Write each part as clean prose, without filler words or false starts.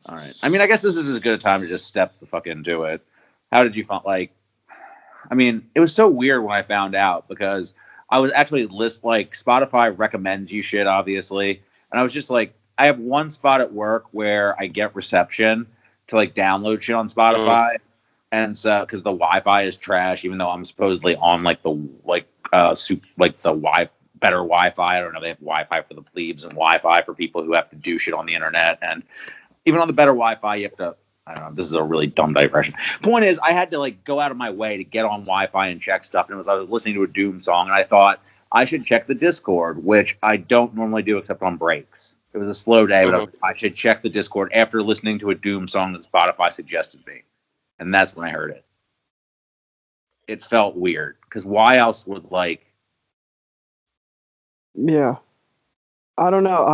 All right. I mean, I guess this is as good a time to just step the fuck into it. How did you find, like, I mean, it was so weird when I found out because I was actually Spotify recommends you shit, obviously. And I was just like, I have one spot at work where I get reception to like download shit on Spotify. And so, because the Wi-Fi is trash, even though I'm supposedly on like the better Wi-Fi. I don't know. They have Wi-Fi for the plebes and Wi-Fi for people who have to do shit on the internet. And even on the better Wi-Fi, you have to. I don't know. This is a really dumb digression. Point is, I had to like go out of my way to get on Wi-Fi and check stuff. And I was listening to a Doom song, and I thought I should check the Discord, which I don't normally do except on breaks. It was a slow day, but I should check the Discord after listening to a Doom song that Spotify suggested me. And that's when I heard it. It felt weird because why else would like? Yeah, I don't know.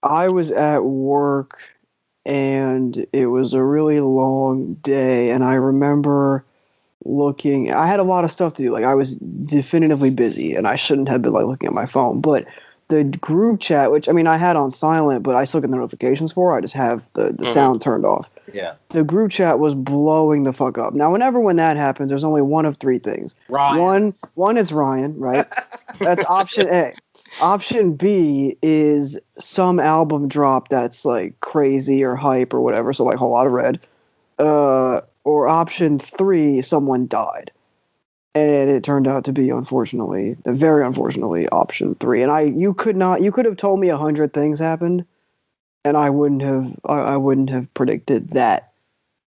I was at work and it was a really long day, and I remember looking. I had a lot of stuff to do. Like I was definitively busy, and I shouldn't have been like looking at my phone, but. The group chat, which I mean, I had on silent, but I still get the notifications for. I just have the sound turned off. Yeah. The group chat was blowing the fuck up. Now, when that happens, there's only one of three things. Ryan. One is Ryan, right? That's option A. Option B is some album drop that's like crazy or hype or whatever. So like a whole lot of red. Or option 3, someone died. And it turned out to be, very unfortunately, option 3. And you could have told me 100 things happened, and I wouldn't have predicted that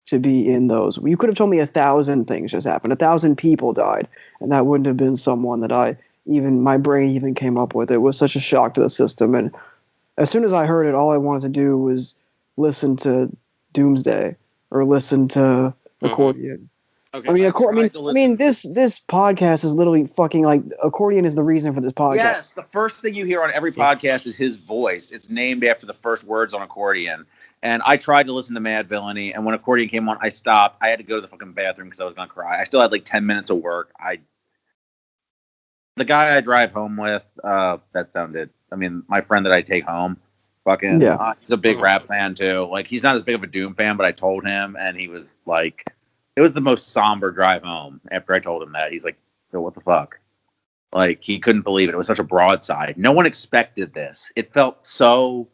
to be in those. You could have told me 1,000 things just happened, 1,000 people died, and that wouldn't have been someone that my brain even came up with. It was such a shock to the system, and as soon as I heard it, all I wanted to do was listen to Doomsday or listen to Accordion. Okay, I mean, this podcast is literally fucking like Accordion is the reason for this podcast. Yes, the first thing you hear on every podcast is his voice. It's named after the first words on Accordion. And I tried to listen to Mad Villainy, and when Accordion came on, I stopped. I had to go to the fucking bathroom because I was gonna cry. I still had like 10 minutes of work. The guy I drive home with, my friend that I take home, he's a big rap fan too. Like he's not as big of a Doom fan, but I told him, and he was like. It was the most somber drive home after I told him that. He's like, "Yo, what the fuck?" Like, he couldn't believe it. It was such a broadside. No one expected this. It felt so...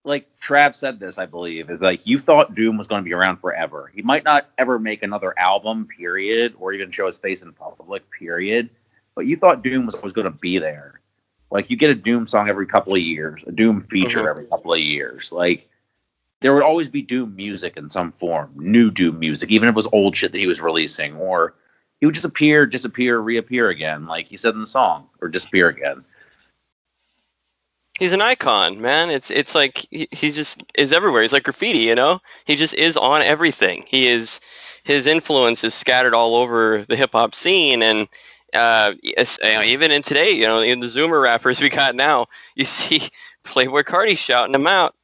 Like, Trav said this, I believe, is like, you thought Doom was going to be around forever. He might not ever make another album, period, or even show his face in public, period. But you thought Doom was always going to be there. Like, you get a Doom song every couple of years, a Doom feature every couple of years. Like... There would always be Doom music in some form, new Doom music, even if it was old shit that he was releasing, or he would just disappear, reappear again, like he said in the song, or disappear again. He's an icon, man. It's like he just is everywhere. He's like graffiti, you know? He just is on everything. His influence is scattered all over the hip hop scene, and even in today, you know, in the Zoomer rappers we got now, you see Playboi Carti shouting him out.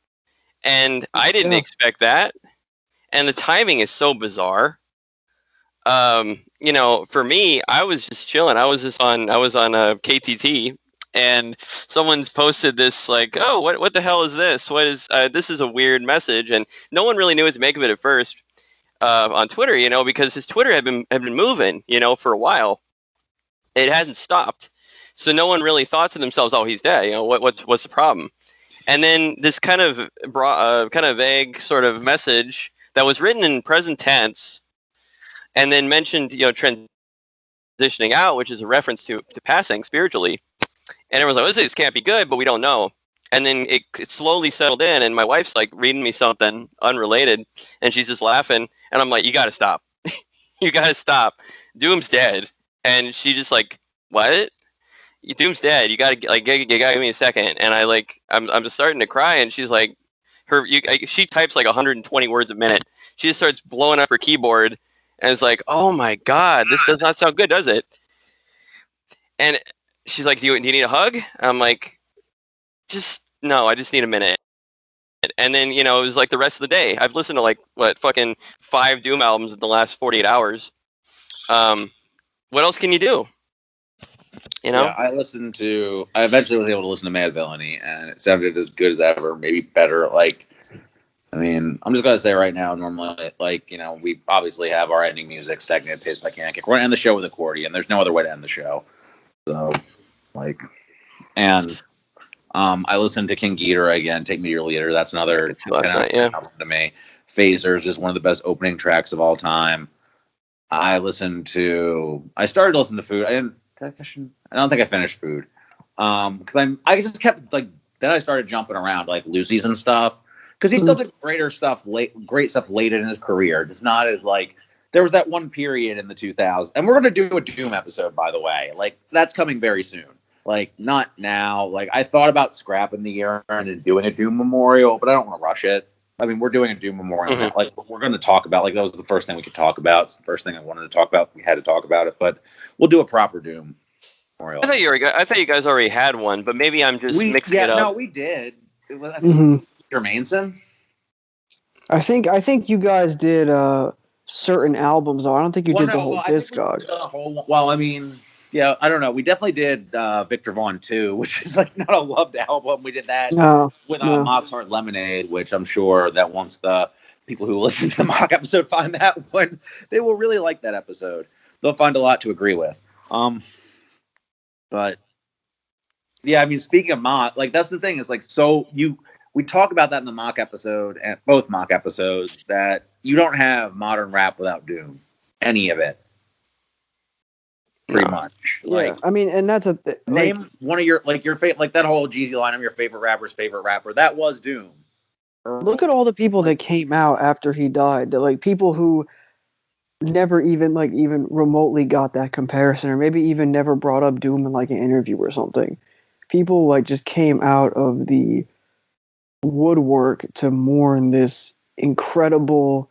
And I didn't expect that. And the timing is so bizarre. You know, for me, I was just chilling. I was on KTT, and someone's posted this like, "Oh, what the hell is this? What is this is a weird message." And no one really knew what to make of it at first on Twitter, you know, because his Twitter had been moving, you know, for a while. It hadn't stopped. So no one really thought to themselves, "Oh, he's dead." You know, what's the problem? And then this kind of vague sort of message that was written in present tense, and then mentioned, you know, transitioning out, which is a reference to passing spiritually. And everyone's like, "This can't be good," but we don't know. And then it slowly settled in, and my wife's like reading me something unrelated, and she's just laughing, and I'm like, "You got to stop, you got to stop. Doom's dead." And she just like, "What? Doom's dead. You gotta give me a second." And I'm just starting to cry, and she's like, she types like 120 words a minute. She just starts blowing up her keyboard, and it's like, "Oh my god, this does not sound good, does it?" And she's like, "Do you need a hug?" I'm like, "No, I just need a minute." And then, you know, it was like the rest of the day. I've listened to like fucking 5 Doom albums in the last 48 hours. What else can you do? You know? Yeah, I eventually was able to listen to Mad Villainy, and it sounded as good as ever, maybe better. Like, I mean, I'm just gonna say right now, normally, like, you know, we obviously have our ending music, Stagnant Pace by Pancake. We're gonna end the show with accordion. There's no other way to end the show. So, like, and I listened to King Ghidorah again, Take Me to Your Leader. That's another 10 out of 10 album to me. Phasers is one of the best opening tracks of all time. I started to listen to Food. I don't think I finished Food. Because I just kept, like, then I started jumping around, like, Lucy's and stuff. Because he still did great stuff late in his career. It's not as, like, there was that one period in the 2000s. And we're going to do a Doom episode, by the way. Like, that's coming very soon. Like, not now. Like, I thought about scrapping the year and doing a Doom memorial, but I don't want to rush it. I mean, we're doing a Doom memorial now. Like, we're going to talk about, like, that was the first thing we could talk about. It's the first thing I wanted to talk about. We had to talk about it, but we'll do a proper Doom memorial. I thought you guys already had one, but maybe I'm just mixing it up. No, we did. It was, I think, Jermainson. I think you guys did certain albums. I don't think you did the whole discog. Well, I mean, yeah, I don't know. We definitely did Victor Vaughn 2, which is like not a loved album. We did that with Mock's Heart Lemonade, which I'm sure that once the people who listen to the Mock episode find that one, they will really like that episode. They'll find a lot to agree with. But yeah, I mean, speaking of Mock, like that's the thing. It's like we talk about that in the Mock episode and both Mock episodes that you don't have modern rap without Doom, any of it. Pretty much. Yeah, like, I mean, and that's name one of your favorite, like that whole Jeezy line, I'm your favorite rapper's favorite rapper. That was Doom. Look at all the people that came out after he died. That like people who never even remotely got that comparison, or maybe even never brought up Doom in like an interview or something. People like just came out of the woodwork to mourn this incredible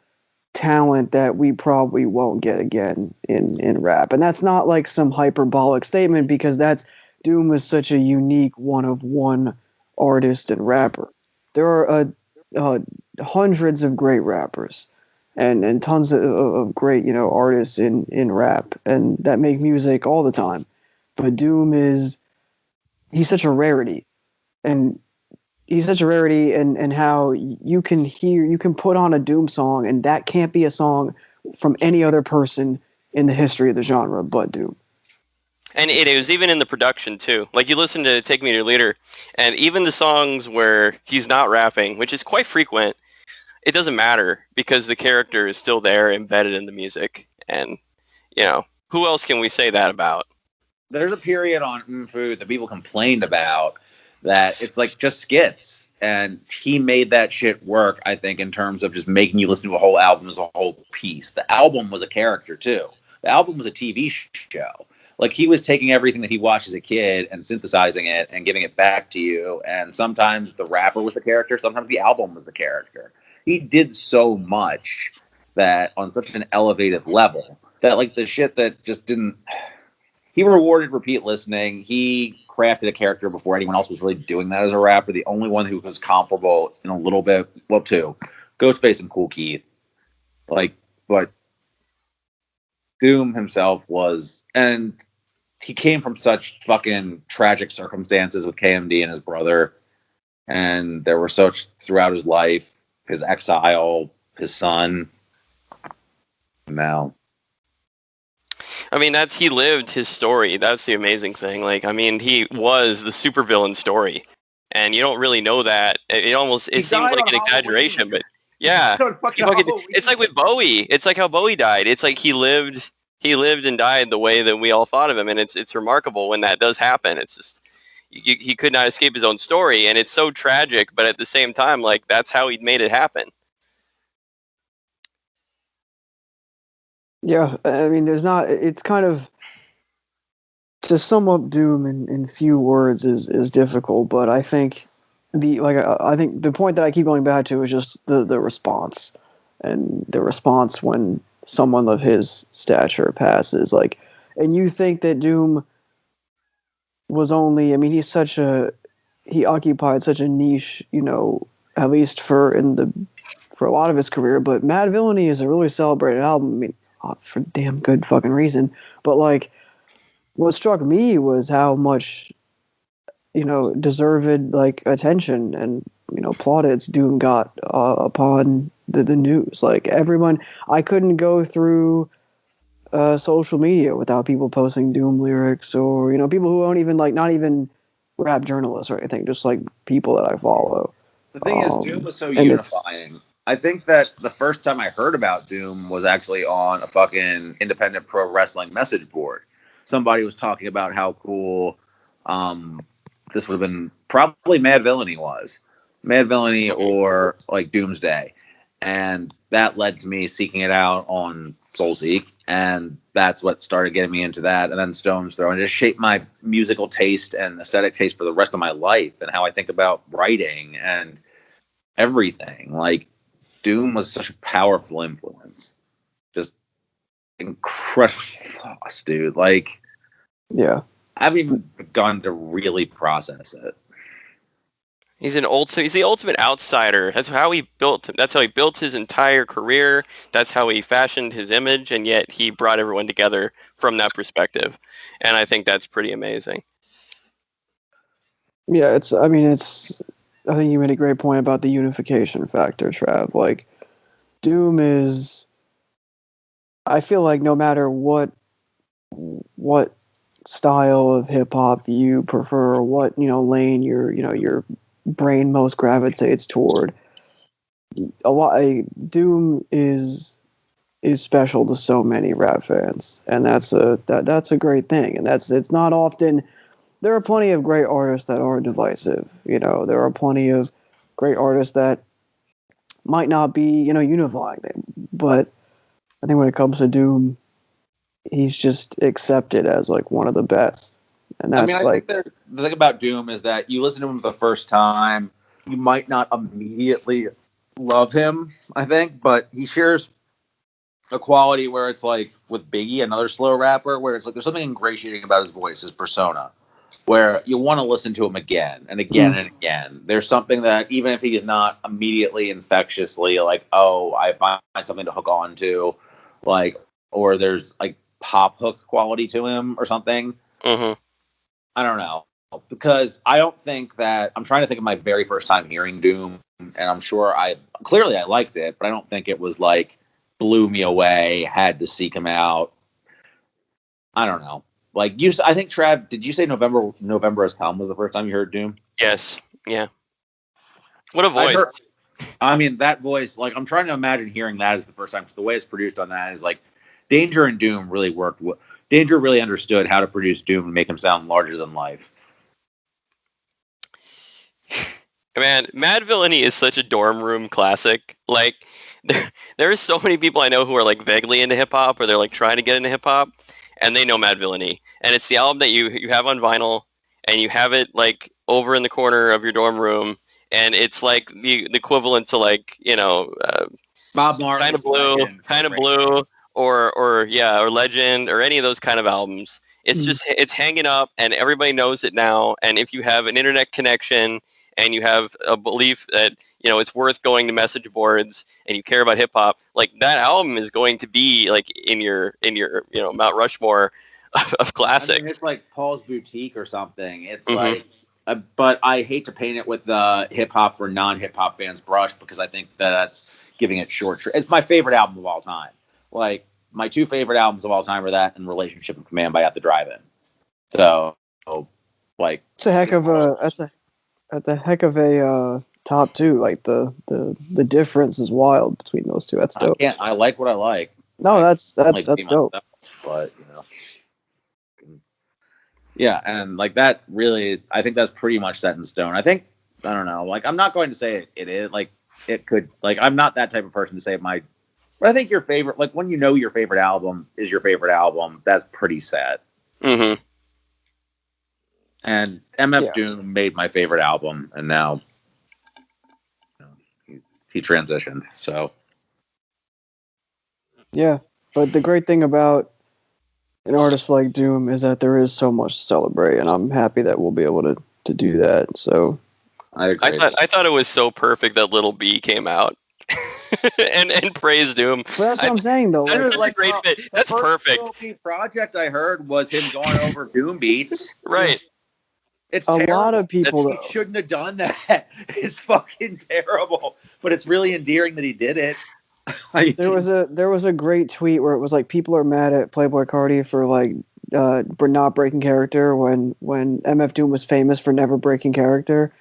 talent that we probably won't get again in rap. And that's not like some hyperbolic statement, because Doom is such a unique one of one artist and rapper. There are hundreds of great rappers and tons of great, artists in rap and that make music all the time. But Doom he's such a rarity. And he's such a rarity, and how you can put on a Doom song and that can't be a song from any other person in the history of the genre but Doom. And it was even in the production too. Like you listen to Take Me to Your Leader, and even the songs where he's not rapping, which is quite frequent, it doesn't matter because the character is still there embedded in the music. And, who else can we say that about? There's a period on Food that people complained about that it's like just skits, and he made that shit work, I think, in terms of just making you listen to a whole album as a whole piece. The album was a character too. The album was a TV show. Like, he was taking everything that he watched as a kid and synthesizing it and giving it back to you, and sometimes the rapper was the character, sometimes the album was the character. He did so much that on such an elevated level that, like, the shit that just didn't... He rewarded repeat listening. He crafted a character before anyone else was really doing that as a rapper. The only one who was comparable in a little bit, well, two, Ghostface and Kool Keith. Like, but Doom himself was, and he came from such fucking tragic circumstances with KMD and his brother, and there were such throughout his life, his exile, his son. Now, I mean, he lived his story. That's the amazing thing. Like, I mean, he was the supervillain story, and you don't really know that. It seems like an exaggeration, but yeah, it's like with Bowie. It's like how Bowie died. It's like he lived and died the way that we all thought of him, and it's remarkable when that does happen. It's just he could not escape his own story, and it's so tragic, but at the same time, like, that's how he made it happen. Yeah, I mean, it's kind of, to sum up Doom in few words is difficult, but I think I think the point that I keep going back to is just the response, and the response when someone of his stature passes, like, and you think that Doom was only, I mean, he occupied such a niche, at least for a lot of his career, but Mad Villainy is a really celebrated album. I mean, for damn good fucking reason, but like, what struck me was how much, deserved like attention and plaudits Doom got upon the news. Like everyone, I couldn't go through social media without people posting Doom lyrics, or people who don't even not even rap journalists or anything, just like people that I follow. The thing is, Doom was so and unifying. I think that the first time I heard about Doom was actually on a fucking independent pro wrestling message board. Somebody was talking about how cool this would have been, probably Mad Villainy was. Mad Villainy or like Doomsday. And that led to me seeking it out on Soulseek. And that's what started getting me into that. And then Stone's Throw. And it just shaped my musical taste and aesthetic taste for the rest of my life and how I think about writing and everything. Like, Doom was such a powerful influence. Just incredible loss, dude. Like, yeah. I haven't even begun to really process it. He's the ultimate outsider. That's how he built him. That's how he built his entire career. That's how he fashioned his image, and yet he brought everyone together from that perspective. And I think that's pretty amazing. Yeah, I think you made a great point about the unification factor, Trav. Like, Doom is, I feel like no matter what style of hip hop you prefer, what lane your brain most gravitates toward, Doom is special to so many rap fans, and that's a great thing. And it's not often. There are plenty of great artists that are divisive. There are plenty of great artists that might not be unifying, but I think when it comes to Doom, he's just accepted as like one of the best. And that's think the thing about Doom is that you listen to him the first time, you might not immediately love him, I think, but he shares a quality where it's like with Biggie, another slow rapper, where it's like there's something ingratiating about his voice, his persona, where you want to listen to him again and again and again. There's something that even if he is not immediately infectiously like, oh, I find something to hook on to, like, or there's like pop hook quality to him or something. Mm-hmm. I don't know, because I don't think that I'm trying to think of my very first time hearing Doom, and I'm sure I liked it, but I don't think it was like blew me away, had to seek him out. I don't know. Like I think Trav, did you say November Has Come was the first time you heard Doom? Yes. Yeah. What a voice. That voice, like I'm trying to imagine hearing that as the first time, because the way it's produced on that is like Danger and Doom really worked. Danger really understood how to produce Doom and make him sound larger than life. Man, Mad Villainy is such a dorm room classic. Like, there are so many people I know who are like vaguely into hip hop, or they're like trying to get into hip hop, and they know Mad Villainy. And it's the album that you have on vinyl, and you have it like over in the corner of your dorm room, and it's like the equivalent to like Bob Marley, kind of blue, or Legend, or any of those kind of albums. It's just it's hanging up, and everybody knows it now. And if you have an internet connection and you have a belief that it's worth going to message boards, and you care about hip hop, like that album is going to be like in your Mount Rushmore of classics. It's like Paul's Boutique or something. It's like, but I hate to paint it with the hip hop for non-hip hop fans brush, because I think that's giving it short. It's my favorite album of all time. Like, my two favorite albums of all time are that and Relationship and Command by At the Drive-In. So, like, it's a heck of a top two. Like the difference is wild between those two. That's dope. I like what I like. No, that's dope. But yeah, and like that really, I think that's pretty much set in stone. I don't know. Like, I'm not going to say it is. Like, it could. Like, I'm not that type of person to say but I think your favorite, like when your favorite album is your favorite album, that's pretty sad. Mm-hmm. And MF Doom made my favorite album, and now he transitioned. So yeah, but the great thing about an artist like Doom is that there is so much to celebrate, and I'm happy that we'll be able to do that. So I agree. I thought it was so perfect that Little B came out. and praise Doom. But that's what I'm saying, though. That's Like, a great bit. That's perfect. The first project I heard was him going over Doom beats. Right. It's a terrible. lot of people, He shouldn't have done that. It's fucking terrible. But it's really endearing that he did it. There was a great tweet where it was like people are mad at Playboi Carti for like not breaking character when MF Doom was famous for never breaking character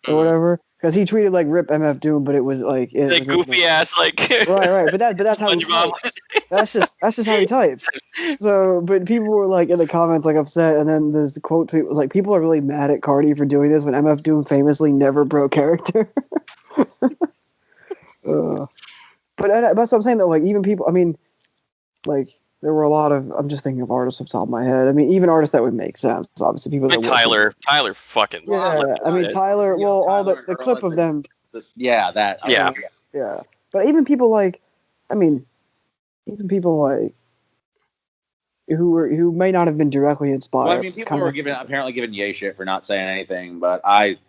or whatever. Because he tweeted like "Rip MF Doom," but it was like goofy ass like right. But that's how he types. That's just how he types. So, but people were like in the comments like upset, and then this quote tweet was like, "People are really mad at Carti for doing this when MF Doom famously never broke character." But that's what I'm saying though. Like even people, I mean, like there were a lot of. I'm just thinking of artists off the top of my head. I mean, even artists that would make sense. Obviously, people like that Tyler fucking. Yeah, I mean Tyler. Well, all the clip of them. Yeah, that. Yeah, but even people like, I mean, even people like who may not have been directly inspired. Well, I mean, people were apparently giving Ye shit for not saying anything, but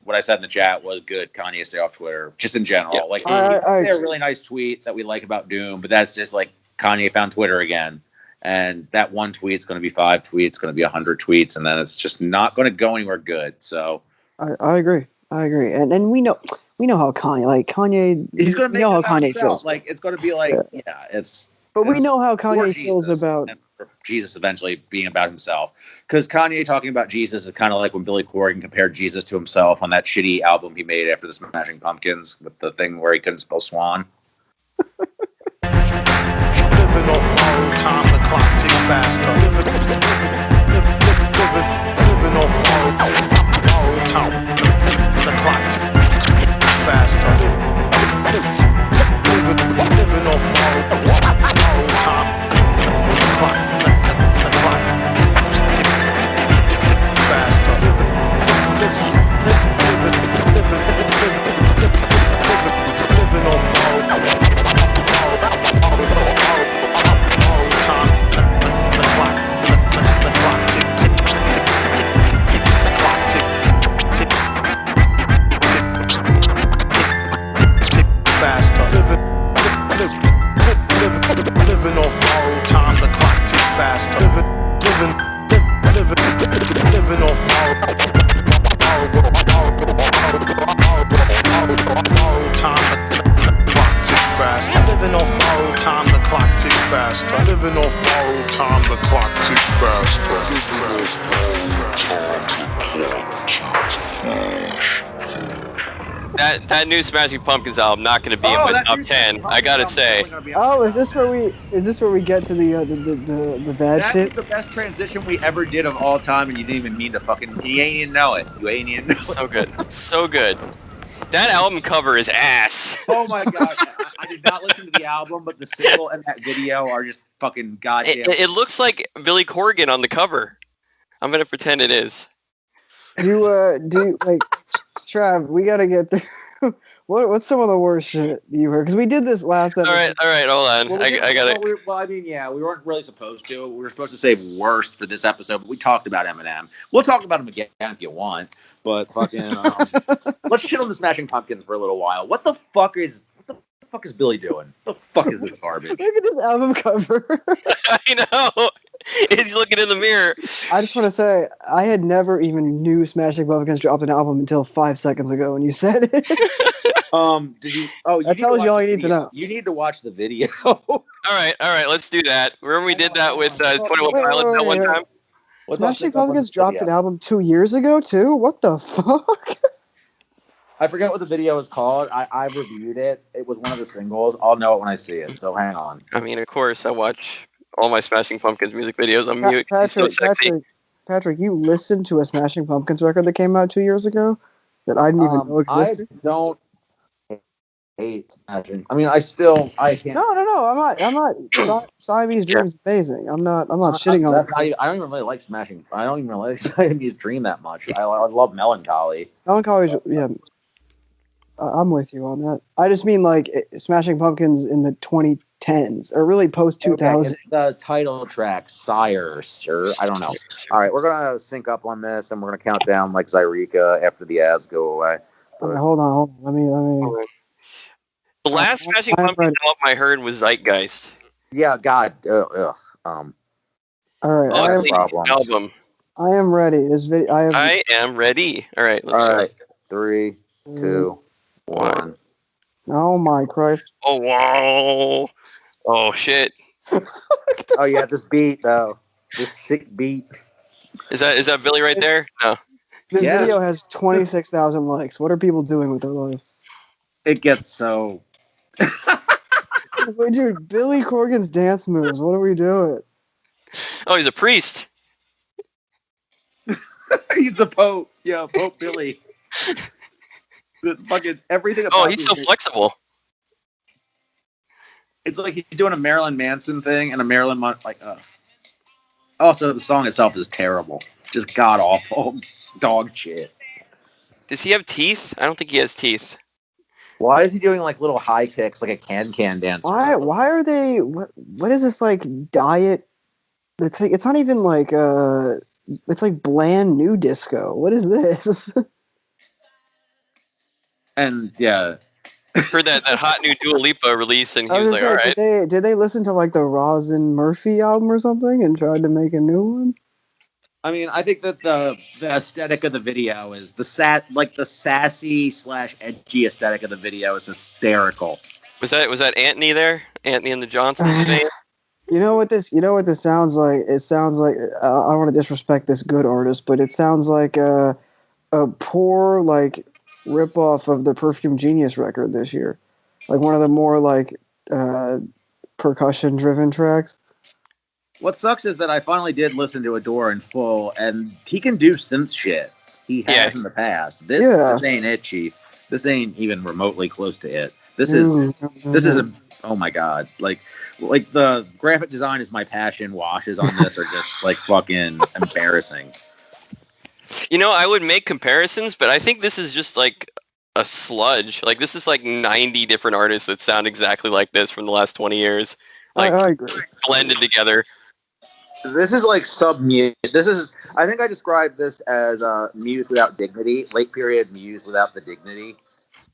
what I said in the chat was good. Kanye, stay off Twitter, just in general. Yeah. Like, I a really nice tweet that we like about Doom, but that's just like Kanye found Twitter again, and that one tweet's going to be 5 tweets, going to be 100 tweets, and then it's just not going to go anywhere good. So, I agree, and we know how Kanye, he's going to make how Kanye himself. Feels. Like it's going to be like, it's. But we know how Kanye feels about Jesus eventually being about himself. Because Kanye talking about Jesus is kind of like when Billy Corgan compared Jesus to himself on that shitty album he made after the Smashing Pumpkins with the thing where he couldn't spell swan. Living off borrowed time, the clock ticks faster. Living off borrowed time, the clock ticks faster. Living off borrowed time, the clock ticks faster. Living off borrowed time, the clock tick faster. Living off borrowed time, the clock tick faster. Living off borrowed time, the clock tick faster. Living off borrowed time, the clock tick faster. Living off borrowed time, the clock tick That new Smashing Pumpkins album not going to be in my top 10. I gotta say. Oh, is this where we get to the bad shit? That's the best transition we ever did of all time, and you didn't even mean to fucking. You ain't even know it. You ain't even know it. So good, so good. That album cover is ass. Oh my god! I did not listen to the album, but the single and that video are just fucking goddamn. It looks like Billy Corgan on the cover. I'm gonna pretend it is. Do like Trav? We gotta get through. What's some of the worst shit you heard? Because we did this last episode. All right, hold on. Well, I got it. Well, I mean, yeah, we weren't really supposed to. We were supposed to save worst for this episode, but we talked about Eminem. We'll talk about him again if you want. But fucking, let's shit on the Smashing Pumpkins for a little while. What the fuck is Billy doing? What the fuck is this garbage? Look at this album cover. I know. He's looking in the mirror. I just want to say, I had never even knew Smashing Pumpkins dropped an album until 5 seconds ago when you said it. Did you? Oh, that tells you all you need to know. You need to watch the video. All right, let's do that. Remember we did that with 21 Pilots that one time? Smashing Pumpkins dropped an album 2 years ago too? What the fuck? I forget what the video is called. I reviewed it. It was one of the singles. I'll know it when I see it. So hang on. I mean, of course, I watch all my Smashing Pumpkins music videos on mute. Patrick, you listened to a Smashing Pumpkins record that came out 2 years ago that I didn't even know existed? I don't hate Smashing. I mean, I can't. No, I'm not. Siamese Dream's amazing. I'm not shitting on it. I don't even really like Smashing. I don't even really like Siamese Dream that much. I love Melancholy. Melancholy's, yeah. I'm with you on that. I just mean like Smashing Pumpkins in the 2010s or really post 2000. Okay, the title track, Sire, Sir. I don't know. All right, we're gonna sync up on this and we're gonna count down like Zyreka after the ads go away. Okay, hold on. Let me. The last Smashing Pumpkins album I heard was Zeitgeist. Yeah, God. All right, Ugly album. I am ready. This video. I am ready. All right, let's go. 3, 2, 1. Oh my Christ! Oh wow! Oh shit! Oh yeah, this beat though. This sick beat. Is that Billy right there? No. This video has 26,000 likes. What are people doing with their life? It gets so. Wait, dude, Billy Corgan's dance moves. What are we doing? Oh, he's a priest. He's the Pope. Yeah, Pope Billy. The fucking everything. Oh, he's so flexible. It's like he's doing a Marilyn Manson thing and a Marilyn Also, the song itself is terrible. Just god awful dog shit. Does he have teeth? I don't think he has teeth. Why is he doing like little high kicks like a can dance? Why are they? What is this like diet? It's not even like it's like bland new disco. What is this? And yeah. Heard that hot new Dua Lipa release, and he was like, "All right." Did they listen to like the Rosin Murphy album or something and tried to make a new one? I mean, I think that the aesthetic of the video is the sassy / edgy aesthetic of the video is hysterical. Was that Anthony there? Anthony and the Johnsons thing? You know what this sounds like? It sounds like I don't want to disrespect this good artist, but it sounds like a poor like ripoff of the Perfume Genius record this year, like one of the more like percussion driven tracks. What sucks is that I finally did listen to Adore in full, and he can do synth shit. He has in the past. This ain't it, Chief. This ain't even remotely close to it. This is a oh my god. Like the graphic design is my passion. Washes on this are just like fucking embarrassing. You know, I would make comparisons, but I think this is just like a sludge. Like this is like 90 different artists that sound exactly like this from the last 20 years. Like I agree. Blended together. This is like sub-Muse. I think I described this as Muse without dignity, late period Muse without the dignity,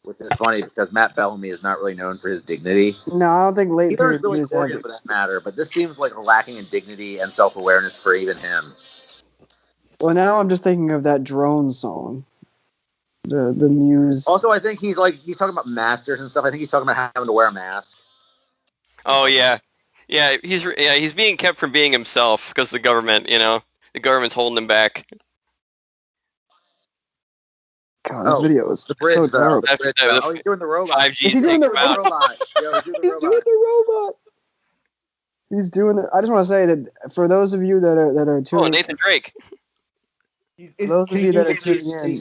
which is funny because Matt Bellamy is not really known for his dignity. No, I don't think late Either period is Billy Muse Corgan for that matter, but this seems like lacking in dignity and self-awareness for even him. Well, now I'm just thinking of that drone song. The Muse. Also, I think he's talking about masters and stuff. I think he's talking about having to wear a mask. Oh yeah. Yeah, he's being kept from being himself because the government, the government's holding him back. God, this video is so terrible. He's doing the robot. 5G. Is he doing the robot? He's doing the robot. He's doing the. I just want to say that for those of you that are tuning. Oh, Nathan Drake. For those of you that are tuning in. Can you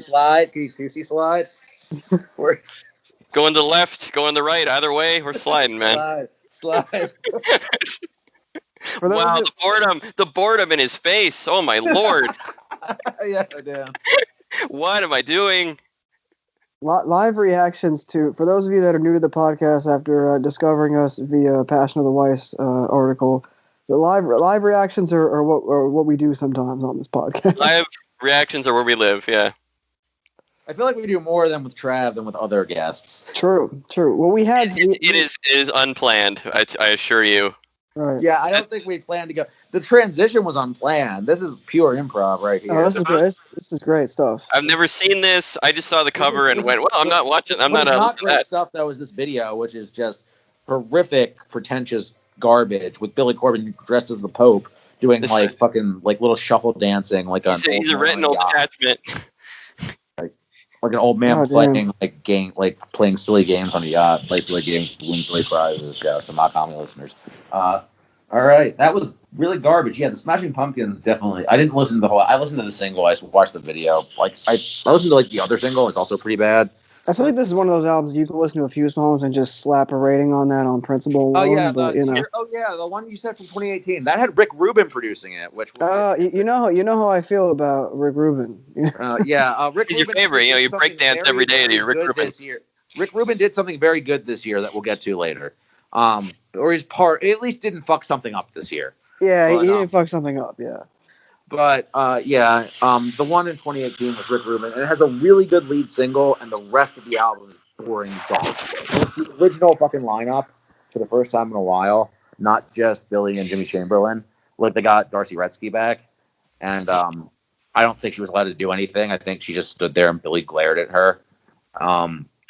Susie slide? Going to the left, going to the right. Either way, we're sliding, man. Slide. Wow, the boredom in his face. Oh my lord. Yeah, damn. What am I doing? Live reactions for those of you that are new to the podcast after discovering us via Passion of the Weiss article. The live reactions are what we do sometimes on this podcast. Live reactions are where we live. Yeah. I feel like we do more than with Trav than with other guests. True. Well, we had it is unplanned. I assure you. Right. Yeah, I don't think we planned to go. The transition was unplanned. This is pure improv right here. Oh, this is great. This is great stuff. I've never seen this. I just saw the cover and went, "Well, I'm not watching. I'm not." Not great stuff. That was this video, which is just horrific, pretentious garbage with Billy Corgan dressed as the Pope doing fucking little shuffle dancing he's a retinal detachment. Like an old man playing playing silly games on a yacht, play silly games, win silly prizes. Yeah, for my common listeners. All right, that was really garbage. Yeah, the Smashing Pumpkins definitely. I didn't listen to the whole. I listened to the single. I watched the video. I listened to the other single. It's also pretty bad. I feel like this is one of those albums you can listen to a few songs and just slap a rating on that on principle. Oh yeah, the one you said from 2018 that had Rick Rubin producing it. Which you know how I feel about Rick Rubin. Rick. He's your favorite. You break dance every day to Rick Rubin. This year. Rick Rubin did something very good this year that we'll get to later. Or his part at least didn't fuck something up this year. Yeah, he didn't fuck something up. Yeah. But the one in 2018 was Rick Rubin, and it has a really good lead single, and the rest of the album is pouring dog shit. It was the original fucking lineup for the first time in a while, not just Billy and Jimmy Chamberlain. Like, they got Darcy Retzky back, and I don't think she was allowed to do anything. I think she just stood there and Billy glared at her.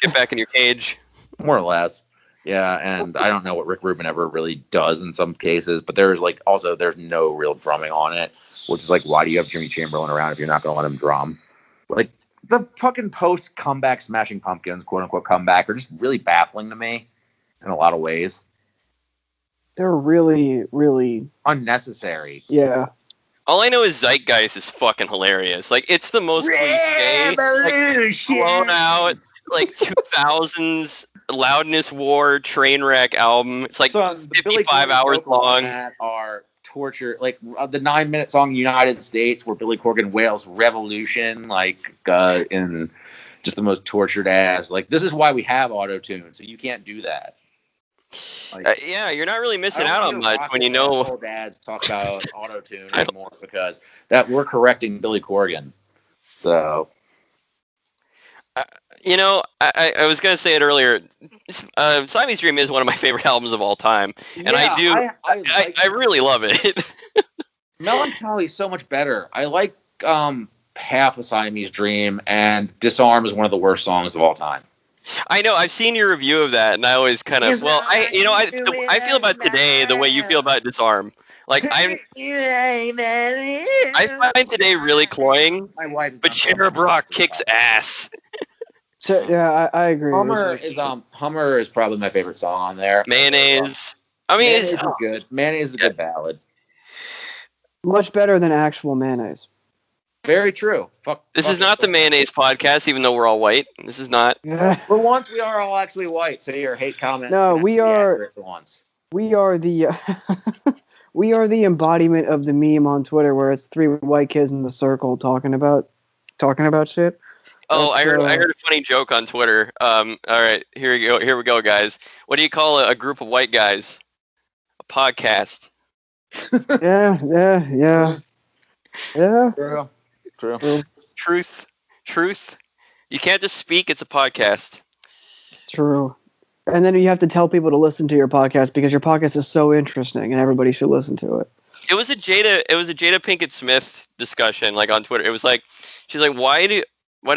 Get back in your cage. More or less. Yeah, and I don't know what Rick Rubin ever really does in some cases, but there's no real drumming on it, which is like, why do you have Jimmy Chamberlain around if you're not going to let him drum? Like, the fucking post comeback Smashing Pumpkins, quote unquote comeback, are just really baffling to me in a lot of ways. They're really, really unnecessary. Yeah. All I know is Zeitgeist is fucking hilarious. Like, it's the most cliche, like, blown out, like 2000s loudness war train wreck album. It's like 55 hours long. That are torture, like the 9-minute song "United States," where Billy Corgan wails "Revolution," like in just the most tortured ass. Like, this is why we have auto-tune, so you can't do that. Like, yeah, you're not really missing out on much when you know. Old dads talk about auto-tune anymore because that we're correcting Billy Corgan. So. You know, I was going to say it earlier. Siamese Dream is one of my favorite albums of all time, and yeah, I really love it. Melancholy is so much better. I like half of Siamese Dream, and Disarm is one of the worst songs of all time. I know. I've seen your review of that, and I always kind of I feel about Today the way you feel about Disarm. Like, I find Today really cloying, but Cherub Rock kicks ass. So yeah, I agree. Hummer is probably my favorite song on there. Mayonnaise. I mean, Mayonnaise is good. Mayonnaise is a good ballad. Much better than actual mayonnaise. Very true. This is not the Mayonnaise podcast, even though we're all white. This is not. For once, we are all actually white. So your hate comment. No, we are. For once. We are the. We are the embodiment of the meme on Twitter where it's 3 white kids in the circle talking about shit. Oh, I heard a funny joke on Twitter. All right, here we go, guys. What do you call a group of white guys? A podcast. Yeah. True. Truth. You can't just speak. It's a podcast. True. And then you have to tell people to listen to your podcast because your podcast is so interesting and everybody should listen to it. It was a Jada Pinkett Smith discussion, like, on Twitter. It was like, she's like, why do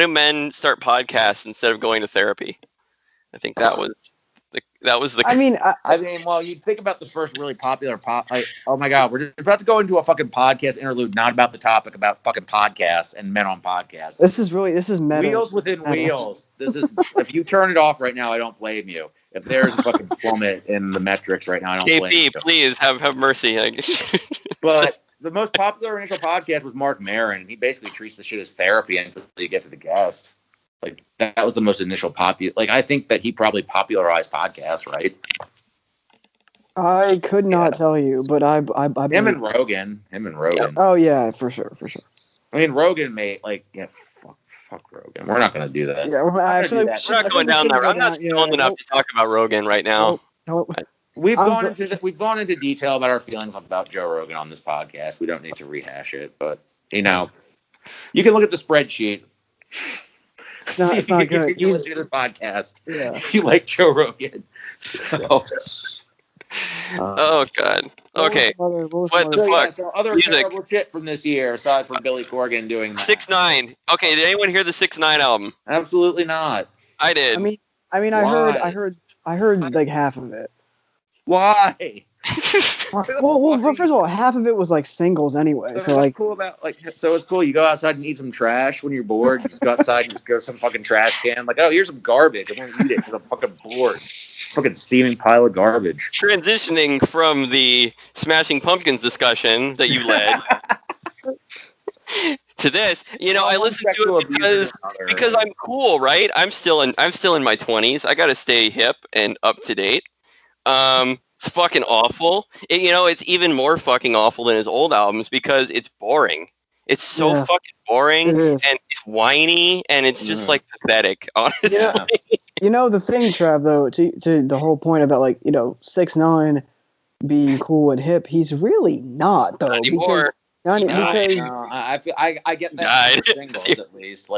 men start podcasts instead of going to therapy? I think that was the. I mean, well, you think about the first really popular oh my God, we're about to go into a fucking podcast interlude, not about the topic, about fucking podcasts and men on podcasts. This is meta. Wheels within wheels. This is, if you turn it off right now, I don't blame you. If there's a fucking plummet in the metrics right now, I don't blame you. KP, please have mercy. But the most popular initial podcast was Mark Maron, and he basically treats the shit as therapy until you get to the guest. Like, that was the most initial popular. Like, I think that he probably popularized podcasts, right? I could not tell you, but I him and Rogan. Oh yeah, for sure. I mean, Rogan made fuck Rogan. We're not going to do that. Yeah, we're not going down that. I'm not skilled enough to talk about Rogan right now. We've gone into detail about our feelings about Joe Rogan on this podcast. We don't need to rehash it, but you can look at the spreadsheet. It's not good. You listen to this podcast. Yeah. If you like Joe Rogan. So. Oh God. Okay. What the fuck? So other terrible shit from this year, aside from Billy Corgan doing that. 6ix9ine. Okay, did anyone hear the 6ix9ine album? Absolutely not. I did. I mean, I heard like half of it. Why? well, first of all, half of it was like singles anyway. So like, cool it's cool. You go outside and eat some trash when you're bored. You go outside and just go to some fucking trash can. Like, oh, here's some garbage. I'm gonna eat it because I'm fucking bored. Fucking steaming pile of garbage. Transitioning from the Smashing Pumpkins discussion that you led to this, I listened to it because I'm cool, right? I'm still in my 20s. I gotta stay hip and up to date. It's fucking awful. It's even more fucking awful than his old albums because it's boring. It's so fucking boring and it's whiny and it's just like pathetic, honestly. The thing, Trav, though, to the whole point about 6ix9ine being cool and hip, he's really not though. Not anymore. I get that. Singles, at least.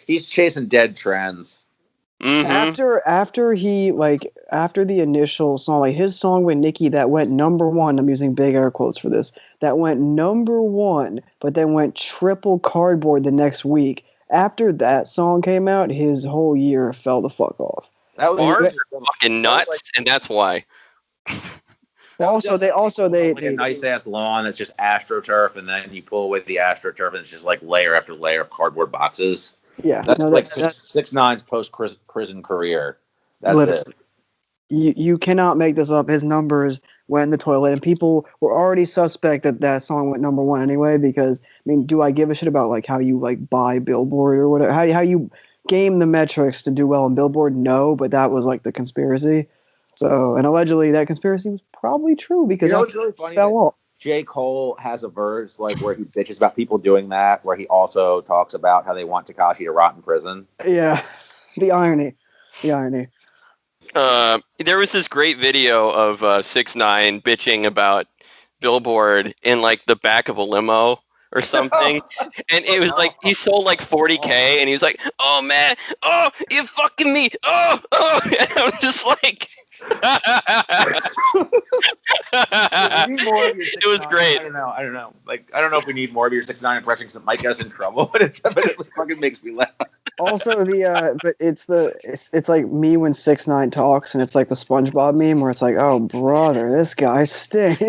He's chasing dead trends. After the initial song, like his song with Nicki that went number one, I'm using big air quotes for this, that went number one, but then went triple cardboard the next week. After that song came out, his whole year fell the fuck off. Bars are fucking nuts, and that's why. They a nice ass lawn that's just AstroTurf, and then you pull away the AstroTurf, and it's just like layer after layer of cardboard boxes. Yeah, that's 6ix9ine's post prison career. That's literally. it. You cannot make this up. His numbers went in the toilet, and people were already suspect that song went number one anyway. Because I mean, do I give a shit about like how you like buy Billboard or whatever? How you game the metrics to do well on Billboard? No, but that was like the conspiracy. So, and allegedly that conspiracy was probably true because it's really funny. J. Cole has a verse like where he bitches about people doing that, where he also talks about how they want Tekashi to rot in prison. Yeah, the irony. There was this great video of 6ix9ine bitching about Billboard in like the back of a limo or something, and it was like he sold like 40K, and he was like, "Oh man, oh you fucking me, oh," and I'm just like. It was great. I don't know. Like, I don't know if we need more of your 6ix9ine impressions that might get us in trouble, but it definitely fucking makes me laugh. Also, but it's like me when 6ix9ine talks, and it's like the SpongeBob meme where it's like, "Oh brother, this guy stinks."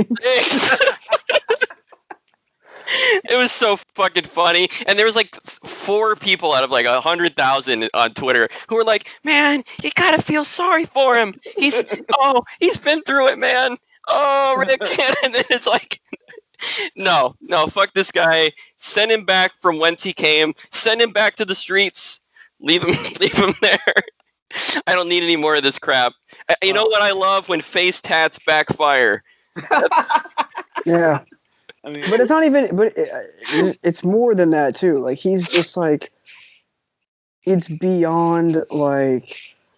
It was so fucking funny, and there was like 4 people out of like 100,000 on Twitter who were like, "Man, you gotta feel sorry for him. He's been through it, man. Oh, Rick." And then it's like, no, fuck this guy. Send him back from whence he came. Send him back to the streets. Leave him there. I don't need any more of this crap. You know what I love? When face tats backfire. Yeah. I mean, but it's not even. But it's more than that too. Like he's just like, it's beyond like.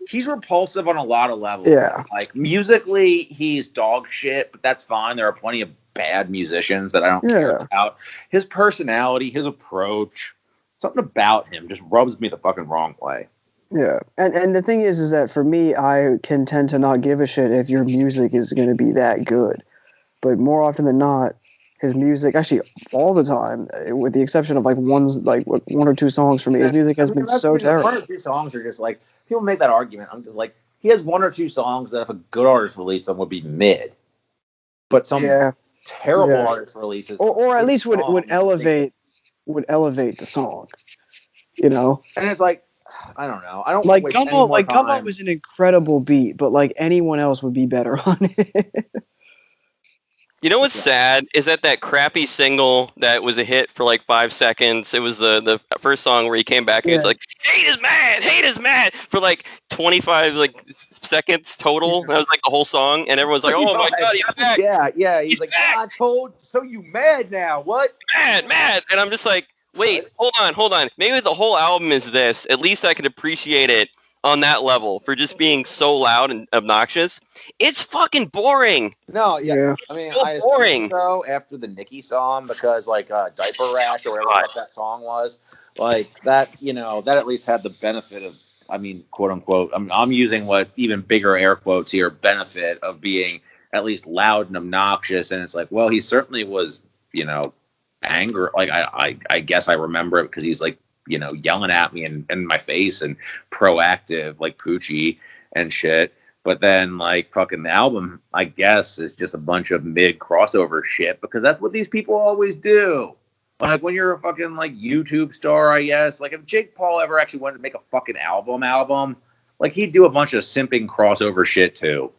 He's repulsive on a lot of levels. Yeah. Like musically, he's dog shit, but that's fine. There are plenty of bad musicians that I don't care about. His personality, his approach, something about him just rubs me the fucking wrong way. Yeah, and the thing is that for me, I can tend to not give a shit if your music is going to be that good. But more often than not, his music, actually all the time, with the exception of like one or two songs for me, his music has been so terrible. 1 or 2 songs are just like, people make that argument. I'm just like, he has 1 or 2 songs that if a good artist released them would be mid. But some terrible artist releases, or at least would elevate the song, you know. And it's like, I don't know. I don't like Gummo was an incredible beat, but like anyone else would be better on it. You know what's sad is that crappy single that was a hit for like 5 seconds. It was the first song where he came back and he's like, hate is mad for like 25 like seconds total. That was like the whole song, and everyone's like, oh my god, he's back. Yeah. He's like, back. I told, so you mad now? What? Mad. And I'm just like, wait, hold on. Maybe the whole album is this. At least I can appreciate it on that level for just being so loud and obnoxious. It's fucking boring. No, yeah. I mean, so boring. So after the Nicki song, because like Diaper Rash or whatever that song was, like that, you know, that at least had the benefit of, I mean, quote unquote, I'm using what even bigger air quotes here, benefit of being at least loud and obnoxious. And it's like, well, he certainly was, you know, angry. Like I guess I remember it because he's like, you know, yelling at me and in my face and proactive like Poochie and shit. But then like fucking the album, I guess, is just a bunch of mid crossover shit because that's what these people always do. Like when you're a fucking like YouTube star, I guess, like if Jake Paul ever actually wanted to make a fucking album, like he'd do a bunch of simping crossover shit too.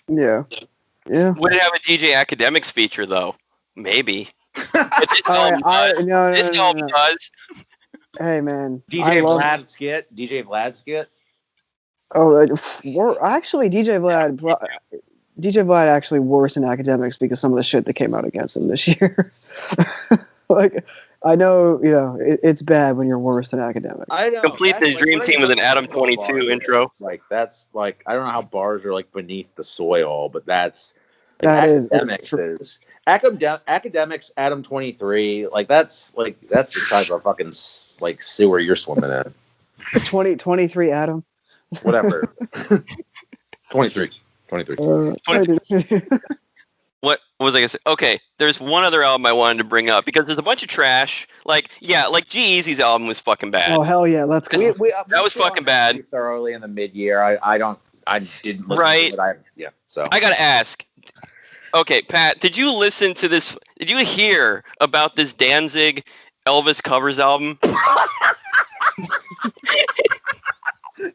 Yeah. Would it have a DJ Academics feature though? Maybe. This album does. Hey man, DJ Vlad skit. Oh, actually, DJ Vlad actually worse in Academics because some of the shit that came out against him this year. Like, I know, you know, it's bad when you're worse than Academics. I know. Complete the dream team with an Adam 22 intro. Like that's like, I don't know how bars are like beneath the soil, but that's Academics is. Academics, Adam 23, like that's the type of fucking like sewer you're swimming in. 23 Adam. Whatever. 23. 23. What was I gonna say? Okay, there's one other album I wanted to bring up because there's a bunch of trash. Like G-Eazy's album was fucking bad. Oh hell yeah, let's go. That was fucking bad. Thoroughly in the mid-year. I didn't listen to it. So I gotta ask. Okay, Pat, did you listen to this? Did you hear about this Danzig Elvis covers album? I'm gonna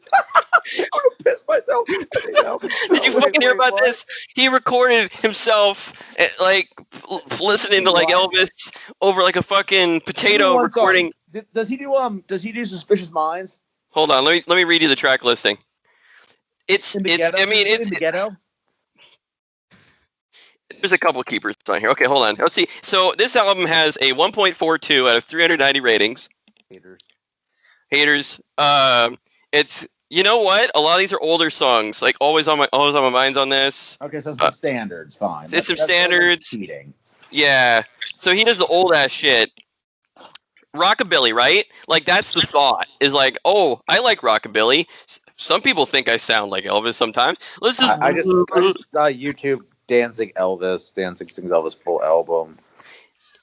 piss myself. Did you fucking hear about this? He recorded himself listening to Elvis over a fucking potato recording. Does he do Suspicious Minds? Hold on, let me read you the track listing. It's in the ghetto. There's a couple keepers on here. Okay, hold on. Let's see. So this album has a 1.42 out of 390 ratings. Haters. It's, you know what? A lot of these are older songs. Like Always on My Mind's on this. Okay, so some standards, fine. It's some standards. Cheating. Yeah. So he does the old ass shit. Rockabilly, right? Like that's the thought. Is like, oh, I like rockabilly. Some people think I sound like Elvis sometimes. I just YouTube Danzig Elvis. Danzig sings Elvis full album.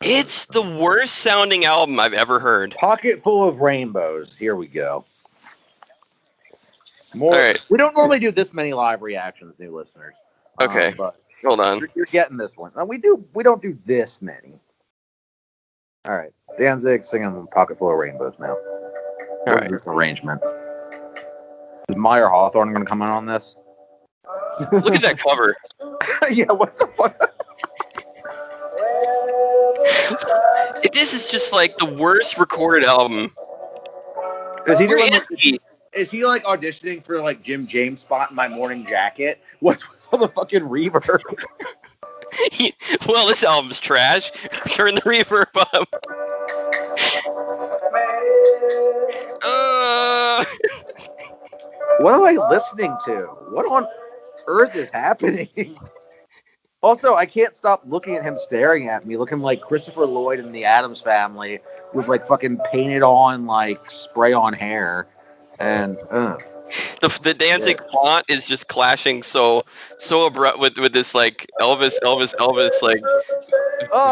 It's the worst sounding album I've ever heard. Pocket Full of Rainbows. Here we go. More. All right. We don't normally do this many live reactions, new listeners. Okay. But hold on. You're getting this one. We don't do this many. All right. Danzig singing Pocket Full of Rainbows now. All right. Arrangement. Is Meyer Hawthorne going to come in on this? Look at that cover. Yeah, what the fuck? This is just like the worst recorded album. Is he like auditioning for like Jim James spot in My Morning Jacket? What's with all the fucking reverb? Well, this album's trash. Turn the reverb up. What am I listening to? What on earth is happening? Also, I can't stop looking at him staring at me, looking like Christopher Lloyd in the Addams Family with like fucking painted on like spray on hair, and the Danzig font is just clashing so abrupt with this like Elvis like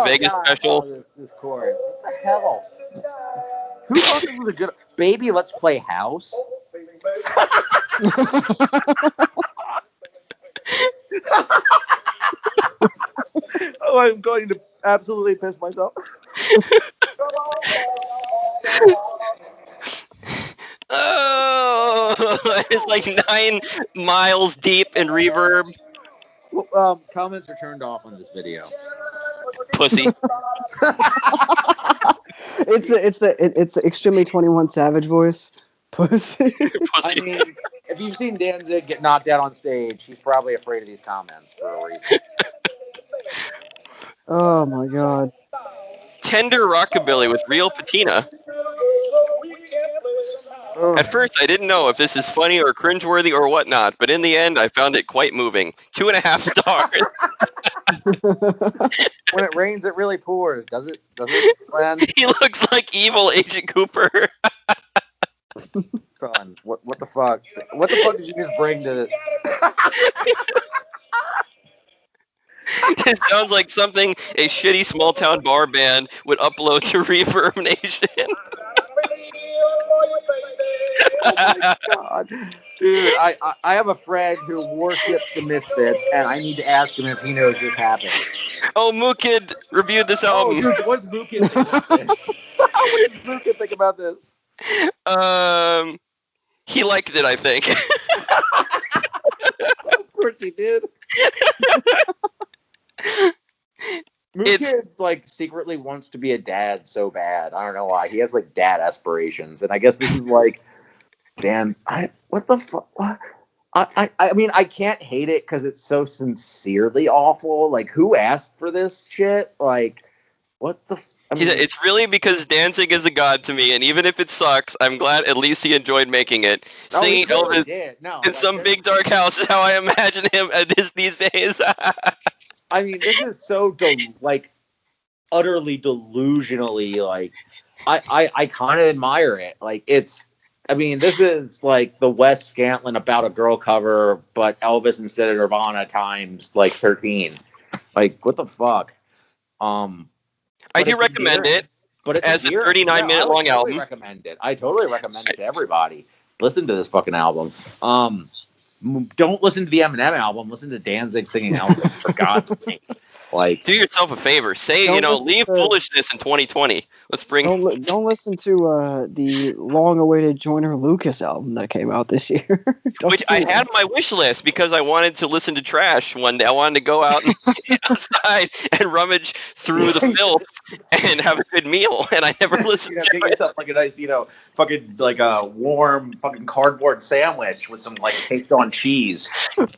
Vegas special. This chorus. What the hell? Who thought this was a good baby? Let's play house. Oh, I'm going to absolutely piss myself. Oh, it's like 9 miles deep in reverb. Comments are turned off on this video. Pussy. It's the extremely 21 Savage voice. Pussy. Pussy. I mean, if you've seen Danzig get knocked out on stage, he's probably afraid of these comments for a reason. Oh my god. Tender rockabilly with real patina. At first, I didn't know if this is funny or cringeworthy or whatnot, but in the end, I found it quite moving. 2.5 stars. When it rains, it really pours. Does it, Glenn? He looks like evil Agent Cooper. Son, what the fuck? What the fuck did you just bring to It sounds like something a shitty small town bar band would upload to Reverb Nation. Oh my god. Dude, I have a friend who worships the Misfits, and I need to ask him if he knows this happened. Oh, Mookid reviewed this album. Oh, dude, what's Mookid think about this? What did Mookid think about this? He liked it, I think. Of course he did. Mookid like secretly wants to be a dad so bad. I don't know why. He has like dad aspirations, and I guess this is like, damn. What the fuck? I mean, I can't hate it because it's so sincerely awful. Like, who asked for this shit? Like, what the? It's really because Danzig is a god to me, and even if it sucks, I'm glad at least he enjoyed making it. Singing Elvis in some big dark house is how I imagine him these days. I mean, this is so utterly delusionally like. I kind of admire it. Like, it's I mean, this is like the Wes Scantlin About a Girl cover, but Elvis instead of Nirvana times like 13. Like, what the fuck? I do recommend it. But it's as a 39-minute long album. Recommend it. I totally recommend it to everybody. Listen to this fucking album. Don't listen to the Eminem album. Listen to Danzig singing Elvis, for God's sake. Like, do yourself a favor. Say, leave foolishness in 2020. Let's bring. Don't listen to the long-awaited Joyner Lucas album that came out this year. Which I had on my wish list because I wanted to listen to trash one day. I wanted to go out outside and rummage through the filth and have a good meal, and I never listened to get yourself like a nice, fucking like a warm fucking cardboard sandwich with some like caked on cheese.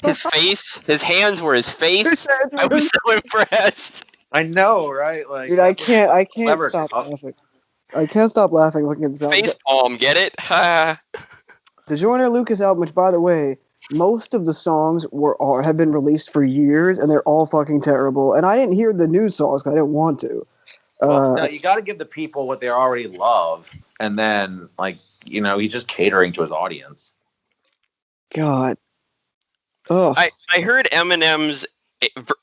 His hands were his face. I was so impressed. I know, right? Like, dude, I can't stop laughing. I can't stop laughing looking at this album. Face palm, get it? The Joyner Lucas album, which, by the way, most of the songs have been released for years, and they're all fucking terrible. And I didn't hear the new songs because I didn't want to. No, you got to give the people what they already love, and then, he's just catering to his audience. God. Ugh. I heard Eminem's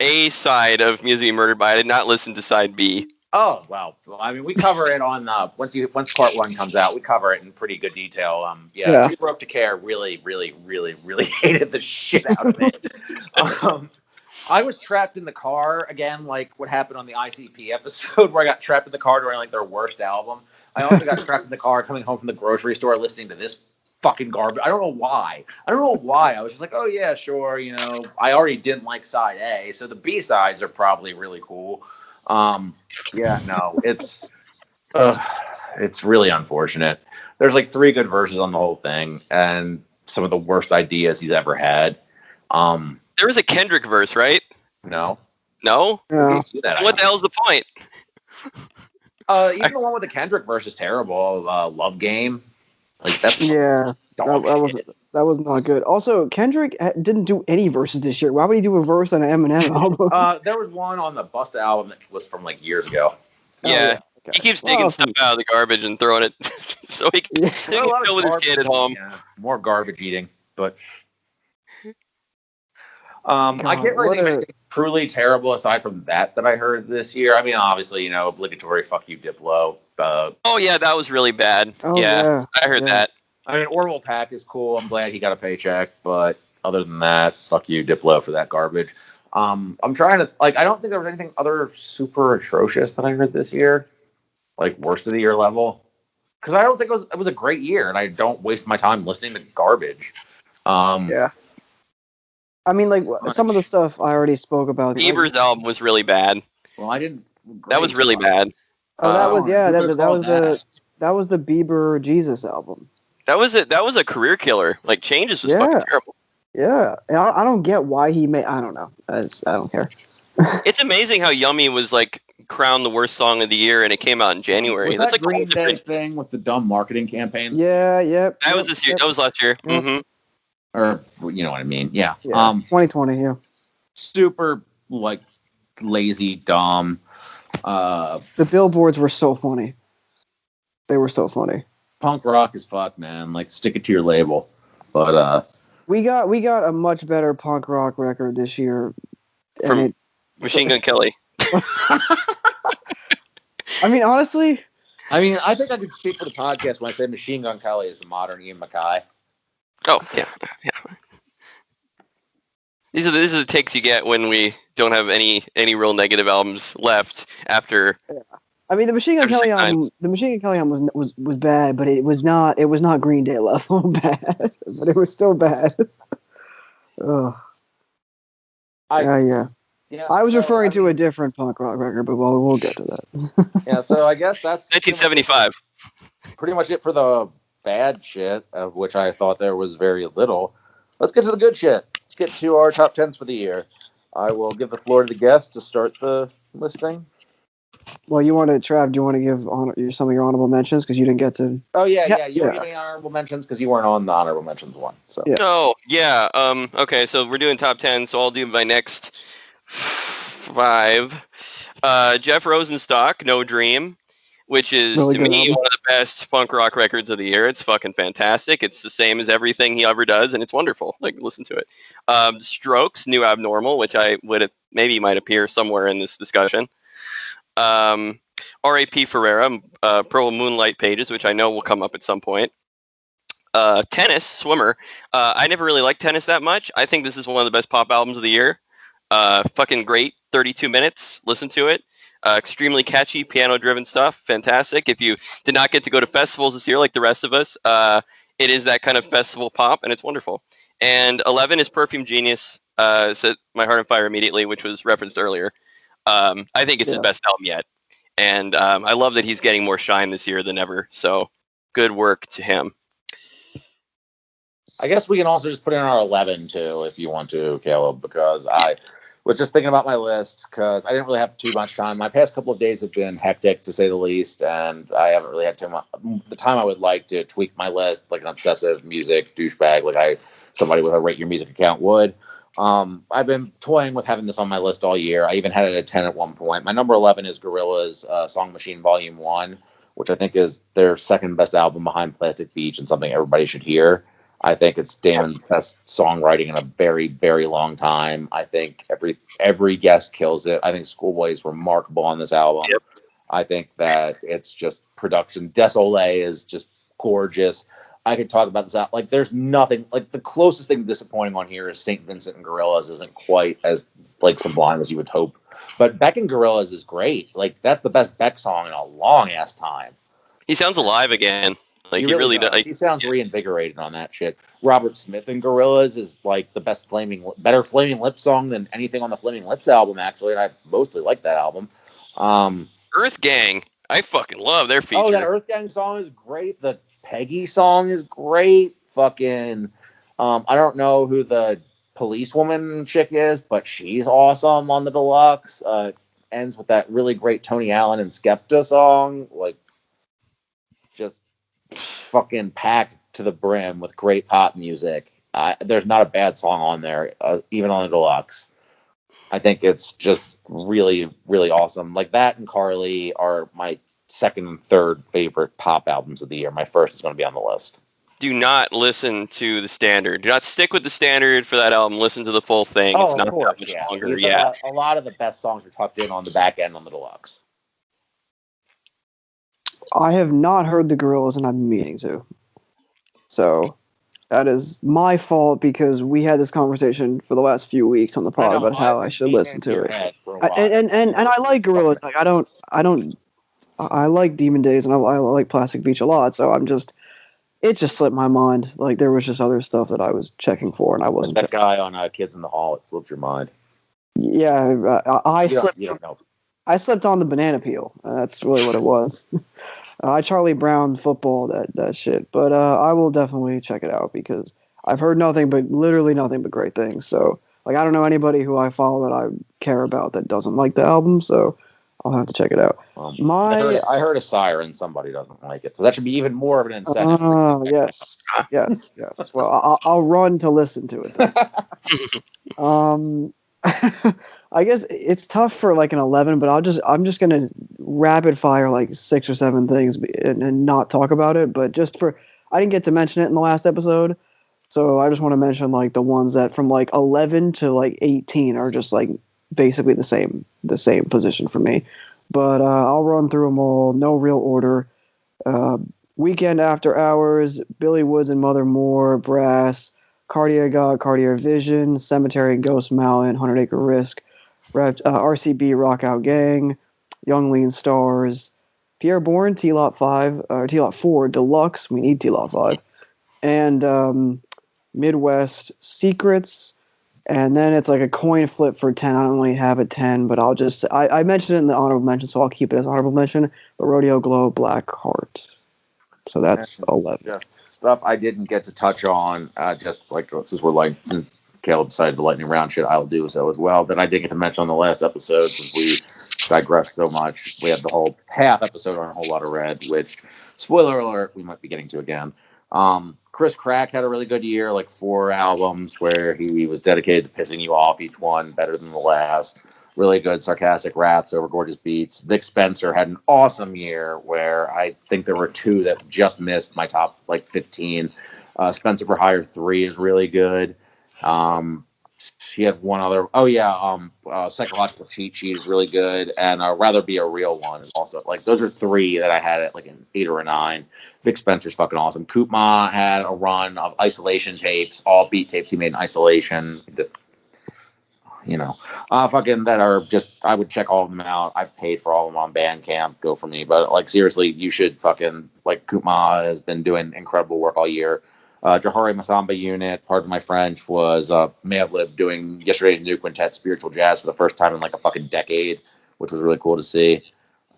A side of Music You Murdered By. I did not listen to side B. Oh, well, I mean, we cover it on once part one comes out, we cover it in pretty good detail. Too Broke to Care really, really, really, really hated the shit out of it. I was trapped in the car again, like what happened on the ICP episode where I got trapped in the car during like their worst album. I also got trapped in the car coming home from the grocery store listening to this fucking garbage. I don't know why. I was just like, oh yeah, sure. I already didn't like side A, so the B sides are probably really cool. It's really unfortunate. There's like 3 good verses on the whole thing, and some of the worst ideas he's ever had. There was a Kendrick verse, right? No. No? Yeah. What the hell's the point? Even the one with the Kendrick verse is terrible. Love Game. Like that's that was not good. Also, Kendrick didn't do any verses this year. Why would he do a verse on an Eminem album? There was one on the Busta album that was from like years ago. Yeah. Okay. He keeps digging stuff out of the garbage and throwing it so he can chill with his kid at home. Yeah, more garbage eating, but I can't really think of anything truly terrible aside from that I heard this year. I mean, obviously, obligatory fuck you Diplo. Oh yeah, that was really bad. Oh, yeah, I heard that. I mean, Orville Pack is cool. I'm glad he got a paycheck, but other than that, fuck you Diplo for that garbage. I'm trying to I don't think there was anything other super atrocious that I heard this year, like worst of the year level, because I don't think it was a great year, and I don't waste my time listening to garbage. Yeah. I mean, like some of the stuff I already spoke about. Bieber's album was really bad. Well, I didn't. That was really bad. Oh, that was the Bieber Jesus album. That was a career killer. Like Changes was fucking terrible. Yeah, and I don't get why he made. I don't know. I don't care. It's amazing how Yummy was like crowned the worst song of the year, and it came out in January. Was That's that like Green Day thing with the dumb marketing campaign. Yeah. That was this year. That was last year. Yep. Mm-hmm. Or you know what I mean? Yeah. 2020. Yeah. Super like lazy, dumb. The billboards were so funny. They were so funny. Punk rock is fuck, man. Like stick it to your label. But we got a much better punk rock record this year. From Machine Gun Kelly. I mean, honestly. I think I can speak for the podcast when I say Machine Gun Kelly is the modern Ian MacKaye. Oh yeah. These are the takes you get when we don't have any real negative albums left after. Yeah. I mean, the Machine Gun Kelly album was bad, but it was not Green Day level bad, but it was still bad. Ugh. Yeah. I was referring to a different punk rock record, but we'll get to that. Yeah, so I guess that's 1975. Pretty much it for the bad shit, of which I thought there was very little. Let's get to the good shit. Let's get to our top 10s for the year. I will give the floor to the guests to start the listing. Well, Trav, do you want to give some of your honorable mentions because you didn't get to? Oh yeah. You were giving honorable mentions because you weren't on the honorable mentions one. So yeah. Oh yeah. Okay, so we're doing top 10. So I'll do my next 5. Jeff Rosenstock, No Dream, which is really to me one of the best punk rock records of the year. It's fucking fantastic. It's the same as everything he ever does, and it's wonderful. Like, listen to it. Strokes, New Abnormal, which I would maybe might appear somewhere in this discussion. R.A.P. Ferreira, Pearl Moonlight Pages, which I know will come up at some point. Tennis, Swimmer. I never really liked Tennis that much. I think this is one of the best pop albums of the year. Fucking great. 32 minutes. Listen to it. Extremely catchy, piano-driven stuff. Fantastic. If you did not get to go to festivals this year like the rest of us, it is that kind of festival pop, and it's wonderful. And 11 is Perfume Genius. Set My Heart on Fire Immediately, which was referenced earlier. I think it's his best album yet. And I love that he's getting more shine this year than ever. So good work to him. I guess we can also just put in our 11 too, if you want to, Caleb, because I was just thinking about my list because I didn't really have too much time. My past couple of days have been hectic, to say the least, and I haven't really had too much the time I would like to tweak my list like an obsessive music douchebag, like somebody with a Rate Your Music account would. I've been toying with having this on my list all year. I even had it at 10 at one point. My number 11 is Gorillaz' Song Machine Volume 1, which I think is their second best album behind Plastic Beach and something everybody should hear. I think it's Damon's best songwriting in a very, very long time. I think every guest kills it. I think Schoolboy is remarkable on this album. Yep. I think that it's just production. Désolé is just gorgeous. I could talk about this out. Like, there's nothing. Like, the closest thing disappointing on here is St. Vincent and Gorillaz isn't quite as, like, sublime as you would hope. But Beck and Gorillaz is great. Like, that's the best Beck song in a long-ass time. He sounds alive again. Like, he really does. He sounds reinvigorated on that shit. Robert Smith and Gorillaz is, like, the better Flaming Lips song than anything on the Flaming Lips album, actually, and I mostly like that album. Earth Gang. I fucking love their feature. Oh, that Earth Gang song is great. The Peggy song is great. Fucking, I don't know who the policewoman chick is, but she's awesome on the deluxe. Ends with that really great Tony Allen and Skepta song. Like, just fucking packed to the brim with great pop music. There's not a bad song on there, even on the deluxe. I think it's just really, really awesome. Like, that and Carly are my second and third favorite pop albums of the year. My first is going to be on the list. Do not listen to the standard. Do not stick with the standard for that album. Listen to the full thing. Oh, it's not of course, that much yeah. longer. Yeah. A lot of the best songs are tucked in on the back end on the deluxe. I have not heard the Gorillaz, and I've been meaning to. So that is my fault because we had this conversation for the last few weeks on the pod about how I should listen to it. And I like Gorillaz. Like, I like Demon Days and I like Plastic Beach a lot. So it just slipped my mind. Like, there was just other stuff that I was checking for, and I wasn't. That guy on Kids in the Hall, it slipped your mind. Yeah, I slipped. You don't know. I slipped on the banana peel. That's really what it was. I Charlie Brown football that shit, but I will definitely check it out because I've heard literally nothing but great things. So, like, I don't know anybody who I follow that I care about that doesn't like the album, so I'll have to check it out. I heard a siren. Somebody doesn't like it, so that should be even more of an incentive. Yes. Well, I'll run to listen to it. I guess it's tough for like an 11, but I'm just gonna rapid fire like 6 or 7 things and not talk about it. But I didn't get to mention it in the last episode, so I just want to mention like the ones that from like 11 to like 18 are just like basically the same position for me. But I'll run through them all, no real order. Weekend After Hours, Billy Woods and Mother Moore, Brass, Cartier God, Cartier Vision, Cemetery and Ghost Mountain, 100 Acre Risk, RCB Rockout Gang, Young Lean Stars, Pierre Bourne, T-Lot 4 Deluxe, we need T-Lot 5, and Midwest Secrets, and then it's like a coin flip for 10. I don't really have a 10, but I mentioned it in the honorable mention, so I'll keep it as honorable mention, but Rodeo Glow, Black Heart. So that's 11. Just stuff I didn't get to touch on, just like since Caleb decided to lightning round shit, I'll do so as well. That I didn't get to mention on the last episode since we digressed so much. We had the whole half episode on A Whole Lot of Red, which, spoiler alert, we might be getting to again. Chris Crack had a really good year, like 4 albums where he was dedicated to pissing you off, each one better than the last. really good sarcastic raps over gorgeous beats. Vic Spencer had an awesome year where I think there were 2 that just missed my top like 15. Spencer for Hire 3 is really good. She had one other. Oh yeah, Psychological Cheat Sheet is really good, and Rather Be a Real One is also like those are 3 that I had at like an 8 or a 9. Vic Spencer's fucking awesome. Koopma had a run of isolation tapes, all beat tapes he made in isolation. Fucking that are just, I would check all of them out. I've paid for all of them on Bandcamp. Go for me. But like seriously, you should fucking like Koopma has been doing incredible work all year. Jahari Masamba Unit, pardon my French, was Madlib doing Yesterday's New Quintet Spiritual Jazz for the first time in like a fucking decade, which was really cool to see.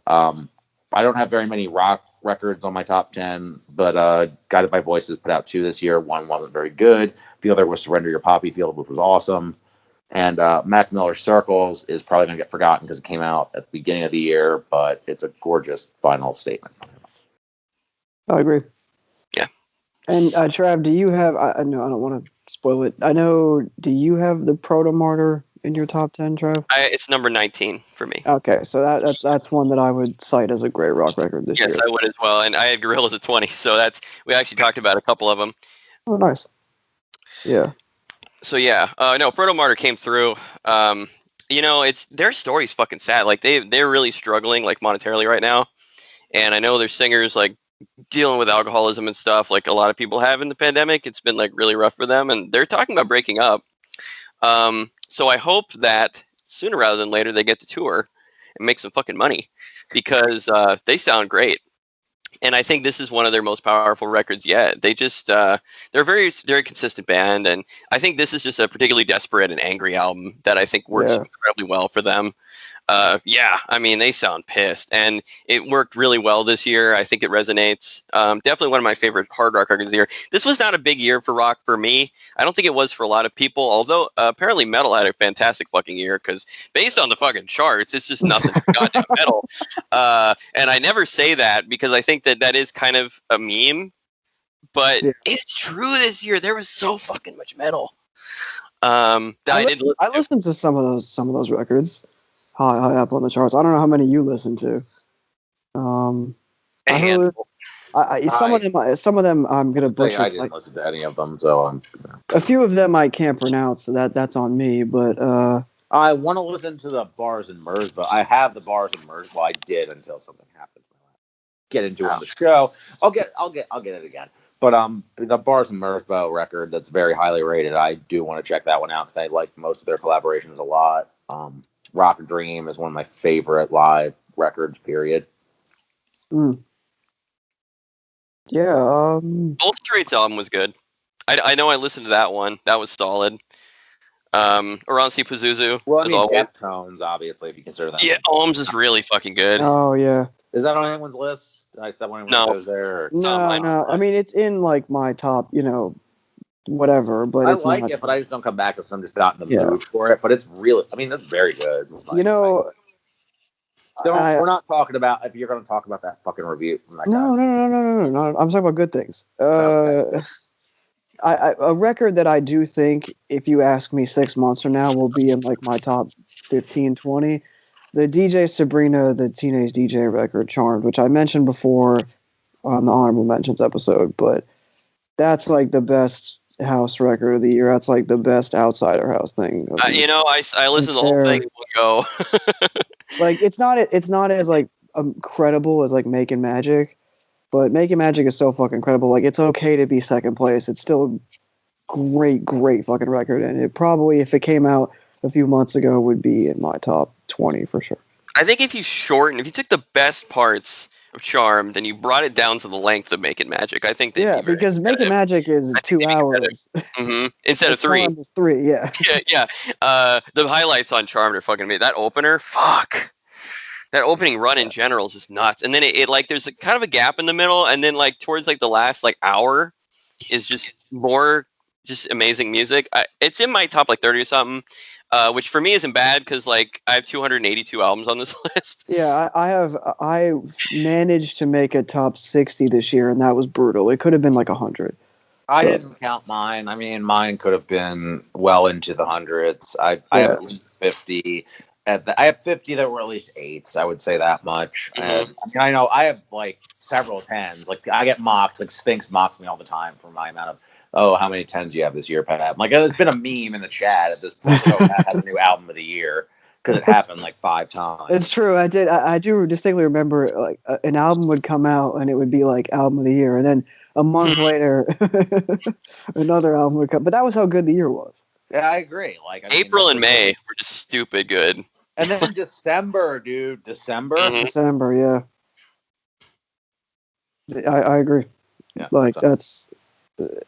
I don't have very many rock records on my top 10, but Guided by Voices put out 2 this year. One wasn't very good. The other was Surrender Your Poppy Field, which was awesome. And Mac Miller's Circles is probably going to get forgotten because it came out at the beginning of the year, but it's a gorgeous final statement. I agree. Yeah. And Trav, do you have? I know I don't want to spoil it. I know. Do you have the Proto Martyr in your top 10, Trav? It's number 19 for me. Okay, so that's one that I would cite as a great rock record this year. Yes, I would as well. And I had Gorillaz at 20, so we actually talked about a couple of them. Oh, nice. Yeah. So yeah, no, Proto Martyr came through. It's their story's fucking sad. Like they're really struggling like monetarily right now, and I know their singers like dealing with alcoholism and stuff like a lot of people have in the pandemic. It's been like really rough for them, and they're talking about breaking up. So I hope that sooner rather than later they get to tour and make some fucking money because they sound great. And I think this is one of their most powerful records yet. They just, they're a very, very consistent band. And I think this is just a particularly desperate and angry album that I think works incredibly well for them. I mean, they sound pissed. And it worked really well this year. I think it resonates. Definitely one of my favorite hard rock records of the year. This was not a big year for rock for me. I don't think it was for a lot of people, although apparently metal had a fantastic fucking year because based on the fucking charts, it's just nothing but goddamn metal. And I never say that because I think that is kind of a meme, but it's true this year. There was so fucking much metal. I listened to some of those records. High up on the charts. I don't know how many you listen to. A handful. Some of them I'm gonna butcher. I didn't listen to any of them, so a few of them I can't pronounce. So that's on me. But I want to listen to the Bars and Murs, but I have the Bars and Murs. Well, I did until something happened. Get into it on the show. I'll get it again. But the Bars and Mersbo record that's very highly rated. I do want to check that one out because I like most of their collaborations a lot. Rock Dream is one of my favorite live records, period. Yeah. Both Straits album was good. I know I listened to that one. That was solid. Oransi Pazuzu. Well, I mean, Deftones, obviously, if you consider that. Yeah, Ohms is really fucking good. Oh, yeah. Is that on anyone's list? Did I step on anyone's toes there? Or no. I mean, it's in, like, my top, whatever, but I it's like not... it, but I just don't come back because I'm just not in the mood for it. But it's really, I mean, that's very good. We're not talking about, if you're going to talk about that fucking review. No. I'm talking about good things. Okay. A record that I do think, if you ask me 6 months from now, will be in like my top 15, 20. The DJ Sabrina, the Teenage DJ record, Charmed, which I mentioned before on the Honorable Mentions episode, but that's like the best house record of the year. That's like the best outsider house thing. I listened to the whole thing and we'll go. Like it's not as like credible as like Making Magic, but Making Magic is so fucking credible. Like it's okay to be second place. It's still a great fucking record, and it probably, if it came out a few months ago, would be in my top 20 for sure. I think if you took the best parts of Charmed and you brought it down to the length of Making Magic, I think because Making Magic is 2 hours instead of 3. Charmed is 3, yeah. yeah. The highlights on Charmed are fucking amazing. That opener, fuck. That opening run in general is just nuts. And then it like there's kind of a gap in the middle, and then like towards like the last like hour is just more just amazing music. It's in my top like 30 or something. Which for me isn't bad because like I have 282 albums on this list. Yeah, I managed to make a top 60 this year, and that was brutal. It could have been like 100. I didn't count mine. I mean, mine could have been well into the hundreds. I have 50. I have 50 that were at least 8s. I would say that much. Mhm. And I mean, I know I have like several 10s. Like I get mocked. Like Sphinx mocks me all the time for my amount of. Oh, how many 10s do you have this year, Pat? Like there's been a meme in the chat at this point. Like, oh, Pat has a new album of the year because it happened like 5 times. It's true. I do distinctly remember like an album would come out and it would be like album of the year, and then a month later another album would come. But that was how good the year was. Yeah, I agree. Like I mean, April and May were just stupid good. and then December, dude. December. Mhm. December, yeah. I agree. Yeah, Like so. that's.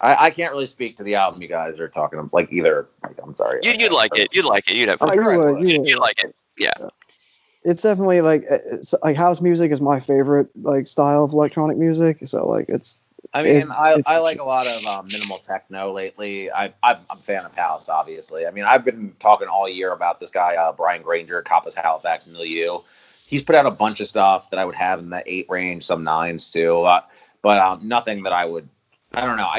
I can't really speak to the album you guys are talking about. Like either. Like, I'm sorry. You'd like it. You'd like it. You'd have Oh, fun. you would. Like it. Yeah. It's definitely like house music is my favorite like style of electronic music. So like it's. I mean, it's I like a lot of minimal techno lately. I'm a fan of house, obviously. I mean, I've been talking all year about this guy, Brian Granger, Coppers Halifax Milieu. He's put out a bunch of stuff that I would have in the 8 range, some 9s too, but nothing that I would. I don't know.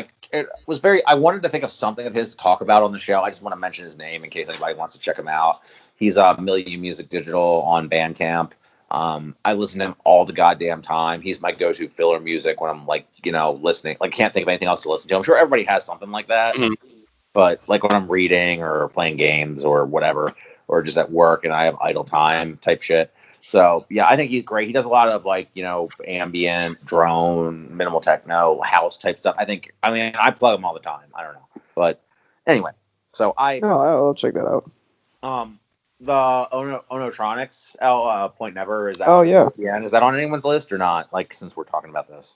I wanted to think of something of his to talk about on the show. I just want to mention his name in case anybody wants to check him out. He's Milieu Music Digital on Bandcamp. I listen to him all the goddamn time. He's my go-to filler music when I'm like, listening. Like, can't think of anything else to listen to. I'm sure everybody has something like that, but like when I'm reading or playing games or whatever, or just at work and I have idle time type shit. So yeah, I think he's great. He does a lot of like, ambient, drone, minimal techno, house type stuff. I mean, I plug him all the time. I don't know, but anyway. So I'll check that out. The Onotronics Point Never, is that? Oh yeah. Yeah, is that on anyone's list or not? Like since we're talking about this,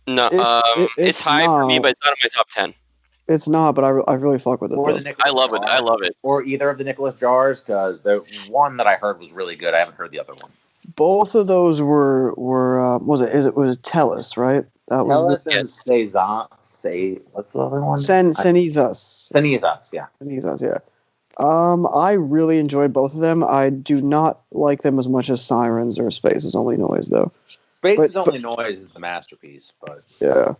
No, it's high for me, but it's not in my top 10. It's not, but I really fuck with it. Or I love it. I love it. Or either of the Nicholas Jars, because the one that I heard was really good. I haven't heard the other one. Both of those were was Tellus, right? That was Tellus and Say what's the other one? Cenizas. Cenizas, yeah. Cenizas, yeah. I really enjoyed both of them. I do not like them as much as Sirens or Space is Only Noise, though. Space is Only Noise is the masterpiece, but yeah.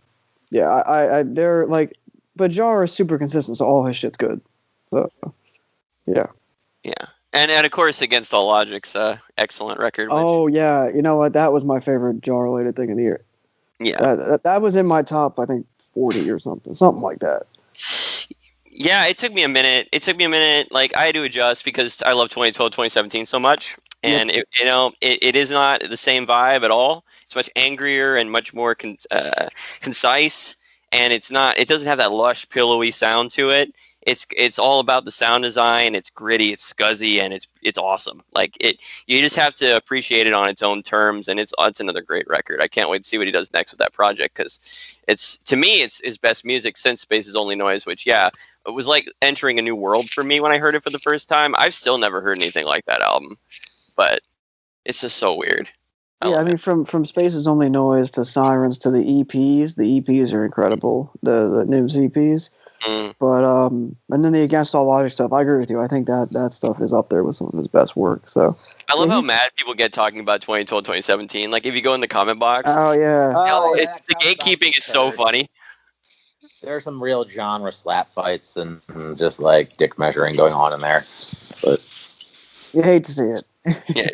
I they're like, but Jar is super consistent, so all his shit's good. So, yeah. And of course, Against All Logic's excellent record. Oh yeah, you know what? That was my favorite Jar related thing of the year. Yeah, that was in my top, I think 40 or something like that. Yeah, it took me a minute. Like I had to adjust because I love 2012, 2017 so much, and it is not the same vibe at all. It's much angrier and much more concise, and it doesn't have that lush, pillowy sound to it. It's all about the sound design. It's gritty, it's scuzzy, and it's awesome. Like you just have to appreciate it on its own terms, and it's another great record. I can't wait to see what he does next with that project because it's his best music since Space is Only Noise, which it was like entering a new world for me when I heard it for the first time. I've still never heard anything like that album, but it's just so weird. I mean, from Space is Only Noise to Sirens to the EPs are incredible. The Nibs EPs. But and then the Against All Logic stuff, I agree with you. I think that stuff is up there with some of his best work. So I love how mad people get talking about 2012, 2017. Like if you go in the comment box, the gatekeeping is so funny. There are some real genre slap fights and just like dick measuring going on in there, but you hate to see it. Yeah,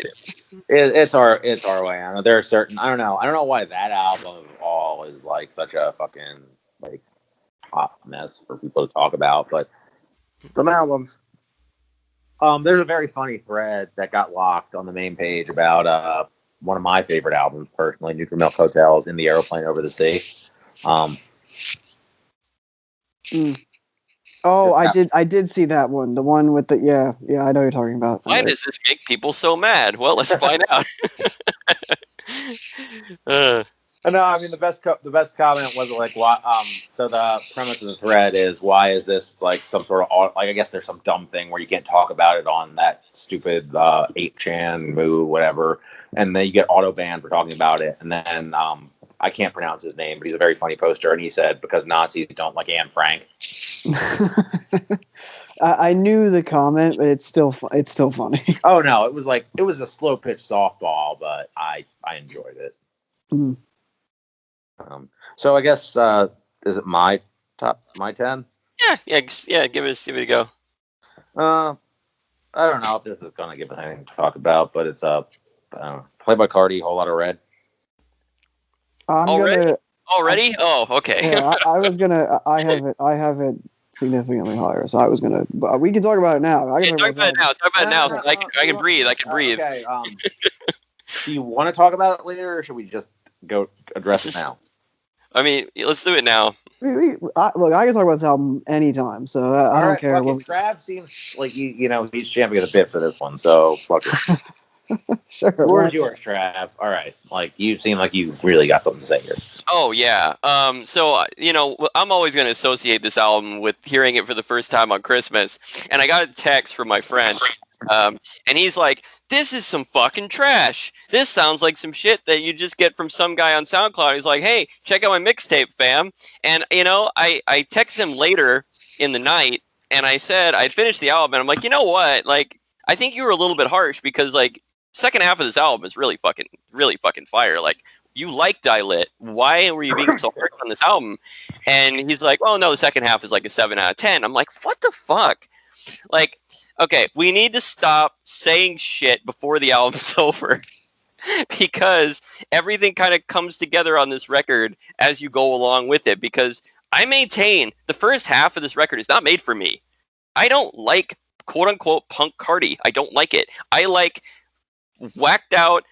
it's our way. I know there are certain. I don't know why that album of all is like such a fucking like hot mess for people to talk about, but some albums. There's a very funny thread that got locked on the main page about one of my favorite albums personally, Nutrimilk Hotels, In the Aeroplane Over the Sea. Oh, I did see that one. The one with the I know you're talking about. Why does this make people so mad? Well, let's find out. No, I mean the best comment was like, why? So the premise of the thread is, why is this like some sort of like, I guess there's some dumb thing where you can't talk about it on that stupid 8chan Moo whatever, and then you get auto banned for talking about it, and then I can't pronounce his name, but he's a very funny poster, and he said because Nazis don't like Anne Frank. I knew the comment, but it's still funny. Oh no, it was a slow pitch softball, but I enjoyed it. Mm. So I guess is it my 10? Yeah. Give it a go. I don't know if this is gonna give us anything to talk about, but it's Playboi Carti, Whole Lot of Red. I'm Already? gonna. Already? Oh, okay. Yeah, I was gonna. I have it significantly higher, so I was gonna. But we can talk about it now. I can Talk about it now. Talk about it now. So I can breathe. I can breathe. Okay. Do you want to talk about it later, or should we just go address it now? I mean, let's do it now. Look, I can talk about this album anytime, so I don't care. Trav seems like he's championing the bit for this one, so fuck it. Sure. Where's yours, Trav? All right, like you seem like you really got something to say here. Oh yeah. So I'm always going to associate this album with hearing it for the first time on Christmas, and I got a text from my friend, and he's like, "This is some fucking trash. This sounds like some shit that you just get from some guy on SoundCloud." He's like, "Hey, check out my mixtape, fam." And I texted him later in the night, and I said I'd finished the album, and I'm like, you know what? Like, I think you were a little bit harsh because like second half of this album is really fucking fire. Like, you like Dilit. Why were you being so hard on this album? And he's like, "Oh no, the second half is like a 7 out of 10. I'm like, what the fuck? Like, okay, we need to stop saying shit before the album's over. Because everything kind of comes together on this record as you go along with it. Because I maintain the first half of this record is not made for me. I don't like quote unquote punk Carti. I don't like it. I like whacked out,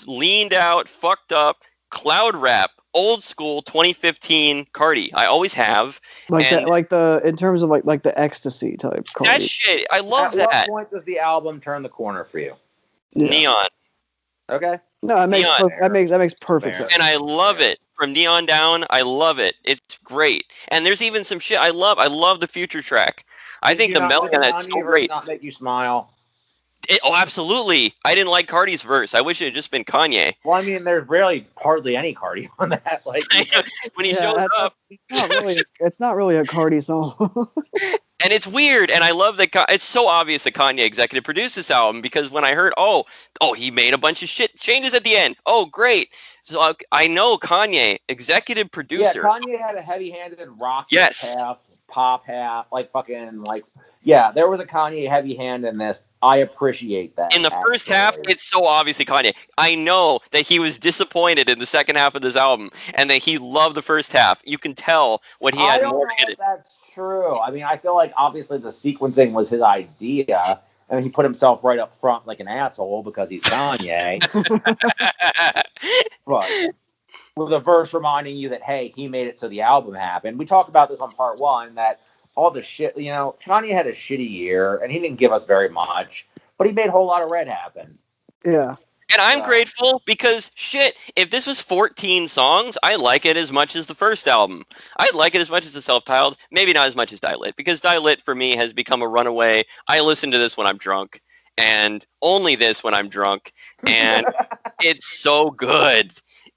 leaned out, fucked up, cloud rap, old school 2015 Carti. I always have. In terms of like the ecstasy type Carti. That shit, I love that. At what point does the album turn the corner for you? Yeah. Neon. Okay. No, that makes perfect sense. And I love it. From Neon down, I love it. It's great. And there's even some shit I love. I love the Future track. I think the melody on that's so great. Not make you smile. Absolutely. I didn't like Carti's verse. I wish it had just been Kanye. Well, I mean, there's really hardly any Carti on that. Like when he shows up, it's not really a Carti song. And it's weird, and I love that it's so obvious that Kanye executive produced this album because when I heard, oh, he made a bunch of shit changes at the end. Oh, great. So I know Kanye, executive producer. Yeah, Kanye had a heavy-handed rock half, pop half, like fucking like, yeah, there was a Kanye heavy hand in this. I appreciate that. In the first half, it's so obviously Kanye. I know that he was disappointed in the second half of this album and that he loved the first half. You can tell what he had more in it. That's true. I mean, I feel like obviously the sequencing was his idea, and he put himself right up front like an asshole because he's Kanye. But with a verse reminding you that, hey, he made it so the album happened. We talked about this on part one, that all the shit, Kanye had a shitty year, and he didn't give us very much, but he made a whole lot of Red happen. Yeah. And I'm grateful because, shit, if this was 14 songs, I like it as much as the first album. I like it as much as the self-titled, maybe not as much as Dilit, because Dilit for me has become a runaway. I listen to this when I'm drunk, and only this when I'm drunk, and it's so good.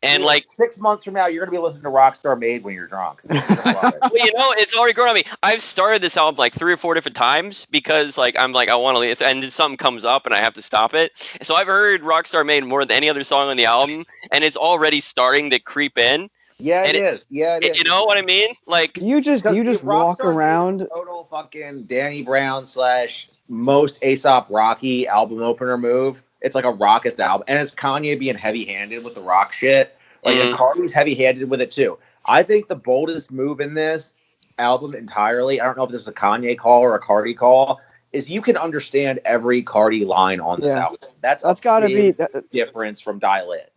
And like 6 months from now, you're going to be listening to Rockstar Made when you're drunk. So well, it's already grown on me. I've started this album like 3 or 4 different times because like I'm like I want to, and then something comes up and I have to stop it. So I've heard Rockstar Made more than any other song on the album, and it's already starting to creep in. Yeah, it is. Yeah, it is. You know what I mean? Like you just walk around. Total fucking Danny Brown / most A$AP Rocky album opener move. It's like a rockest album, and it's Kanye being heavy-handed with the rock shit. Like, and Carti's heavy-handed with it too. I think the boldest move in this album entirely, I don't know if this is a Kanye call or a Carti call, is you can understand every Carti line on this album. That's got to be difference from Dilit.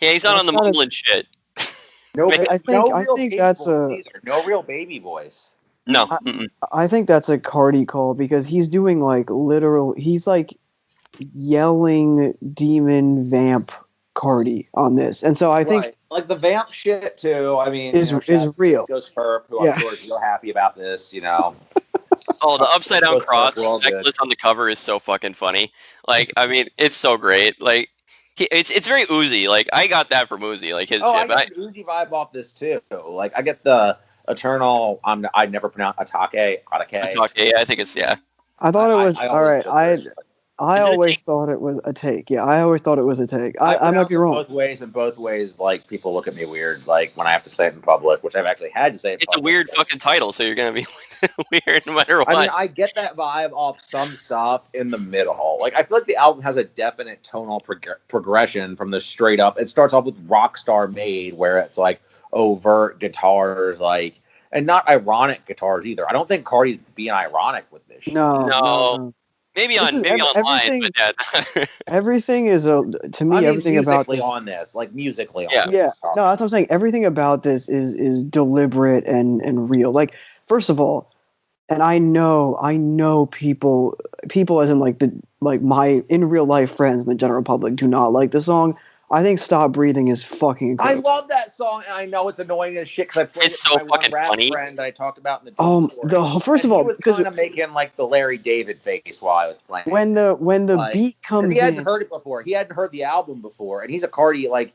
Yeah, he's not on the mumbling shit. I think that's no real baby voice. No, I think that's a Carti call because he's doing like literal. He's like yelling demon vamp Carti on this, and so I think like the vamp shit too. I mean, is real. Goes Herb, who I'm sure is real happy about this. Oh, the upside down cross necklace on the cover is so fucking funny. Like, I mean, it's so great. Like, it's very Uzi. Like, I got that from Uzi. Like his shit. I get an Uzi vibe off this too. Like, I get the eternal. I never pronounce Atake. Yeah, I think it's I thought it was all right. I always thought it was a take. Yeah, I always thought it was a take. I might be wrong. Both ways, and both ways, like, people look at me weird, like, when I have to say it in public, which I've actually had to say it in It's public. a weird fucking title, so you're going to be weird no matter what. I mean, I get that vibe off some stuff in the middle. Like, I feel like the album has a definite tonal progression from the straight up. It starts off with Rockstar Made, where it's, like, overt guitars, like, and not ironic guitars either. I don't think Carti's being ironic with this shit. No. Maybe online, but yeah. Everything is to me. Everything about this on this, like musically. Yeah. No, that's what I'm saying. Everything about this is deliberate and real. Like, first of all, and I know people as in my in real life friends in the general public do not like the song. I think "Stop Breathing" is fucking incredible. I love that song, and I know it's annoying as shit because I played it's it with so my fucking rap funny. friend that I talked about in the first of all, he was kind of making like the Larry David face while I was playing. When the beat comes, he hadn't heard it before. He hadn't heard the album before, and he's a Carti. Like,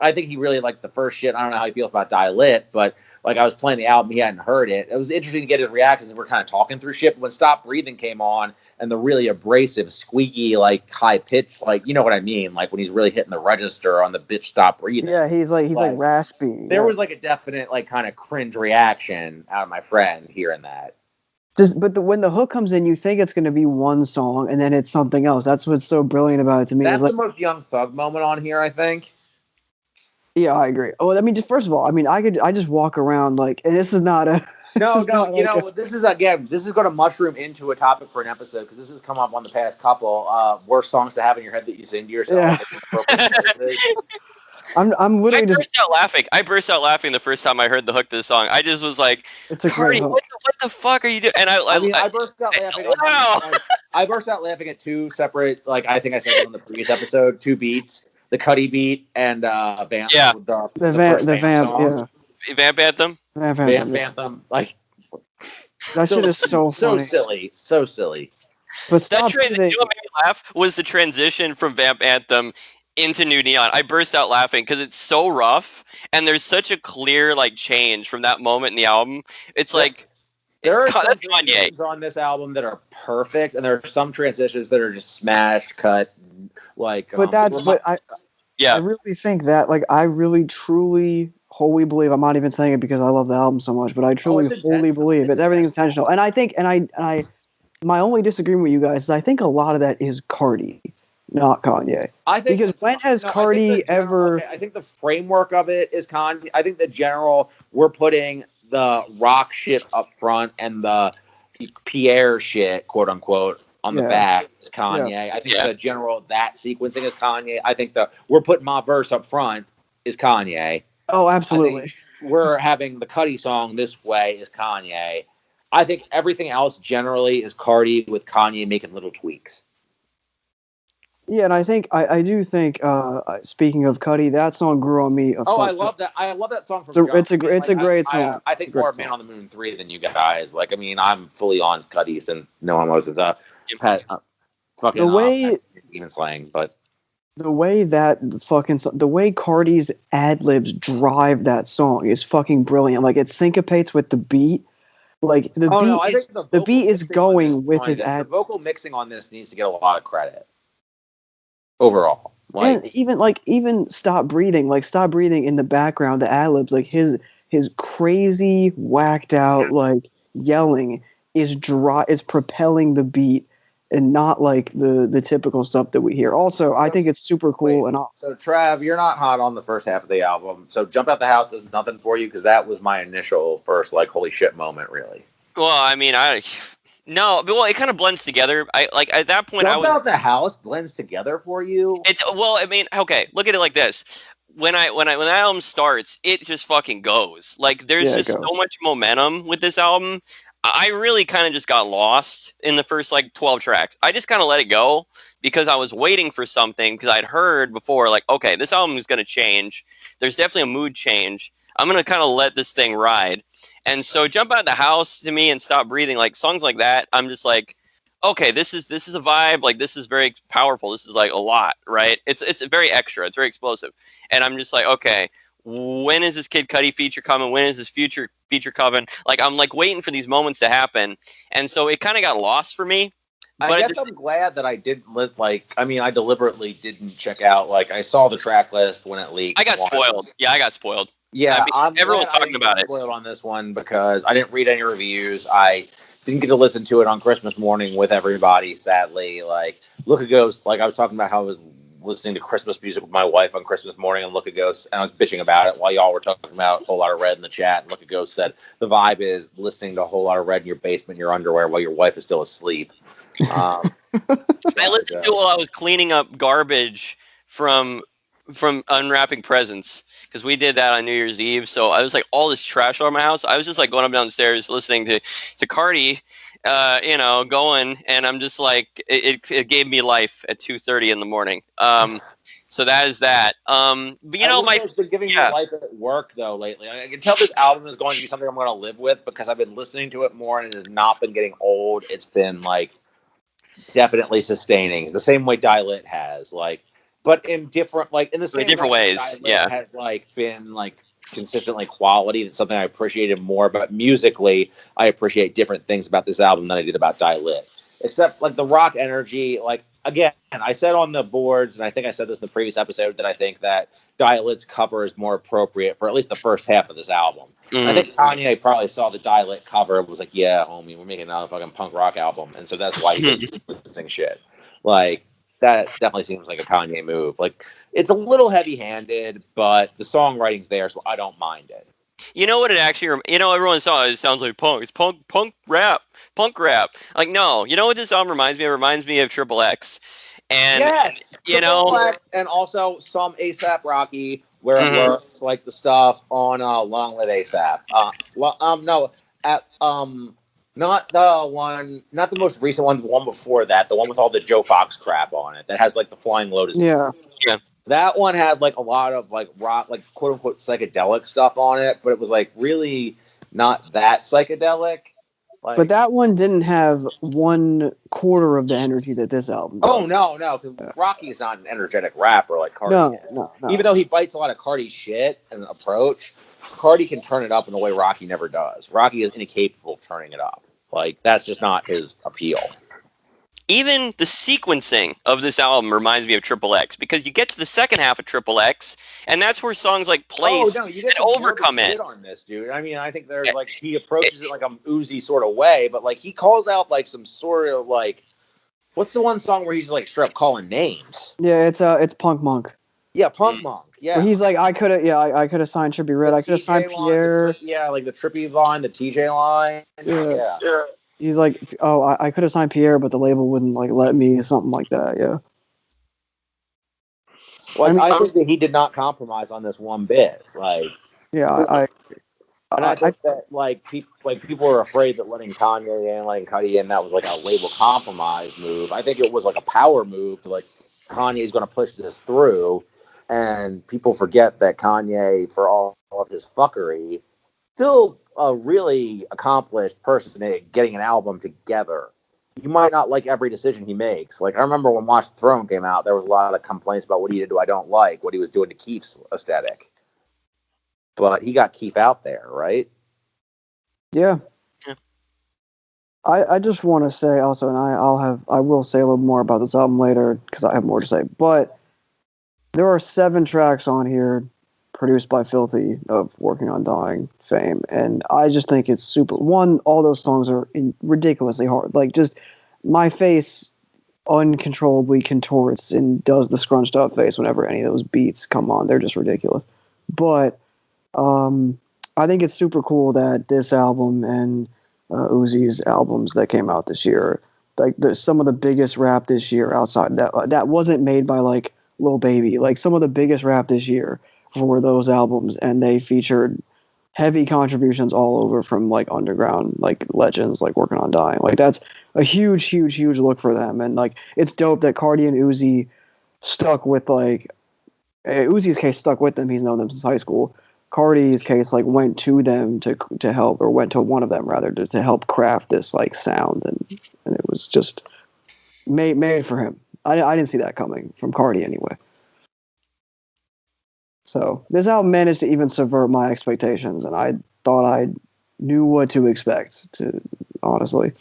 I think he really liked the first shit. I don't know how he feels about Die Lit, but like, I was playing the album, he hadn't heard it. It was interesting to get his reactions, and we're kind of talking through shit. But when "Stop Breathing" came on, and the really abrasive, squeaky, like high pitch, like, you know what I mean, like when he's really hitting the register on the "Bitch Stop Breathing." Yeah, he's like raspy. There was like a definite like kind of cringe reaction out of my friend hearing that. When the hook comes in, you think it's going to be one song, and then it's something else. That's what's so brilliant about it to me. That's the most Young Thug moment on here, I think. Yeah, I agree. Oh, I mean, first of all, I mean, I just walk around like, and this is not a. This is going to mushroom into a topic for an episode because this has come up on the past couple worst songs to have in your head that you sing to yourself. Yeah. I'm literally I burst out laughing the first time I heard the hook to the song. I just was like, "It's a great hook. What the fuck are you doing?" And I burst out laughing. Wow. I burst out laughing at two separate, like, I think I said on the previous episode, two beats: the Cuddy beat and Vamp. Yeah, the Vamp. Yeah, Vamp Anthem. Vamp Anthem. Like, that shit is so funny. So silly. But that transition made me laugh was the transition from Vamp Anthem into New Neon. I burst out laughing because it's so rough, and there's such a clear like change from that moment in the album. It's like there are some transitions on this album that are perfect, and there are some transitions that are just smashed, cut, like. I really think that, like, I really truly wholly believe. I'm not even saying it because I love the album so much, but I truly wholly believe it's everything's intentional. And I think, my only disagreement with you guys is I think a lot of that is Carti, not Kanye. I think because when has Carti ever? Okay, I think the framework of it is Kanye. I think the general, we're putting the rock shit up front and the Pierre shit, quote unquote, on the back is Kanye. Yeah. I think the general, that sequencing is Kanye. I think we're putting my verse up front is Kanye. Oh, absolutely. We're having the Cuddy song this way is Kanye. I think everything else generally is Carti with Kanye making little tweaks. Yeah, and I think I do think speaking of Cuddy, that song grew on me. I love that. I love that song from Jump. It's a great song. I think more Man on the Moon 3 than you guys. Like, I mean, I'm fully on Cuddy's and no one was. It's fucking the way even slang, but the way Carti's ad libs drive that song is fucking brilliant. Like, it syncopates with the beat. Like the beat is going with his ad. The vocal mixing on this needs to get a lot of credit overall. Like, and even Stop Breathing in the background, the ad libs, like his crazy whacked out like yelling is propelling the beat. And not like the typical stuff that we hear. Also, I think it's super cool. So, Trav, you're not hot on the first half of the album. So, Jump Out the House does nothing for you because that was my initial first like holy shit moment, really. Well, I mean, it kind of blends together. At that point, Jump Out the House blends together for you. Okay, look at it like this. When the album starts, it just fucking goes. Like, there's so much momentum with this album. I really kind of just got lost in the first like 12 tracks. I just kind of let it go because I was waiting for something because I'd heard before, like, okay, this album is going to change. There's definitely a mood change. I'm going to kind of let this thing ride. And so Jump Out the House to me and Stop Breathing, like songs like that, I'm just like, okay, this is a vibe. Like, this is very powerful. This is like a lot, right? It's very extra. It's very explosive. And I'm just like, okay, when is this Kid Cudi feature coming? When is this future feature coming? Like, I'm like waiting for these moments to happen. And so it kind of got lost for me. I guess I'm glad that I didn't I deliberately didn't check out. Like, I saw the track list when it leaked. I got spoiled. Yeah, I got spoiled. Yeah, everyone's talking about it. Spoiled on this one because I didn't read any reviews. I didn't get to listen to it on Christmas morning with everybody. Sadly, like Look at Ghost. Like I was talking about how I was listening to Christmas music with my wife on Christmas morning and Look at Ghost, and I was bitching about it while y'all were talking about a whole lot of red in the chat. And Look at Ghost said the vibe is listening to a whole lot of red in your basement in your underwear while your wife is still asleep. I listened to it while I was cleaning up garbage from unwrapping presents, because we did that on New Year's Eve. So I was like, all this trash all over my house. I was just like going up and down the stairs listening to Carti, going, and I'm just like, it gave me life at 2:30 in the morning. So that is that. But I've been giving me life at work though lately. I can tell this album is going to be something I'm going to live with because I've been listening to it more and it has not been getting old. It's been like definitely sustaining the same way Die Lit has, like, but in different, like in the same different ways. Yeah, has like been like consistently quality. That's something I appreciated more. But musically, I appreciate different things about this album than I did about Die Lit. Except like the rock energy. Like again, I said on the boards, and I think I said this in the previous episode, that I think that Die Lit's cover is more appropriate for at least the first half of this album. I think Kanye probably saw the Die Lit cover and was like, yeah, homie, we're making another fucking punk rock album. And so that's why he did sing shit. Like, that definitely seems like a Kanye move. Like, it's a little heavy-handed, but the songwriting's there, so I don't mind it. You know what it actually, everyone saw it sounds like punk. It's punk rap. Like, no, you know what this album reminds me of? It reminds me of Triple X. And, yes, and also some A$AP Rocky, where it works like the stuff on Long Live A$AP. Not the most recent one, the one before that, the one with all the Joe Fox crap on it that has like the Flying Lotus. Yeah. That one had like a lot of like rock, like quote unquote psychedelic stuff on it, but it was like really not that psychedelic. Like, but that one didn't have 1/4 of the energy that this album does. Oh, no, because Rocky's not an energetic rapper like Carti. No. Even though he bites a lot of Carti shit and approach, Carti can turn it up in a way Rocky never does. Rocky is incapable of turning it up. Like, that's just not his appeal. Even the sequencing of this album reminds me of Triple X, because you get to the second half of Triple X, and that's where songs like Place and Overcome it. On this, dude. I mean, I think there's like, he approaches it like a Uzi sort of way, but like he calls out like some sort of like, what's the one song where he's like straight up calling names? Yeah, it's Punk Monk. Yeah, Punk Monk. Yeah, where he's like, I could have signed Trippie Redd. I could have signed Pierre. Like the Trippie line, the TJ line. Yeah. He's like, oh, I could have signed Pierre, but the label wouldn't like let me, something like that. Yeah. Well, I think that he did not compromise on this one bit. Like, yeah, I think that like people are afraid that letting Kanye and letting Carti in, that was like a label compromise move. I think it was like a power move. Like, Kanye's going to push this through, and people forget that Kanye, for all of his fuckery, still a really accomplished person at getting an album together. You might not like every decision he makes. Like, I remember when Watch the Throne came out, there was a lot of complaints about what he did to I Don't Like, what he was doing to Keith's aesthetic. But he got Keith out there, right? Yeah. I just want to say also, and I will say a little more about this album later because I have more to say, but there are 7 tracks on here produced by Filthy of Working on Dying fame, and I just think it's super. One, all those songs are ridiculously hard. Like, just my face uncontrollably contorts and does the scrunched up face whenever any of those beats come on. They're just ridiculous. But I think it's super cool that this album and Uzi's albums that came out this year, like some of the biggest rap this year outside that wasn't made by like Lil Baby, like some of the biggest rap this year for those albums, and they featured heavy contributions all over from like underground like legends like Working on Dying. Like, that's a huge look for them, and like it's dope that Carti and Uzi stuck with like Uzi's case stuck with them. He's known them since high school. Carti's case like went to them to help, or went to one of them rather to help craft this like sound, and it was just made for him. I didn't see that coming from Carti anyway. So this album managed to even subvert my expectations, and I thought I knew what to expect, honestly.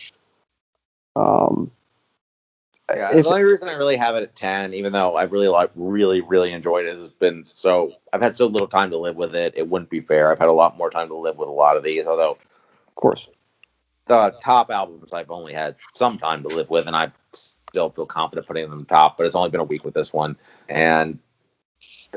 Yeah, the only reason I really have it at 10, even though I really enjoyed it, has been I've had so little time to live with it. It wouldn't be fair. I've had a lot more time to live with a lot of these, although, of course, the top albums I've only had some time to live with, and I still feel confident putting them top. But it's only been a week with this one, and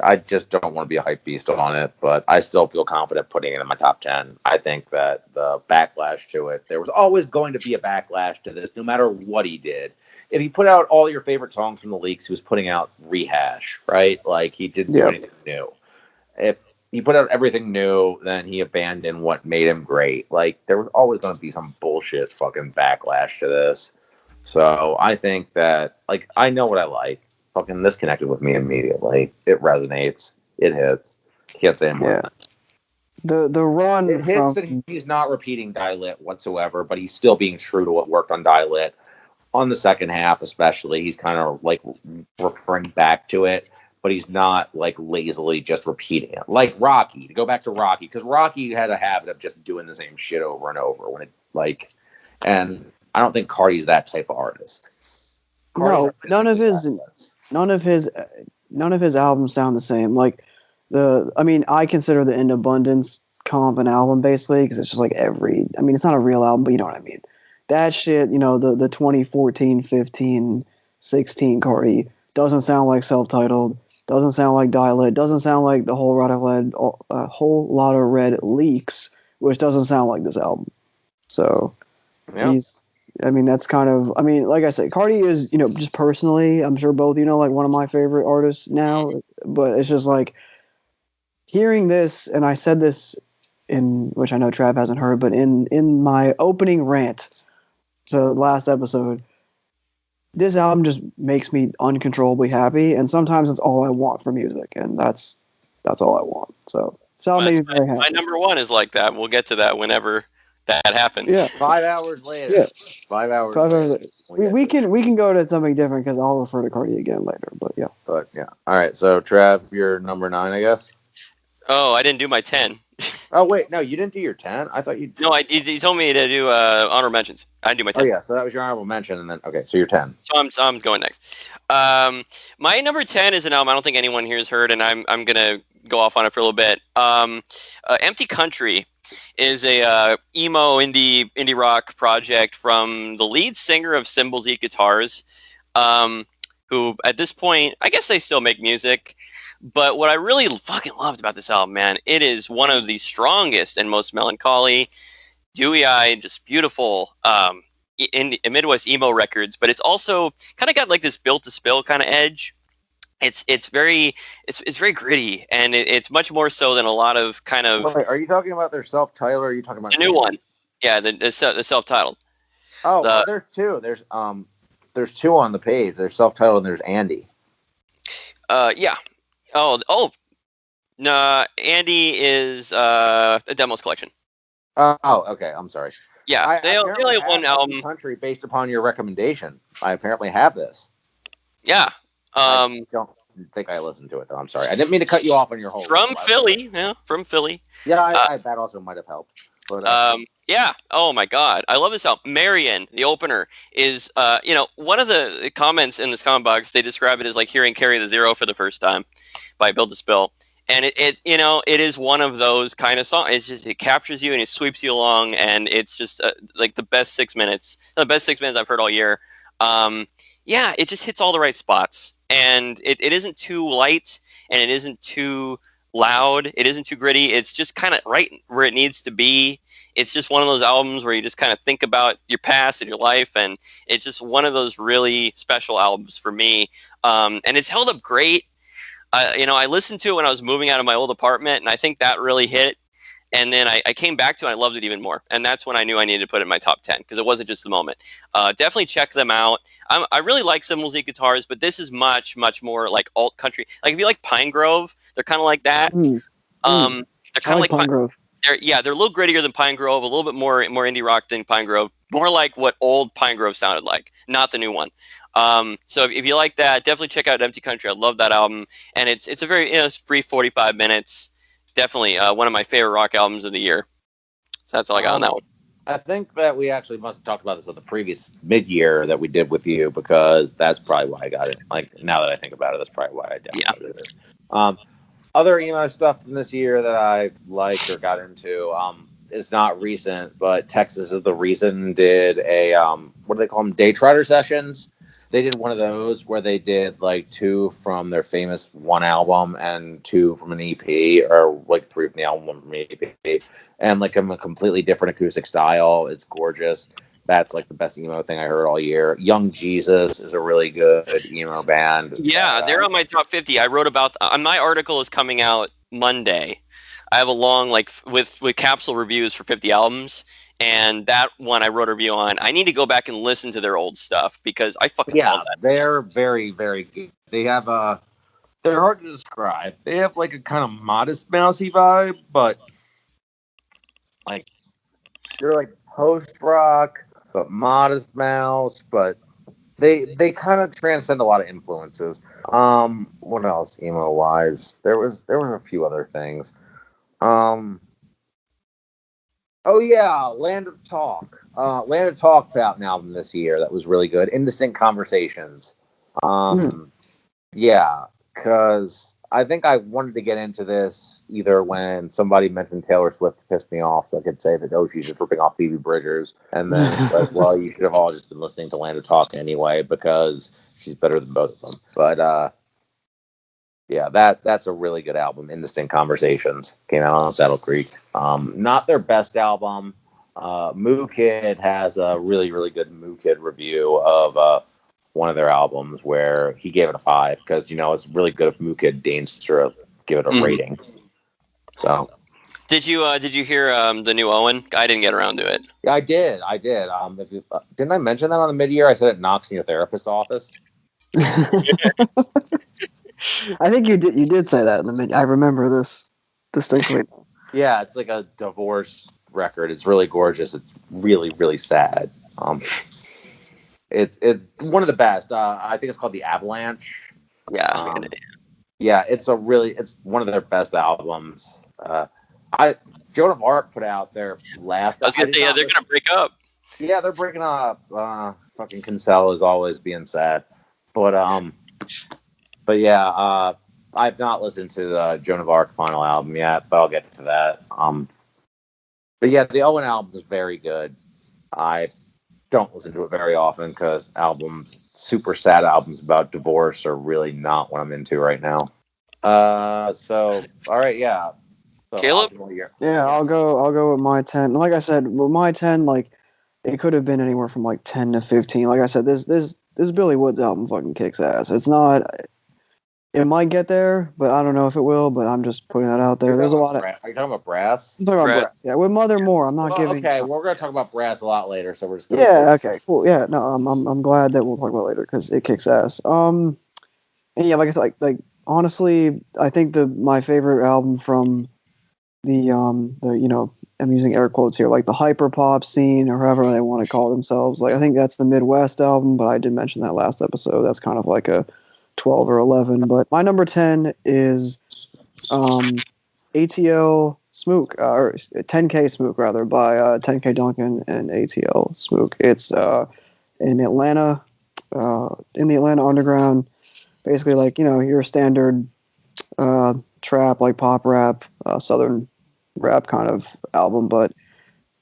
I just don't want to be a hype beast on it. But I still feel confident putting it in my top 10. I think that the backlash to it, there was always going to be a backlash to this, no matter what he did. If he put out all your favorite songs from the leaks, he was putting out rehash, right? Like, he didn't do anything new. If he put out everything new, then he abandoned what made him great. Like, there was always going to be some bullshit fucking backlash to this. So I think that, like, I know what I like. Fucking this connected with me immediately. It resonates. It hits. Can't say more. The run it hits that he's not repeating Die Lit whatsoever, but he's still being true to what worked on Die Lit. On the second half, especially, he's kind of like referring back to it, but he's not like lazily just repeating it. Like Rocky, to go back to Rocky, because Rocky had a habit of just doing the same shit over and over. And I don't think Carti's that type of artist. No, none of his albums sound the same. Like I consider the In Abundance comp an album basically, because it's just like it's not a real album, but you know what I mean. That shit, the 2014, 15, 16 Carti doesn't sound like Self-Titled, doesn't sound like Die Lit, doesn't sound like the Whole Lot of Red Leaks, which doesn't sound like this album. So that's kind of, like I said, Carti is, just personally, I'm sure both, like one of my favorite artists now, but it's just like hearing this, and I said this which I know Trav hasn't heard, but in my opening rant to last episode, this album just makes me uncontrollably happy, and sometimes it's all I want for music, and that's all I want. So this album makes me very happy. My number one is like that. We'll get to that whenever that happens. Yeah. 5 hours later. Yeah. 5 hours. Later. We can go to something different because I'll refer to Carti again later. But yeah. All right. So Trav, you're number 9, I guess. Oh, I didn't do my 10. Oh wait, no, you didn't do your 10. I thought you. No, he told me to do honor mentions. I didn't do my 10. Oh yeah, so that was your honorable mention, and then so you're 10. So I'm going next. My number 10 is an album I don't think anyone here has heard, and I'm gonna go off on it for a little bit. Empty Country is a emo indie rock project from the lead singer of Symbols Eat Guitars, who at this point, I guess they still make music. But what I really fucking loved about this album, man, it is one of the strongest and most melancholy, dewy-eyed, just beautiful in Midwest emo records. But it's also kind of got like this Built to Spill kind of edge. It's very gritty, and it's much more so than a lot of kind of. Wait, are you talking about their self-titled, or are you talking about the new one? Yeah, the self-titled. Oh, there's two. There's two on the page. There's self-titled and there's Andy. Yeah. Oh, no. Andy is a demos collection. Oh, okay. I'm sorry. Yeah, they only have one album. Country based upon your recommendation. I apparently have this. Yeah. I don't think I listened to it though. I'm sorry. I didn't mean to cut you off on your whole. From Philly. Yeah, from Philly. Yeah, that also might have helped. But, yeah. Oh my God, I love this album. Marion, the opener, is one of the comments in this comment box. They describe it as like hearing "Carry the Zero" for the first time by Built to Spill, and it is one of those kind of songs. It's just, it captures you and it sweeps you along, and it's just like the best 6 minutes. The best 6 minutes I've heard all year. Yeah, it just hits all the right spots, and it isn't too light, and it isn't too loud. It isn't too gritty. It's just kind of right where it needs to be. It's just one of those albums where you just kind of think about your past and your life, and it's just one of those really special albums for me. And it's held up great. I listened to it when I was moving out of my old apartment, and I think that really hit. And then I came back to it, and I loved it even more. And that's when I knew I needed to put it in my top 10, because it wasn't just the moment. Definitely check them out. I really like Symbols Eat Guitars, but this is much, much more like alt country. Like if you like Pine Grove, they're kind of like that. They're kind of like Pine Grove. They're a little grittier than Pine Grove, a little bit more indie rock than Pine Grove, more like what old Pine Grove sounded like, not the new one. So if you like that, definitely check out Empty Country. I love that album, and it's a very it's brief 45 minutes. Definitely one of my favorite rock albums of the year. So that's all I got on that one. I think that we actually must have talked about this on the previous mid-year that we did with you, because that's probably why I got it. Like, now that I think about it, that's probably why I downloaded it. Other emo stuff from this year that I liked or got into is not recent, but Texas is the Reason did a what do they call them? Day Trotter sessions. They did one of those where they did like 2 from their famous one album and 2 from an EP, or like 3 from the album, 1 from the EP, and like a completely different acoustic style. It's gorgeous. That's like the best emo thing I heard all year. Young Jesus is a really good emo band. Yeah, they're on my top 50. I wrote about my article is coming out Monday. I have a long with capsule reviews for 50 albums, and that one I wrote a review on. I need to go back and listen to their old stuff because I fucking love that. They're very, very good. They have they're hard to describe. They have like a kind of Modest Mousey vibe, but like they're like post rock, but Modest Mouse, but they kind of transcend a lot of influences. What else emo wise? There was a few other things. Oh yeah, Land of Talk. Land of Talk put out an album this year that was really good. Indistinct Conversations. Yeah, because I think I wanted to get into this either when somebody mentioned Taylor Swift pissed me off, so I could say that, oh, she's just ripping off Phoebe Bridgers, and then like, well, you should have all just been listening to Land of Talk anyway because she's better than both of them. But yeah, that's a really good album. Indistinct Conversations came out on Saddle Creek. Not their best album. Moo Kid has a really, really good Moo Kid review of one of their albums where he gave it a 5 because, you know, it's really good if Moo Kid deigns to give it a rating. So, did you hear the new Owen? I didn't get around to it. Yeah, I did. Didn't I mention that on the mid-year? I said it knocks in your therapist's office. I think you did say that in the mid. I remember this distinctly. Yeah, it's like a divorce record. It's really gorgeous. It's really, really sad. It's one of the best. I think it's called The Avalanche. Yeah. Yeah, it's one of their best albums. Joan of Arc put out their last. I was gonna say, yeah, they're gonna break up. Yeah, they're breaking up. Fucking Kinsella is always being sad, but yeah, I've not listened to the Joan of Arc final album yet, but I'll get to that. But yeah, the Owen album is very good. I don't listen to it very often because super sad albums about divorce are really not what I'm into right now. So all right, yeah. So, Caleb? Yeah, I'll go with my 10. Like I said, with my 10, like it could have been anywhere from like 10 to 15. Like I said, this Billy Woods album fucking kicks ass. It's not. It might get there, but I don't know if it will. But I'm just putting that out there. There's a lot of. Are you talking about Brass? I'm talking about Brass. Yeah, with Mother Moore, I'm not giving. Okay, we're gonna talk about Brass a lot later, so we're just. Okay, cool. Yeah, no, I'm glad that we'll talk about it later because it kicks ass. And yeah, like I said, like honestly, I think my favorite album from the I'm using air quotes here, like the hyper pop scene or however they want to call themselves. Like I think that's the Midwest album, but I did mention that last episode. That's kind of like a 12 or 11, but my number 10 is ATL Smook, or 10K Smook rather, by 10K Duncan and ATL Smook. It's in Atlanta, in the Atlanta underground, basically like, you know, your standard trap, like pop rap, southern rap kind of album, but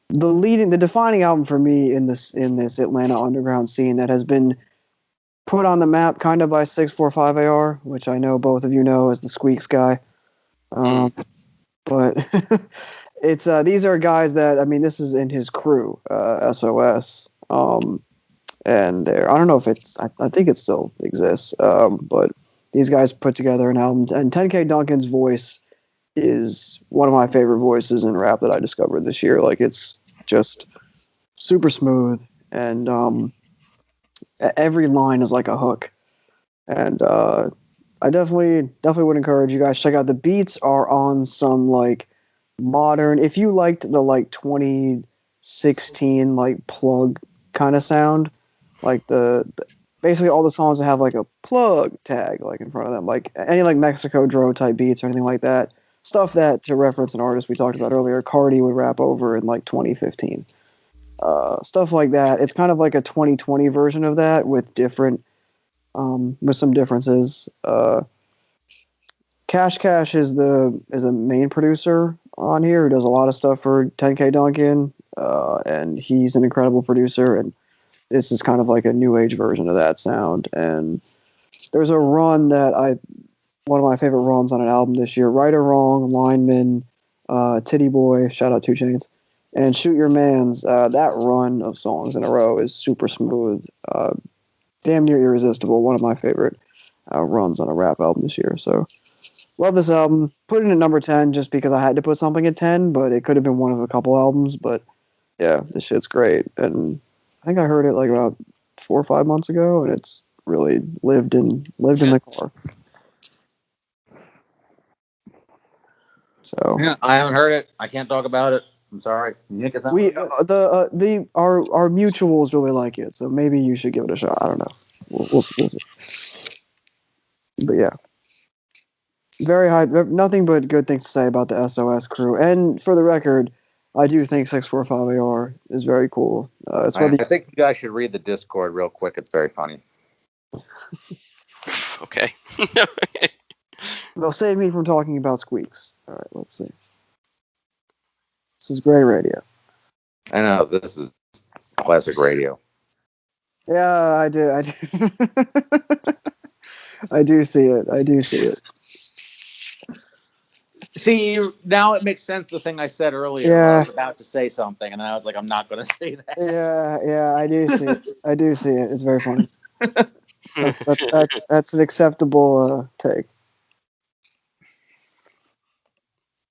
the defining album for me in this Atlanta underground scene that has been put on the map kind of by 645AR, which I know both of you know as the Squeaks guy. But it's these are guys that, I mean, this is in his crew, SOS. And I don't know if I think it still exists. But these guys put together an album, and 10K Duncan's voice is one of my favorite voices in rap that I discovered this year. Like, it's just super smooth, and every line is like a hook. And I definitely would encourage you guys to check out. The beats are on some like modern, if you liked the like 2016 like plug kind of sound, like the basically all the songs that have like a plug tag like in front of them, like any like Mexico Dro type beats or anything like that, stuff that, to reference an artist we talked about earlier, Carti would rap over in like 2015. stuff like that. It's kind of like a 2020 version of that with some differences. Cash is a main producer on here who does a lot of stuff for 10K Duncan, and he's an incredible producer, and this is kind of like a new age version of that sound. And there's a run one of my favorite runs on an album this year, Right or Wrong, Lineman, Titty Boy, shout out 2 Chainz, and Shoot Your Mans. That run of songs in a row is super smooth, damn near irresistible. One of my favorite runs on a rap album this year. So love this album. Put it at number 10 just because I had to put something at 10, but it could have been one of a couple albums. But yeah, this shit's great. And I think I heard it like about 4 or 5 months ago, and it's really lived in the car. So yeah, I haven't heard it. I can't talk about it. I'm sorry. our mutuals really like it, so maybe you should give it a shot. I don't know. We'll see. But yeah, very high. Nothing but good things to say about the SOS crew. And for the record, I do think 645AR is very cool. I think you guys should read the Discord real quick. It's very funny. Okay. They'll save me from talking about squeaks. All right, let's see. This is great radio. I know, this is classic radio. Yeah, I do. I do see it. See, now it makes sense, the thing I said earlier. Yeah. I was about to say something, and then I was like, I'm not going to say that. Yeah, I do see it. It's very funny. That's an acceptable take.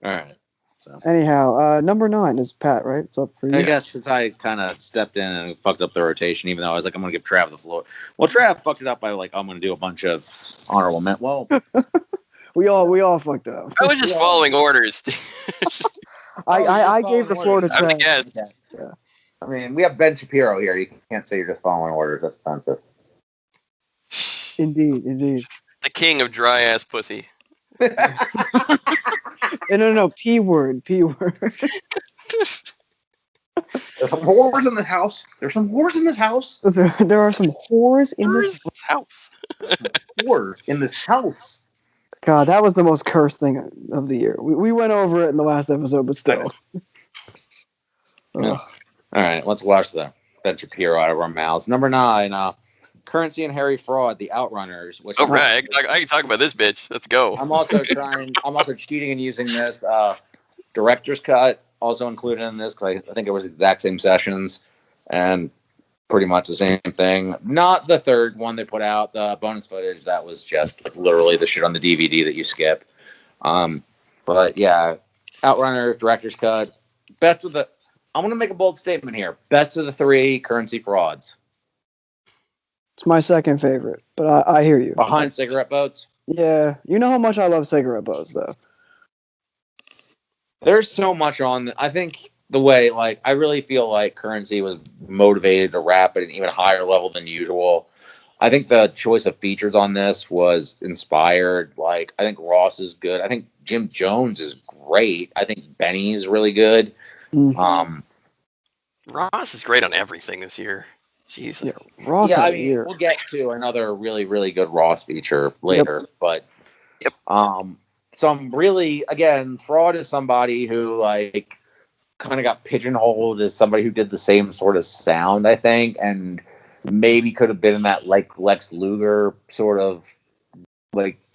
All right. So. Anyhow, number 9 is Pat, right? It's up for you. I guess since I kind of stepped in and fucked up the rotation, even though I was like, I'm going to give Trav the floor. Well, Trav fucked it up by like, I'm going to do a bunch of honorable mentions. Well, we all fucked it up. I was just following orders. I gave the floor to Trav. Yeah. I mean, we have Ben Shapiro here. You can't say you're just following orders. That's offensive. Indeed. The king of dry ass pussy. No, P word. There's some whores in the house. There are some whores in this house. Whores in this house. God, that was the most cursed thing of the year. We went over it in the last episode, but still. Yeah. All right, let's watch the Ben Shapiro out of our mouths. Number 9, Currency and Harry Fraud, the Outrunners. Which right, I can talk about this bitch. Let's go. I'm also cheating and using this director's cut also included in this because I think it was exact same sessions and pretty much the same thing. Not the third one they put out, the bonus footage. That was just like literally the shit on the DVD that you skip. But yeah, Outrunners, director's cut. I'm going to make a bold statement here. Best of the 3 Currency Frauds. It's my second favorite, but I hear you. Behind Cigarette Boats? Yeah. You know how much I love Cigarette Boats, though. There's so much on. I think the way, I really feel like Currency was motivated to rap at an even higher level than usual. I think the choice of features on this was inspired. I think Ross is good. I think Jim Jones is great. I think Benny is really good. Mm-hmm. Ross is great on everything this year. Jeez. Yeah, Ross. Yeah, I mean, we'll get to another really, really good Ross feature later. Yep. But some really, again, Fraud is somebody who kind of got pigeonholed as somebody who did the same sort of sound, I think, and maybe could have been in that Lex Luger sort of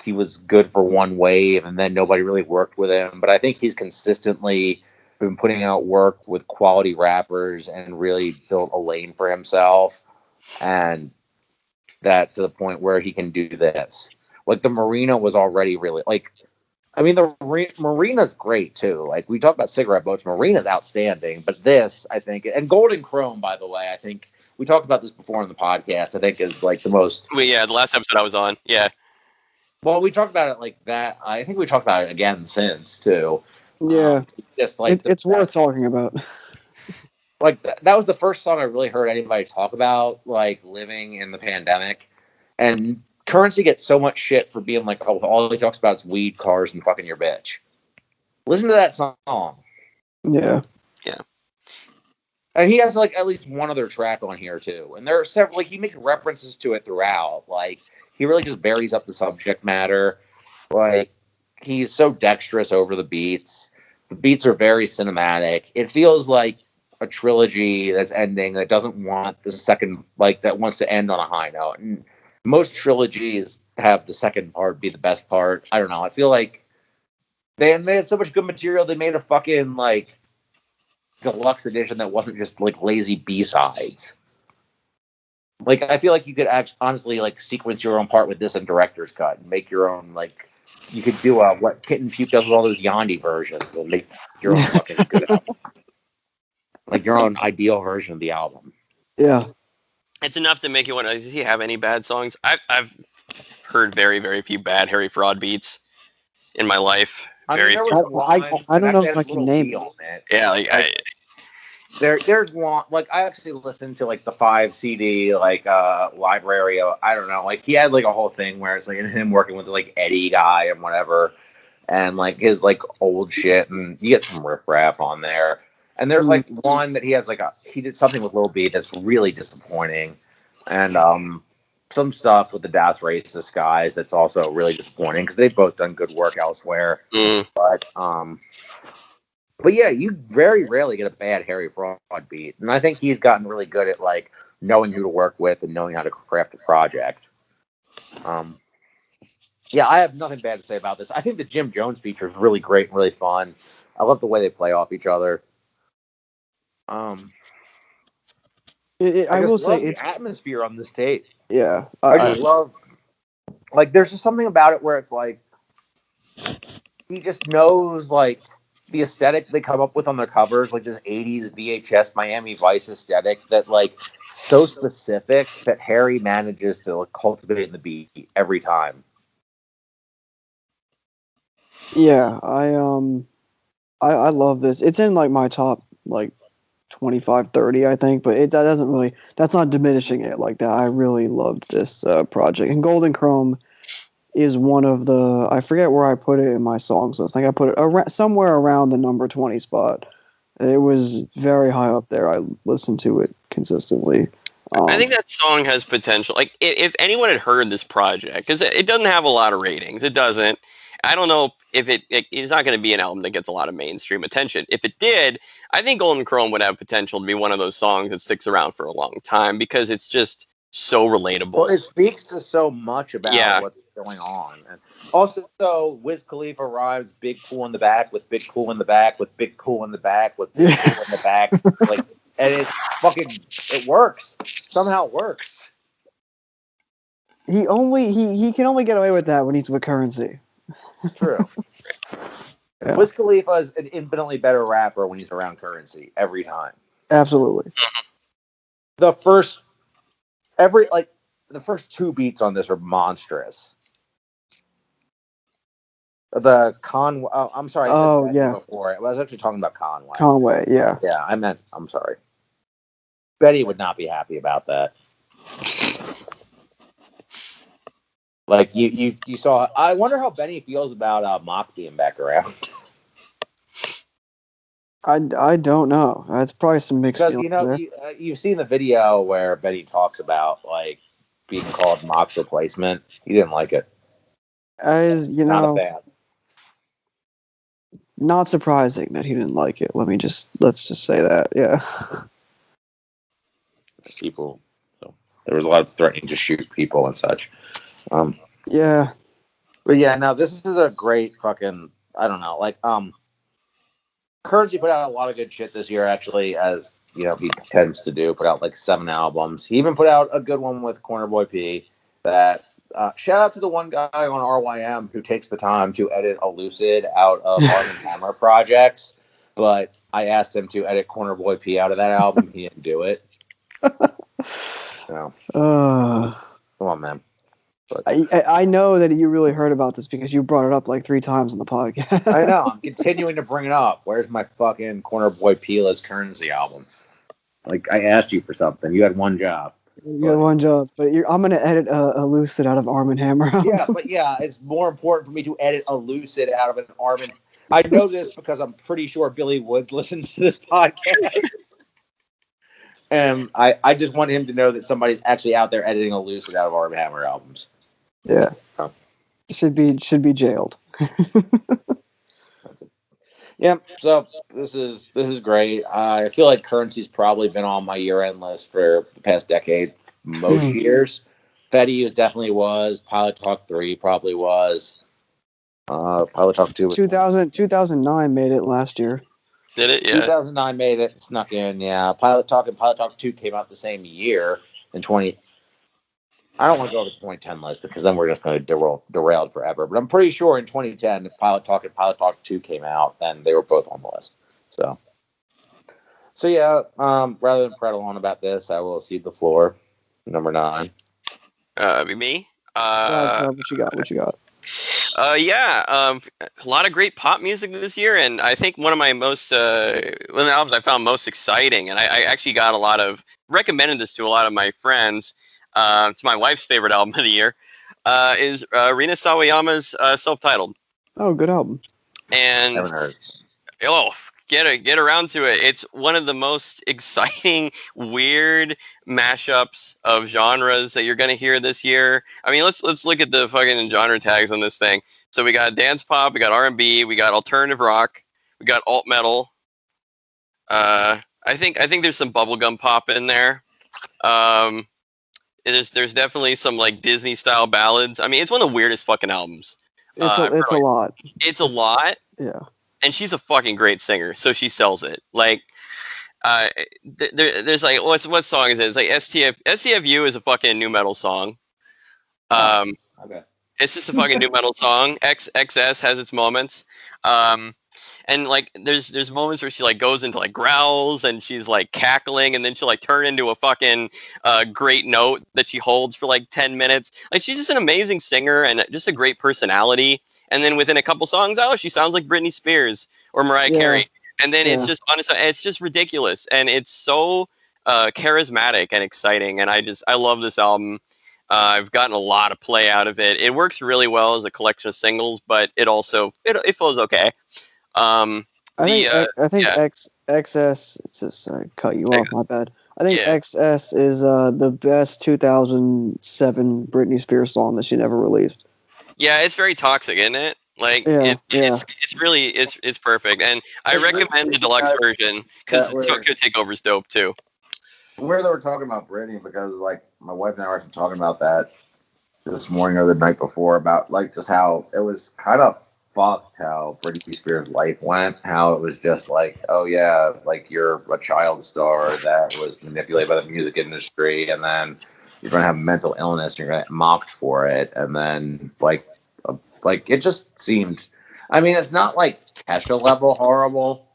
he was good for one wave and then nobody really worked with him. But I think he's consistently been putting out work with quality rappers and really built a lane for himself, and that to the point where he can do this. The Marina was already really the Marina's great too. We talk about Cigarette Boats, Marina's outstanding, but this, I think, and Golden Chrome, by the way, I think we talked about this before in the podcast, I think is the most. Well, yeah, the last episode I was on, yeah. Well, we talked about it like that. I think we talked about it again since too. Yeah, just it's worth talking about. That was the first song I really heard anybody talk about living in the pandemic, and Currency gets so much shit for being all he talks about is weed, cars, and fucking your bitch. Listen to that song. Yeah. And he has like at least one other track on here too. And there are several, like he makes references to it throughout. Like he really just buries up the subject matter. Like he's so dexterous over the beats. The beats are very cinematic. It feels like a trilogy that's ending that doesn't want the second, like that wants to end on a high note. And most trilogies have the second part be the best part. I don't know. I feel like they had so much good material. They made a fucking like deluxe edition that wasn't just like lazy B-sides. Like I feel like you could honestly like sequence your own part with this and director's cut and make your own like you could do what Kittenpuke does with all those Yandi versions and make your own fucking good album. Like your own ideal version of the album. Yeah. It's enough to make you want to. Does he have any bad songs? I've heard very, very few bad Harry Fraud beats in my life. I don't know if I can name it. Yeah, there's one like I actually listened to like the 5 CD library. I don't know, like he had like a whole thing where it's like him working with like Eddie guy and whatever, and like his like old shit, and you get some riff-raff on there. And there's like one that he has like he did something with LOBT that's really disappointing, and some stuff with the Das Racist guys that's also really disappointing because they've both done good work elsewhere. But yeah, you very rarely get a bad Harry Fraud beat, and I think he's gotten really good at like knowing who to work with and knowing how to craft a project. Yeah, I have nothing bad to say about this. I think the Jim Jones feature is really great and really fun. I love the way they play off each other. I will say it's atmosphere on this tape. Yeah, I just love. Like, there's just something about it where it's like he just knows like the aesthetic they come up with on their covers, like this '80s VHS Miami Vice aesthetic that like so specific that Harry manages to like, cultivate in the beat every time. Yeah, I love this. It's in like my top like 25, 30, I think, but that's not diminishing it like that. I really loved this project. And Golden Chrome is one of the, I forget where I put it in my songs list. I think I put it somewhere around the number 20 spot. It was very high up there. I listened to it consistently. I think that song has potential. Like, if anyone had heard this project, because it doesn't have a lot of ratings. It doesn't. I don't know if it's not going to be an album that gets a lot of mainstream attention. If it did, I think Golden Chrome would have potential to be one of those songs that sticks around for a long time because it's just so relatable. Well, it speaks to so much about what's going on. And also, Wiz Khalifa rhymes Big Cool in the back with Big Cool in the back with Big Cool in the back with Big Cool in the back. Like, and it's fucking, it works. Somehow it works. He can only get away with that when he's with Currency. True. Yeah. Wiz Khalifa is an infinitely better rapper when he's around Currency every time. Absolutely. The first 2 beats on this are monstrous. The Conway. Oh, I'm sorry. I said that before. I was actually talking about Conway. Conway, yeah. Yeah, I'm sorry. Betty would not be happy about that. Like you saw. I wonder how Benny feels about Mock being back around. I don't know. That's probably some mixed feelings there. You've seen the video where Betty talks about like being called Mock's replacement. He didn't like it. Not a fan. Not surprising that he didn't like it. Let's just say that. Yeah. People. So there was a lot of threatening to shoot people and such. Yeah. But yeah, no, this is a great fucking, I don't know, like, Currency put out a lot of good shit this year, actually, as, you know, he tends to do, put out like 7 albums. He even put out a good one with Corner Boy P that, shout out to the one guy on RYM who takes the time to edit Elucid out of Armand Hammer projects, but I asked him to edit Corner Boy P out of that album. He didn't do it. So, come on, man. But I know that you really heard about this because you brought it up like 3 times on the podcast. I know. I'm continuing to bring it up. Where's my fucking Corner Boy Pila's Currency album? Like, I asked you for something. You had one job. You had one job. But I'm going to edit Elucid out of Armand Hammer. Yeah, but it's more important for me to edit Elucid out of an Armand. I know this because I'm pretty sure Billy Woods listens to this podcast. And I just want him to know that somebody's actually out there editing a Lucid out of Arm Hammer albums. Yeah. Oh. Should be jailed. That's it. Yeah, so this is great. I feel like Currency's probably been on my year-end list for the past decade, most years. Freddie definitely was. Pilot Talk 3 probably was. Pilot Talk 2 was 2009 made it last year. Did it? Yeah. 2009 made it, snuck in, yeah. Pilot Talk and Pilot Talk 2 came out the same year in 20. I don't want to go over the 2010 list because then we're just going to derail forever. But I'm pretty sure in 2010, if Pilot Talk and Pilot Talk 2 came out, then they were both on the list. So yeah, rather than prattle on about this, I will cede the floor. Number 9. Me? What you got? A lot of great pop music this year, and I think one of my most one of the albums I found most exciting, and I actually got recommended this to a lot of my friends. It's my wife's favorite album of the year. Is Rina Sawayama's self-titled. Oh, good album. And Haven't heard. Get around to it. It's one of the most exciting, weird mashups of genres that you're gonna hear this year. I mean, let's look at the fucking genre tags on this thing. So we got dance pop, we got R&B, we got alternative rock, we got alt metal. I think there's some bubblegum pop in there. There's definitely some like Disney style ballads. I mean, it's one of the weirdest fuking albums. It's a lot. It's a lot. Yeah. And she's a fucking great singer, so she sells it. Like, there's like what song is it? It's like STFU is a fucking new metal song. Okay. It's just a fucking new metal song. XS has its moments. And like there's moments where she like goes into like growls and she's like cackling and then she'll like turn into a fucking great note that she holds for like 10 minutes. Like she's just an amazing singer and just a great personality. And then within a couple songs, she sounds like Britney Spears or Mariah Carey. And then it's just honestly, it's just ridiculous and it's so charismatic and exciting. And I love this album. I've gotten a lot of play out of it. It works really well as a collection of singles, but it also it flows okay. I think XS. It's just sorry, cut you off. My bad. I think XS is the best 2007 Britney Spears song that she never released. Yeah, it's very toxic, isn't it? Like it's really it's perfect, and I recommend the deluxe version because Tokyo Takeover is dope too. Where they were talking about Britney, because like my wife and I were actually talking about that this morning or the night before about like just how it was kind of fucked how Britney Spears' life went, how it was just like, oh yeah, like you're a child star that was manipulated by the music industry, and then you're gonna have mental illness and you're gonna get mocked for it, and then like it just seemed, I mean, it's not like Kesha level horrible,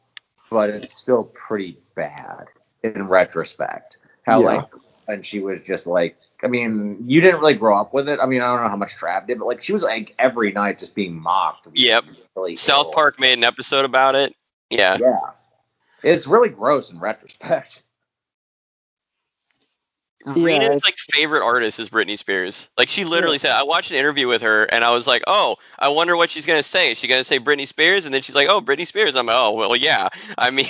but it's still pretty bad in retrospect. How like, and she was just like, I mean, you didn't really grow up with it. I mean, I don't know how much Trav did, but like she was like every night just being mocked. Yep. Really South Park made an episode about it. Yeah. Yeah. It's really gross in retrospect. Rena's like favorite artist is Britney Spears. Like she literally said, I watched an interview with her and I was like, oh, I wonder what she's gonna say. Is she gonna say Britney Spears? And then she's like, oh, Britney Spears. I'm like, oh, well, yeah. I mean,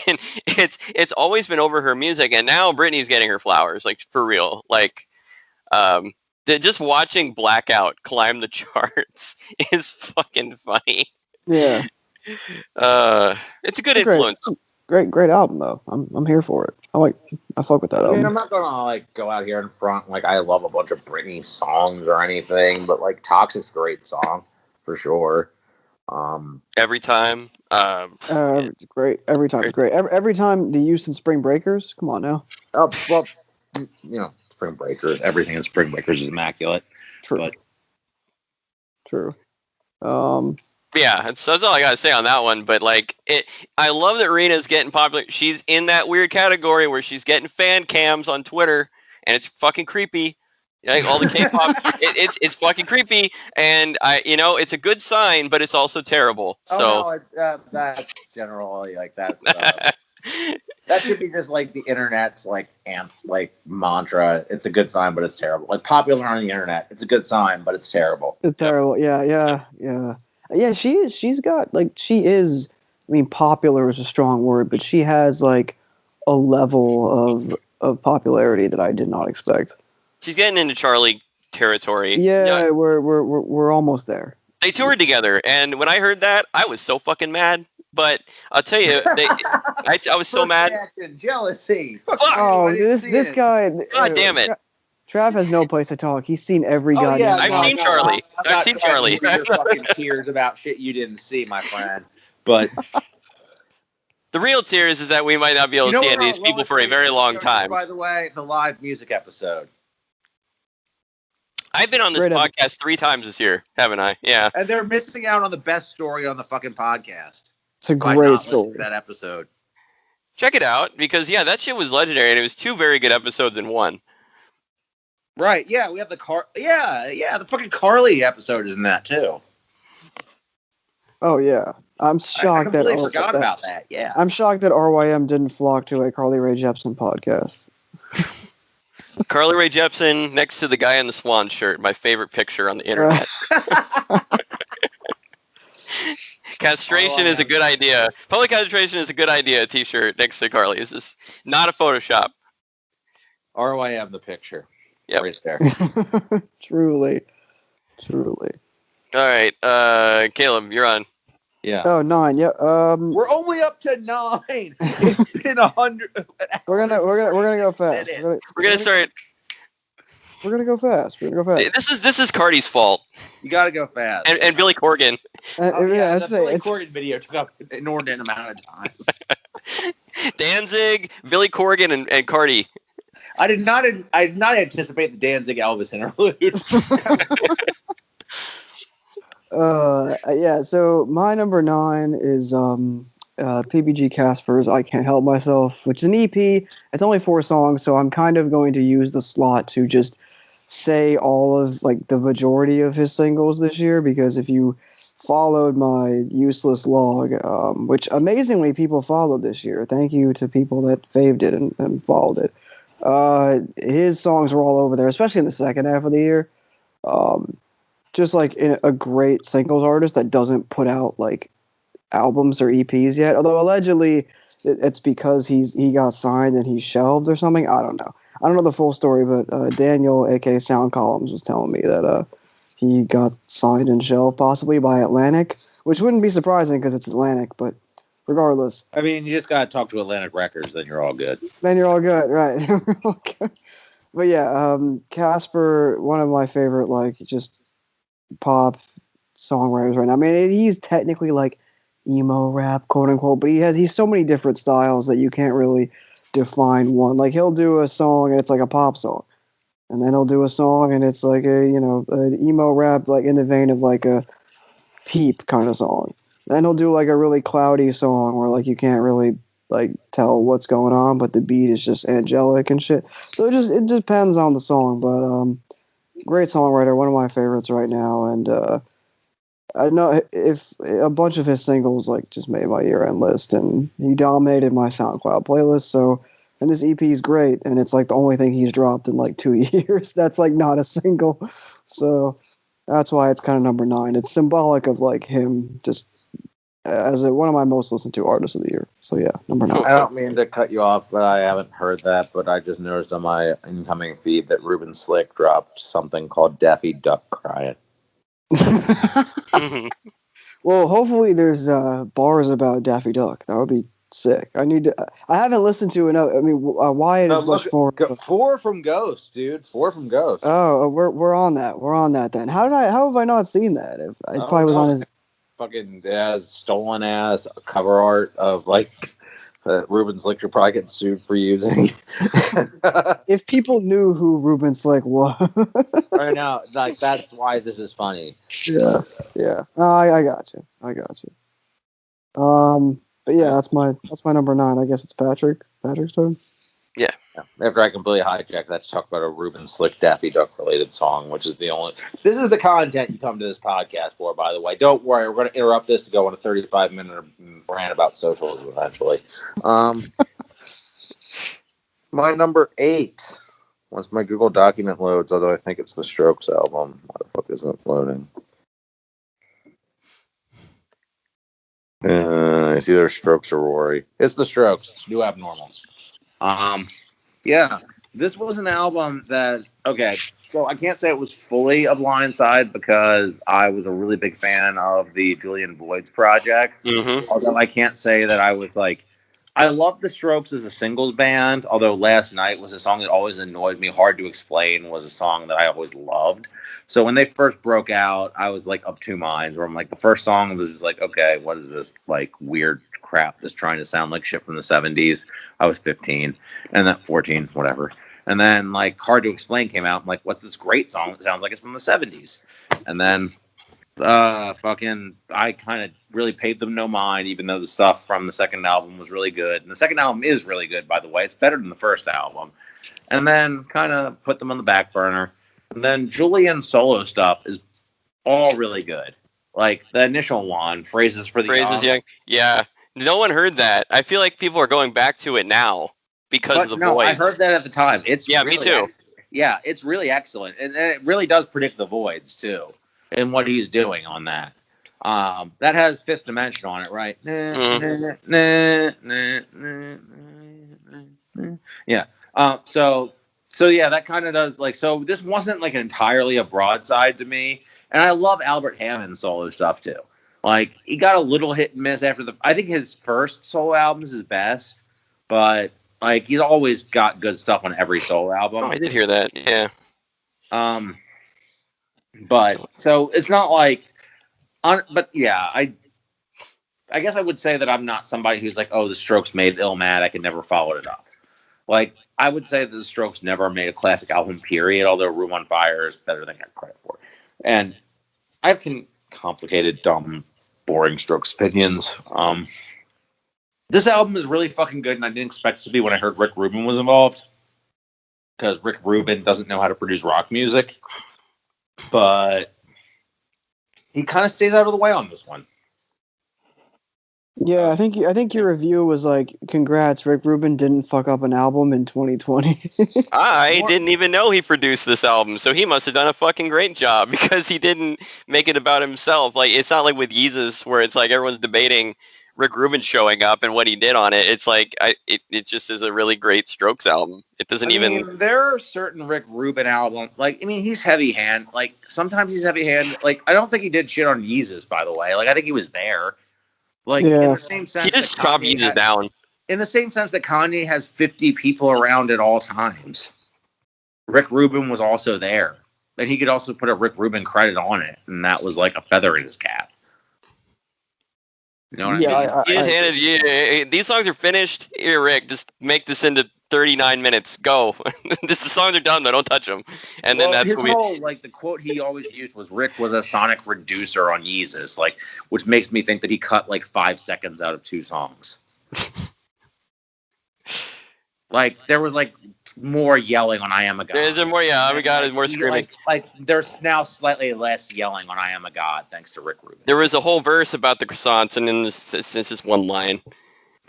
it's always been over her music, and now Britney's getting her flowers, like for real. Like, just watching Blackout climb the charts is fucking funny. Yeah. It's a good influence. Great album though. I'm here for it. I fuck with that album. I mean, I'm not gonna like go out here in front like I love a bunch of Britney songs or anything, but like Toxic's a great song for sure. Every time. Great. Every time. Great. Every time the Houston Spring Breakers. Come on now. Oh well, you know, Spring Breakers. Everything in Spring Breakers is immaculate. True. But... True. Yeah, that's all I gotta say on that one. But like, I love that Rena's getting popular. She's in that weird category where she's getting fan cams on Twitter, and it's fucking creepy. Like all the K-pop, it's fucking creepy, and it's a good sign, but it's also terrible. That's generally like that's that should be just like the internet's like mantra. It's a good sign, but it's terrible. Like popular on the internet, it's a good sign, but it's terrible. It's terrible. Yeah. She's got like she is. I mean, popular is a strong word, but she has like a level of of popularity that I did not expect. She's getting into Charli territory. Yeah, we're almost there. They toured together, and when I heard that, I was so fucking mad. But I'll tell you, I was so mad. Reaction, jealousy. Oh, this guy. God damn it. Trav has no place to talk. He's seen every goddamn. Yeah, I've seen Charli. I've seen Charli. Your fucking tears about shit you didn't see, my friend. But the real tears is that we might not be able to see any of these people for a very long time. By the way, the live music episode. I've been on this podcast 3 times this year, haven't I? Yeah. And they're missing out on the best story on the fucking podcast. It's a great story. That episode. Check it out, because that shit was legendary, and it was 2 very good episodes in one. Right, yeah, we have the the fucking Carly episode is in that too. Oh yeah, I'm shocked I forgot about that. Yeah, I'm shocked that RYM didn't flock to a Carly Rae Jepsen podcast. Carly Rae Jepsen next to the guy in the swan shirt, my favorite picture on the internet. Castration is a good idea. Public castration is a good idea. A T-shirt next to Carly. This is not a Photoshop. RYM the picture. Yep. Right there. Truly. All right, Caleb, you're on. Yeah. Oh, 9. Yeah. We're only up to 9. It's been 100. We're gonna go fast. We're gonna start. We're gonna go fast. This is Carti's fault. You gotta go fast. And Billy Corgan. The Billy Corgan video took up an inordinate amount of time. Danzig, Billy Corgan, and Carti. I did not anticipate the Danzig Elvis interlude. Yeah, so my number 9 is PBG Casper's I Can't Help Myself, which is an EP. It's only 4 songs, so I'm kind of going to use the slot to just say all of like the majority of his singles this year, because if you followed my useless log, which amazingly people followed this year, thank you to people that faved it and followed it. His songs were all over there, especially in the second half of the year. Just like a great singles artist that doesn't put out like albums or EPs yet. Although allegedly it's because he got signed and he's shelved or something. I don't know the full story, but Daniel, aka Sound Columns, was telling me that he got signed and shelved possibly by Atlantic, which wouldn't be surprising because it's Atlantic, but regardless. I mean, you just got to talk to Atlantic Records, then you're all good. Right. But yeah, Casper, one of my favorite, like, just pop songwriters right now. I mean, he's technically like emo rap, quote unquote, but he's so many different styles that you can't really define one. Like, he'll do a song and it's like a pop song, and then he'll do a song and it's like an emo rap, like in the vein of like a Peep kind of song. Then he'll do like a really cloudy song where like you can't really like tell what's going on, but the beat is just angelic and shit. So it depends on the song, but great songwriter, one of my favorites right now, and I know if a bunch of his singles like just made my year-end list, and he dominated my SoundCloud playlist. So, and this EP is great, and it's like the only thing he's dropped in like 2 years. That's like not a single, so that's why it's kind of number 9. It's symbolic of like him just as one of my most listened to artists of the year. So yeah, number 9. I don't mean to cut you off, but I haven't heard that. But I just noticed on my incoming feed that Ruben Slick dropped something called Daffy Duck Crying. Well, hopefully there's bars about Daffy Duck. That would be sick. I haven't listened to enough. I mean, Wyatt is much more. 4 from Ghost, dude. 4 from Ghost. Oh, we're on that. We're on that then. How have I not seen that? It probably was on his fucking stolen ass cover art of like Ruben Slick. You're probably getting sued for using. If people knew who Ruben Slick was. Right now, like, that's why this is funny. Yeah. I got you. But yeah, that's my number 9. I guess it's Patrick's turn. Yeah. After I completely hijack that to talk about a Ruben Slick Daffy Duck related song, which is this is the content you come to this podcast for, by the way. Don't worry, we're going to interrupt this to go on a 35-minute rant about socialism eventually. My number 8, once my Google document loads, although I think it's the Strokes album. Why the fuck isn't it loading? It's either Strokes or Rory. It's the Strokes. It's New Abnormal. Yeah, this was an album that, okay, so I can't say it was fully a Blindside because I was a really big fan of the Julian Boyd's project. Mm-hmm. Although I can't say that I was like, I love the Strokes as a singles band. Although Last Night was a song that always annoyed me, hard to explain, was a song that I always loved. So when they first broke out, I was like of two minds. Where I'm like, the first song was just like, okay, what is this like weird crap that's trying to sound like shit from the '70s? I was 15, and then 14, whatever. And then like Hard to Explain came out. I'm like, what's this great song that sounds like it's from the '70s? And then fucking I kind of really paid them no mind, even though the stuff from the second album was really good. And the second album is really good, by the way. It's better than the first album. And then kind of put them on the back burner. And then Julian's solo stuff is all really good. Like the initial one, Phrases for the Young. Yeah. No one heard that. I feel like people are going back to it now because of the voice. I heard that at the time. It's really me too. Yeah, it's really excellent. And it really does predict the voids too. And what he's doing on that. That has Fifth Dimension on it, right? Yeah. So yeah, that kind of does like, so this wasn't like entirely a broadside to me. And I love Albert Hammond's solo stuff too. Like he got a little hit and miss after I think his first solo album is his best, but like he's always got good stuff on every solo album. Oh, I did hear that. Yeah. But so it's not like, but yeah, I guess I would say that I'm not somebody who's like, oh, the Strokes made Illmatic and never followed it up. Like I would say that the Strokes never made a classic album, period. Although Room on Fire is better than I got credit for. And I have complicated, dumb, boring Strokes opinions. This album is really fucking good, and I didn't expect it to be when I heard Rick Rubin was involved, because Rick Rubin doesn't know how to produce rock music. But he kind of stays out of the way on this one. Yeah, I think your review was like, "Congrats, Rick Rubin didn't fuck up an album in 2020." I didn't even know he produced this album, so he must have done a fucking great job because he didn't make it about himself. Like it's not like with Yeezus where it's like everyone's debating Rick Rubin showing up and what he did on it. It's like it just is a really great Strokes album. It doesn't even. There are certain Rick Rubin albums, like he's heavy hand. Like sometimes he's heavy hand. Like I don't think he did shit on Yeezus, by the way. Like I think he was there. Like in the same sense, he just chopped Yeezus down. In the same sense that Kanye has 50 people around at all times, Rick Rubin was also there, and he could also put a Rick Rubin credit on it, and that was like a feather in his cap. You know what I mean? Yeah, these songs are finished. Here, Rick, just make this into 39 minutes. Go. The songs are done, though. Don't touch them. And then that's his whole, like, the quote he always used was Rick was a sonic reducer on Yeezus, like, which makes me think that he cut, like, 5 seconds out of 2 songs. Like, there was, like, more yelling on I Am a God. Is there more? Yeah, I Am a God is more screaming. Like, there's now slightly less yelling on I Am a God, thanks to Rick Rubin. There was a whole verse about the croissants, and then this is just one line.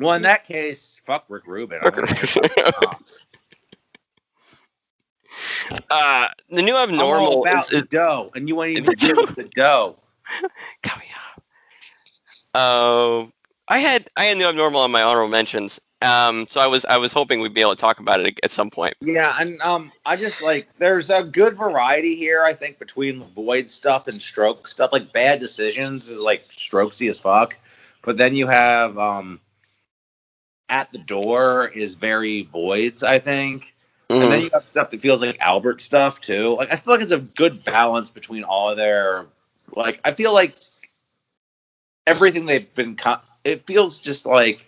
Well, in that case, fuck Rick Rubin. The new Abnormal about the dough, and you want to even deal with the dough. I had New Abnormal on my honorable mentions. So I was hoping we'd be able to talk about it at some point. Yeah, and I just like there's a good variety here, I think, between the Void stuff and Stroke stuff. Like Bad Decisions is like Strokesy as fuck. But then you have At the Door is very Voids, I think. And then you have stuff that feels like Albert stuff too. Like I feel like it's a good balance between all of their like I feel like everything they've been it feels just like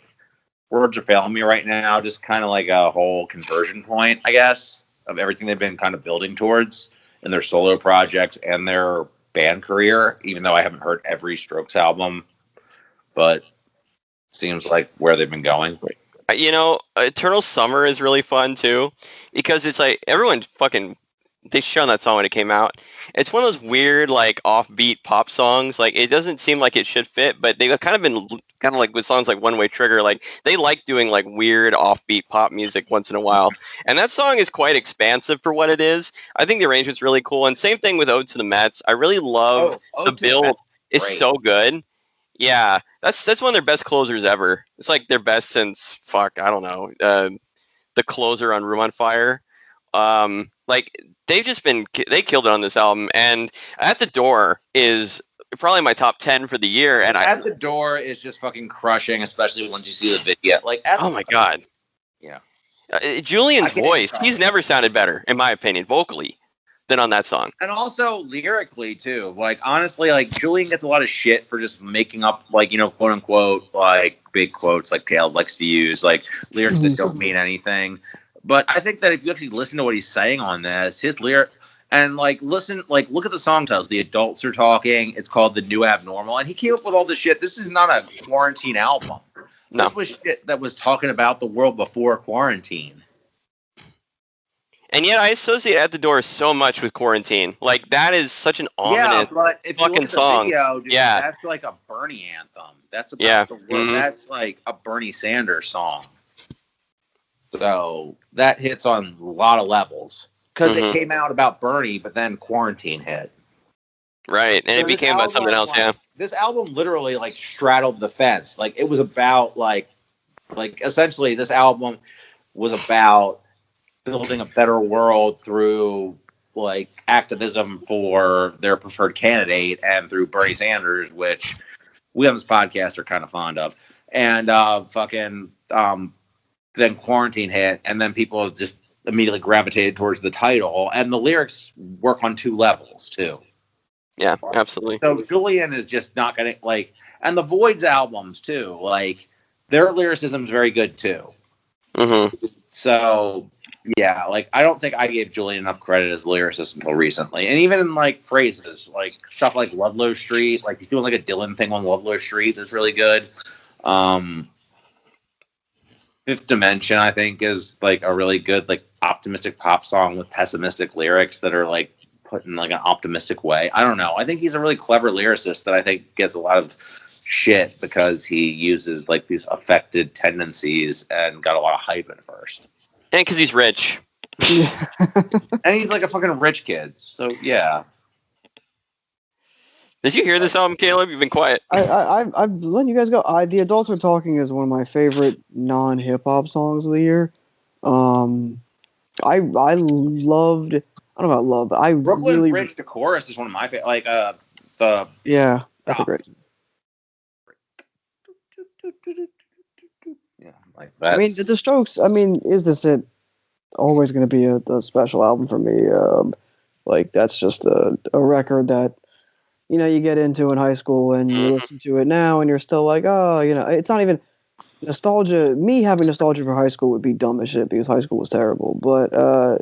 words are failing me right now, just kind of like a whole conversion point, I guess, of everything they've been kind of building towards in their solo projects and their band career, even though I haven't heard every Strokes album, but seems like where they've been going. You know, Eternal Summer is really fun too, because it's like everyone fucking they shit on that song when it came out. It's one of those weird like offbeat pop songs. Like it doesn't seem like it should fit, but they've kind of been kind of like with songs like One Way Trigger. Like they like doing like weird offbeat pop music once in a while. And that song is quite expansive for what it is. I think the arrangement's really cool. And same thing with Ode to the Mets. I really love the build. It's so good. Yeah, that's one of their best closers ever. It's like their best since I don't know, the closer on Room on Fire. Like they killed it on this album, and At the Door is probably my top 10 for the year. And At the Door is just fucking crushing, especially once you see the video. Like, oh my god, yeah. Julian's voice, he's never sounded better, in my opinion, vocally, than on that song. And also lyrically, too. Like, honestly, like, Julian gets a lot of shit for just making up, like, you know, quote unquote, like, big quotes, like Caleb likes to use, like, lyrics that don't mean anything. But I think that if you actually listen to what he's saying on this, his lyric, and, like, listen, like, look at the song titles. The Adults Are Talking. It's called The New Abnormal. And he came up with all this shit. This is not a quarantine album. No. This was shit that was talking about the world before quarantine. And yet I associate At the Door so much with quarantine. Like, that is such an ominous fucking song. Video, dude, that's like a Bernie anthem. That's about the world. That's like a Bernie Sanders song. So that hits on a lot of levels. Because it came out about Bernie, but then quarantine hit. Right, and it became about something else, This album literally, like, straddled the fence. Like, it was about, like essentially, this album was about building a better world through, like, activism for their preferred candidate and through Bernie Sanders, which we on this podcast are kind of fond of. And then quarantine hit, and then people just immediately gravitated towards the title. And the lyrics work on two levels, too. Yeah, absolutely. So Julian is just not going to, like, and the Voids albums too, like, their lyricism is very good too. So, yeah, like, I don't think I gave Julian enough credit as a lyricist until recently. And even in, like, phrases, like, stuff like Ludlow Street, like, he's doing, like, a Dylan thing on Ludlow Street that's really good. Fifth Dimension, I think, is, like, a really good, like, optimistic pop song with pessimistic lyrics that are, like, put in, like, an optimistic way. I don't know. I think he's a really clever lyricist that I think gets a lot of shit because he uses, like, these affected tendencies and got a lot of hype at first. And because he's rich. And he's, like, a fucking rich kid. So, yeah. Did you hear this album, Caleb? You've been quiet. I've letting you guys go. The Adults Are Talking is one of my favorite non-hip-hop songs of the year. I loved... I don't know about love, but I Brooklyn really... Bridge to Chorus is one of my favorite. Like, Yeah, that's a great... Yeah, like that. I mean, The Strokes, is this always going to be a special album for me? Like, that's just a record that, you know, you get into in high school and you listen to it now and you're still like, oh, you know, it's not even... Nostalgia... Me having nostalgia for high school would be dumb as shit because high school was terrible, but...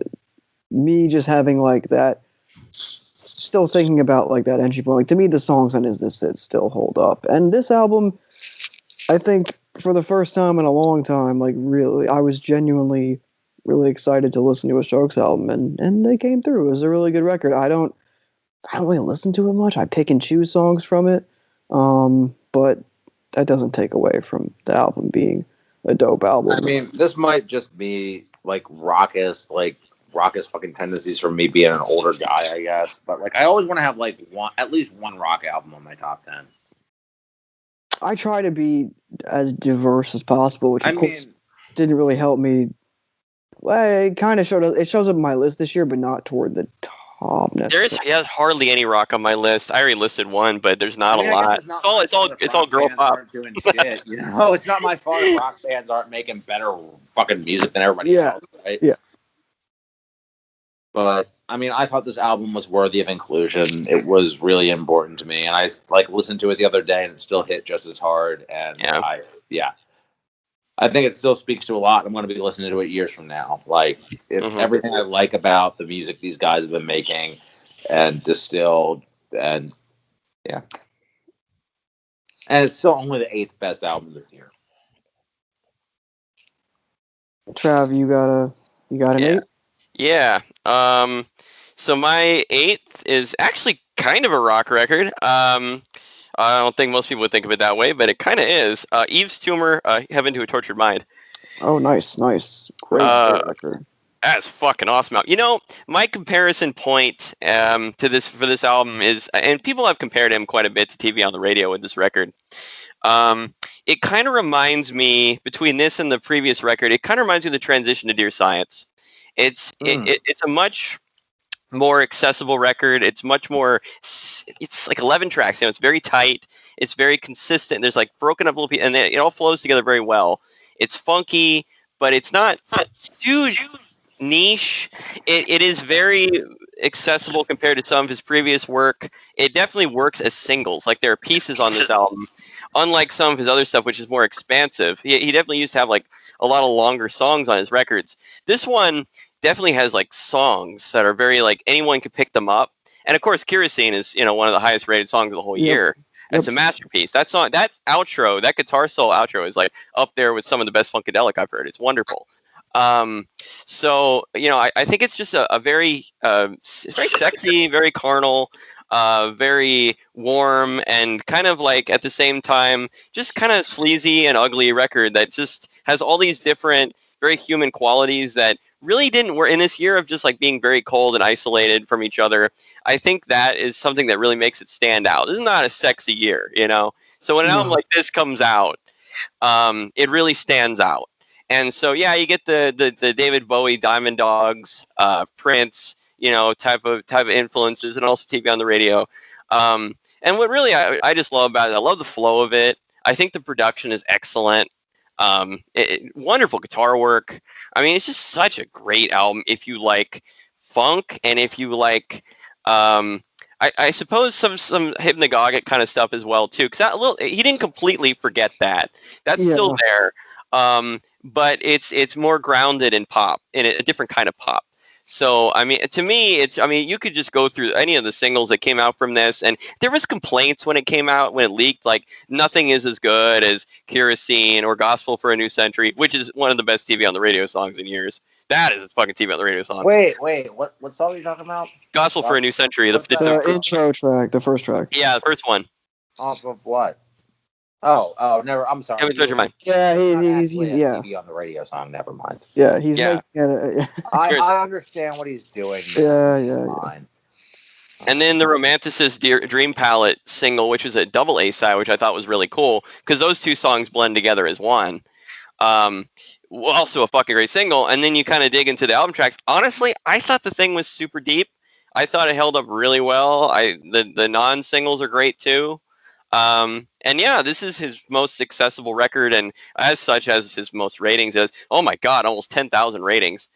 me just having, like, that, still thinking about, like, that entry point. Like, to me, the songs on Is This It still hold up. And this album, I think, for the first time in a long time, like, really, I was genuinely really excited to listen to a Strokes album, and they came through. It was a really good record. I don't really listen to it much. I pick and choose songs from it, but that doesn't take away from the album being a dope album. I mean, this might just be, like, raucous fucking tendencies from me being an older guy, I guess. But, like, I always want to have, like, at least one rock album on my top 10. I try to be as diverse as possible, which of course didn't really help me. Well, it kind of shows up in my list this year, but not toward the top. There's hardly any rock on my list. I already listed one, but there's not a lot. It's all girl pop. Doing shit, you know, it's not my fault if rock bands aren't making better fucking music than everybody else, right? Yeah. But I mean, I thought this album was worthy of inclusion. It was really important to me, and I listened to it the other day, and it still hit just as hard. And I think it still speaks to a lot. I'm going to be listening to it years from now. Like, it's everything I like about the music these guys have been making and distilled, and and it's still only the 8th best album this year. Trav, you got an 8? Yeah. So my 8th is actually kind of a rock record. I don't think most people would think of it that way, but it kind of is. Yves Tumor, Heaven to a Tortured Mind. Oh, nice. Great record. That's fucking awesome. You know, my comparison point for this album is, and people have compared him quite a bit to TV on the Radio with this record. It kind of reminds me, between this and the previous record, it kind of reminds me of the transition to Dear Science. It's a much more accessible record. It's much more, it's like 11 tracks, it's very tight, it's very consistent, there's like broken up little pieces, and it all flows together very well. It's funky, but it's not too niche. It is very accessible compared to some of his previous work. It definitely works as singles. Like, there are pieces on this album, unlike some of his other stuff, which is more expansive. He definitely used to have like a lot of longer songs on his records. This one definitely has like songs that are very like anyone could pick them up. And of course, Kerosene is one of the highest rated songs of the whole year. It's a masterpiece. That song, that outro, that guitar solo outro is like up there with some of the best funkadelic I've heard. It's wonderful. So I think it's just a very it's very sexy, very carnal, very warm, and kind of like at the same time just kind of sleazy and ugly record that just has all these different very human qualities that really didn't work in this year of just like being very cold and isolated from each other. I think that is something that really makes it stand out. This is not a sexy year, so when an album like this comes out, it really stands out. And so, yeah, you get the David Bowie, Diamond Dogs, Prince, type of influences, and also TV on the radio. And what really I just love about it, I love the flow of it. I think the production is excellent. Wonderful guitar work. I mean, it's just such a great album if you like funk, and if you like, I suppose some hypnagogic kind of stuff as well too. Because he didn't completely forget that. That's still there. But it's more grounded in pop, in a different kind of pop. So, I mean, to me, you could just go through any of the singles that came out from this, and there was complaints when it came out, when it leaked, like nothing is as good as Kerosene or Gospel for a New Century, which is one of the best TV on the radio songs in years. That is a fucking TV on the radio song. Wait, what song are you talking about? Gospel for a New Century. The intro track, the first track. Yeah, the first one. Off of what? Oh, never. I'm sorry. Haven't touched your mind. Yeah, he's TV on the radio song. Never mind. Yeah, he's making it. I understand what he's doing. Yeah. And then the Romanticist Dream Palette single, which was a double A-side, which I thought was really cool because those two songs blend together as one. Also a fucking great single. And then you kind of dig into the album tracks. Honestly, I thought the thing was super deep. I thought it held up really well. The non-singles are great too. And yeah, this is his most accessible record, and as such has his most ratings. As oh my god, almost 10,000 ratings.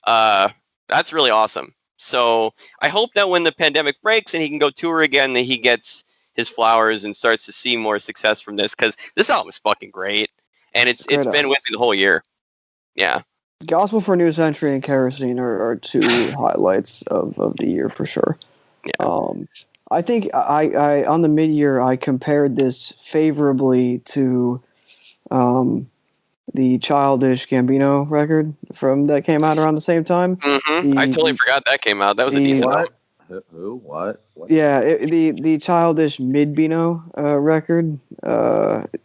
That's really awesome. So I hope that when the pandemic breaks and he can go tour again, that he gets his flowers and starts to see more success from this, because this album is fucking great, and it's been with me the whole year. Yeah. Gospel for a New Century and Kerosene are two highlights of the year for sure. Yeah. I think I on the mid-year I compared this favorably to the Childish Gambino record that came out around the same time. Mm-hmm. I totally forgot that came out. That was a decent one. Who? What? Yeah, the Childish Midbino record.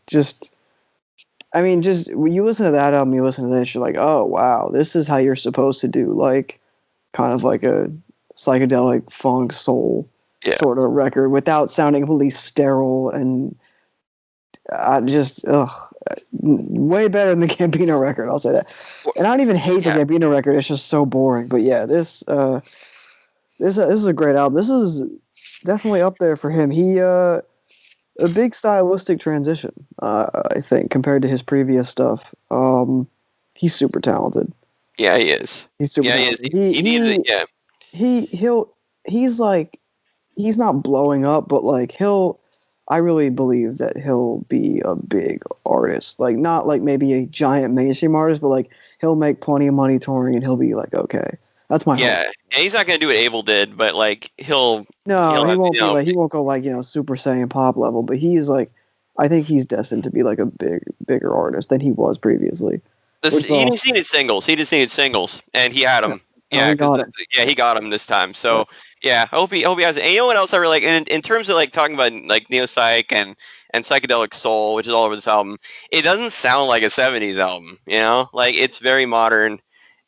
Just when you listen to that album, you listen to this, you're like, oh wow, this is how you're supposed to do like kind of like a psychedelic funk soul. Yeah. Sort of record without sounding completely sterile, and way better than the Gambino record. I'll say that. And I don't even hate the Gambino record; it's just so boring. But yeah, this is a great album. This is definitely up there for him. He a big stylistic transition, I think, compared to his previous stuff. He's super talented. Yeah, he is. He's super talented. He's like. He's not blowing up, but like I really believe that he'll be a big artist. Like not like maybe a giant mainstream artist, but like he'll make plenty of money touring and he'll be like, okay. That's my hope. Yeah, he's not gonna do what Abel did, but like he won't go like, Super Saiyan pop level, but he's like I think he's destined to be like a bigger artist than he was previously. He just needed singles, and he had them. Yeah, he got him this time. So yeah, I hope he has it. And you know what else I really like? In terms of like talking about like neo-psych and psychedelic soul, which is all over this album, it doesn't sound like a 70s album, Like it's very modern.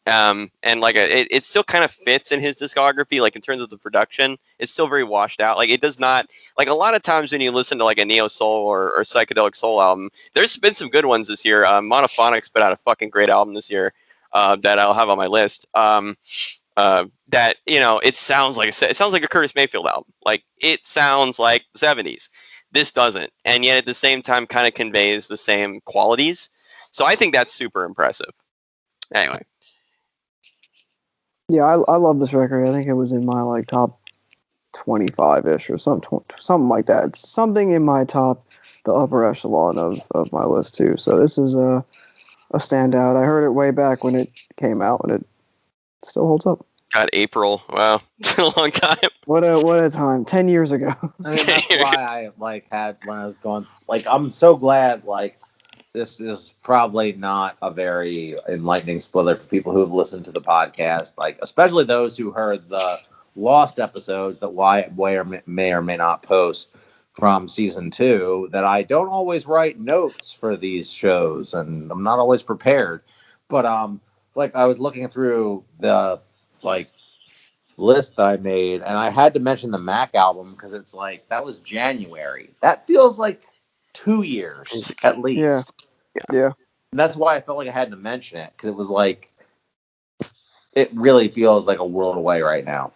And like it still kind of fits in his discography, like in terms of the production, it's still very washed out. Like it does not, like a lot of times when you listen to like a neo soul or psychedelic soul album, there's been some good ones this year. Monophonics put out a fucking great album this year that I'll have on my list. That it sounds like a Curtis Mayfield album. Like it sounds like the 70s. This doesn't, and yet at the same time kind of conveys the same qualities. So I think that's super impressive. Anyway. Yeah, I love this record. I think it was in my like top 25-ish or something like that. It's something in my the upper echelon of my list too. So this is a standout. I heard it way back when it came out, and it still holds up. God, April. Wow, it's been a long time. What a time! 10 years ago. I mean, that's why I had when I was going. I'm so glad. This is probably not a very enlightening spoiler for people who have listened to the podcast, especially those who heard the lost episodes that Ware may or may not post from season 2, that I don't always write notes for these shows, and I'm not always prepared. But I was looking through the list that I made, and I had to mention the Mac album because it's that was January. That feels like 2 years at least. Yeah. And that's why I felt like I had to mention it, because it was it really feels like a world away right now.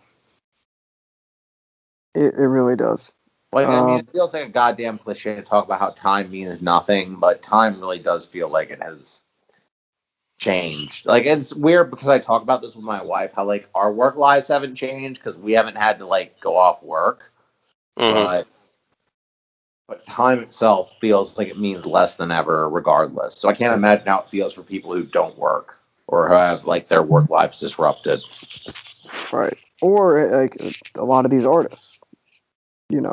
It really does. It feels like a goddamn cliche to talk about how time means nothing, but time really does feel like it has changed. It's weird because I talk about this with my wife, how our work lives haven't changed because we haven't had to go off work. Mm-hmm. But time itself feels like it means less than ever regardless. So I can't imagine how it feels for people who don't work or who have their work lives disrupted. Right. Or a lot of these artists. To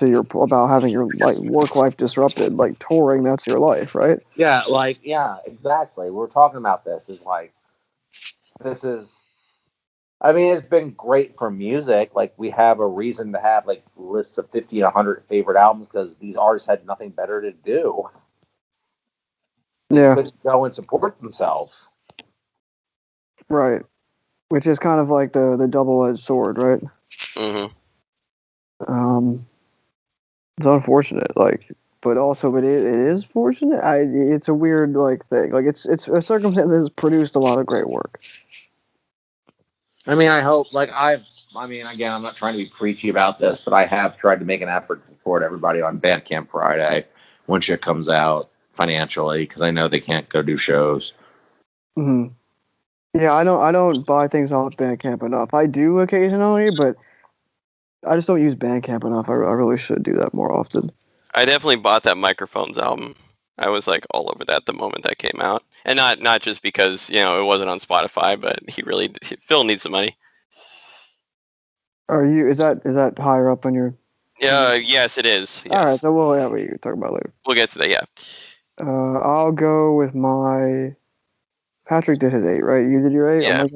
your about having your work life disrupted, touring, that's your life, right? Yeah, yeah, exactly. We're talking about this it's been great for music. We have a reason to have lists of 50 and 100 favorite albums because these artists had nothing better to do. Yeah. They couldn't go and support themselves. Right. Which is kind of the double-edged sword, right? Mm-hmm. It's unfortunate, but it is fortunate. It's a weird thing. It's a circumstance that has produced a lot of great work. I mean, I hope, again, I'm not trying to be preachy about this, but I have tried to make an effort to support everybody on Bandcamp Friday when shit comes out financially, because I know they can't go do shows. Mm-hmm. Yeah, I don't buy things off Bandcamp enough. I do occasionally, but I just don't use Bandcamp enough. I really should do that more often. I definitely bought that Microphones album. I was all over that the moment that came out, and not just because it wasn't on Spotify, but Phil needs the money. Are you? Is that higher up on your? Yes, it is. Yes. All right, so we can talk about it later. We'll get to that. Yeah. I'll go with my. Patrick did his 8, right? You did your 8. Yeah,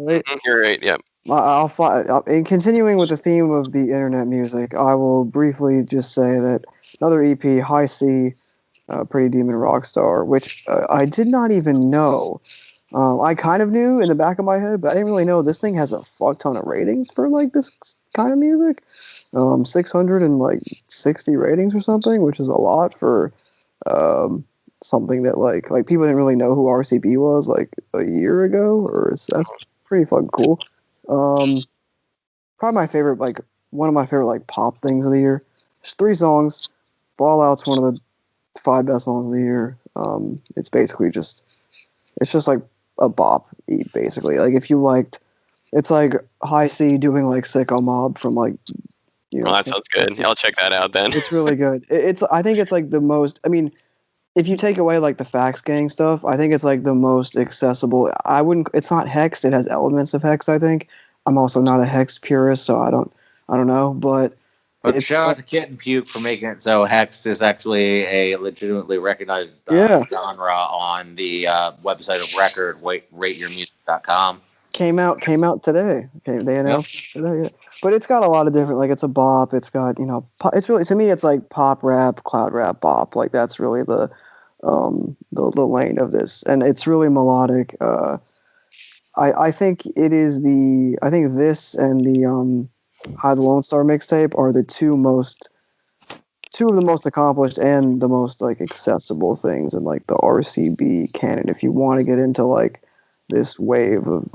you're 8. Yeah. I'll fly. In continuing with the theme of the internet music, I will briefly just say that another EP, High C, Pretty Demon Rockstar, which I did not even know. I kind of knew in the back of my head, but I didn't really know this thing has a fuck ton of ratings for this kind of music. 660 ratings or something, which is a lot for something that people didn't really know who RCB was a year ago, that's pretty fucking cool. Probably my favorite, one of my favorite pop things of the year. There's 3 songs. Ball Out's one of the 5 best songs of the year. It's basically just a bop, basically. If you liked, it's High C doing Sicko Mob from Oh, that sounds good. I'll check that out then. It's really good. I think it's the most. I mean, if you take away the Fax Gang stuff, I think it's the most accessible. It's not Hex. It has elements of Hex. I think. I'm also not a Hex purist, so I don't know. But shout out to Kittenpuke for making it so Hex is actually a legitimately recognized genre on the website of record, rateyourmusic.com. Came out today. Okay, they announced it today. Yeah. But it's got a lot of different, it's a bop. It's got, it's really, to me, it's pop rap, cloud rap, bop. That's really the lane of this, and it's really melodic. I think it is I think this and the High the Lone Star mixtape are the two of the most accomplished and the most like accessible things in like the RCB canon. If you want to get into like this wave of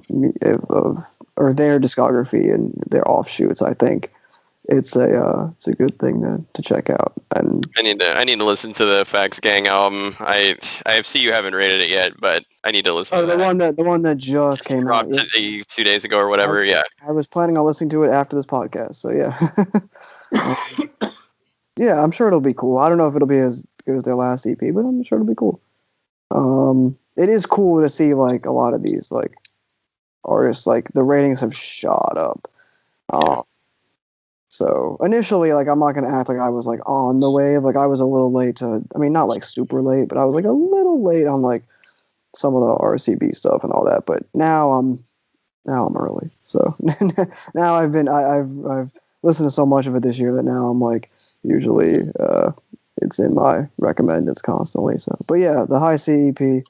or their discography and their offshoots, I think it's a good thing to check out. And I need to listen to the Facts Gang album. I see you haven't rated it yet, but I need to listen to that. The one that just came out dropped 2 days ago or whatever. I was planning on listening to it after this podcast, so yeah. Yeah, I'm sure it'll be cool. I don't know if it'll be as good as their last EP, but I'm sure it'll be cool. It is cool to see like a lot of these like artists, like the ratings have shot up. So initially, like I'm not gonna act like I was like on the wave. Like I was a little late not like super late, but I was like a little late on like some of the RCB stuff and all that. But now I'm early. So now I've listened to so much of it this year that now I'm like usually it's in my recommendeds constantly. So, but yeah, the High C EP,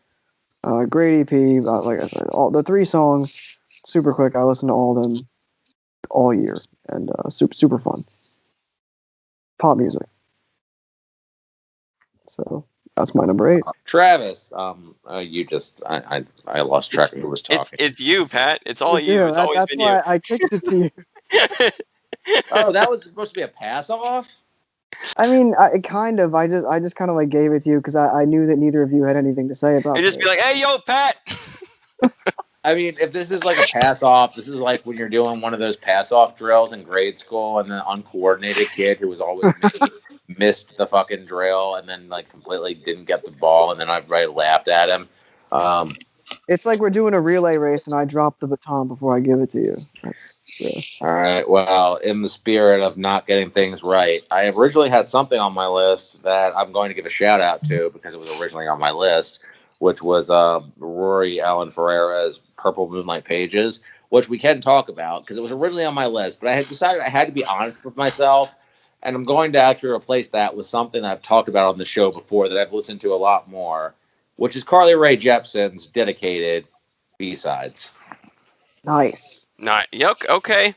great EP. Like I said, all the 3 songs, super quick. I listened to all of them all year, and super fun. Pop music. So that's my number 8. Travis, you just I lost track of who was talking. It's you, Pat. It's all you. It's always been you. That's why I kicked it to you. Oh, that was supposed to be a pass off? I mean, I just kind of like gave it to you because I knew that neither of you had anything to say about it. You just be like, "Hey, yo, Pat." I mean, if this is like a pass off, this is like when you're doing one of those pass off drills in grade school, and the uncoordinated kid who was always me missed the fucking drill, and then like completely didn't get the ball, and then everybody laughed at him. It's like we're doing a relay race, and I drop the baton before I give it to you. Yeah. All right. Well, in the spirit of not getting things right, I originally had something on my list that I'm going to give a shout out to because it was originally on my list, which was Rory Alan Ferreira's Purple Moonlight Pages, which we can talk about because it was originally on my list, but I had decided I had to be honest with myself, and I'm going to actually replace that with something that I've talked about on the show before that I've listened to a lot more, which is Carly Rae Jepsen's dedicated B-sides. Nice. Not yuck. Okay.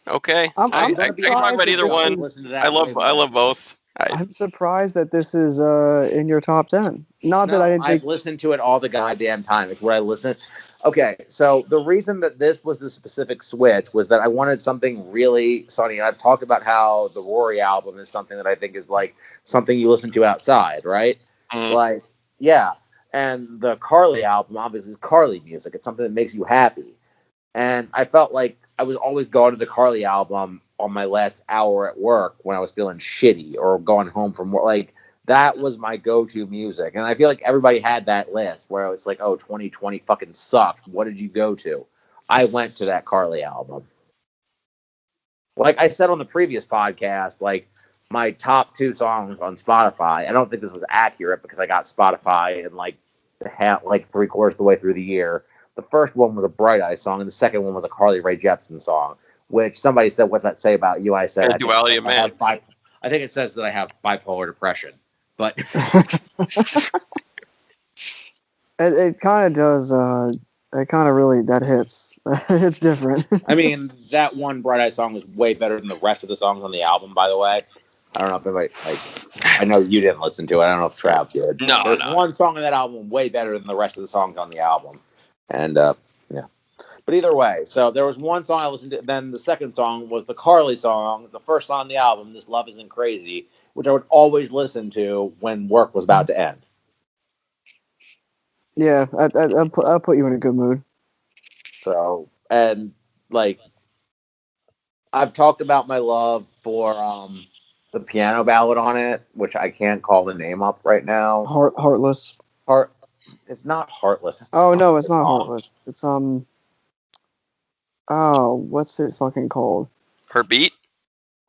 I can talk about either one. I love both. I'm surprised that this is in your top 10. I've listened to it all the goddamn time. It's what I listen. Okay, so the reason that this was the specific switch was that I wanted something really sunny. And I've talked about how the Rory album is something that I think is like something you listen to outside, right? Mm. Like, yeah. And the Carly album obviously is Carly music. It's something that makes you happy. And I felt like I was always going to the Carly album on my last hour at work when I was feeling shitty or going home from work. Like, that was my go-to music. And I feel like everybody had that list where it's like, oh, 2020 fucking sucked. What did you go to? I went to that Carly album. Like I said on the previous podcast, like, my top 2 songs on Spotify, I don't think this was accurate because I got Spotify in like 3/4 of the way through the year. The first one was a Bright Eyes song, and the second one was a Carly Rae Jepsen song, which somebody said, what's that say about you? I said, duality of man. I think it says that I have bipolar depression, but it kind of does. It kind of really, that hits. It's different. I mean, that one Bright Eyes song was way better than the rest of the songs on the album, by the way. I don't know if anybody, I know you didn't listen to it. I don't know if Trav did. There's one song on that album way better than the rest of the songs on the album. And, yeah. But either way, so there was one song I listened to. Then the second song was the Carly song, the first song on the album, This Love Isn't Crazy, which I would always listen to when work was about to end. Yeah, I'll put you in a good mood. So, and, like, I've talked about my love for the piano ballad on it, which I can't call the name up right now. Heartless. It's not Heartless. It's not Heartless. It's what's it fucking called? Heartbeat.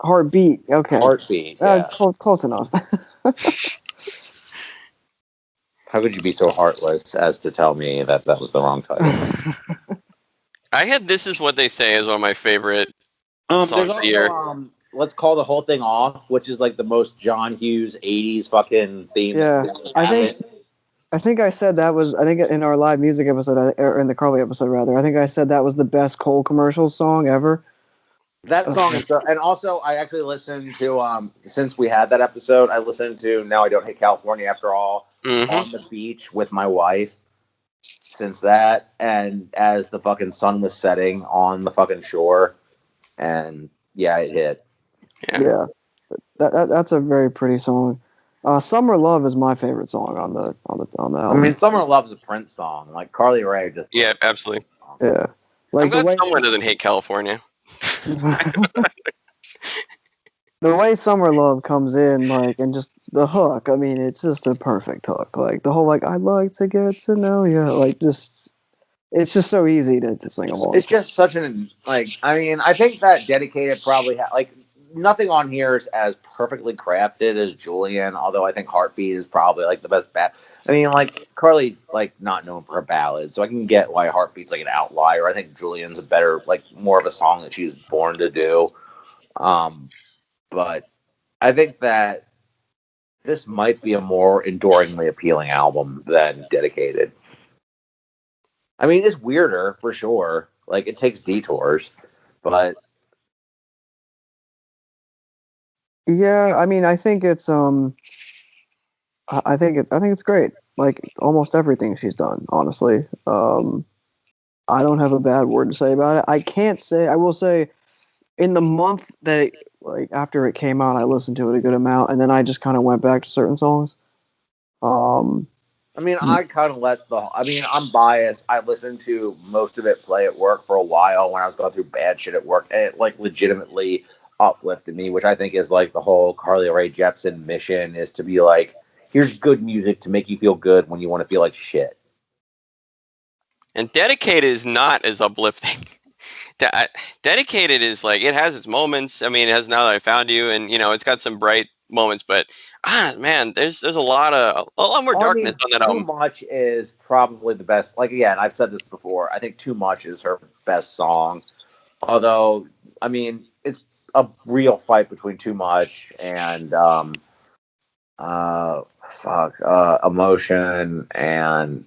Okay. Heartbeat. Yeah. Close enough. How could you be so heartless as to tell me that was the wrong title? I had This Is What They Say as one of my favorite songs of the year. Let's Call the Whole Thing Off, which is like the most John Hughes 80s fucking theme. Yeah, I I think I said that was. I think in our live music episode, or in the Carly episode rather. I think I said that was the best Cole commercial song ever. That song is, and also I actually listened to since we had that episode, I listened to Now I Don't Hate California After All on the beach with my wife. Since that, and as the fucking sun was setting on the fucking shore, and yeah, it hit. Yeah. That's a very pretty song. "Summer Love" is my favorite song on the album. I mean, "Summer Love's" a Prince song. Like Carly Rae just. Yeah, absolutely. Yeah. Like I'm glad someone doesn't hate California. The way "Summer Love" comes in, like, and just the hook. I mean, it's just a perfect hook. Like the whole, like, "I'd like to get to know you," like, just it's just so easy to sing along. It's just such an I mean, I think that Dedicated probably nothing on here is as perfectly crafted as Julian. Although I think Heartbeat is probably like the best I mean, like Carly, like not known for a ballad, so I can get why Heartbeat's like an outlier. I think Julian's a better, like more of a song that she was born to do. But I think that this might be a more enduringly appealing album than Dedicated. I mean, it's weirder for sure. Like it takes detours, but yeah, I mean, I think it's I think it's great. Like almost everything she's done, honestly. I don't have a bad word to say about it. I will say, in the month that like after it came out, I listened to it a good amount, and then I just kind of went back to certain songs. I mean, I kind of I'm biased. I listened to most of it play at work for a while when I was going through bad shit at work, and it like legitimately uplifted me, which I think is like the whole Carly Rae Jepsen mission, is to be like, here's good music to make you feel good when you want to feel like shit. And Dedicated is not as uplifting. Dedicated is like, it has its moments. I mean, it has Now That I Found You, and you know, it's got some bright moments, but man, there's a lot more darkness on that album. Too Much is probably the best. Like again, I've said this before. I think Too Much is her best song. Although, I mean, it's a real fight between Too Much and Emotion and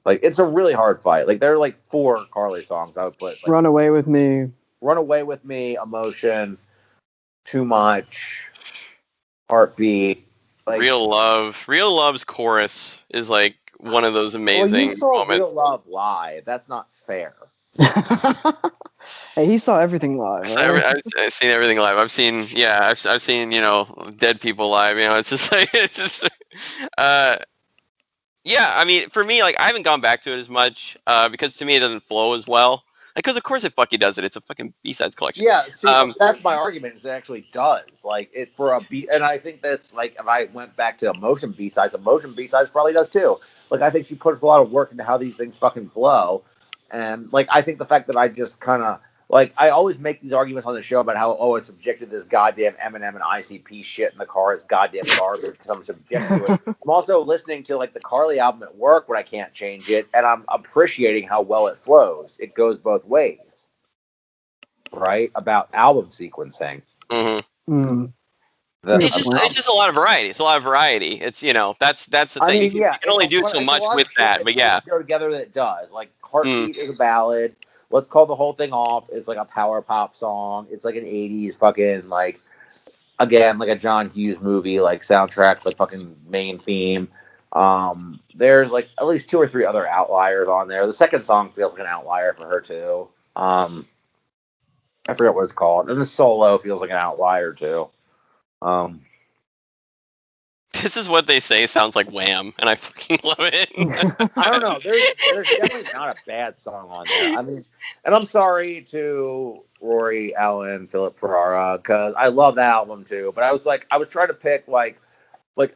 like it's a really hard fight. Like there are like 4 Carly songs I would put. Like, Run Away With Me, Emotion, Too Much, Heartbeat. Like, Real Love's chorus is like one of those amazing you saw moments. Real Love live. That's not fair. Hey, he saw everything live. Right? I've seen everything live. I've seen dead people live. You know, it's just like yeah. I mean, for me, like I haven't gone back to it as much because to me it doesn't flow as well. Because of course it fucking does it. It's a fucking B-sides collection. Yeah, see, that's my argument. Is it actually does like it for a B, and I think this like if I went back to Emotion B-sides probably does too. Like I think she puts a lot of work into how these things fucking flow, and like I think the fact that I just kind of like I always make these arguments on the show about how it's subjected to this goddamn Eminem and ICP shit in the car is goddamn garbage because I'm subjected to it. I'm also listening to like the Carly album at work when I can't change it, and I'm appreciating how well it flows. It goes both ways, right? About album sequencing. Mm-hmm. Mm-hmm. It's just a lot of variety. It's a lot of variety. It's that's the thing. I mean, you can only do so much with that, but yeah, go together that it does. Like Heartbeat is a ballad. Let's Call the Whole Thing Off. It's like a power pop song. It's like an 80s fucking like again like a John Hughes movie like soundtrack like fucking main theme. There's like at least 2 or 3 other outliers on there. The second song feels like an outlier for her too. I forget what it's called. And the solo feels like an outlier too. This Is What They Say sounds like Wham, and I fucking love it. I don't know. There's definitely not a bad song on there. I mean, and I'm sorry to Rory, Allen, Philip Ferrara, because I love that album too. But I was trying to pick like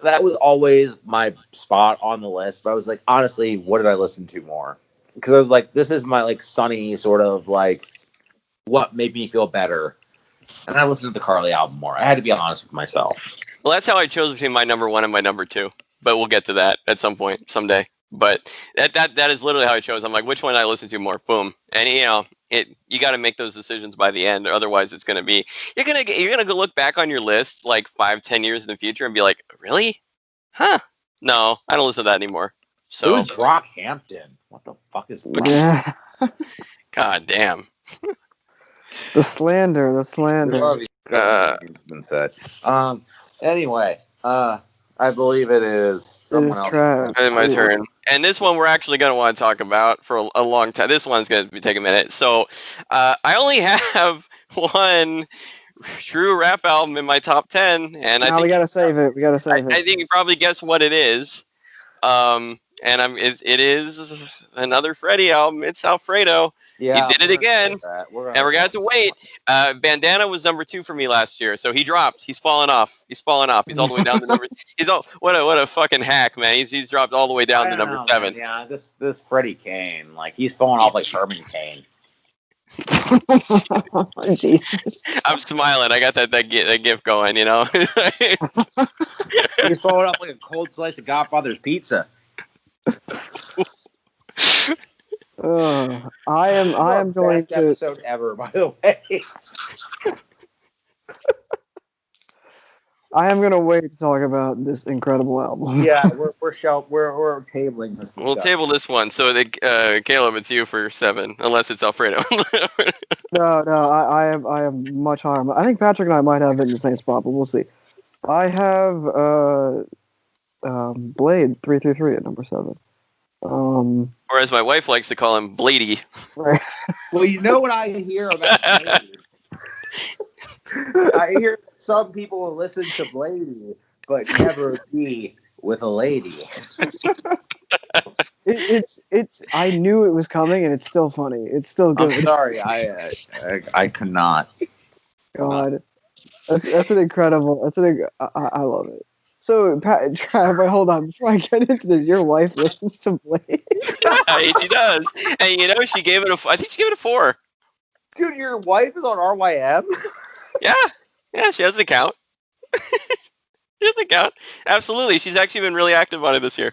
that was always my spot on the list. But I was like, honestly, what did I listen to more? Because I was like, this is my like sunny sort of like what made me feel better. And I listened to the Carly album more. I had to be honest with myself. Well, that's how I chose between my number 1 and my number 2. But we'll get to that at some point, someday. But that is literally how I chose. I'm like, which one did I listen to more? Boom. And you got to make those decisions by the end. Otherwise, it's going to be you're gonna go look back on your list like 5-10 years in the future and be like, really? Huh? No, I don't listen to that anymore. So it was Brockhampton. What the fuck is Brock? Yeah. God damn. The slander. It's been said. Anyway, I believe it is someone else. And my turn. And this one we're actually going to want to talk about for a long time. This one's going to take a minute. So I only have one true rap album in my top 10. And I think we got to save it. I think you probably guess what it is. And it is another Freddie album. It's Alfredo. Yeah, he did it again, and we're gonna have to wait. Bandana was number 2 for me last year, so he dropped. He's fallen off. He's all the way down to number. What a fucking hack, man. He's dropped all the way down to number 7. Man, yeah, this Freddie Kane, like he's falling off like Herman Kane. Jesus. I'm smiling. I got that gif going. You know. He's falling off like a cold slice of Godfather's pizza. I am going best to episode ever, by the way. I am gonna wait to talk about this incredible album. Yeah, we're tabling this. We'll table this one. So Caleb, it's you for 7, unless it's Alfredo. No, I am much higher. I think Patrick and I might have it in the same spot, but we'll see. I have Blade 333 at number 7. Or as my wife likes to call him, Bladee. Right. Well, you know what I hear about Bladee? I hear some people listen to Bladee, but never be with a lady. It's. I knew it was coming, and it's still funny. It's still good. I'm sorry, I could not. God, that's an incredible. I love it. So, Trav, hold on. Before I get into this, your wife listens to Blade? Yeah, she does. And, you know, I think she gave it a 4. Dude, your wife is on RYM? Yeah, she has an account. She has an account. Absolutely. She's actually been really active on it this year.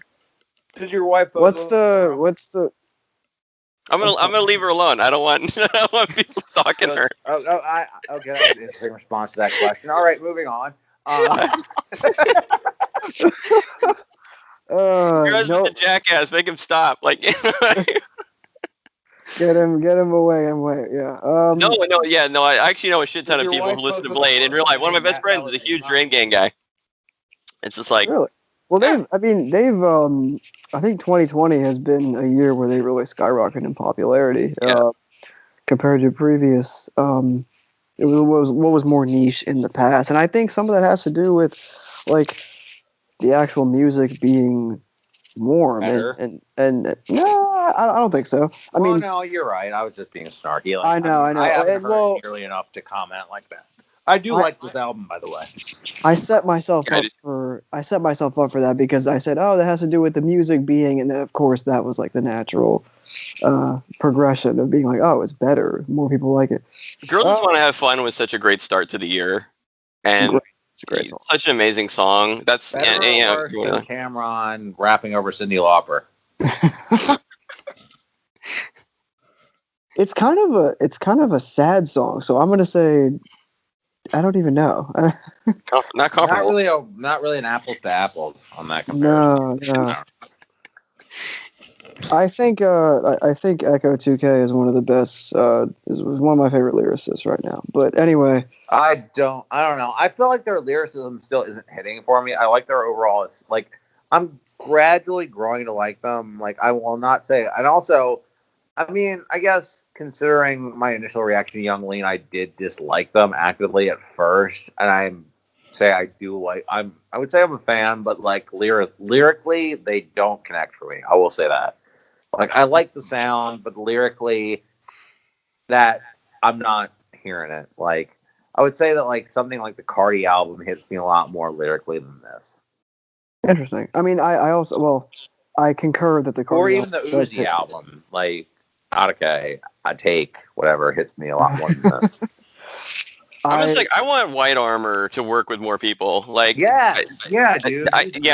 Does your wife... What's the... I'm gonna leave her alone. I don't want people stalking her. Okay, that's an interesting response to that question. All right, moving on. Your husband's a jackass. Make him stop. Like, get him away. Yeah. No. I actually know a shit ton of people who listen to Blade in real life. One of my best friends is a huge Drain Gang guy. It's just like, really? Well, they've. I think 2020 has been a year where they really skyrocketed in popularity compared to previous. It was what was more niche in the past, and I think some of that has to do with like the actual music being warm and no, I don't think so. I mean, no, you're right. I was just being snarky. Like, I know. I haven't heard nearly enough to comment like that. I do like this album, by the way. I set myself up for that because I said, "Oh, that has to do with the music being," and then of course that was like the natural progression of being like, "Oh, it's better. More people like it." Girls Just Want to Have Fun was such a great start to the year, and it's a great song. Such an amazing song. That's Cameron rapping over Cyndi Lauper. It's kind of a sad song, so I'm gonna say. I don't even know. Not comparable. Not really an apples to apples on that comparison. No. I think Echo 2K is one of the best. Is one of my favorite lyricists right now. But anyway, I don't know. I feel like their lyricism still isn't hitting for me. I like their overall. Like I'm gradually growing to like them. Like I will not say. And also, I mean, I guess. Considering my initial reaction to Young Lean, I did dislike them actively at first, and I would say I'm a fan, but like lyrically, they don't connect for me. I will say that. Like I like the sound, but lyrically, that I'm not hearing it. Like I would say that like something like the Carti album hits me a lot more lyrically than this. Interesting. I mean, I concur that the Carti or even the Uzi album, like. Okay, I take whatever hits me a lot more than this. I want White Armor to work with more people. Like, dude.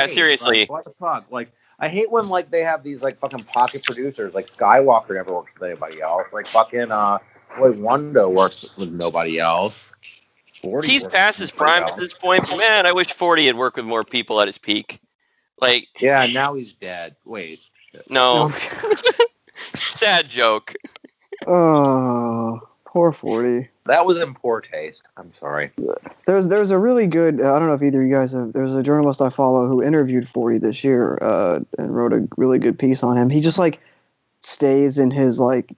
Seriously. Like, what the fuck? Like, I hate when like they have these like fucking pocket producers. Like Skywalker never works with anybody else. Like fucking Boy Wonder works with nobody else. He's past his prime at this point. Man, I wish 40 had worked with more people at his peak. Like, yeah, now he's dead. Wait. no. Sad joke. Oh, poor 40. That was in poor taste. I'm sorry. There's a really good. I don't know if either of you guys have. There's a journalist I follow who interviewed 40 this year, and wrote a really good piece on him. He just like stays in his like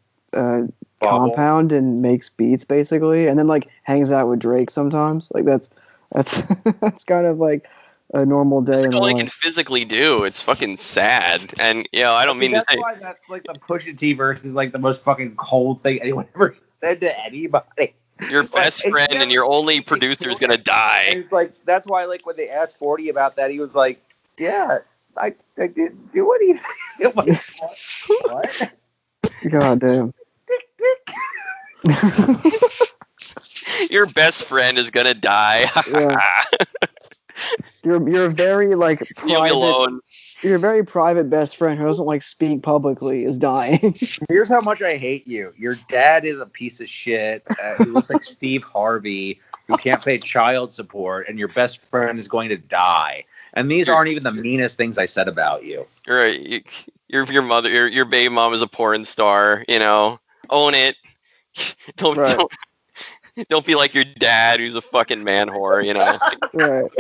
compound and makes beats basically, and then like hangs out with Drake sometimes. Like that's that's kind of like a normal day. That's in like all he life. can physically do. It's fucking sad. And I don't mean to say. That's why that's like the Pusha T verse is like the most fucking cold thing anyone ever said to anybody. Your best friend and your only producer is gonna die. It's like that's why like when they asked 40 about that, he was like, "Yeah, I didn't do anything." Like, what? God damn. Your best friend is gonna die. You're very like You'll be private. alone. Your very private best friend who doesn't like speak publicly is dying. Here's how much I hate you. Your dad is a piece of shit. He looks like Steve Harvey, who can't pay child support, and your best friend is going to die. And these aren't even the meanest things I said about you. Right. Your mother, your baby mom is a porn star. Own it. Don't be like your dad, who's a fucking man whore. Right.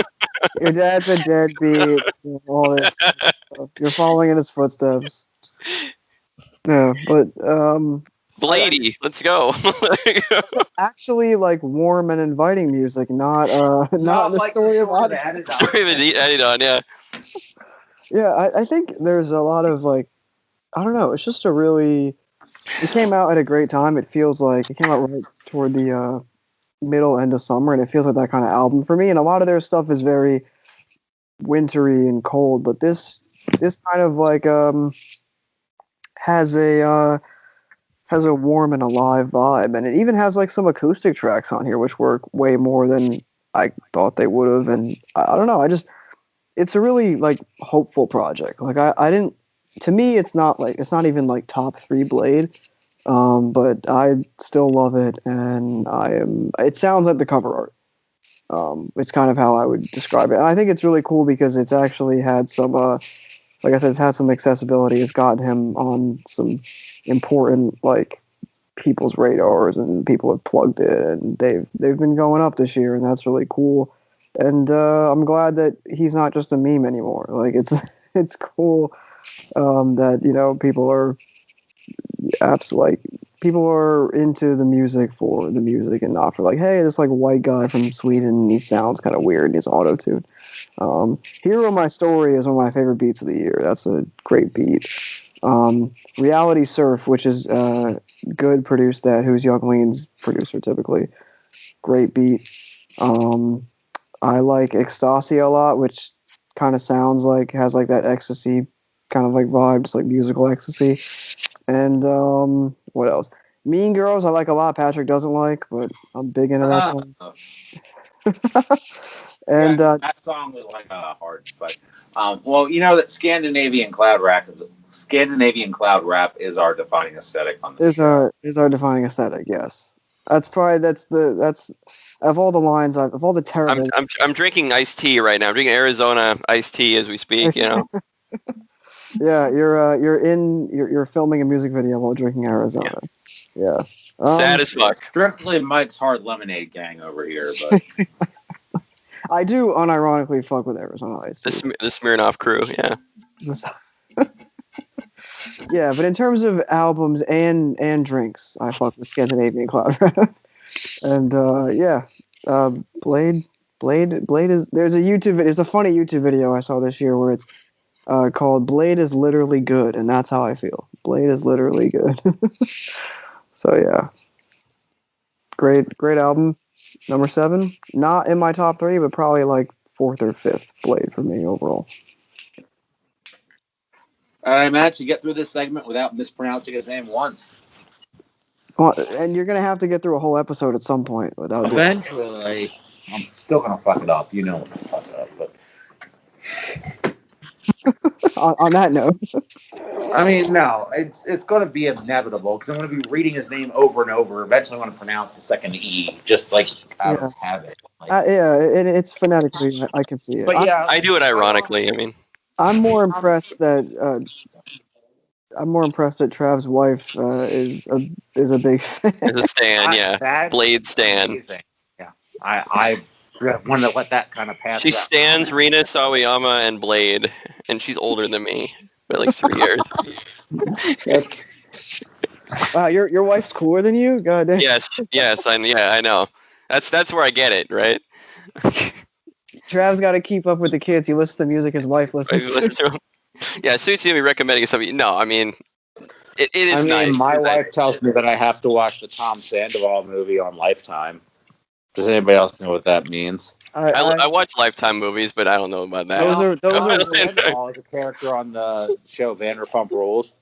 Your dad's a deadbeat. All this stuff. You're following in his footsteps. Yeah, but Bladee, let's go. actually, like warm and inviting music, not the like story of Story of Odyssey. Story of Adidon, yeah. Yeah, I think there's a lot of like, I don't know. It's just a really. It came out at a great time. It feels like it came out right toward the middle end of summer, and it feels like that kind of album for me. And a lot of their stuff is very wintry and cold, but this kind of like has a warm and alive vibe, and it even has like some acoustic tracks on here which work way more than I thought they would have. And I don't know, it's a really like hopeful project. Like I didn't, to me it's not even like top 3 Bladee. But I still love it, and it sounds like the cover art. It's kind of how I would describe it. And I think it's really cool because it's actually had some, like I said, it's had some accessibility. It's gotten him on some important, like, people's radars, and people have plugged it, and they've been going up this year, and that's really cool. And, I'm glad that he's not just a meme anymore. Like, it's cool, that, people are, people are into the music for the music and not for like, hey, this like white guy from Sweden, he sounds kind of weird and he's auto-tuned. Hero My Story is one of my favorite beats of the year. That's a great beat. Reality Surf, which is Good produced that, who's Young Lean's producer typically. Great beat. I like Ecstasy a lot, which kind of sounds like, has like that ecstasy kind of like vibe, just like musical ecstasy. And what else? Mean Girls I like a lot. Patrick doesn't like, but I'm big into that song. And that song was like hard, but well, that Scandinavian cloud rap is our defining aesthetic on this. Is our defining aesthetic? Yes, that's of all the lines of all the terrible. I'm drinking iced tea right now. I'm drinking Arizona iced tea as we speak. Yeah, you're filming a music video while drinking Arizona. Yeah. Sad as fuck. Strictly Mike's Hard Lemonade gang over here, but I do unironically fuck with Arizona Ice. The Smirnoff crew, yeah. Yeah, but in terms of albums and drinks, I fuck with Scandinavian Cloud Rap. And Bladee is there's a funny YouTube video I saw this year where it's called Bladee is literally good, and that's how I feel. Bladee is literally good. So yeah, great album. Number 7, not in my top 3, but probably like 4th or 5th Bladee for me overall. All right, Matt, you get through this segment without mispronouncing his name once. Well, and you're gonna have to get through a whole episode at some point without. Eventually, I'm still gonna fuck it up. You know I'm gonna fuck it up, but on that note. I mean, no, it's going to be inevitable because I'm going to be reading his name over and over. Eventually, I'm going to pronounce the second E, just like out of habit. Like, it's phonetically, I can see it. But yeah, I do it ironically. I mean, I'm more impressed that Trav's wife is a big fan. It's a stan, yeah. That's Blade stan. amazing. Yeah, I wanted to let that kind of pass. She stans Rina Sawayama and Blade, and she's older than me by like 3 years. That's Wow, your wife's cooler than you? God damn. Yes, I know. That's where I get it, right? Trav's got to keep up with the kids. He listens to music his wife listens to. Yeah, Suits me recommending something. No, I mean, it is nice. My wife tells me that I have to watch the Tom Sandoval movie on Lifetime. Does anybody else know what that means? I watch Lifetime movies, but I don't know about that. Those are Sandoval is a character on the show Vanderpump Rules.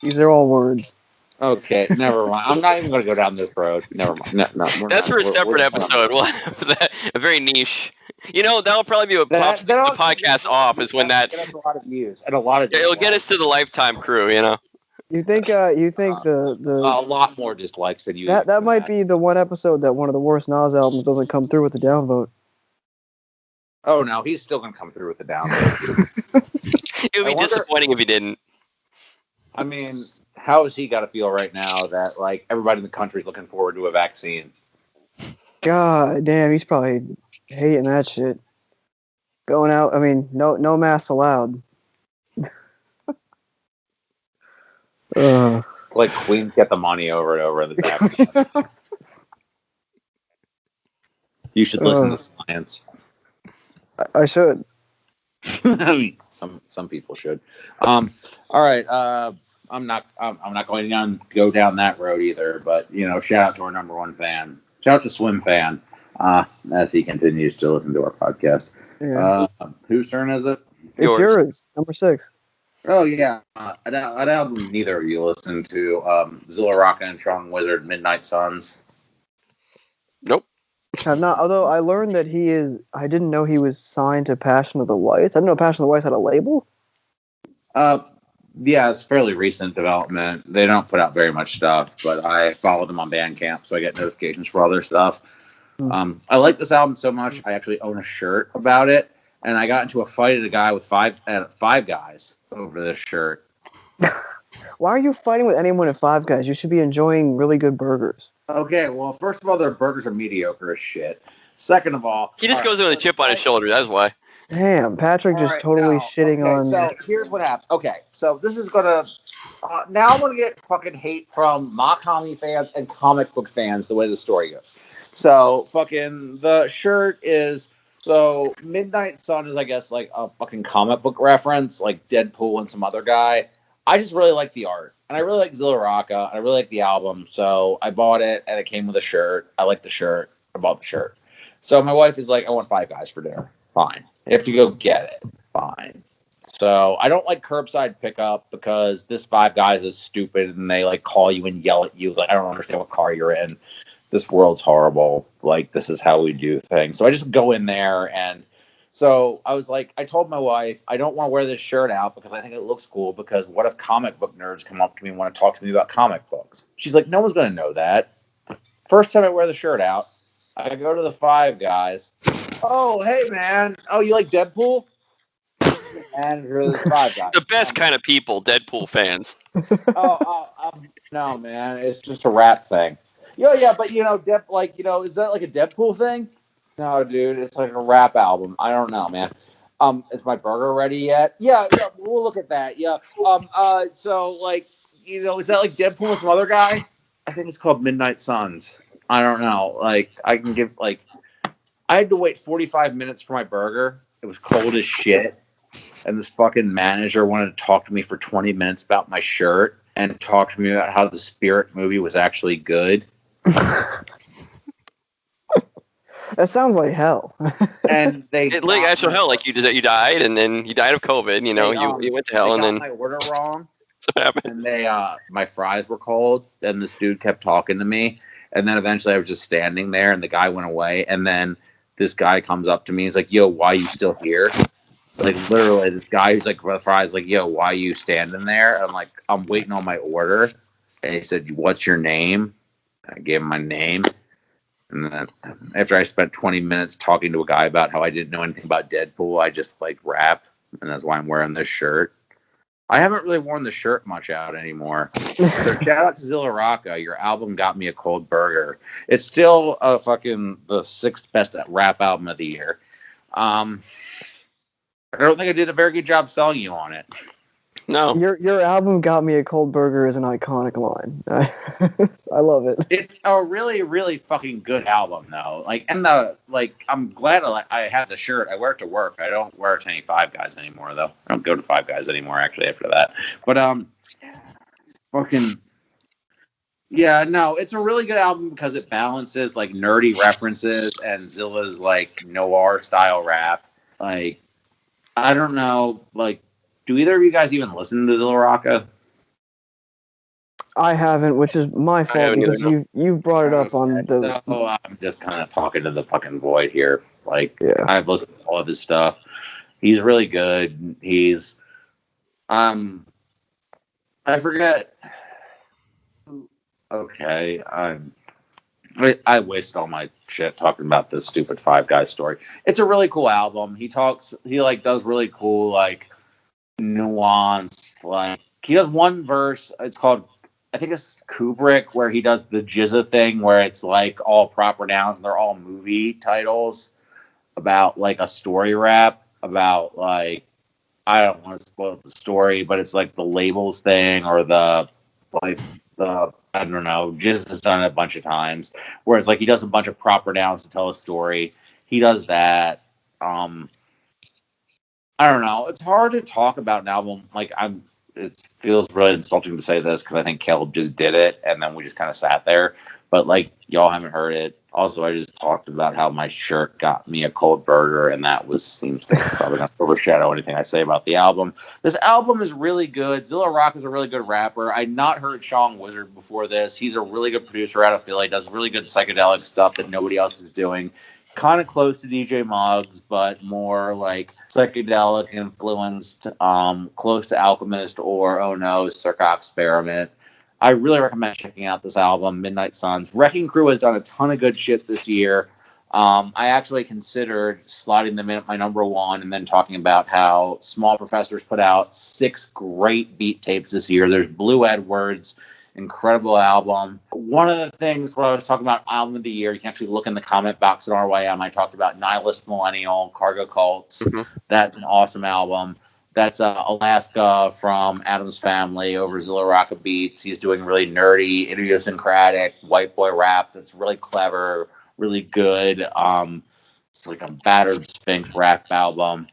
These are all words. Okay, never mind. I'm not even going to go down this road. Never mind. No, that's for a separate episode. We'll have a very niche. You know, that'll probably be what pops the podcast off is when that gets a lot of views and a lot of. It'll get us to the Lifetime crew. You know. You think the a lot more dislikes than you. That might be the one episode that one of the worst Nas albums doesn't come through with the downvote. Oh no, he's still going to come through with the downvote. It would be disappointing if he didn't. I mean, how has he got to feel right now that like everybody in the country is looking forward to a vaccine? God damn, he's probably hating that shit. Going out, I mean, no masks allowed. Like Queens get the money over and over in the back. You should listen to science. I should. I mean, some people should. All right. I'm not going to go down that road either. But you know, shout out to our number one fan. Shout out to Swim Fan. As he continues to listen to our podcast. Yeah. Whose turn is it? It's yours. Number 6. Oh yeah, an album neither of you listened to. Zilla Rockin' and Strong Wizard, Midnight Suns. Nope. I've not. Although I learned that he is. I didn't know he was signed to Passion of the Whites. I didn't know Passion of the Whites had a label. Yeah, it's fairly recent development. They don't put out very much stuff, but I followed them on Bandcamp, so I get notifications for all their stuff. I like this album so much, I actually own a shirt about it, and I got into a fight at a guy with five guys over this shirt. Why are you fighting with anyone at Five Guys? You should be enjoying really good burgers. Okay, well, first of all, their burgers are mediocre as shit. Second of all, he just goes in with a chip on his shoulder. That's why. Damn, Patrick just totally shitting on. So here's what happened. Okay, so this is gonna. Now I'm gonna get fucking hate from Makami fans and comic book fans. The way the story goes. So fucking the shirt is. So Midnight Sun is, I guess, like a fucking comic book reference, like Deadpool and some other guy. I just really like the art, and I really like Zilla Rocca, and I really like the album, so I bought it, and it came with a shirt. I like the shirt. I bought the shirt. So my wife is like, I want Five Guys for dinner. Fine. You have to go get it. Fine. So I don't like curbside pickup because this Five Guys is stupid, and they like call you and yell at you. Like, I don't understand what car you're in. This world's horrible. Like, this is how we do things. So I just go in there, and so I was like, I told my wife, I don't want to wear this shirt out because I think it looks cool, because what if comic book nerds come up to me and want to talk to me about comic books? She's like, no one's going to know that. First time I wear the shirt out, I go to the Five Guys. Oh, hey, man. Oh, you like Deadpool? And here's the Five Guys. The best kind of people, Deadpool fans. No, man. It's just a rap thing. Yeah, but, you know, is that like a Deadpool thing? No, dude, it's like a rap album. I don't know, man. Is my burger ready yet? Yeah, we'll look at that. Yeah. So, like, you know, is that like Deadpool and some other guy? I think it's called Midnight Suns. I don't know. Like, I can give, like, I had to wait 45 minutes for my burger. It was cold as shit. And this fucking manager wanted to talk to me for 20 minutes about my shirt and talk to me about how the Spirit movie was actually good. That sounds like hell. And like actual hell, like you died, and then you died of COVID. You know, you went to hell, and then my order wrong. That's what happened. And they my fries were cold, and this dude kept talking to me, and then eventually I was just standing there, and the guy went away, and then this guy comes up to me, he's like, "Yo, why you still here?" Like, literally, this guy who's like, for the fries, like, "Yo, why you standing there?" And I'm like, "I'm waiting on my order." And he said, "What's your name?" I gave him my name. And then after I spent 20 minutes talking to a guy about how I didn't know anything about Deadpool, I just like rap. and that's why I'm wearing this shirt. I haven't really worn the shirt much out anymore. So shout out to Zilla Rocca. Your album got me a cold burger. It's still the 6th best rap album of the year. I don't think I did a very good job selling you on it. No. Your album got me a cold burger is an iconic line. I love it. It's a really, really fucking good album, though. I'm glad I have the shirt. I wear it to work. I don't wear it to any Five Guys anymore, though. I don't go to Five Guys anymore, actually, after that. But, yeah, no, it's a really good album because it balances, like, nerdy references and Zilla's, like, noir-style rap. Like, I don't know, like, do either of you guys even listen to Zilla Rocca? I haven't, which is my fault because you've brought it up on the. So I'm just kind of talking to the fucking void here. Like, yeah. I've listened to all of his stuff. He's really good. He's, I forget. Okay, I waste all my shit talking about this stupid Five Guys story. It's a really cool album. He does really cool, like, nuance. Like, he does one verse. It's called, I think it's Kubrick, where he does the Jizza thing, where it's like all proper nouns and they're all movie titles about like a story rap about, like, I don't want to spoil the story, but it's like the labels thing or the I don't know. Jizz has done it a bunch of times where it's like he does a bunch of proper nouns to tell a story. He does that. I don't know. It's hard to talk about an album. Like, it feels really insulting to say this because I think Caleb just did it and then we just kind of sat there. But, like, y'all haven't heard it. Also, I just talked about how my shirt got me a cold burger, and that seems to probably not overshadow anything I say about the album. This album is really good. Zilla Rocca is a really good rapper. I'd not heard Sean Wizard before this. He's a really good producer out of Philly. Does really good psychedelic stuff that nobody else is doing. Kind of close to DJ Muggs, but more like psychedelic influenced, close to Alchemist or Oh No, Circa Experiment. I really recommend checking out this album, Midnight Suns. Wrecking Crew has done a ton of good shit this year. I actually considered sliding them in at my number one and then talking about how Small Professors put out 6 great beat tapes this year. There's Blue Edwards, incredible album. One of the things where I was talking about album of the year, you can actually look in the comment box at RYM. I talked about Nihilist Millennial, Cargo Cults. Mm-hmm. That's an awesome album. That's Alaska from Adam's Family over Zilla Rocca Beats. He's doing really nerdy, idiosyncratic white boy rap that's really clever, really good. It's like a battered Sphinx rap album.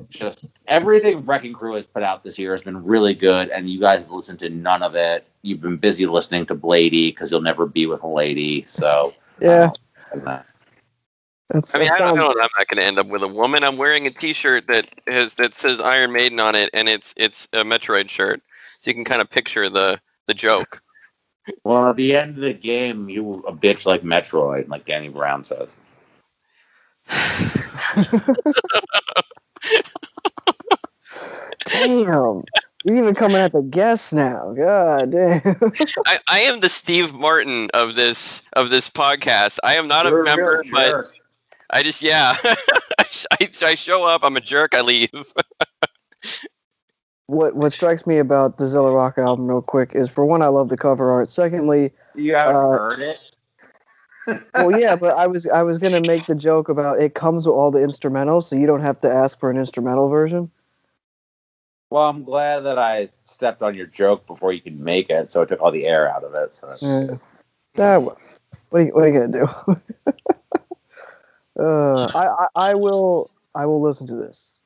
Just everything Wrecking Crew has put out this year has been really good, and you guys have listened to none of it. You've been busy listening to Bladee because you'll never be with a lady. So yeah. I don't know. I'm not going to end up with a woman. I'm wearing a T-shirt that says Iron Maiden on it, and it's a Metroid shirt, so you can kind of picture the joke. Well, at the end of the game, you a bitch like Metroid, like Danny Brown says. Damn. He's even coming at the guests now. God damn. I am the Steve Martin of this podcast. I am not a member, but I just I show up. I'm a jerk. I leave. What strikes me about the Zilla Rocca album, real quick, is for one, I love the cover art. Secondly, you haven't heard it. Well, yeah, but I was gonna make the joke about it comes with all the instrumentals, so you don't have to ask for an instrumental version. Well, I'm glad that I stepped on your joke before you could make it, so it took all the air out of it. So. What are you gonna do? I will listen to this.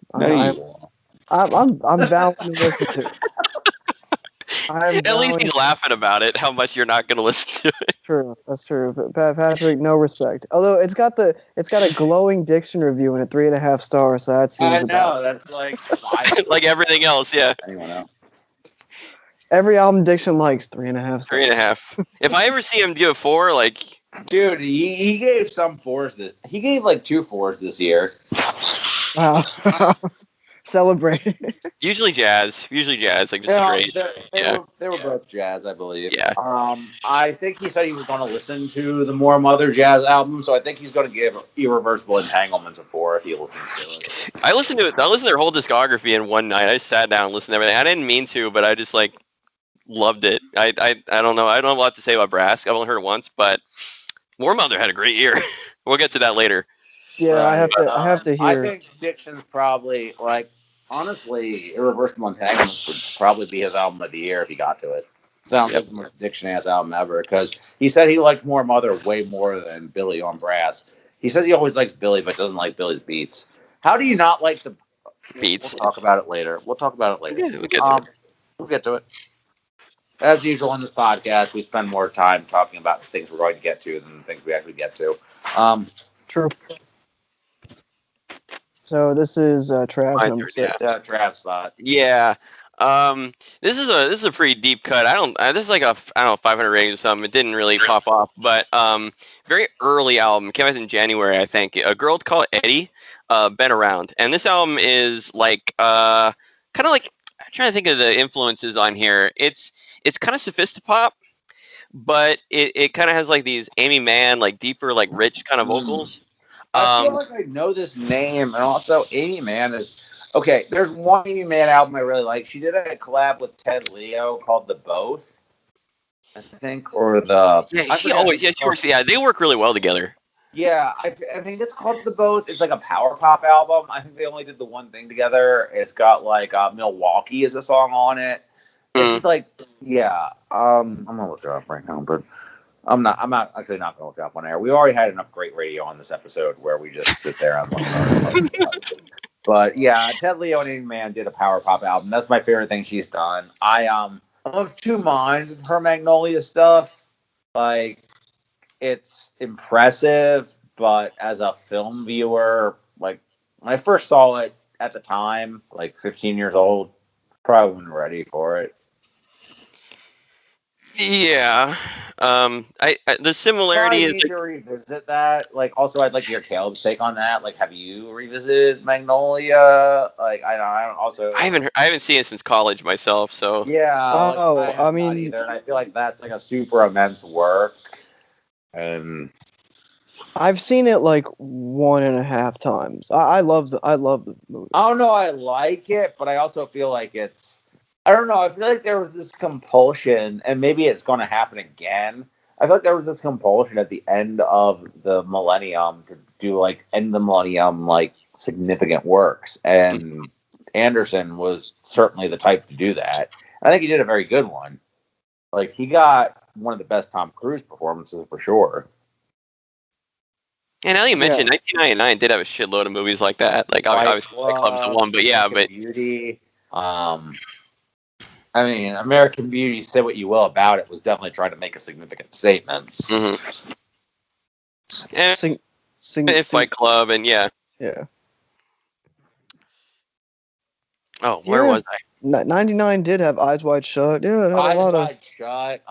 I'm bound to listen to it. At least he's laughing about it. How much you're not going to listen to it. True, that's true. But Patrick, no respect. Although it's got a glowing diction review and a 3.5 stars. So that seems that's like like everything else. Yeah. Anyone else? Every album Diction likes 3.5 stars. 3.5. If I ever see him give 4, like, dude, he gave some 4s. He gave like 2 4s this year. Wow. Celebrate. Usually jazz, like just straight. They were both jazz, I believe. Yeah. I think he said he was going to listen to the More Mother jazz album, so I think he's going to give Irreversible Entanglements a 4 if he listens to it. I listened to their whole discography in one night. I just sat down and listened to everything. I didn't mean to, but I just like loved it. I don't know. I don't have a lot to say about Brass. I've only heard it once, but More Mother had a great year. We'll get to that later. Yeah, right. I have to hear. I think Diction's probably like, honestly, Irreversible Entanglements would probably be his album of the year if he got to it. Sounds like the most Diction-ass album ever, because he said he liked More Mother way more than Billy on Brass. He says he always likes Billy, but doesn't like Billy's beats. How do you not like the beats? We'll talk about it later. Yeah, we'll get to it. As usual on this podcast, we spend more time talking about the things we're going to get to than the things we actually get to. True. So this is Trav's number 6. Yeah, Trav's spot. Yeah. This is a pretty deep cut. This is like a 500 rating or something. It didn't really pop off, but very early album. Came out in January, I think. A girl called Eddie, Been Around, and this album is like kind of like, I'm trying to think of the influences on here. It's kind of sophisti-pop, but it kind of has like these Amy Mann, like deeper, like rich kind of vocals. I feel like I know this name, and also Amy Mann is okay. There's one Amy Mann album I really like. She did a collab with Ted Leo called The Both, I think, or the. They work really well together. Yeah, I think it's called The Both. It's like a power pop album. I think they only did the one thing together. It's got like Milwaukee is a song on it. It's just like, yeah. I'm gonna look it up right now, but I'm not actually not gonna look it up on air. We already had enough great radio on this episode where we just sit there and look. But yeah, Ted Leo and Amy Mann did a power pop album. That's my favorite thing she's done. I'm of two minds with her Magnolia stuff. Like, it's impressive, but as a film viewer, like when I first saw it at the time, like 15 years old, probably wasn't ready for it. Yeah. The similarity is to revisit that. Like, also, I'd like to hear Caleb's take on that. Like, have you revisited Magnolia? Like, I haven't seen it since college myself. So yeah. I mean, either, and I feel like that's like a super immense work. And I've seen it like 1.5 times. I love the movie. I don't know. I like it, but I also feel like it's. I don't know. I feel like there was this compulsion, and maybe it's going to happen again. I feel like there was this compulsion at the end of the millennium to do like end of the millennium like significant works, and Anderson was certainly the type to do that. I think he did a very good one. Like, he got one of the best Tom Cruise performances for sure. And now you mentioned 1999 did have a shitload of movies like that. Like, obviously Clubs of One, but yeah, but Beauty. I mean, American Beauty, say what you will about it, was definitely trying to make a significant statement. Mm-hmm. And Fight Club, and yeah. Oh, where was I? 99 did have Eyes Wide Shut. Yeah, it had Eyes Wide Shut.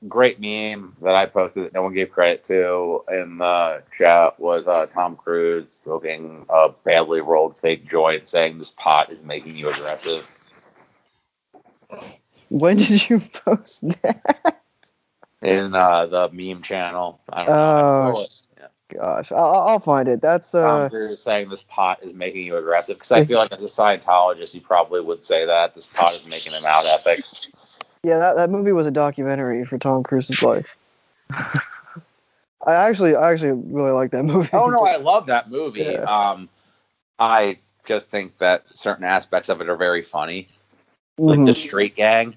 Great meme that I posted that no one gave credit to in the chat was Tom Cruise smoking a badly rolled fake joint, saying this pot is making you aggressive. When did you post that? In the meme channel. I don't know. Gosh, I'll find it. That's Tom Cruise saying this pot is making you aggressive, because I feel like as a Scientologist, he probably would say that this pot is making him out ethics. Yeah, that movie was a documentary for Tom Cruise's life. I actually really like that movie. Oh no, I love that movie. Yeah. I just think that certain aspects of it are very funny, like the straight gang.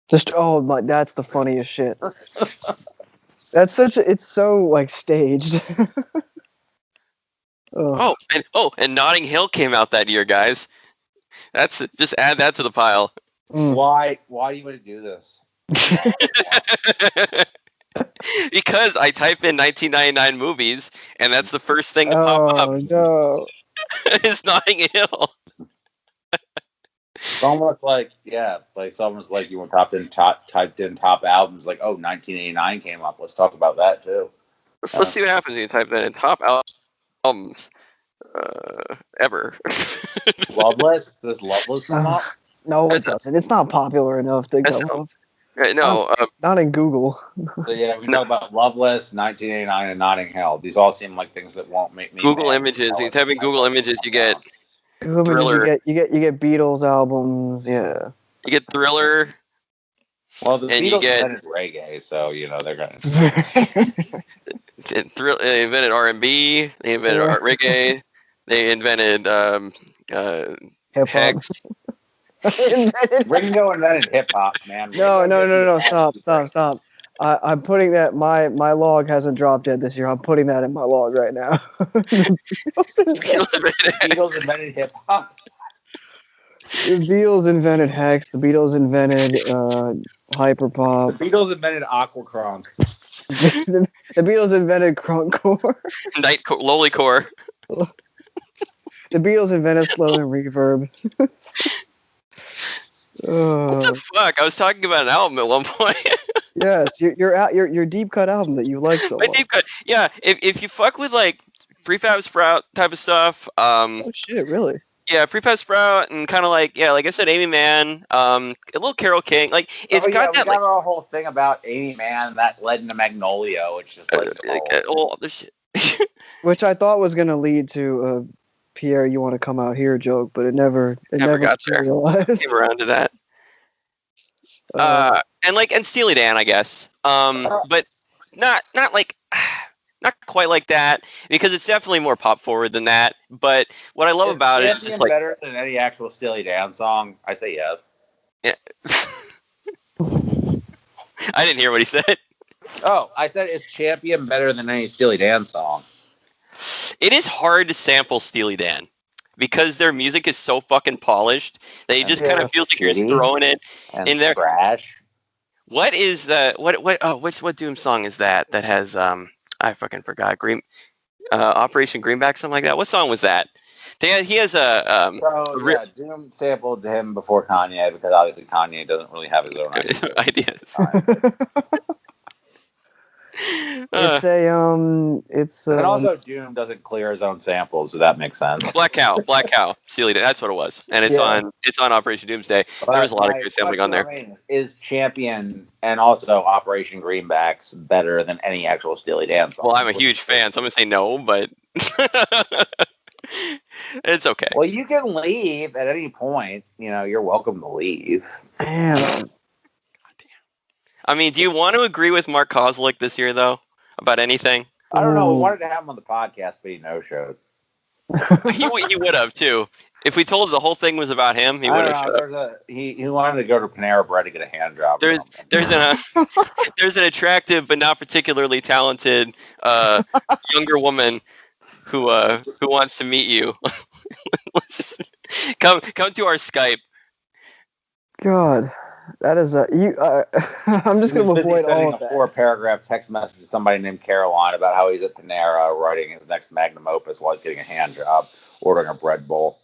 That's the funniest shit. It's so like staged. And Notting Hill came out that year, guys. Just add that to the pile. Why do you want to do this? Because I type in 1999 movies, and that's the first thing to pop up. Oh no! It's Notting Hill. It's almost like someone's like, you typed in top albums, like, 1989 came up. Let's talk about that too. Let's see what happens when you type that in top albums. ever. Loveless? Does Loveless come up? No, it doesn't. It's not popular enough to come up. No, Not in Google. So yeah, we talk about Loveless, 1989, and Notting Hill. These all seem like things that won't make me. Google mad. Images. You type in Google Images, you get Thriller. You get Beatles albums. Yeah. You get Thriller. Well, the and Beatles you get invented reggae, so they're gonna. They invented R&B. They invented reggae. They invented hip hop. Ringo invented hip hop, man. No. Stop. I'm putting that my log hasn't dropped yet this year. I'm putting that in my log right now. The Beatles invented hip hop. The Beatles invented Hex. The Beatles invented hyperpop. The Beatles invented aquacrunk. The Beatles invented crunkcore. Lowlycore. The Beatles invented slow and reverb. What the fuck? I was talking about an album at one point. Yes, your deep cut album that you like so much. Deep cut. Yeah, if you fuck with like Prefab Sprout type of stuff. Oh shit, really? Yeah, Prefab Sprout and kind of like like I said, Amy Mann, a little Carole King. Like it's got that. We got our whole thing about Amy Mann that led into Magnolia, which is like all this shit. Which I thought was gonna lead to Pierre, you want to come out here joke, but it never got materialized. Came around to that. And Steely Dan, I guess. But not quite like that, because it's definitely more pop forward than that. But what I love about it is just like better than any actual Steely Dan song. I say yes. Yeah. I didn't hear what he said. Oh, I said is Champion better than any Steely Dan song? It is hard to sample Steely Dan because their music is so fucking polished that it just kind of feels like you're just throwing it in there. Trash. What is what Doom song is that has I fucking forgot. Operation Greenback, something like that. What song was that? He has Doom sampled him before Kanye, because obviously Kanye doesn't really have his own ideas. And also Doom doesn't clear his own samples, so that makes sense. Black Cow, Steely Dan, that's what it was, and it's on Operation Doomsday. There was a lot of good sampling on there. Is Champion and also Operation Greenbacks better than any actual Steely Dan song? Well, I'm a huge fan, so I'm gonna say no, but it's okay. Well, you can leave at any point. You're welcome to leave. Damn. I mean, do you want to agree with Mark Kozlik this year, though, about anything? I don't know. We wanted to have him on the podcast, but he no-showed. He would have, too. If we told the whole thing was about him, he would have showed up. He wanted to go to Panera Bread to get a hand job. There's an attractive but not particularly talented younger woman who wants to meet you. Come to our Skype. God. That is I'm just going to avoid all of that. A 4-paragraph text message to somebody named Caroline about how he's at Panera writing his next magnum opus while he's getting a hand job, ordering a bread bowl.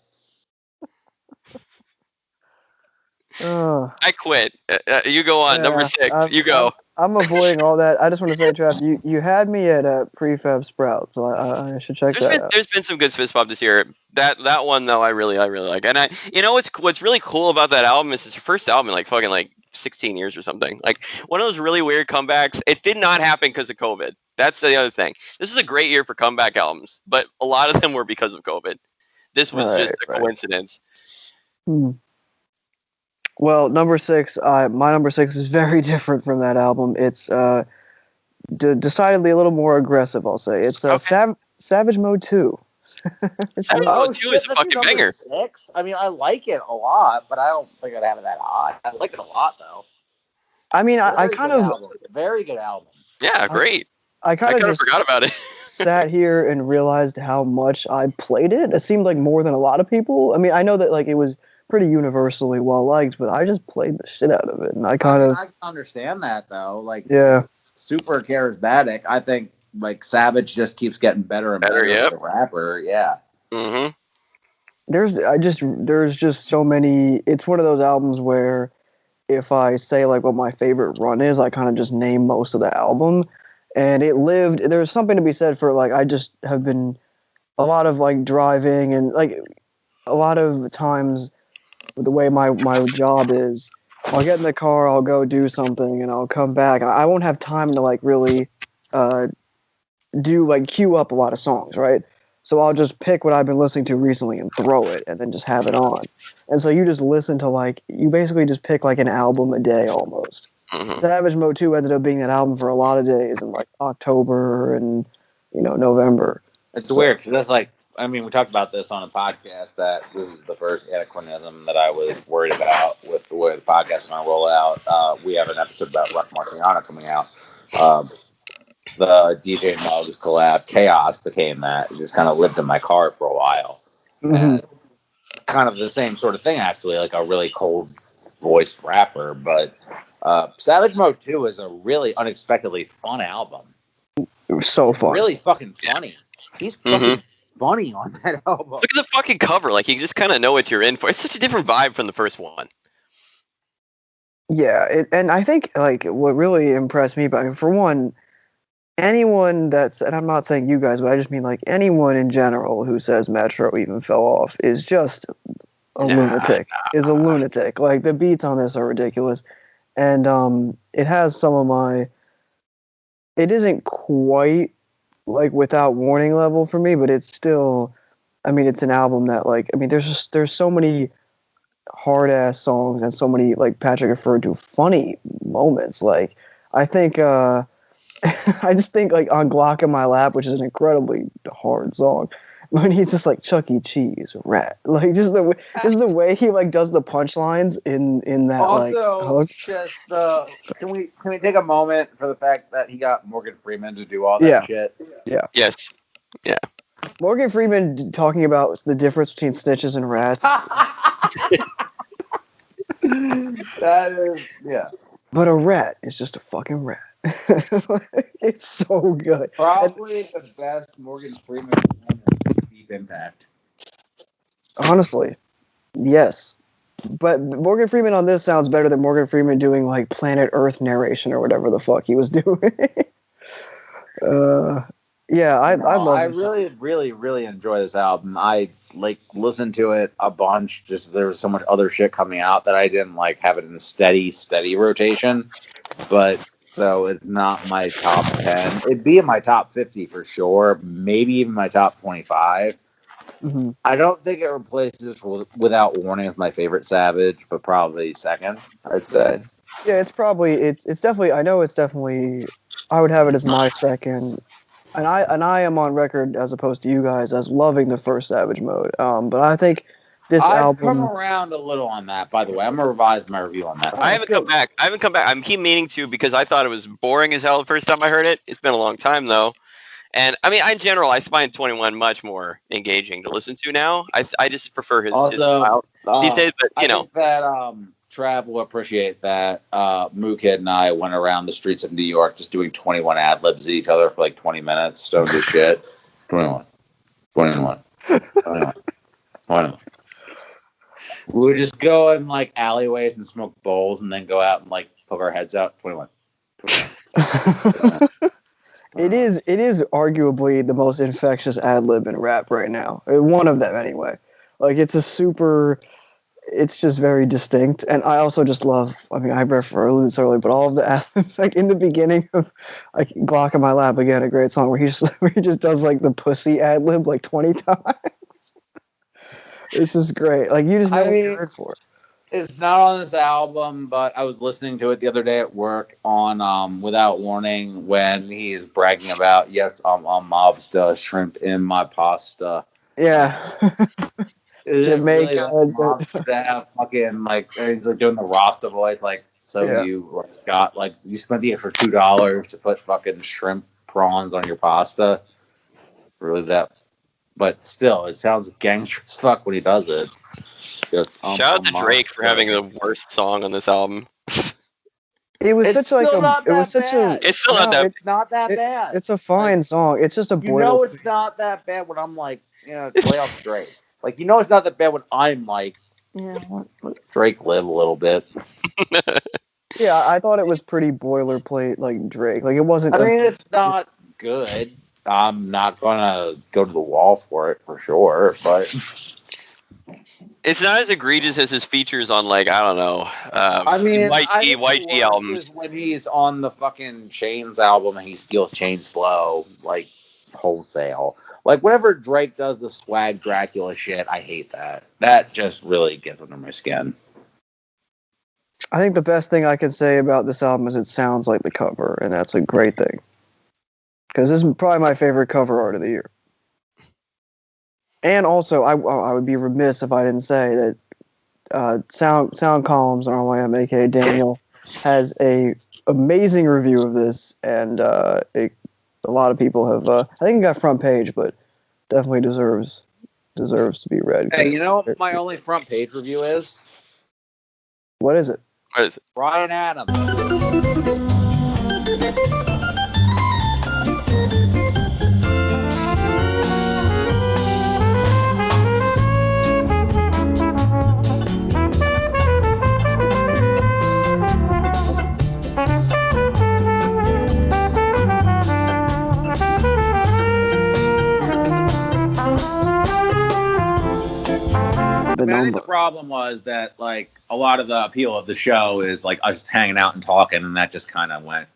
I quit. You go on. Number 6. You go. I'm avoiding all that. I just want to say, Trav, you had me at Prefab Sprout, so I should check that out. There's been some good Fizz Pop this year. That one though, I really like. And what's really cool about that album is it's her first album in like 16 years or something. Like one of those really weird comebacks. It did not happen because of COVID. That's the other thing. This is a great year for comeback albums, but a lot of them were because of COVID. This was just a coincidence. Well, number 6, my number 6 is very different from that album. It's decidedly a little more aggressive, I'll say. It's Savage Mode 2. Savage Mode 2 is a fucking banger. 6? I mean, I like it a lot, but I don't think I'd have it that high. I like it a lot, though. I mean, I kind of... Very good album. Yeah, great. I kind of forgot about it. Sat here and realized how much I played it. It seemed like more than a lot of people. I mean, I know that it was pretty universally well liked, but I just played the shit out of it, and I can understand that though. Yeah, super charismatic. I think Savage just keeps getting better and better as a rapper. Yeah. Mm-hmm. There's just so many. It's one of those albums where if I say what my favorite run is, I kind of just name most of the album, and it lived. There's something to be said for I just have been a lot of like driving and like a lot of times the way my job is, I'll get in the car, I'll go do something, and I'll come back. I won't have time to like really do like queue up a lot of songs, right? So I'll just pick what I've been listening to recently and throw it, and then just have it on. And so you just listen to like you basically just pick like an album a day almost. Mm-hmm. Savage Mode 2 ended up being that album for a lot of days in like October and November. It's weird because that's like, I mean, we talked about this on a podcast that this is the first anachronism that I was worried about with the way the podcast is going to roll out. We have an episode about Rock Marciano coming out. The DJ Muggs collab, Chaos became that. It just kind of lived in my car for a while. Mm-hmm. And kind of the same sort of thing, actually, like a really cold voiced rapper. But Savage Mode 2 is a really unexpectedly fun album. It was so fun. Really fucking funny. He's fucking funny on that album. Look at the fucking cover. Like, you just kind of know what you're in for. It's such a different vibe from the first one. Yeah, and I think like what really impressed me, but I mean, for one, anyone that's, and I'm not saying you guys, but I just mean like anyone in general who says Metro even fell off is just a lunatic. Is a lunatic. Like the beats on this are ridiculous, and it has some of my. It isn't quite like Without Warning level for me, but it's still. I mean, it's an album that like. I mean, there's so many hard ass songs and so many like Patrick referred to funny moments. Like I think. I just think like on Glock in My Lap, which is an incredibly hard song, when he's just like Chuck E. Cheese rat, like just the way he like does the punchlines in that also, like hook. Just can we take a moment for the fact that he got Morgan Freeman to do all that shit? Yeah. Yes. Yeah. Morgan Freeman talking about the difference between snitches and rats. That is But a rat is just a fucking rat. It's so good. Probably the best Morgan Freeman Deep Impact. Honestly, yes. But Morgan Freeman on this sounds better than Morgan Freeman doing like Planet Earth narration or whatever the fuck he was doing. I love I really enjoy this album. I like listened to it a bunch. Just there was so much other shit coming out that I didn't like have it in steady rotation. But so it's not my top 10. It'd be in my top 50 for sure. Maybe even my top 25. Mm-hmm. I don't think it replaces Without Warning as my favorite Savage, but probably second, I'd say. Yeah, it's definitely. I know it's definitely. I would have it as my second, and I am on record as opposed to you guys as loving the first Savage Mode. But I think this I've come album. around a little on that, by the way. I'm gonna revise my review on that. I haven't come back. I keep meaning to because I thought it was boring as hell the first time I heard it. It's been a long time though. And I mean, in general, I find 21 much more engaging to listen to now. I just prefer his style these days, but I think that Trav will appreciate that. Moo Kid and I went around the streets of New York just doing 21 ad libs at each other for like 20 minutes, stoned as shit. 21. We would just go in like alleyways and smoke bowls and then go out and like poke our heads out. 21. It is arguably the most infectious ad lib in rap right now. One of them anyway. Like it's just very distinct. And I also just love, I mean, I refer this earlier, but all of the ad libs, like in the beginning of like Glock in My Lap, again, a great song where he just does like the pussy ad lib like 20 times. It's just great. Like you just know what you're in for. It's not on this album, but I was listening to it the other day at work on Without Warning when he's bragging about, yes, I'm mobster, shrimp in my pasta. Yeah. Jamaica. Really mobster, fucking like, he's like doing the Rasta voice, like, so you got like, you spent the extra $2 to put fucking shrimp prawns on your pasta. Really that, but still, it sounds gangster as fuck when he does it. Just, shout out to Drake for having the worst song on this album. It was it's such like a. It was such a. It's still not that. It's not that bad. It's a fine song. It's just a. You know, it's not that bad when I'm like, lay off Drake. Like, you know, it's not that bad when I'm like, let Drake live a little bit. Yeah, I thought it was pretty boilerplate, like Drake. Like it wasn't. I mean, it's not good. I'm not gonna go to the wall for it for sure, but it's not as egregious as his features on, like, I don't know, YG albums. when he's on the fucking Chains album and he steals Chains Blow, like, wholesale. Like, whenever Drake does the swag Dracula shit, I hate that. That just really gets under my skin. I think the best thing I can say about this album is it sounds like the cover, and that's a great thing. Because this is probably my favorite cover art of the year. And also, I would be remiss if I didn't say that Sound Columns RYM, aka Daniel, has a amazing review of this, and a lot of people have. I think it got front page, but definitely deserves to be read. Hey, you know what my only front page review is? What is it? What is it? Bryan Adams. I think the problem was that, like, a lot of the appeal of the show is, like, us hanging out and talking, and that just kind of went,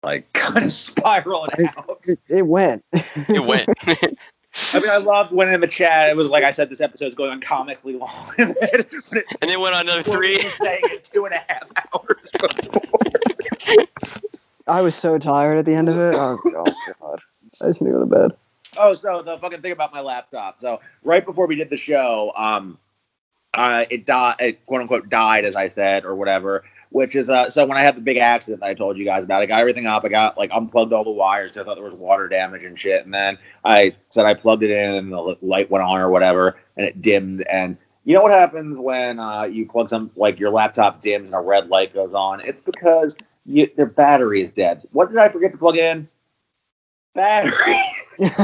like, kind of spiraled out. It went. It went. I mean, I loved when in the chat, it was like I said, this episode's going on comically long. And it went on another 3. Saying it 2.5 hours before. I was so tired at the end of it. Oh, God. I just need to go to bed. Oh, so the fucking thing about my laptop. So right before we did the show, it died, quote unquote, died, as I said, or whatever. Which is so when I had the big accident that I told you guys about, I got everything up. I got like unplugged all the wires. So I thought there was water damage and shit. And then I said I plugged it in, and the light went on or whatever, and it dimmed. And you know what happens when you plug like your laptop dims and a red light goes on? It's because their battery is dead. What did I forget to plug in? Battery.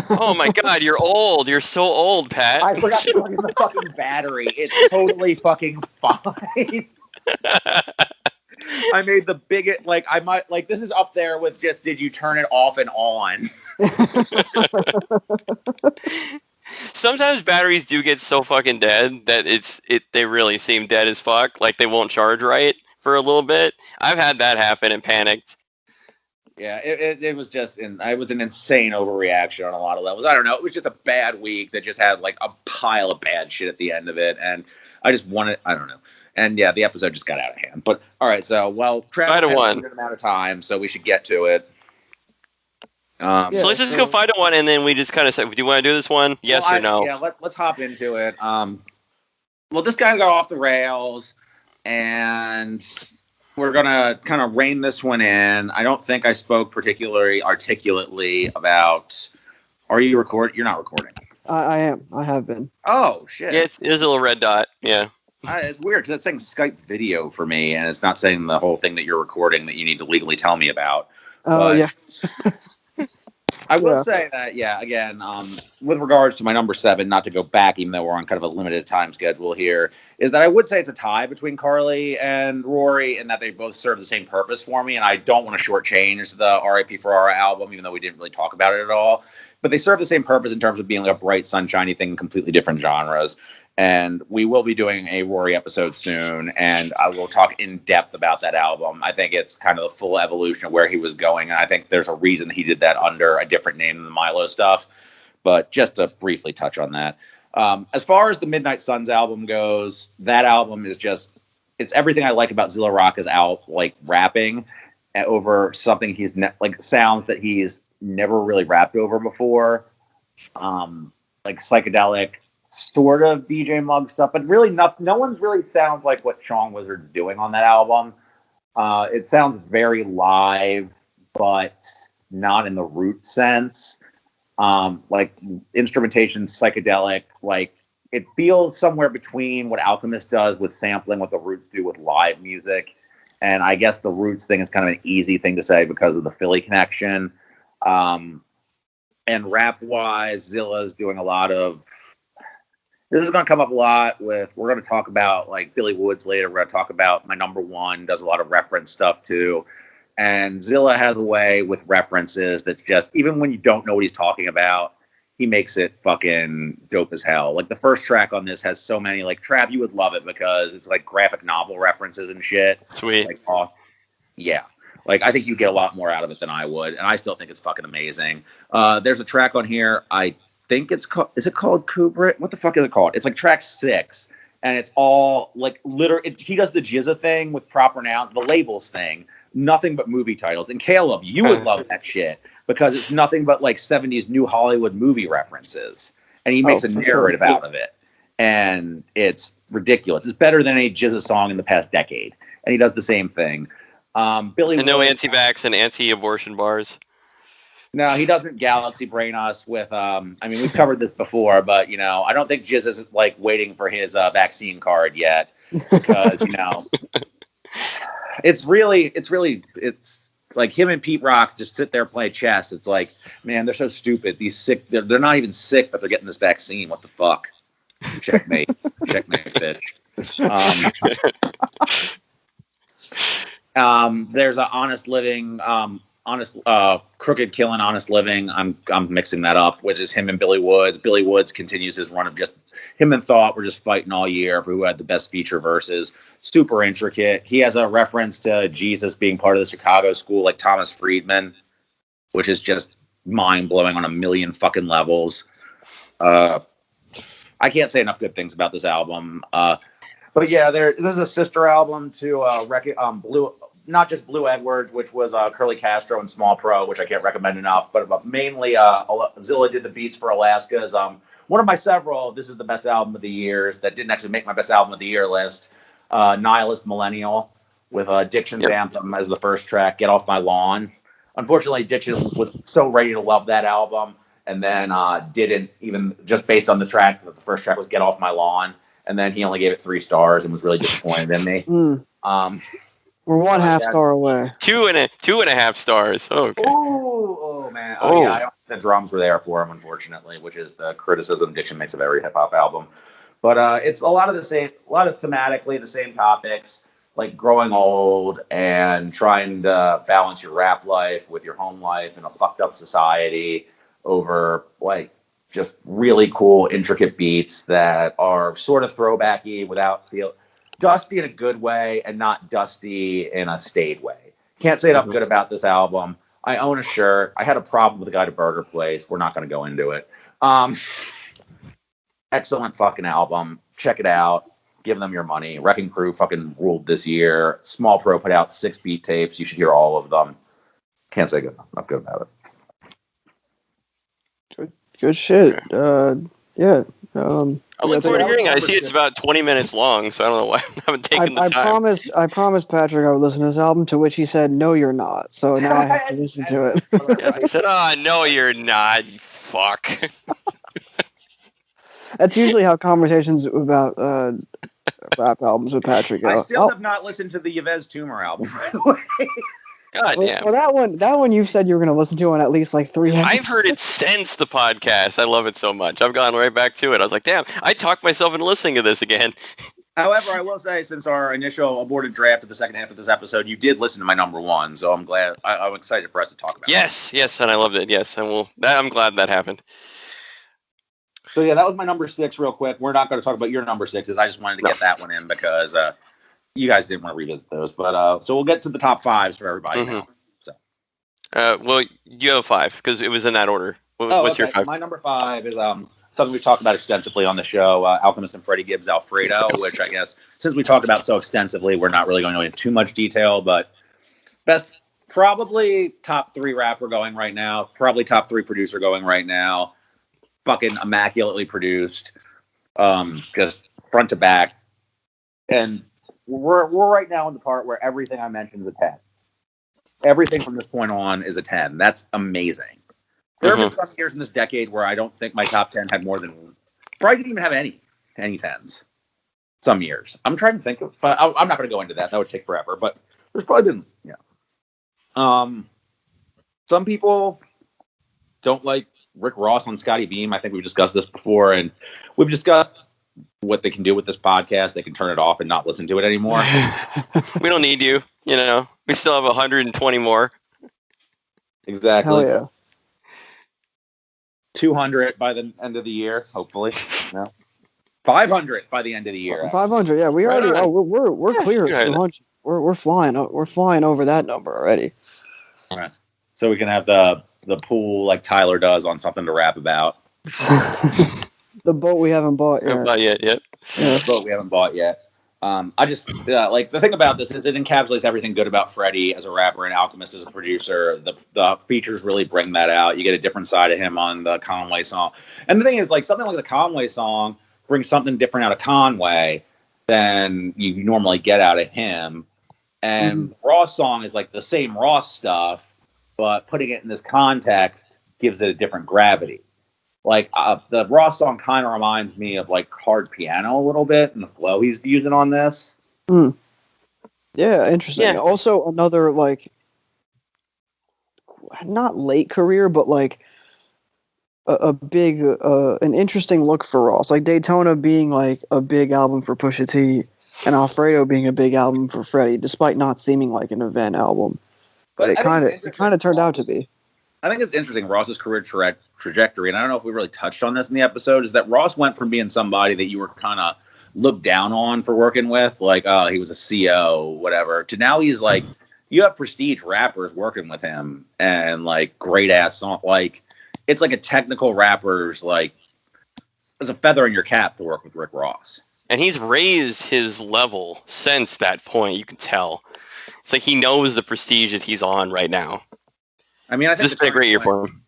Oh my God, you're old. You're so old, Pat. I forgot to plug in the fucking battery. It's totally fucking fine. I made the biggest, like, I might, like, this is up there with just, did you turn it off and on? Sometimes batteries do get so fucking dead that they really seem dead as fuck. Like, they won't charge right for a little bit. I've had that happen and panicked. Yeah, it was just, it was an insane overreaction on a lot of levels. I don't know. It was just a bad week that just had, like, a pile of bad shit at the end of it. And I just wanted, I don't know. And yeah, the episode just got out of hand. But all right, so Travis has a limited amount of time, so we should get to it. So let's just go 5-1, and then we just kind of say, do you want to do this one? Yes or no? Yeah, let's hop into it. Well, this guy got off the rails, and we're gonna kind of rein this one in. I don't think I spoke particularly articulately about. Are you recording? You're not recording. I am. I have been. Oh shit! Yeah, there's a little red dot. Yeah. It's weird because it's saying Skype video for me, and it's not saying the whole thing that you're recording that you need to legally tell me about. Oh, yeah. I will say that, yeah, again, with regards to my number 7, not to go back, even though we're on kind of a limited time schedule here, is that I would say it's a tie between Carly and Rory, and that they both serve the same purpose for me, and I don't want to shortchange the R.I.P. Ferrara album, even though we didn't really talk about it at all. But they serve the same purpose in terms of being like a bright, sunshiny thing in completely different genres. And we will be doing a Rory episode soon, and I will talk in depth about that album. I think it's kind of the full evolution of where he was going, and I think there's a reason he did that under a different name than the Milo stuff. But just to briefly touch on that. As far as the Midnight Suns album goes, that album is just, it's everything I like about Zilla Rocca's like rapping over something he's like sounds that he's never really rapped over before. Like psychedelic, sort of DJ Mugg stuff, but really no one's really sounds like what Sean Wizard's doing on that album. It sounds very live, but not in the root sense. Like instrumentation, psychedelic, like it feels somewhere between what Alchemist does with sampling, what the Roots do with live music. And I guess the Roots thing is kind of an easy thing to say because of the Philly connection. And rap-wise, Zilla's doing a lot of... This is going to come up a lot with... We're going to talk about, like, Billy Woods later. We're going to talk about my number 1, does a lot of reference stuff, too. And Zilla has a way with references that's just, even when you don't know what he's talking about, he makes it fucking dope as hell. Like the first track on this has so many, like Trav, you would love it because it's like graphic novel references and shit. Sweet. Like, yeah. Like I think you get a lot more out of it than I would. And I still think it's fucking amazing. There's a track on here. I think it's called, is it called Kubrick? What the fuck is it called? It's like track 6. And it's all like literally, he does the jizza thing with proper nouns, the labels thing, nothing but movie titles. And Caleb, you would love that shit because it's nothing but like 70s New Hollywood movie references. And he makes a narrative out of it. And it's ridiculous. It's better than any jizza song in the past decade. And he does the same thing. Billy and no anti-vax and anti-abortion bars. No, he doesn't galaxy brain us with, I mean, we've covered this before, but, you know, I don't think Jizz is, like, waiting for his vaccine card yet because, you know, it's like him and Pete Rock just sit there play chess. It's like, man, they're so stupid. These sick, they're not even sick, but they're getting this vaccine. What the fuck? Checkmate. Checkmate, bitch. There's an Honest Living, Crooked Killing, Honest Living. I'm mixing that up, which is him and Billy Woods. Billy Woods continues his run of just him and Thought were just fighting all year for who had the best feature verses. Super intricate. He has a reference to Jesus being part of the Chicago school, like Thomas Friedman, which is just mind blowing on a million fucking levels. I can't say enough good things about this album. But yeah, this is a sister album to Blue. Not just Blue Edwards, which was Curly Castro and Small Pro, which I can't recommend enough, but mainly Zilla did the beats for Alaska's. One of my several, this is the best album of the years, that didn't actually make my best album of the year list, Nihilist Millennial, with Diction's Anthem as the first track, Get Off My Lawn. Unfortunately, Diction was so ready to love that album, and then didn't even, just based on the track, the first track was Get Off My Lawn, and then he only gave it 3 stars and was really disappointed in me. We're 1/2 star away. 2.5 stars. Oh, okay. Oh man. Oh yeah. The drums were there for him, unfortunately, which is the criticism Diction makes of every hip hop album. But it's a lot of thematically the same topics, like growing old and trying to balance your rap life with your home life in a fucked up society over like just really cool, intricate beats that are sort of throwbacky without feel. Dusty in a good way and not dusty in a staid way. Can't say enough good about this album. I own a shirt. I had a problem with a guy at a burger place. We're not going to go into it. Excellent fucking album. Check it out. Give them your money. Wrecking Crew fucking ruled this year. Small Pro put out 6 beat tapes. You should hear all of them. Can't say enough good about it. Good shit. Yeah. I look forward to hearing it. I see it's about 20 minutes long, so I don't know why I haven't taken the time. I promised Patrick I would listen to this album, to which he said, "No, you're not." So now I have to listen to it. Yes, he said, "Oh, no, you're not. You fuck." That's usually how conversations about rap albums with Patrick go. I still have not listened to the Yves Tumor album, by the way. God damn. Well, that one you said you were going to listen to on at least like 3 episodes. I've heard it since the podcast. I love it so much. I've gone right back to it. I was like, damn, I talked myself into listening to this again. However, I will say, since our initial aborted draft of the second half of this episode, you did listen to my number 1, so I'm glad. I'm excited for us to talk about it. Yes, and I loved it. Yes, and I'm glad that happened. So yeah, that was my number 6 real quick. We're not going to talk about your number 6s. I just wanted to get that one in because you guys didn't want to revisit those. But so we'll get to the top 5s for everybody now. Well, you have 5 because it was in that order. What's your 5? My number 5 is something we've talked about extensively on the show, Alchemist and Freddie Gibbs' Alfredo, which I guess since we talked about so extensively, we're not really going to go into too much detail, but best, probably top 3 rapper going right now, probably top 3 producer going right now, fucking immaculately produced, just front to back, and we're right now in the part where everything I mentioned is a 10. Everything from this point on is a 10. That's amazing. There have been some years in this decade where I don't think my top 10 had more than... Probably didn't even have any 10s. Some years. I'm trying to think of... I'm not going to go into that. That would take forever. But there's probably been... Yeah. Some people don't like Rick Ross on Scotty Beam. I think we've discussed this before. And we've discussed what they can do with this podcast. They can turn it off and not listen to it anymore. We don't need you. You know, we still have 120 more. Exactly. Hell yeah. 200 by the end of the year, hopefully. No. 500 by the end of the year. 500. Yeah, we already. Right on. We're clear at 200. We're flying. We're flying over that number already. All right. So we can have the pool like Tyler does on something to rap about. The boat we haven't bought yet. Not yet. Yep. Yeah. The boat we haven't bought yet. I just like the thing about this is it encapsulates everything good about Freddie as a rapper and Alchemist as a producer. The features really bring that out. You get a different side of him on the Conway song. And the thing is, like something like the Conway song brings something different out of Conway than you normally get out of him. And Ross song is like the same Ross stuff, but putting it in this context gives it a different gravity. Like the Ross song kind of reminds me of like hard piano a little bit, and the flow he's using on this. Yeah, interesting. Yeah. Also, another like not late career, but like a big, an interesting look for Ross. Like Daytona being like a big album for Pusha T, and Alfredo being a big album for Freddie, despite not seeming like an event album. But it kind of turned out to be. I think it's interesting, Ross's career trajectory, and I don't know if we really touched on this in the episode, is that Ross went from being somebody that you were kind of looked down on for working with, like, oh, he was a CO, whatever, to now he's like, you have prestige rappers working with him, and, like, great-ass song. Like, it's like a technical rapper's, like, it's a feather in your cap to work with Rick Ross. And he's raised his level since that point, you can tell. It's like he knows the prestige that he's on right now. I mean, I think this has been a great year for him.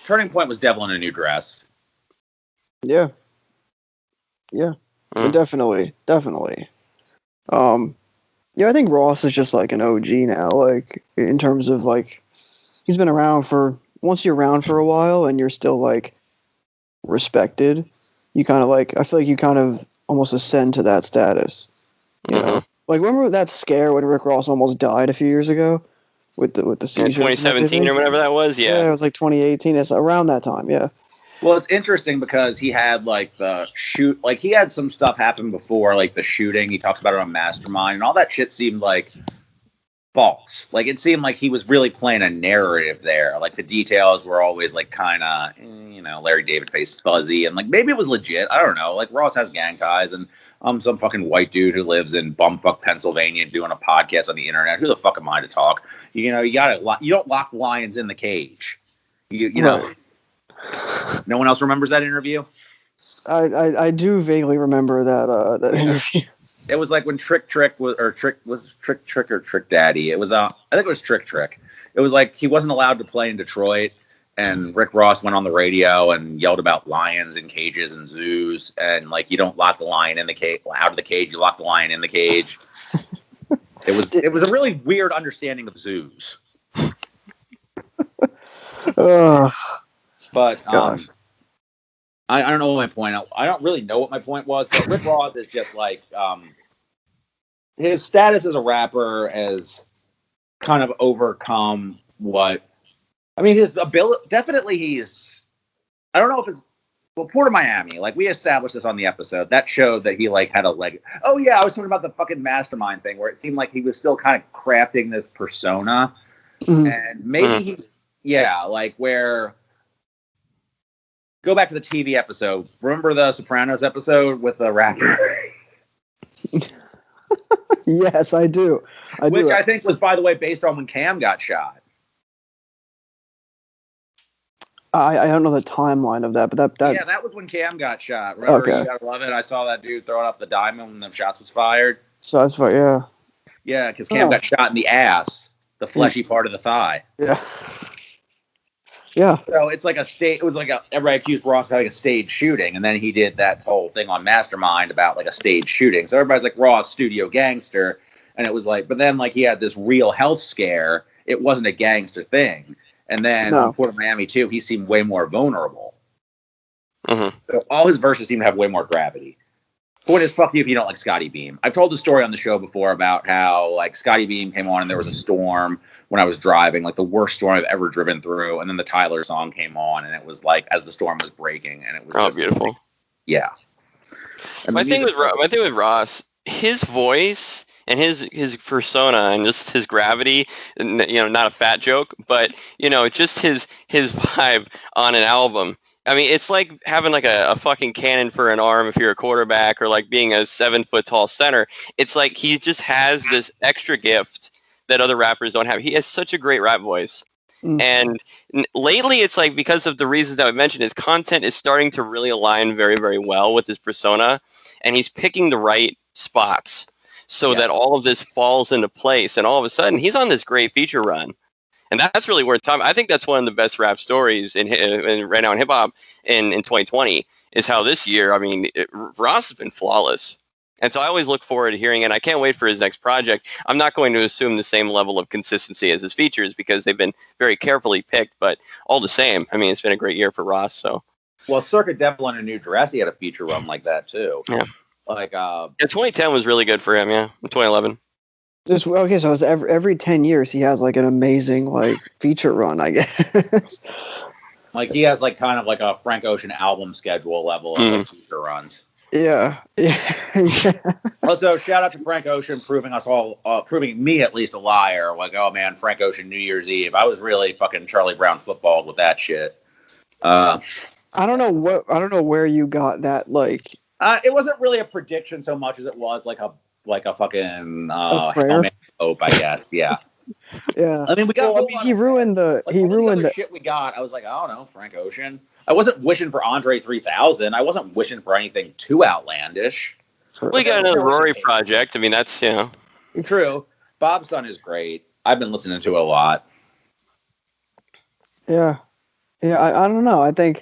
Turning point was Devil in a New Dress. Yeah. Definitely. Yeah, I think Ross is just like an OG now, like in terms of like he's been around for once you're around for a while and you're still like respected, you kind of like I feel like you kind of almost ascend to that status. You know? Like remember that scare when Rick Ross almost died a few years ago? With the seizure, 2017 or whatever that was, yeah. Yeah, it was like 2018. It's around that time, yeah. Well, it's interesting because he had like the shoot, like he had some stuff happen before, like the shooting. He talks about it on Mastermind, and all that shit seemed like false. Like it seemed like he was really playing a narrative there. Like the details were always like kind of, Larry David face fuzzy, and like maybe it was legit. I don't know. Like Ross has gang ties, and I'm some fucking white dude who lives in bumfuck Pennsylvania doing a podcast on the internet. Who the fuck am I to talk? You don't lock the lions in the cage. You know. No one else remembers that interview? I do vaguely remember that interview. It was like when Trick Daddy. It was I think it was Trick. It was like he wasn't allowed to play in Detroit, and Rick Ross went on the radio and yelled about lions in cages and zoos, and like you don't lock the lion in the cage out of the cage, you lock the lion in the cage. It was a really weird understanding of zoos. But I don't know what my point. I don't really know what my point was. But Rick Ross is just like his status as a rapper has kind of overcome what. I mean, his ability. Definitely, he's. I don't know if it's. Well, Port of Miami. Like we established this on the episode. That showed that he like had a leg. Oh yeah, I was talking about the fucking Mastermind thing where it seemed like he was still kind of crafting this persona, and maybe he's like where. Go back to the TV episode. Remember the Sopranos episode with the rapper? Yes, I do. Which I think was, by the way, based on when Cam got shot. I don't know the timeline of that, but that yeah, that was when Cam got shot. Remember, You Gotta Love It? I saw that dude throwing up the diamond when the shots was fired. So that's fine, yeah. Yeah, because Cam got shot in the ass, the fleshy part of the thigh. Yeah. Yeah. So it's like everybody accused Ross of having a staged shooting, and then he did that whole thing on Mastermind about like a staged shooting. So everybody's like Ross, studio gangster, and it was like, but then like he had this real health scare. It wasn't a gangster thing, and then in Port of Miami too, he seemed way more vulnerable. So all his verses seem to have way more gravity. Point is, fuck you if you don't like Scotty Beam. I've told the story on the show before about how like Scotty Beam came on and there was a storm. When I was driving, like the worst storm I've ever driven through, and then the Tyler song came on, and it was like as the storm was breaking, and it was beautiful. Like, yeah. My thing with Ross, his voice and his persona and just his gravity, not a fat joke, but just his vibe on an album. I mean, it's like having like a fucking cannon for an arm if you're a quarterback, or like being a 7-foot tall center. It's like he just has this extra gift that other rappers don't have. He has such a great rap voice. And lately, it's like, because of the reasons that I mentioned, his content is starting to really align very, very well with his persona, and he's picking the right spots so that all of this falls into place. And all of a sudden, he's on this great feature run, and that's really worth time. I think that's one of the best rap stories in right now in hip hop in 2020. Is how this year, I mean, Ross has been flawless. And so I always look forward to hearing it. And I can't wait for his next project. I'm not going to assume the same level of consistency as his features because they've been very carefully picked. But all the same, I mean, it's been a great year for Ross. So, well, Circuit Devil in a New Dress, he had a feature run like that too. Yeah, like 2010 was really good for him. Yeah, 2011. Okay, so it's every 10 years he has like an amazing like feature run, I guess. Like he has like kind of like a Frank Ocean album schedule level of like feature runs. Yeah. Also, shout out to Frank Ocean proving me at least a liar. Like, oh man, Frank Ocean New Year's Eve. I was really fucking Charlie Brown footballed with that shit. I don't know where you got that. Like, it wasn't really a prediction so much as it was like a fucking hope, I guess. Yeah. Yeah. I mean, we got. He ruined the shit we got. I was like, I don't know, Frank Ocean. I wasn't wishing for Andre 3000. I wasn't wishing for anything too outlandish. We got another Rory project. I mean, that's, True. Bob's Son is great. I've been listening to it a lot. Yeah. Yeah, I don't know. I don't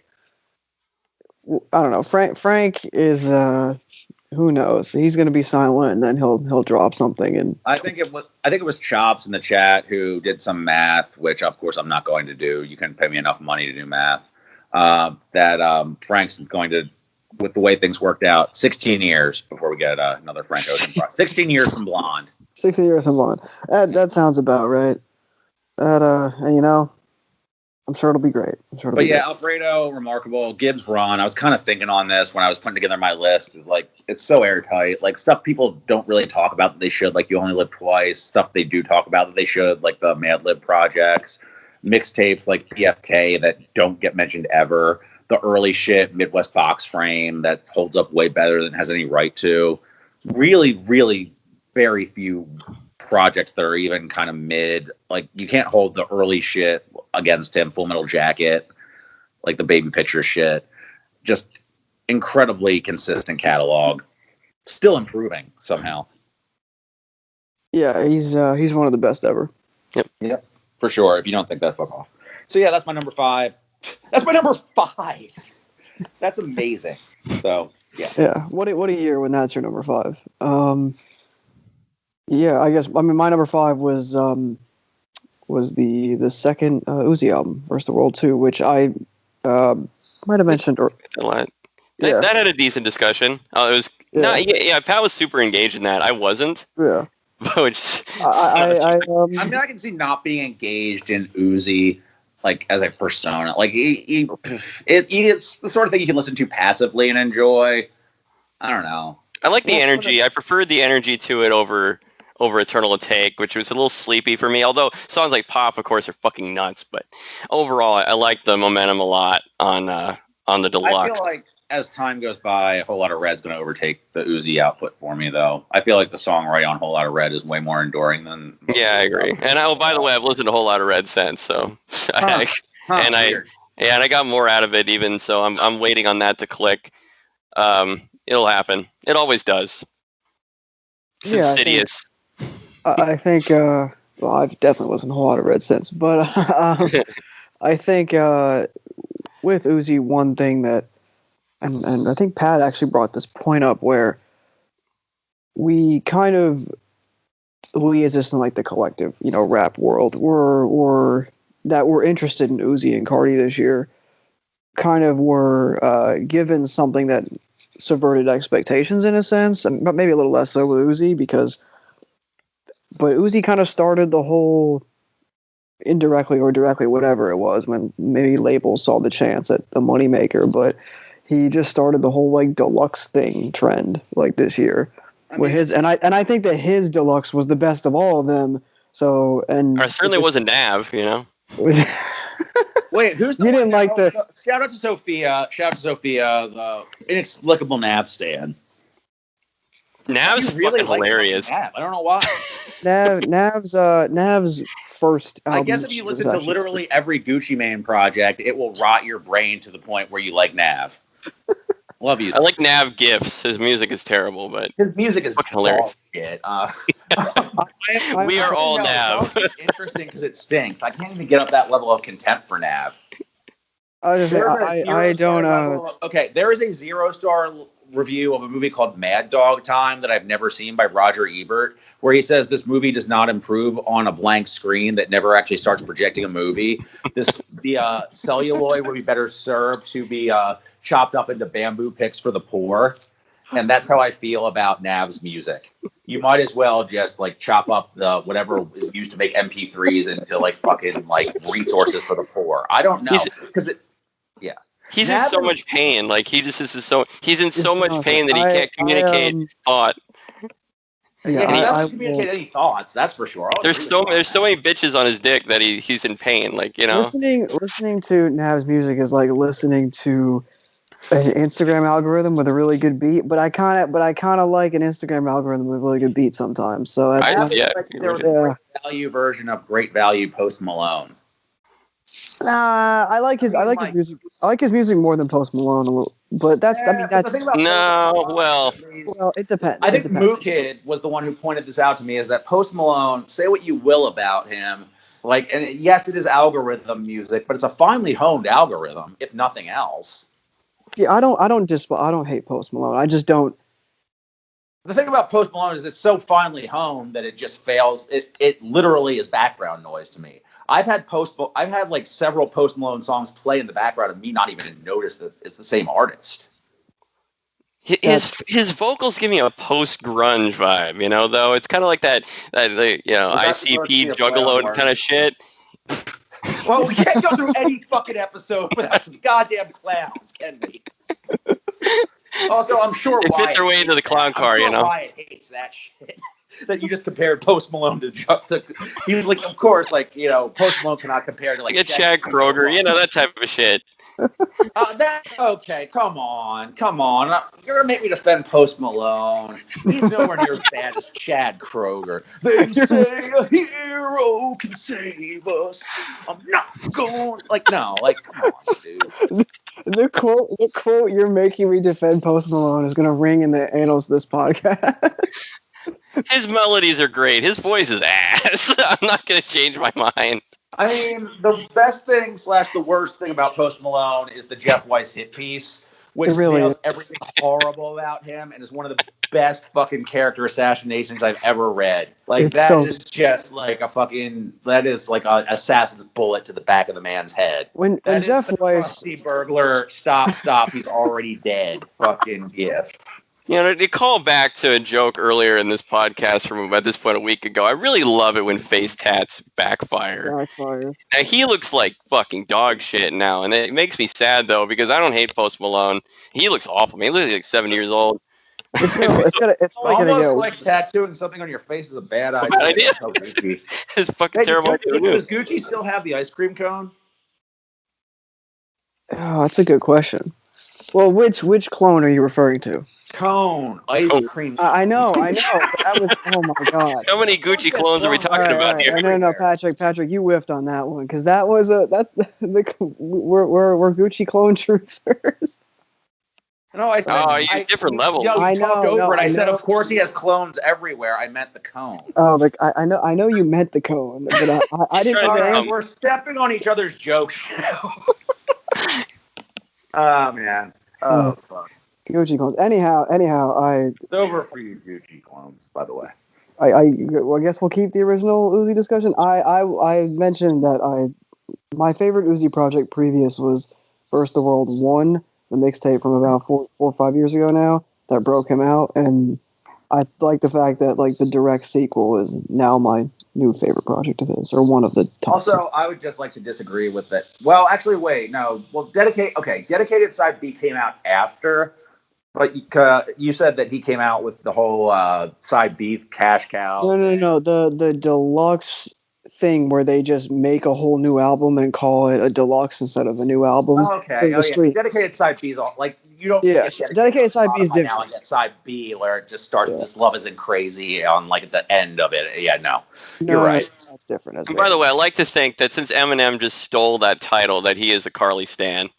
know. Frank is, who knows? He's going to be silent, and then he'll drop something. And I think it was Chops in the chat who did some math, which of course I'm not going to do. You couldn't pay me enough money to do math. That Frank's going to, with the way things worked out, 16 years before we get another Frank Ocean project. 16 years from Blonde. 16 years from Blonde. That sounds about right. And I'm sure it'll be great. Alfredo, remarkable. Gibbs, Ron. I was kind of thinking on this when I was putting together my list. Like, it's so airtight. Like, stuff people don't really talk about that they should. Like, You Only Live Twice. Stuff they do talk about that they should. Like the Mad Lib projects. Mixtapes like PFK that don't get mentioned ever. The early shit, Midwest Box Frame, that holds up way better than it has any right to. Really, really very few projects that are even kind of mid. Like, you can't hold the early shit against him. Full Metal Jacket, like the Baby Picture shit. Just incredibly consistent catalog. Still improving somehow. Yeah, he's one of the best ever. Yep. For sure. If you don't think that, fuck off. So yeah, that's my number 5. That's my number 5. That's amazing. So yeah. Yeah. What a year when that's your number 5. Yeah, I guess. I mean, my number 5 was the second Uzi album, Versus the World 2, which I might have mentioned. That had a decent discussion. Pat was super engaged in that. I wasn't. Yeah. Which I mean, I can see not being engaged in Uzi like as a persona. Like it's the sort of thing you can listen to passively and enjoy. I don't know. I like the energy. I preferred the energy to it over Eternal Take, which was a little sleepy for me. Although songs like Pop, of course, are fucking nuts. But overall, I like the momentum a lot on the deluxe. I feel like as time goes by, A Whole Lot of Red's going to overtake the Uzi output for me, though. I feel like the songwriting on A Whole Lot of Red is way more enduring than. Yeah, I agree. And by the way, I've listened to A Whole Lot of Red since, so I got more out of it even. So I'm waiting on that to click. It'll happen. It always does. It's insidious. I think. Well, I've definitely listened to A Whole Lot of Red since, but I think with Uzi, one thing that. And I think Pat actually brought this point up where we as just in like the collective, rap world, we're interested in Uzi and Carti this year, kind of were given something that subverted expectations in a sense, but maybe a little less so with Uzi but Uzi kind of started the whole indirectly or directly, whatever it was, when maybe labels saw the chance at the moneymaker, but he just started the whole like deluxe thing trend like this year. With his and I think that his deluxe was the best of all of them. So Or it certainly wasn't Nav, you know. Wait, who's the you one didn't like the shout out to Sophia. Shout out to Sophia, the inexplicable Nav stan. Nav's really fucking hilarious. Nav. I don't know why. Nav's first album. I guess if you listen to literally every Gucci Mane project, it will rot your brain to the point where you like Nav. Love you. I like Nav gifts. His music is terrible, but his music is fucking hilarious. Shit. We are all Nav. It's interesting because it stinks. I can't even get up that level of contempt for Nav. I don't know. Okay, there is a 0-star review of a movie called Mad Dog Time that I've never seen by Roger Ebert, where he says this movie does not improve on a blank screen that never actually starts projecting a movie. The celluloid would be better served to be chopped up into bamboo picks for the poor. And that's how I feel about Nav's music. You might as well just like chop up the whatever is used to make MP3s into like fucking like resources for the poor. I don't know because he's in so much pain. Like he's in so much pain that he can't communicate thought. He doesn't communicate any thoughts. That's for sure. There's so many bitches on his dick that he's in pain. Like, you know, listening to Nav's music is like listening to an Instagram algorithm with a really good beat. But I kind of like an Instagram algorithm with a really good beat sometimes. So there was a great value version of Great Value Post Malone. Nah, I like his music. I like his music more than Post Malone a little. But that's well, it depends. I think Moo Kid was the one who pointed this out to me. Is that Post Malone? Say what you will about him, like, and yes, it is algorithm music, but it's a finely honed algorithm, if nothing else. Yeah, I don't hate Post Malone. I just don't. The thing about Post Malone is it's so finely honed that it just fails. It literally is background noise to me. I've had like several Post Malone songs play in the background of me not even notice that it's the same artist. His vocals give me a post grunge vibe, you know. Though it's kind of like that ICP Juggalo kind of shit. Well, we can't go through any fucking episode without some goddamn clowns, can we? Also, I'm sure they fit their way into the clown car, you know. Wyatt hates that shit. That you just compared Post Malone to he was like, of course, like, you know, Post Malone cannot compare to like Chad Kroeger, you know, that type of shit. Okay, come on. You're gonna make me defend Post Malone. He's nowhere near as bad as Chad Kroeger. They say a hero can save us. I'm not going come on, dude. The quote you're making me defend Post Malone is gonna ring in the annals of this podcast. His melodies are great. His voice is ass. I'm not gonna change my mind. I mean, the best thing / the worst thing about Post Malone is the Jeff Weiss hit piece, which nails everything horrible about him and is one of the best fucking character assassinations I've ever read. Like, is just like that is like an assassin's bullet to the back of the man's head. When Jeff Weiss... burglar, stop, he's already dead. Fucking gift. You know, to call back to a joke earlier in this podcast from at this point a week ago, I really love it when face tats backfire. Now, he looks like fucking dog shit now, and it makes me sad, though, because I don't hate Post Malone. He looks awful. I mean, he looks like 7 years old. It's almost like tattooing something on your face is a bad idea. It's fucking terrible. Does Gucci still have the ice cream cone? Oh, that's a good question. Well, which clone are you referring to? Cone, ice cream. I know. That was, oh my god. How many Gucci clones are we talking about here? No, Patrick, you whiffed on that one because that was we're Gucci clone truthers. No, I said different levels. I talked over it. I said, of course, he has clones everywhere. I meant the cone. Oh, like I know you meant the cone, but I didn't. We're stepping on each other's jokes now. Oh man. Oh fuck. Gucci clones. Anyhow, it's over for you, Gucci clones. By the way, I guess we'll keep the original Uzi discussion. I mentioned that my favorite Uzi project previous was First the World 1, the mixtape from about 4 or 5 years ago now that broke him out, and I like the fact that like the direct sequel is now my new favorite project of his, or one of the top. Also, I would just like to disagree with that. Well, actually, wait, no. Well, Dedicated Side B came out after, but you said that he came out with the whole Side B Cash Cow. No. The deluxe thing where they just make a whole new album and call it a deluxe instead of a new album. Oh, okay. Dedicated Side B is all like you don't. Yes, Dedicated Side B is different. Now I get Side B where it just starts with "This Love Isn't Crazy" on like at the end of it. Yeah, no, you're right. That's different. And by the way, I like to think that since Eminem just stole that title, that he is a Carly stan.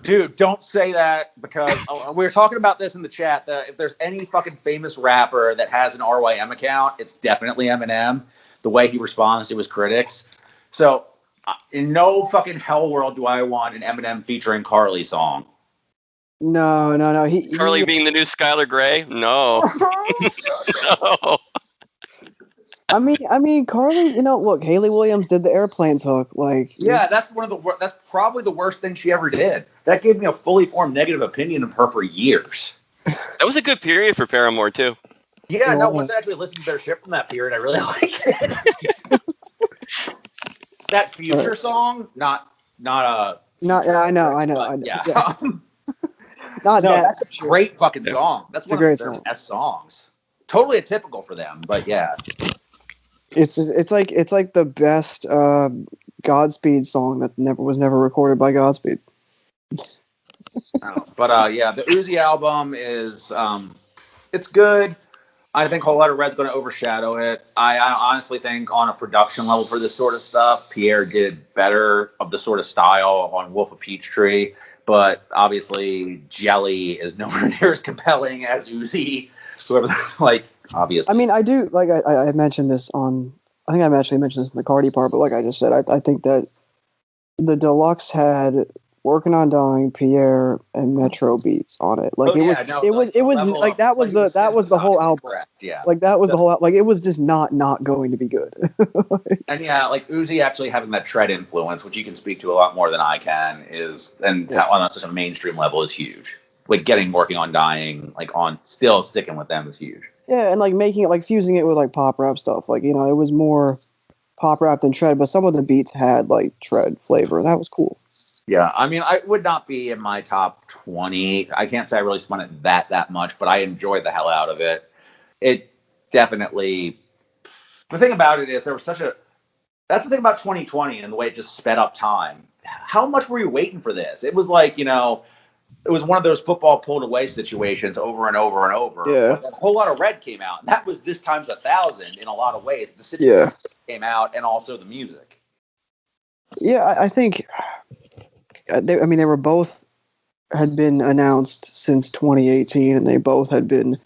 Dude, don't say that because we were talking about this in the chat. That if there's any fucking famous rapper that has an RYM account, it's definitely Eminem. The way he responds to his critics. So, in no fucking hell world do I want an Eminem featuring Carly song. No. Carly being the new Skylar Grey? No. No. I mean, Carly. Look, Haley Williams did the Airplanes hook. Like, yeah, that's probably the worst thing she ever did. That gave me a fully formed negative opinion of her for years. That was a good period for Paramore too. Yeah, no. Once I actually listened to their shit from that period, I really liked it. That Future song, not. Yeah, I know. Yeah. Not that. That's a great fucking song. That's one of their best songs. Totally atypical for them, but yeah. It's like the best Godspeed song that was never recorded by Godspeed. But yeah, the Uzi album is it's good. I think Whole Lotta Red's going to overshadow it. I honestly think on a production level for this sort of stuff, Pierre did better of the sort of style on Wolf of Peachtree. But obviously, Jelly is nowhere near as compelling as Uzi. Whoever, obviously. I mean, I do, I mentioned this on, I think I actually mentioned this in the Carti part, but like I just said, I think that the deluxe had Working on Dying, Pierre, and Metro beats on it. Like that was the whole album. Correct, yeah. Like that was the whole, like it was just not going to be good. And yeah, like Uzi actually having that tread influence, which you can speak to a lot more than I can, on such a mainstream level is huge. Like Working on Dying, still sticking with them is huge. Yeah, and like making it, like fusing it with like pop rap stuff. Like, it was more pop rap than tread, but some of the beats had like tread flavor, and that was cool. Yeah, I mean, I would not be in my top 20. I can't say I really spun it that much, but I enjoyed the hell out of it. It definitely... The thing about it is that's the thing about 2020 and the way it just sped up time. How much were you waiting for this? It was like, it was one of those football pulled away situations over and over and over. Yeah. But a Whole Lot of Red came out, and that was this times 1,000 in a lot of ways. The situation came out, and also the music. Yeah, I think... they were both had been announced since 2018, and they both had been.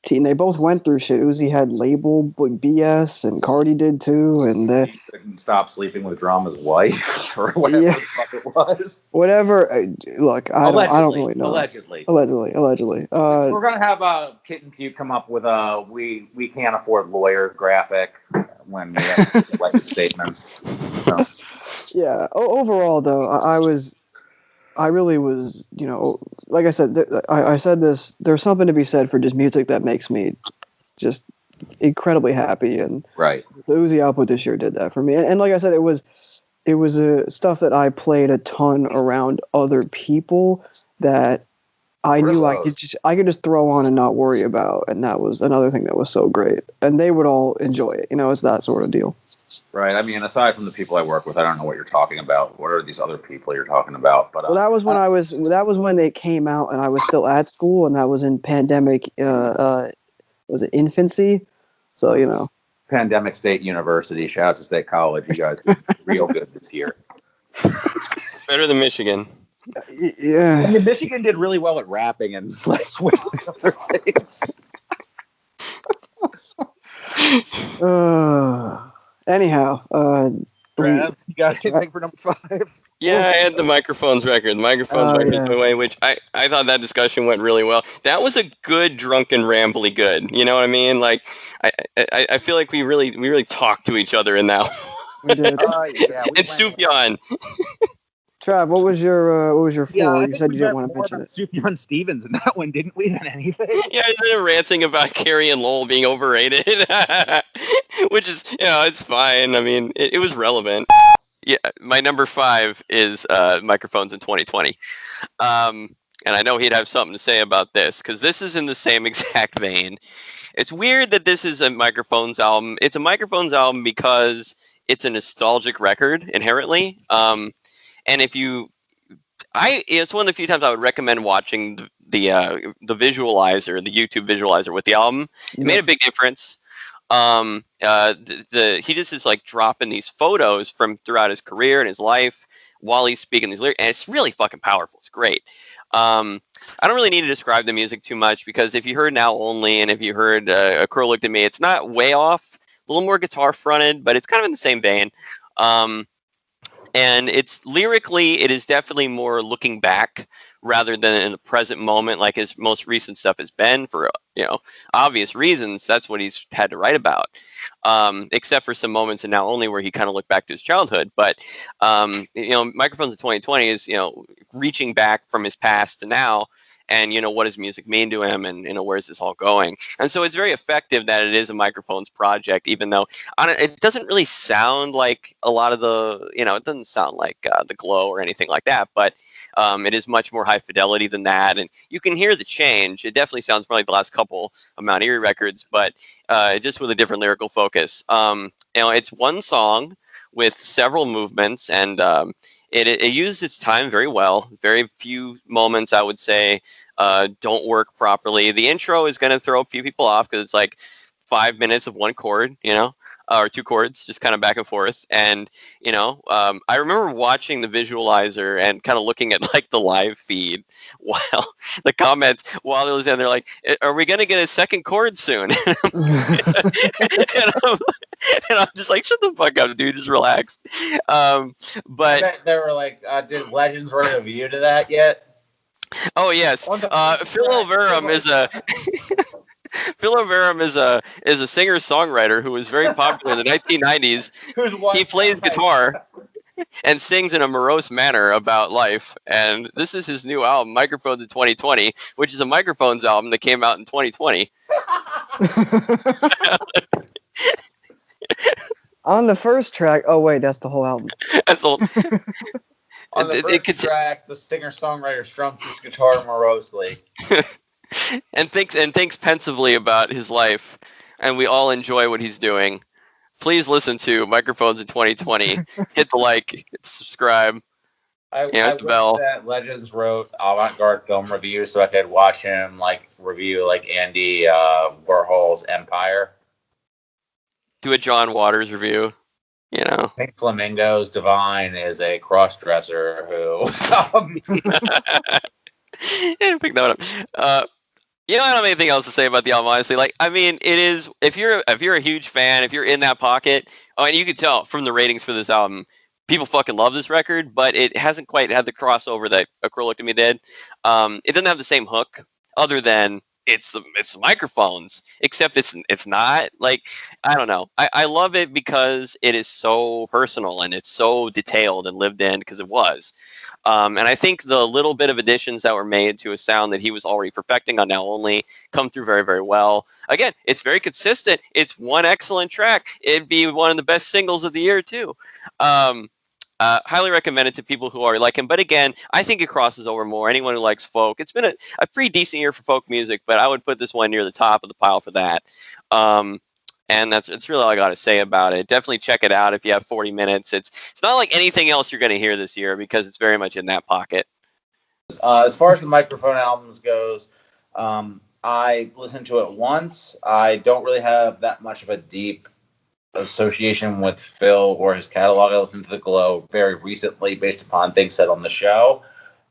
They both went through shit. Uzi had label BS, and Carti did too, and he couldn't stop sleeping with Drama's wife or whatever the fuck it was. Whatever. Look, I don't really know. Allegedly. We're gonna have Kittenpuke come up with a we can't afford lawyers graphic when we have elected statements. So. Yeah. Overall, though, I really was, like I said, I said this. There's something to be said for just music that makes me just incredibly happy, and right. The Uzi output this year did that for me. And like I said, it was stuff that I played a ton around other people that I knew I could just throw on and not worry about, and that was another thing that was so great. And they would all enjoy it. It's that sort of deal. Right. I mean, aside from the people I work with, I don't know what you're talking about. What are these other people you're talking about? But that was when they came out, and I was still at school, and that was in pandemic. Was it infancy? So Pandemic State University. Shout out to State College. You guys did real good this year. Better than Michigan. Yeah. I mean, Michigan did really well at rapping and swinging other things. Anyhow, Trav, you got anything for number 5? Yeah, I had the microphones record. The microphones record away, which I thought that discussion went really well. That was a good drunken rambly good. You know what I mean? Like I feel like we really talked to each other in that. We did. And Sufjan. Trav, what was your Yeah, four? I You think said we you didn't read want to more mention about it. Sufjan Stevens in that one, didn't we, than anything? Yeah, they're ranting about Carrie and Lowell being overrated, which is, it's fine. I mean, it was relevant. Yeah, my number 5 is microphones in 2020. And I know he'd have something to say about this, because this is in the same exact vein. It's weird that this is a microphones album. It's a microphones album because it's a nostalgic record inherently. And it's one of the few times I would recommend watching the visualizer, the YouTube visualizer with the album. It made a big difference. He just is like dropping these photos from throughout his career and his life while he's speaking these lyrics, and it's really fucking powerful. It's great. I don't really need to describe the music too much, because if you heard Now Only and if you heard A Crow Looked at Me, it's not way off. A little more guitar fronted, but it's kind of in the same vein. And it's lyrically, it is definitely more looking back rather than in the present moment, like his most recent stuff has been for, obvious reasons. That's what he's had to write about, except for some moments in Now Only where he kind of looked back to his childhood. But, Microphones in 2020 is, reaching back from his past to now. And, what does music mean to him? And, where's this all going? And so it's very effective that it is a Microphones project, even though it doesn't really sound like a lot of the, it doesn't sound like The Glow or anything like that. But it is much more high fidelity than that. And you can hear the change. It definitely sounds more like the last couple of Mount Eerie records, but just with a different lyrical focus. It's one song with several movements, and it uses its time very well. Very few moments, I would say, don't work properly. The intro is going to throw a few people off because it's like 5 minutes of one chord, or two chords, just kind of back and forth. And, I remember watching the visualizer and kind of looking at like the live feed while the comments, while it was in, they're like, are we going to get a second chord soon? And I'm just like, shut the fuck up, dude. Just relax. But they were like, did Legends write a review to that yet? Oh yes, Phil Overham is a singer-songwriter who was very popular in the 1990s. He plays guitar and sings in a morose manner about life. And this is his new album, Microphones in 2020, which is a Microphones album that came out in 2020. On the first track, oh wait, that's the whole album. That's all. On the first track, the singer-songwriter strums his guitar morosely. and thinks pensively about his life, and we all enjoy what he's doing. Please listen to Microphones in 2020. Hit the like, hit subscribe. I wish that Legends wrote avant-garde film reviews so I could watch him review Andy Warhol's Empire. Do a John Waters review. Pink Flamingo's Divine is a cross-dresser who. Yeah, pick that one up. I don't have anything else to say about the album, honestly. It is, if you're a huge fan, if you're in that pocket, and you can tell from the ratings for this album, people fucking love this record, but it hasn't quite had the crossover that A Crow Looked at Me did. It doesn't have the same hook, other than it's the microphones, except it's not. I don't know. I love it because it is so personal and it's so detailed and lived in, because it was. And I think the little bit of additions that were made to a sound that he was already perfecting on Now Only come through very, very well. Again, it's very consistent. It's one excellent track. It'd be one of the best singles of the year, too. Highly recommend it to people who already like him. But again, I think it crosses over more. Anyone who likes folk. It's been a pretty decent year for folk music, but I would put this one near the top of the pile for that. And it's really all I got to say about it. Definitely check it out if you have 40 minutes. It's not like anything else you're going to hear this year, because it's very much in that pocket. As far as the Microphone albums goes, I listened to it once. I don't really have that much of a deep association with Phil or his catalog. I listened to The Glow very recently based upon things said on the show.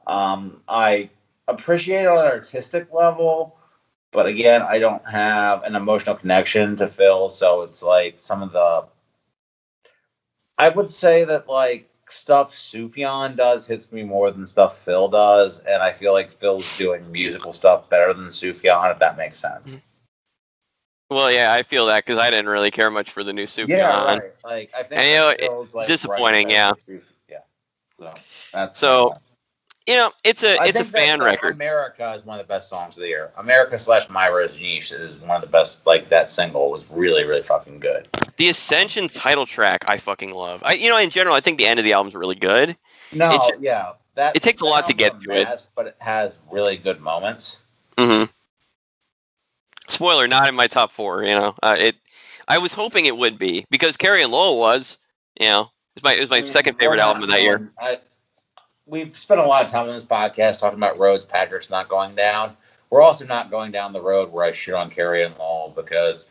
I appreciate it on an artistic level, but again, I don't have an emotional connection to Phil, so it's some of the... I would say that stuff Sufjan does hits me more than stuff Phil does, and I feel like Phil's doing musical stuff better than Sufjan, if that makes sense. Well, yeah, I feel that because I didn't really care much for the new Sufjan. Yeah, right. I think it's disappointing. Yeah. So it's a fan record. America is one of the best songs of the year. America / My Reminisce is one of the best. Like, that single was really, really fucking good. The Ascension title track, I fucking love. In general, I think the end of the album's really good. It takes a lot to get to it, but it has really good moments. Mm-hmm. Spoiler, not in my top 4. I was hoping it would be because Carrie and Lowell was. It was my second favorite album of that year. We've spent a lot of time on this podcast talking about roads Patrick's not going down. We're also not going down the road where I shit on Carrie and Lowell because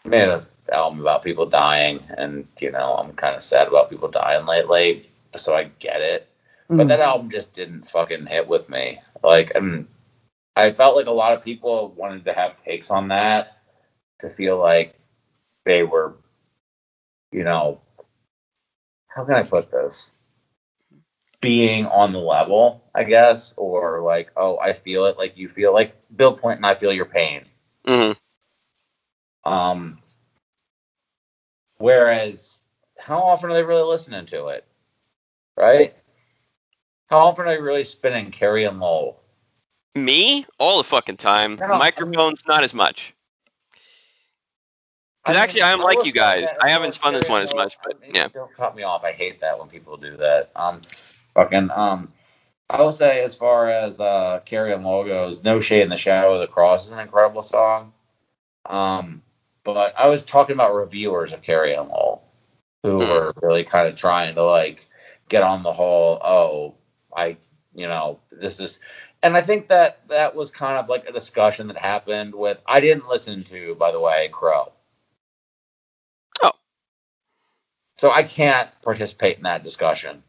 I made an album about people dying, and I'm kind of sad about people dying lately, so I get it. But that album just didn't fucking hit with me. Like, I felt like a lot of people wanted to have takes on that to feel like they were, how can I put this? Being on the level, I guess, or like, oh, I feel it like you feel, like Bill Clinton, I feel your pain. Mm-hmm. Whereas, how often are they really listening to it? Right? How often are they really spinning Carrie and Lowell? Me? All the fucking time. No, Microphones, not as much. Because actually, I'm like you guys. I haven't spun this one as much, but yeah. Don't cut me off. I hate that when people do that. I will say, as far as Carrie and Lowell goes, No Shade in the Shadow of the Cross is an incredible song. But I was talking about reviewers of Carrie and Lowell who were really kind of trying to like get on the whole, this is, and I think that was kind of like a discussion that happened with, I didn't listen to, by the way, Crow. Oh. So I can't participate in that discussion.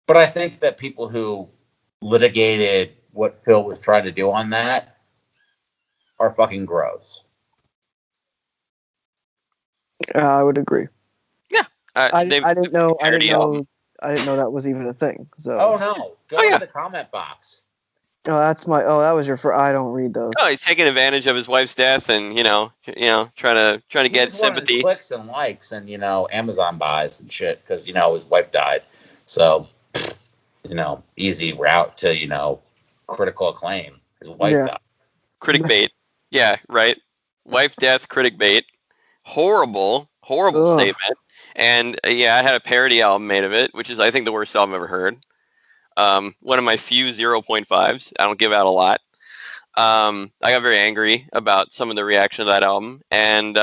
But I think that people who litigated what Phil was trying to do on that are fucking gross. I would agree. Yeah. I didn't know that was even a thing. So. Oh no! Go to the comment box. Oh, that was your. I don't read those. Oh, he's taking advantage of his wife's death, and trying to get sympathy, clicks and likes, and Amazon buys and shit because his wife died. So, easy route to critical acclaim. His wife died. Critic bait. Yeah, right. Wife death, critic bait. Horrible statement. And I had a parody album made of it, which is, I think, the worst album I've ever heard. One of my few 0.5s. I don't give out a lot. I got very angry about some of the reaction to that album. And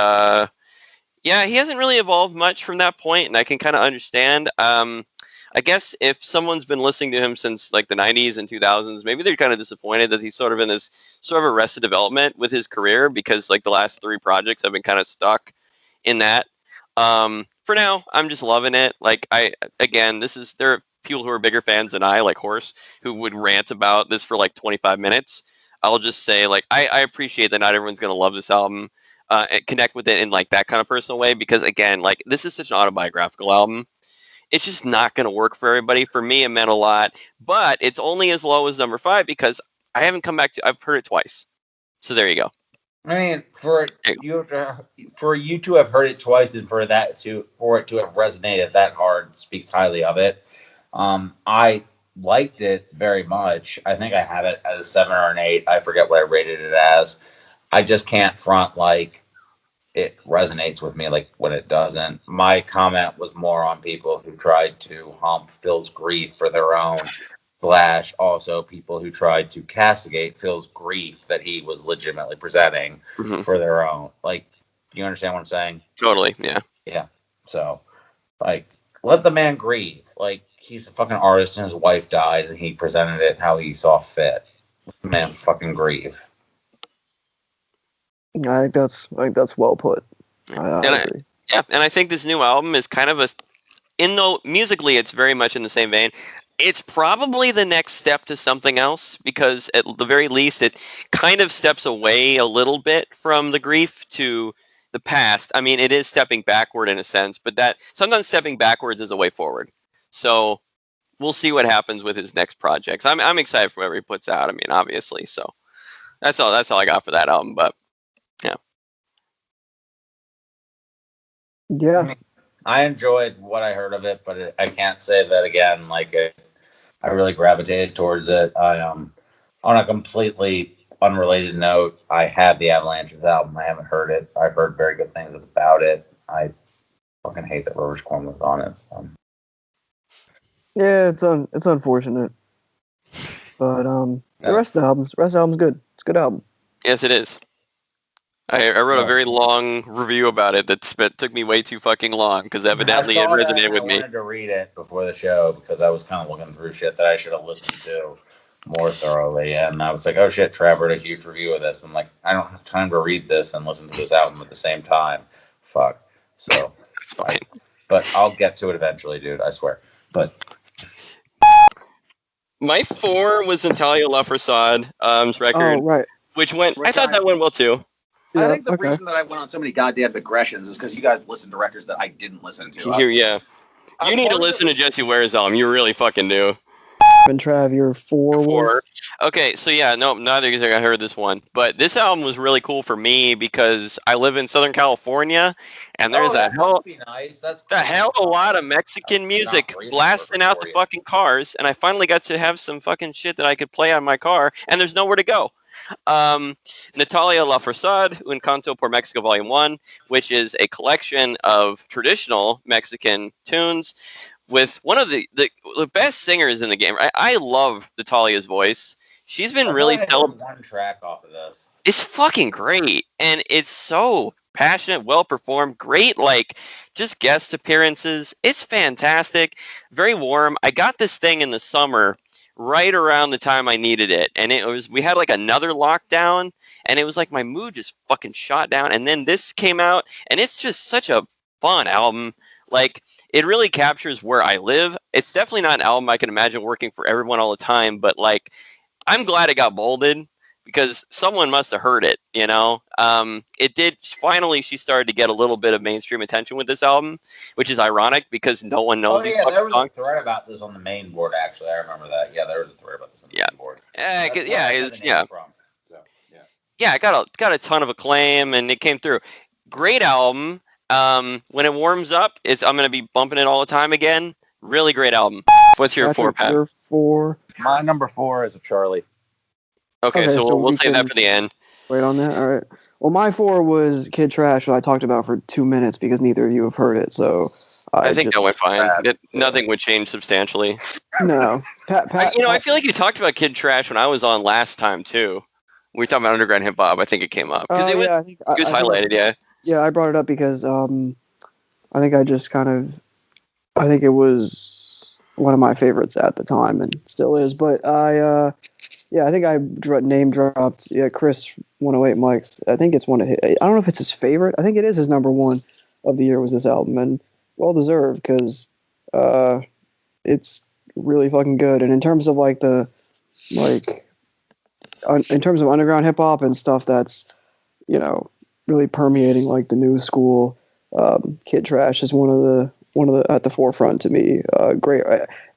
he hasn't really evolved much from that point, and I can kind of understand. I guess if someone's been listening to him since like the 90s and 2000s, maybe they're kind of disappointed that he's sort of in this sort of arrested development with his career, because like the last 3 projects have been kind of stuck in that. For now, I'm just loving it. Like there are people who are bigger fans than I, like Horse, who would rant about this for like 25 minutes. I'll just say, like, I appreciate that not everyone's going to love this album and connect with it in like that kind of personal way, because again, like, this is such an autobiographical album. It's just not going to work for everybody. For me, it meant a lot, but it's only as low as number 5 because I haven't come back to. I've heard it twice, so there you go. I mean, for you to have heard it twice and for it to have resonated that hard speaks highly of it. I liked it very much. I think I have it as a 7 or an 8. I forget what I rated it as. I just can't front like it resonates with me like when it doesn't. My comment was more on people who tried to hump Phil's grief for their own, / also people who tried to castigate Phil's grief that he was legitimately presenting for their own. Like, you understand what I'm saying? Totally, yeah. Yeah. So, like, let the man grieve. Like, he's a fucking artist and his wife died and he presented it how he saw fit. Let the man fucking grieve. I think that's well put. I agree. And I think this new album is kind of though musically it's very much in the same vein. It's probably the next step to something else, because at the very least it kind of steps away a little bit from the grief to the past. I mean, it is stepping backward in a sense, but that sometimes stepping backwards is a way forward. So we'll see what happens with his next projects. I'm excited for whatever he puts out. I mean, obviously. So that's all I got for that album. But yeah. I enjoyed what I heard of it, but I can't say that again. Like, I really gravitated towards it. On a completely unrelated note, I had the Avalanches album. I haven't heard it. I've heard very good things about it. I fucking hate that Rover's Corn was on it. So. Yeah, it's unfortunate, but the rest of the album's good. It's a good album. Yes, it is. I wrote a very long review about it that took me way too fucking long because evidently it resonated with me. I wanted to read it before the show because I was kind of looking through shit that I should have listened to more thoroughly, and I was like, oh shit, Trevor had a huge review of this. I'm like, I don't have time to read this and listen to this album at the same time. Fuck. So it's fine. But I'll get to it eventually, dude. I swear. But my 4 was Natalia LaFersade's record, right. which I thought that went well too. I think the reason that I went on so many goddamn digressions is because you guys listened to records that I didn't listen to. You need to listen to Jessi Ware's album. You really fucking do. And Trav, your 4 was... Okay, so neither of you guys heard this one. But this album was really cool for me because I live in Southern California, and there's a hell of a lot of Mexican music blasting out the fucking cars, and I finally got to have some fucking shit that I could play on my car, and there's nowhere to go. Natalia LaFersade, Un Canto por Mexico Volume 1, which is a collection of traditional Mexican tunes with one of the best singers in the game. I love Natalia's voice. She's been really one track off of this. It's fucking great, and it's so passionate, well performed, great just guest appearances. It's fantastic, very warm. I got this thing in the summer right around the time I needed it, and we had another lockdown, and it was my mood just fucking shot down, and then this came out, and it's just such a fun album. It really captures where I live. It's definitely not an album I can imagine working for everyone all the time, but I'm glad it got bolded because someone must have heard it, It did. Finally, she started to get a little bit of mainstream attention with this album, which is ironic because no one knows these fucking songs. There was a thread about this on the main board, actually. I remember that. Yeah, there was a thread about this on the main board. I got a ton of acclaim, and it came through. Great album. When it warms up, I'm going to be bumping it all the time again. Really great album. What's your 4, Pat? Your 4. My number 4 is a Charli. Okay, so we'll save that for the end. Wait on that. All right. Well, my 4 was Kid Trash, that I talked about for 2 minutes because neither of you have heard it. So I think that went fine. Nothing would change substantially. No, Pat. I feel like you talked about Kid Trash when I was on last time too. We were talking about underground hip hop. I think it came up because it was highlighted. Yeah. Yeah, I brought it up because I think I think it was one of my favorites at the time and still is. But I think I name dropped Chris 108 Mike's. I think it's one of his. I don't know if it's his favorite. I think it is his number 1 of the year was this album, and well deserved because it's really fucking good. And in terms of in terms of underground hip hop and stuff that's really permeating the new school, Kid Trash is one of the at the forefront to me. Great.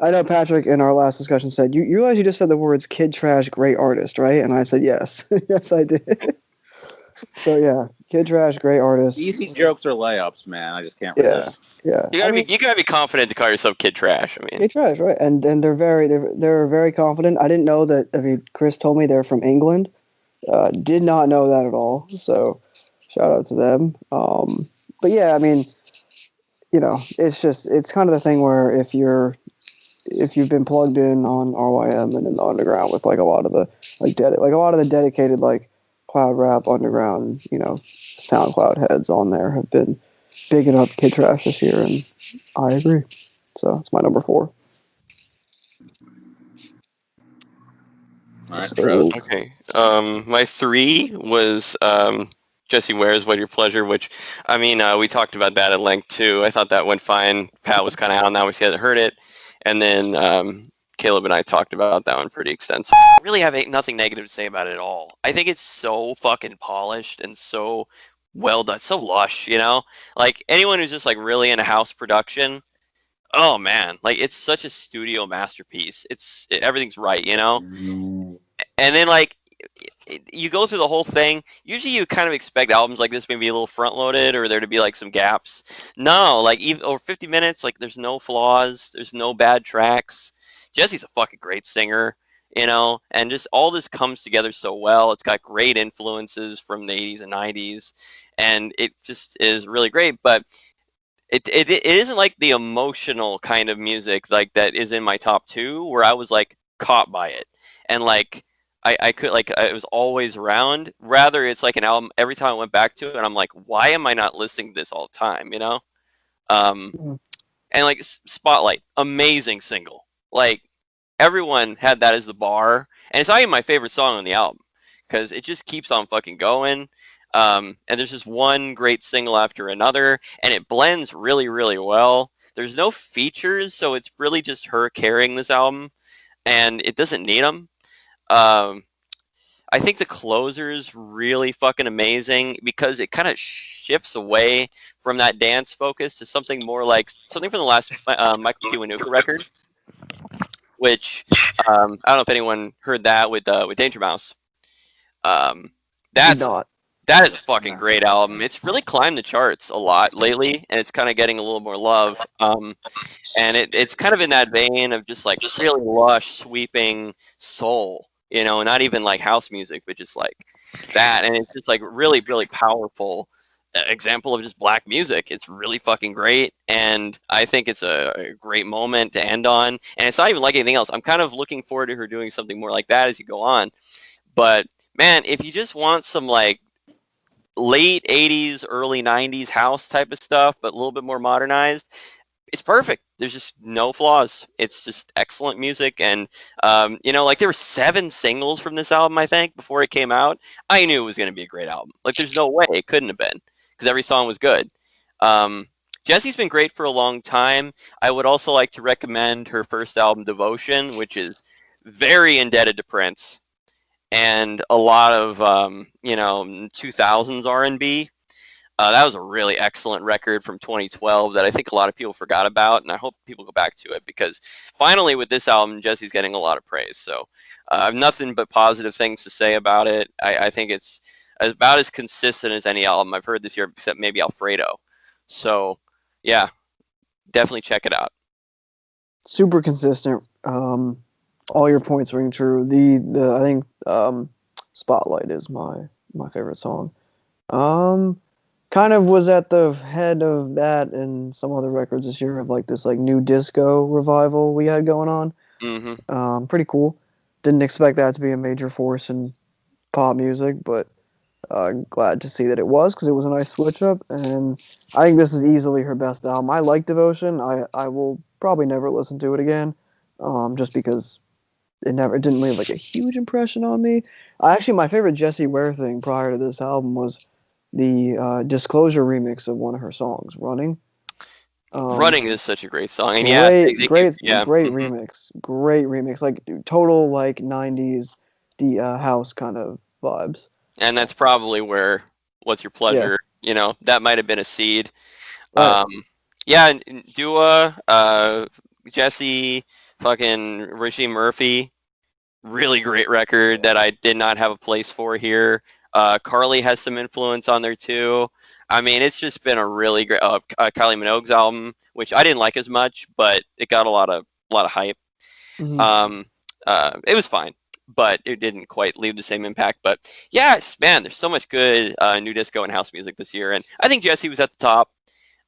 I know Patrick in our last discussion said you realize you just said the words Kid Trash, great artist, right? And I said yes. Yes, I did. So yeah, Kid Trash, great artist. Easy jokes or layups, man. I just can't resist. Yeah. You gotta be confident to call yourself Kid Trash. Kid Trash, right? And they're very confident. I didn't know that. Chris told me they're from England. Did not know that at all. So shout out to them. But yeah, it's kind of the thing where if you've been plugged in on RYM and in the underground with a lot of the dedicated cloud rap underground, SoundCloud heads on there have been bigging up Kid Trash this year, and I agree. So it's my number 4. All right, Travis. Okay. My 3 was Jessi Ware's What Your Pleasure, which, we talked about that at length, too. I thought that went fine. Pat was kind of out on that one. He hasn't heard it. And then Caleb and I talked about that one pretty extensively. I really have nothing negative to say about it at all. I think it's so fucking polished and so well done. So lush, anyone who's just, really in a house production, oh, man. It's such a studio masterpiece. Everything's right, And then, you go through the whole thing. Usually you kind of expect albums like this maybe a little front loaded or there to be like some gaps. No, like even over 50 minutes, like there's no flaws, there's no bad tracks. Jessi's a fucking great singer, you know, and just all this comes together so well. It's got great influences from the 80s and 90s, and it just is really great. But it isn't like the emotional kind of music like that is in my top 2 where I was like caught by it and like I could like it was always around. Rather, it's like an album every time I went back to it and I'm like, why am I not listening to this all the time, you know? And like Spotlight, amazing single. Like everyone had that as the bar, and it's not even my favorite song on the album because it just keeps on fucking going. And there's just one great single after another, and it blends really, really well. There's no features, so it's really just her carrying this album, and it doesn't need them. I think the closer's really fucking amazing because it kind of shifts away from that dance focus to something more like something from the last Michael Kiwanuka record, which I don't know if anyone heard that with Danger Mouse. That's not. That is a fucking great album. It's really climbed the charts a lot lately, and it's kind of getting a little more love. And it's kind of in that vein of just like really lush, sweeping soul, you know, not even like house music, but just like that. And it's just like really, really powerful example of just black music. It's really fucking great, and I think it's a great moment to end on. And it's not even like anything else. I'm kind of looking forward to her doing something more like that as you go on. But man, if you just want some like late 80s, early 90s house type of stuff, but a little bit more modernized, it's perfect. There's just no flaws. It's just excellent music. And, you know, like there were 7 singles from this album, I think, before it came out. I knew it was going to be a great album. Like there's no way it couldn't have been because every song was good. Jessi's been great for a long time. I would also like to recommend her first album, Devotion, which is very indebted to Prince and a lot of, you know, 2000s R&B. That was a really excellent record from 2012 that I think a lot of people forgot about, and I hope people go back to it because finally with this album, Jessi's getting a lot of praise. So I have nothing but positive things to say about it. I think it's about as consistent as any album I've heard this year, except maybe Alfredo. So yeah, definitely check it out. Super consistent. All your points ring true. The I think Spotlight is my favorite song. Kind of was at the head of that and some other records this year of like this like new disco revival we had going on. Mm-hmm. Pretty cool. Didn't expect that to be a major force in pop music, but glad to see that it was because it was a nice switch up. And I think this is easily her best album. I like Devotion. I will probably never listen to it again, just because it didn't leave like a huge impression on me. Actually, my favorite Jessi Ware thing prior to this album was the Disclosure remix of one of her songs, Running. Running is such a great song. And great mm-hmm. remix. Great remix. Like total like 90s house kind of vibes. And that's probably where What's Your Pleasure, you know, that might have been a seed. Right. Yeah, Dua, Jessi, fucking Regine Murphy, really great record that I did not have a place for here. Carly has some influence on there too. I mean, it's just been a really great Kylie Minogue's album, which I didn't like as much, but it got a lot of hype. Mm-hmm. It was fine, but it didn't quite leave the same impact. But yes, man, there's so much good new disco and house music this year, and I think Jessi was at the top.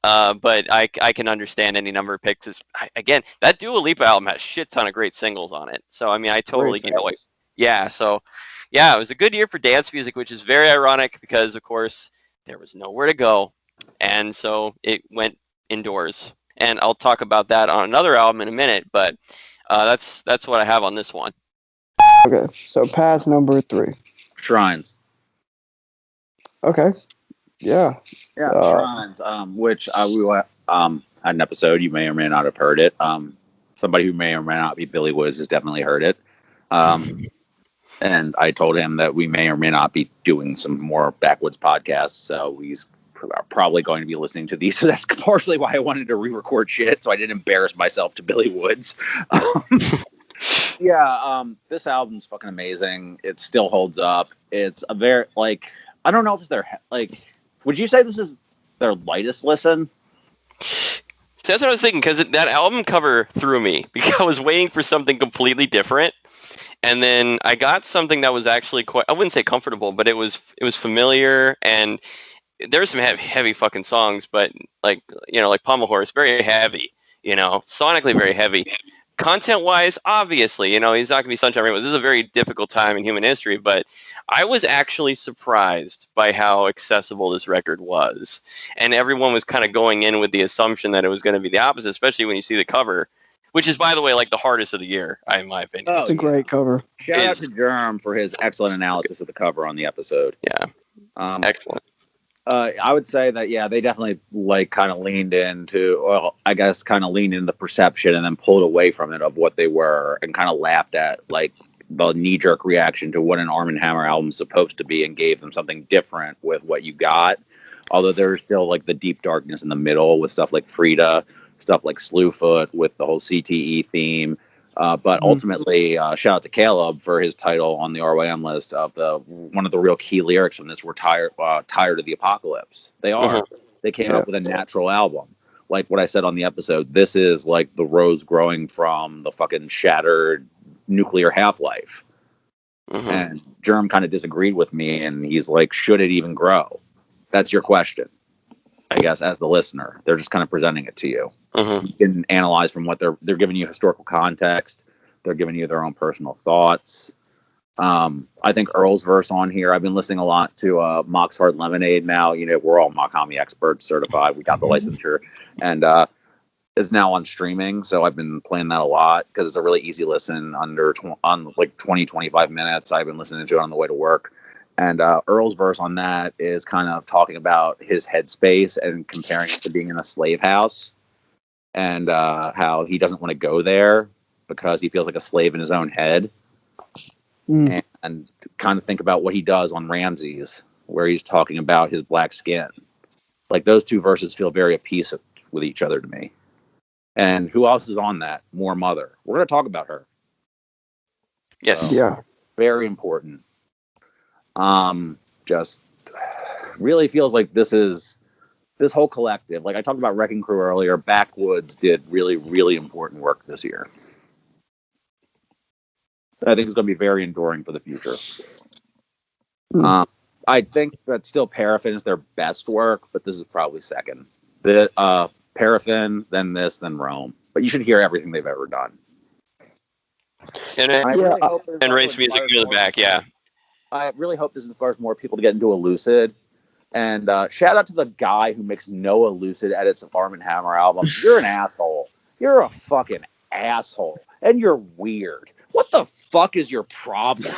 But I can understand any number of picks. Again, that Dua Lipa album had a shit ton of great singles on it. So I mean, I totally get it. Yeah, so yeah, it was a good year for dance music, which is very ironic because of course there was nowhere to go, and so it went indoors. And I'll talk about that on another album in a minute. But that's what I have on this one. Okay, so pass number 3. Shrines. Okay. Yeah. Yeah, Shrines, which we had an episode. You may or may not have heard it. Somebody who may or may not be Billy Woods has definitely heard it. And I told him that we may or may not be doing some more Backwoods podcasts. So he's probably going to be listening to these. So that's partially why I wanted to re-record shit, so I didn't embarrass myself to Billy Woods. Yeah, this album's fucking amazing. It still holds up. It's a very like I don't know if it's their like. Would you say this is their lightest listen? So that's what I was thinking, because that album cover threw me because I was waiting for something completely different, and then I got something that was actually quite, I wouldn't say comfortable, but it was familiar, and there's some heavy fucking songs, but like like Pommel Horse, very heavy, sonically very heavy. Content-wise, obviously, he's not going to be Sunshine Rainbow. This is a very difficult time in human history, but I was actually surprised by how accessible this record was. And everyone was kind of going in with the assumption that it was going to be the opposite, especially when you see the cover, which is, by the way, like the hardest of the year, in my opinion. It's a great cover. Shout out to Germ for his excellent analysis of the cover on the episode. Yeah. Excellent. I would say that, yeah, they definitely kind of leaned into, the perception and then pulled away from it of what they were and kind of laughed at the knee-jerk reaction to what an Arm & Hammer album's supposed to be and gave them something different with what you got. Although there's still the deep darkness in the middle with stuff like Frida, stuff like Slewfoot with the whole CTE theme. But ultimately, shout out to Caleb for his title on the RYM list of one of the real key lyrics from this. We're tired of the apocalypse. They are. They came up with a natural album. Like what I said on the episode, this is like the rose growing from the fucking shattered nuclear half-life. And Germ kind of disagreed with me, and he's like, should it even grow? That's your question, I guess, as the listener. They're just kind of presenting it to you. You can analyze from what they're giving you historical context. They're giving you their own personal thoughts. I think Earl's verse on here, I've been listening a lot to Mock's Hard Lemonade now. We're all Mockami experts, certified. We got the licensure. And is now on streaming. So I've been playing that a lot because it's a really easy listen on 20, 25 minutes. I've been listening to it on the way to work. And Earl's verse on that is kind of talking about his headspace and comparing it to being in a slave house. And how he doesn't want to go there because he feels like a slave in his own head. And kind of think about what he does on Ramses, where he's talking about his black skin. Like those two verses feel very at peace with each other to me. And who else is on that? Moor Mother. We're going to talk about her. Yes. Very important. Just really feels like this whole collective, like I talked about Wrecking Crew earlier, Backwoods did really, really important work this year. I think it's going to be very enduring for the future. I think that still Paraffin is their best work, but this is probably second. Paraffin, then this, then Rome. But you should hear everything they've ever done. And race music near the back, yeah. I really hope this inspires more people to get into Elucid. And shout out to the guy who makes no Elucid edits of Arm & Hammer albums. You're an asshole. You're a fucking asshole. And you're weird. What the fuck is your problem?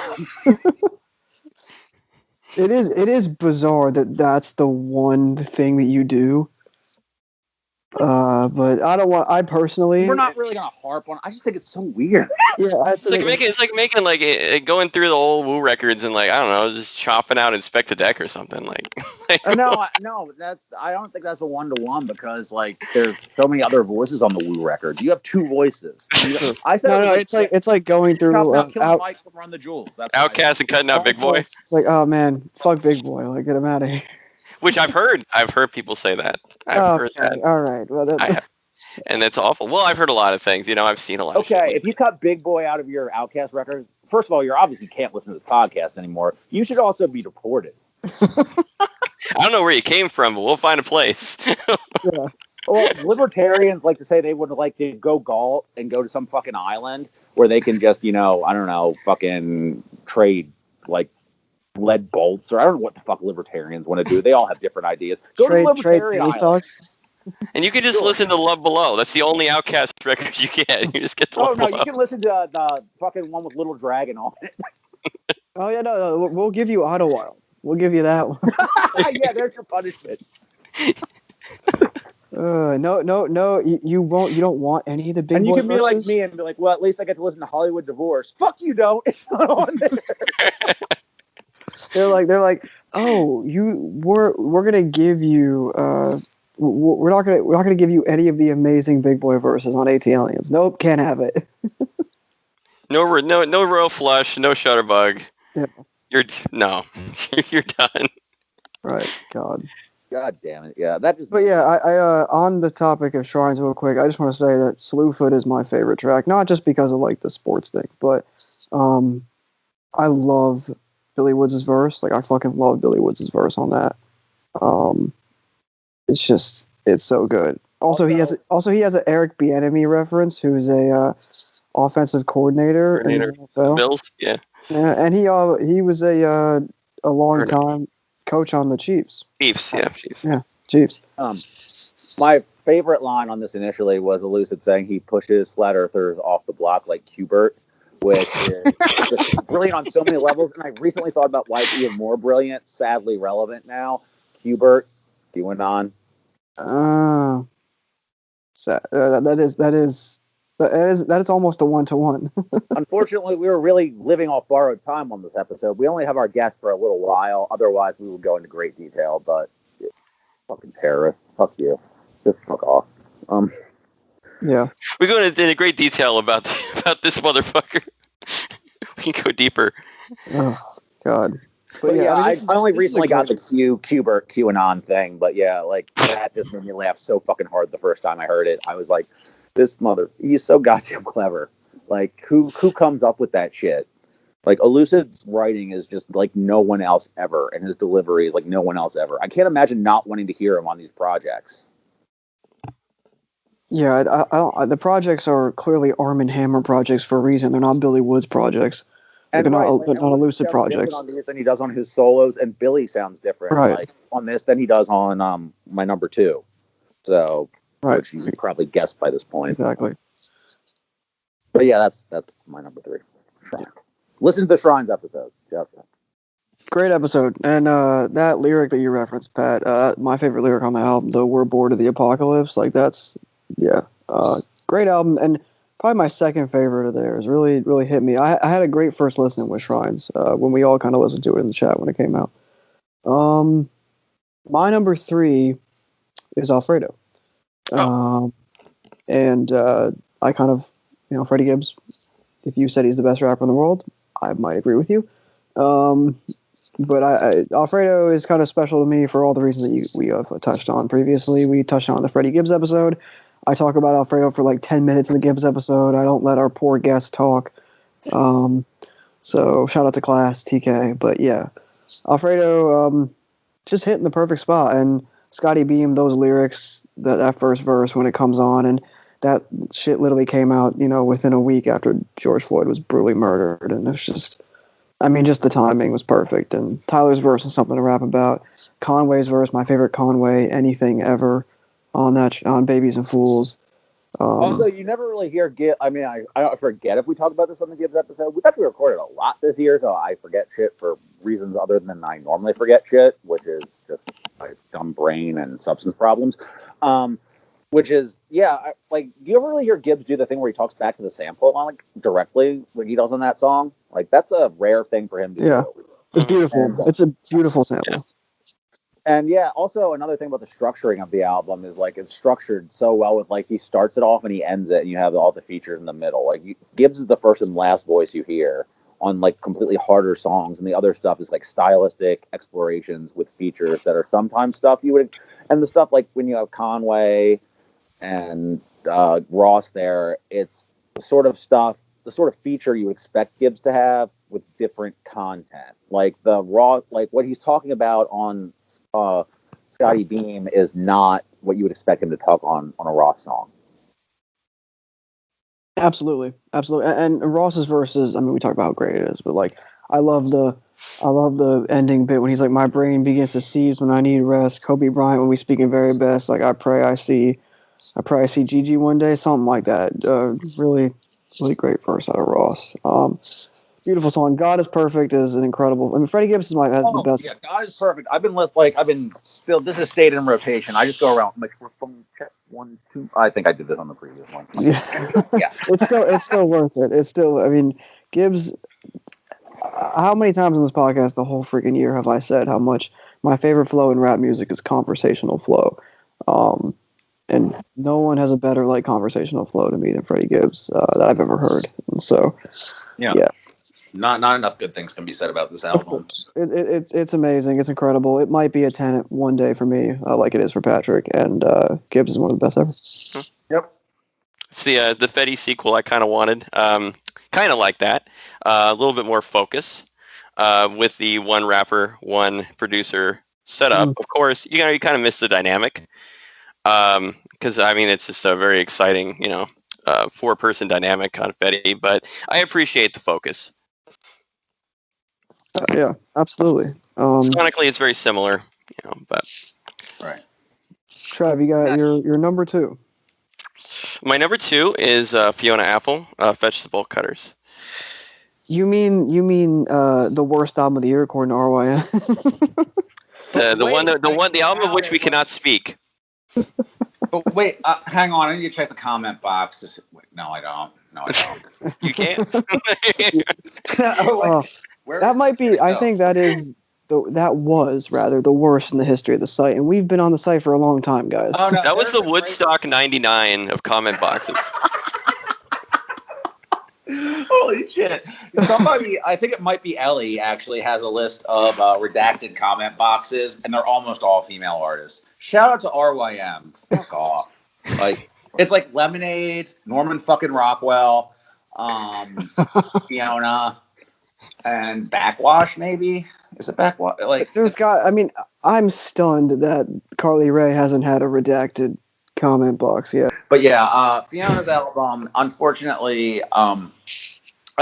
It is bizarre that that's the one thing that you do. But I personally... We're not really going to harp on it. I just think it's so weird. Yeah, it's like making going through the old Woo records and I don't know, just chopping out Inspect the Deck or something. No, I don't think that's a 1-to-1 because there's so many other voices on the Woo record. You have two voices. I said it's like going through Mike from Run the Jewels. That's Outcast and cutting out Big Boy. It's like, oh man, fuck Big Boy, get him out of here. Which I've heard people say that. I've heard that. All right. Well, and that's awful. Well, I've heard a lot of things. I've seen a lot of shit. Okay, if you cut Big Boy out of your Outcast record, first of all, you obviously can't listen to this podcast anymore. You should also be deported. I don't know where you came from, but we'll find a place. Yeah. Well, libertarians like to say they would like to go galt and go to some fucking island where they can just, I don't know, fucking trade lead bolts, or I don't know what the fuck libertarians want to do. They all have different ideas. Go to libertarian island. And you can just listen to Love Below. That's the only Outcast record you get. You just get the Love Below. You can listen to the fucking one with Little Dragon on it. Oh yeah, no, we'll give you Idlewild. We'll give you that one. Yeah, there's your punishment. No, you won't. You don't want any of the Big Boy. And you can be verses? like me and be like, well, at least I get to listen to Hollywood Divorce. Fuck you, don't. It's not on there. They're like, oh, we're gonna give you we're not gonna give you any of the amazing Big Boy verses on AT Aliens. Nope, can't have it. No royal flush, no shutterbug. Yeah. You're done. Right. God damn it. Yeah, that just. But yeah, I on the topic of shrines, real quick, I just want to say that Slewfoot is my favorite track, not just because of like the sports thing, but I love Billy Woods' verse. Like I fucking love Billy Woods' verse on that. It's so good. Also, he has an Eric Bieniemy reference, who's a offensive coordinator in the NFL. Bills, yeah. Yeah, and he was a long time coach on the Chiefs. Chiefs. Yeah, Chiefs. My favorite line on this initially was Elucid saying he pushes flat earthers off the block like Qbert, which is just brilliant on so many levels. And I recently thought about why it's even more brilliant, sadly relevant now. Qbert, QAnon. That is almost a 1-to-1. Unfortunately, we were really living off borrowed time on this episode. We only have our guest for a little while. Otherwise, we would go into great detail. But fucking terrorist, fuck you, just fuck off. Yeah, we go into great detail about this motherfucker. We can go deeper. Oh God. But yeah, I only recently got the Qbert QAnon thing, but yeah, like that just made me laugh so fucking hard the first time I heard it. I was like, he's so goddamn clever. Like, who comes up with that shit? Like, Elucid's writing is just like no one else ever, and his delivery is like no one else ever. I can't imagine not wanting to hear him on these projects. Yeah, the projects are clearly Arm & Hammer projects for a reason. They're not Billy Woods projects. They're not Elucid projects. On these than he does on his solos, and Billy sounds different like on this than he does on my number 2. So, which you probably guessed by this point. Exactly. But yeah, that's my number 3. Shrines. Listen to the Shrines episode. Great episode, and that lyric that you referenced, Pat, my favorite lyric on the album, the "We're bored of the apocalypse," like that's great album, and probably my second favorite of theirs. Really, really hit me. I had a great first listen with Shrines when we all kind of listened to it in the chat when it came out. My number 3 is Alfredo, and I kind of, Freddie Gibbs. If you said he's the best rapper in the world, I might agree with you. But Alfredo is kind of special to me for all the reasons that we have touched on previously. We touched on the Freddie Gibbs episode. I talk about Alfredo for like 10 minutes in the Gibbs episode. I don't let our poor guests talk. So shout out to class, TK. But yeah, Alfredo just hitting the perfect spot. And Scotty Beam, those lyrics, that first verse when it comes on, and that shit literally came out, within a week after George Floyd was brutally murdered. And it's just, just the timing was perfect. And Tyler's verse is something to rap about. Conway's verse, my favorite Conway, anything ever on Babies and Fools. Also, you never really hear Gibbs. I don't forget if we talk about this on the Gibbs episode. We've actually recorded a lot this year, so I forget shit for reasons other than I normally forget shit, which is just my dumb brain and substance problems. Which is, do you ever really hear Gibbs do the thing where he talks back to the sample directly when he does on that song? Like, that's a rare thing for him to do. It's beautiful. It's a beautiful sample. Yeah. And yeah, also another thing about the structuring of the album is it's structured so well with he starts it off and he ends it, and you have all the features in the middle. Gibbs is the first and last voice you hear on completely harder songs, and the other stuff is stylistic explorations with features that are sometimes stuff you would, and the stuff when you have Conway and Ross there, it's the sort of feature you expect Gibbs to have with different content. The raw, what he's talking about on Scotty Beam is not what you would expect him to talk on a Ross song. Absolutely. And Ross's verses, we talk about how great it is, but I love the ending bit when he's my brain begins to seize when I need rest. Kobe Bryant when we speak in very best. I pray I see Gigi one day, something like that. Really, really great verse out of Ross. Beautiful song. God is Perfect is an incredible. Freddie Gibbs has the best. Yeah, God is Perfect. This is stayed in rotation. I just go around microphone check 1, 2. I think I did this on the previous one. Yeah. It's still worth it. It's still, Gibbs. How many times on this podcast the whole freaking year have I said how much my favorite flow in rap music is conversational flow? And no one has a better conversational flow to me than Freddie Gibbs that I've ever heard. And so, Yeah. Not enough good things can be said about this album. It's amazing. It's incredible. It might be a 10 one day for me, like it is for Patrick. And Gibbs is one of the best ever. Yep. It's the Fetty sequel I kind of wanted. Kind of like that. A little bit more focus with the one rapper, one producer setup. Of course, you kind of miss the dynamic. Because it's just a very exciting, 4-person dynamic on Fetty. But I appreciate the focus. Yeah, absolutely. Sonically, it's very similar, but right. Trav, you got your number 2. My number 2 is Fiona Apple, Fetch the Bolt Cutters. You mean the worst album of the year according to RYM? the album of which we cannot speak. But wait, hang on. I need to check the comment box. No, I don't. You can't. That might be. I think that was the worst in the history of the site, and we've been on the site for a long time, guys. Oh, no, that was the Woodstock '99 of comment boxes. Holy shit! Somebody, I think it might be Ellie, actually has a list of redacted comment boxes, and they're almost all female artists. Shout out to RYM. Fuck off. Like it's like Lemonade, Norman fucking Rockwell, Fiona, and Backwash. Maybe is it Backwash? Like I'm stunned that Carly Rae hasn't had a redacted comment box yet. But yeah, Fiona's album, unfortunately,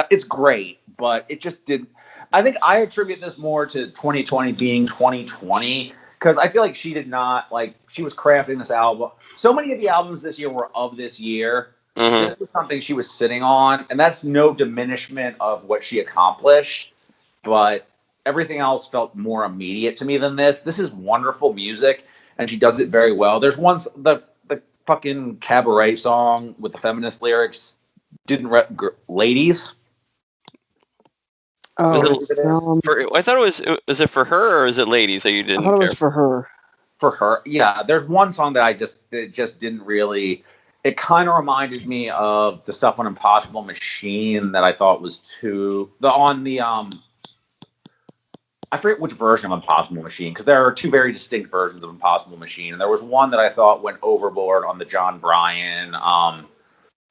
it's great, but it just did. I think I attribute this more to 2020 being 2020 because I feel like she did not she was crafting this album. So many of the albums this year were of this year. Mm-hmm. This was something she was sitting on, and that's no diminishment of what she accomplished, but everything else felt more immediate to me than this. This is wonderful music, and she does it very well. There's the fucking cabaret song with the feminist lyrics ladies. Oh, I thought it was. Is it for her or is it ladies that you didn't? I thought it was for her. For her, yeah. There's one song that it just didn't really. It kind of reminded me of the stuff on Impossible Machine that I thought was I forget which version of Impossible Machine, because there are 2 very distinct versions of Impossible Machine, and there was one that I thought went overboard on the John Bryan.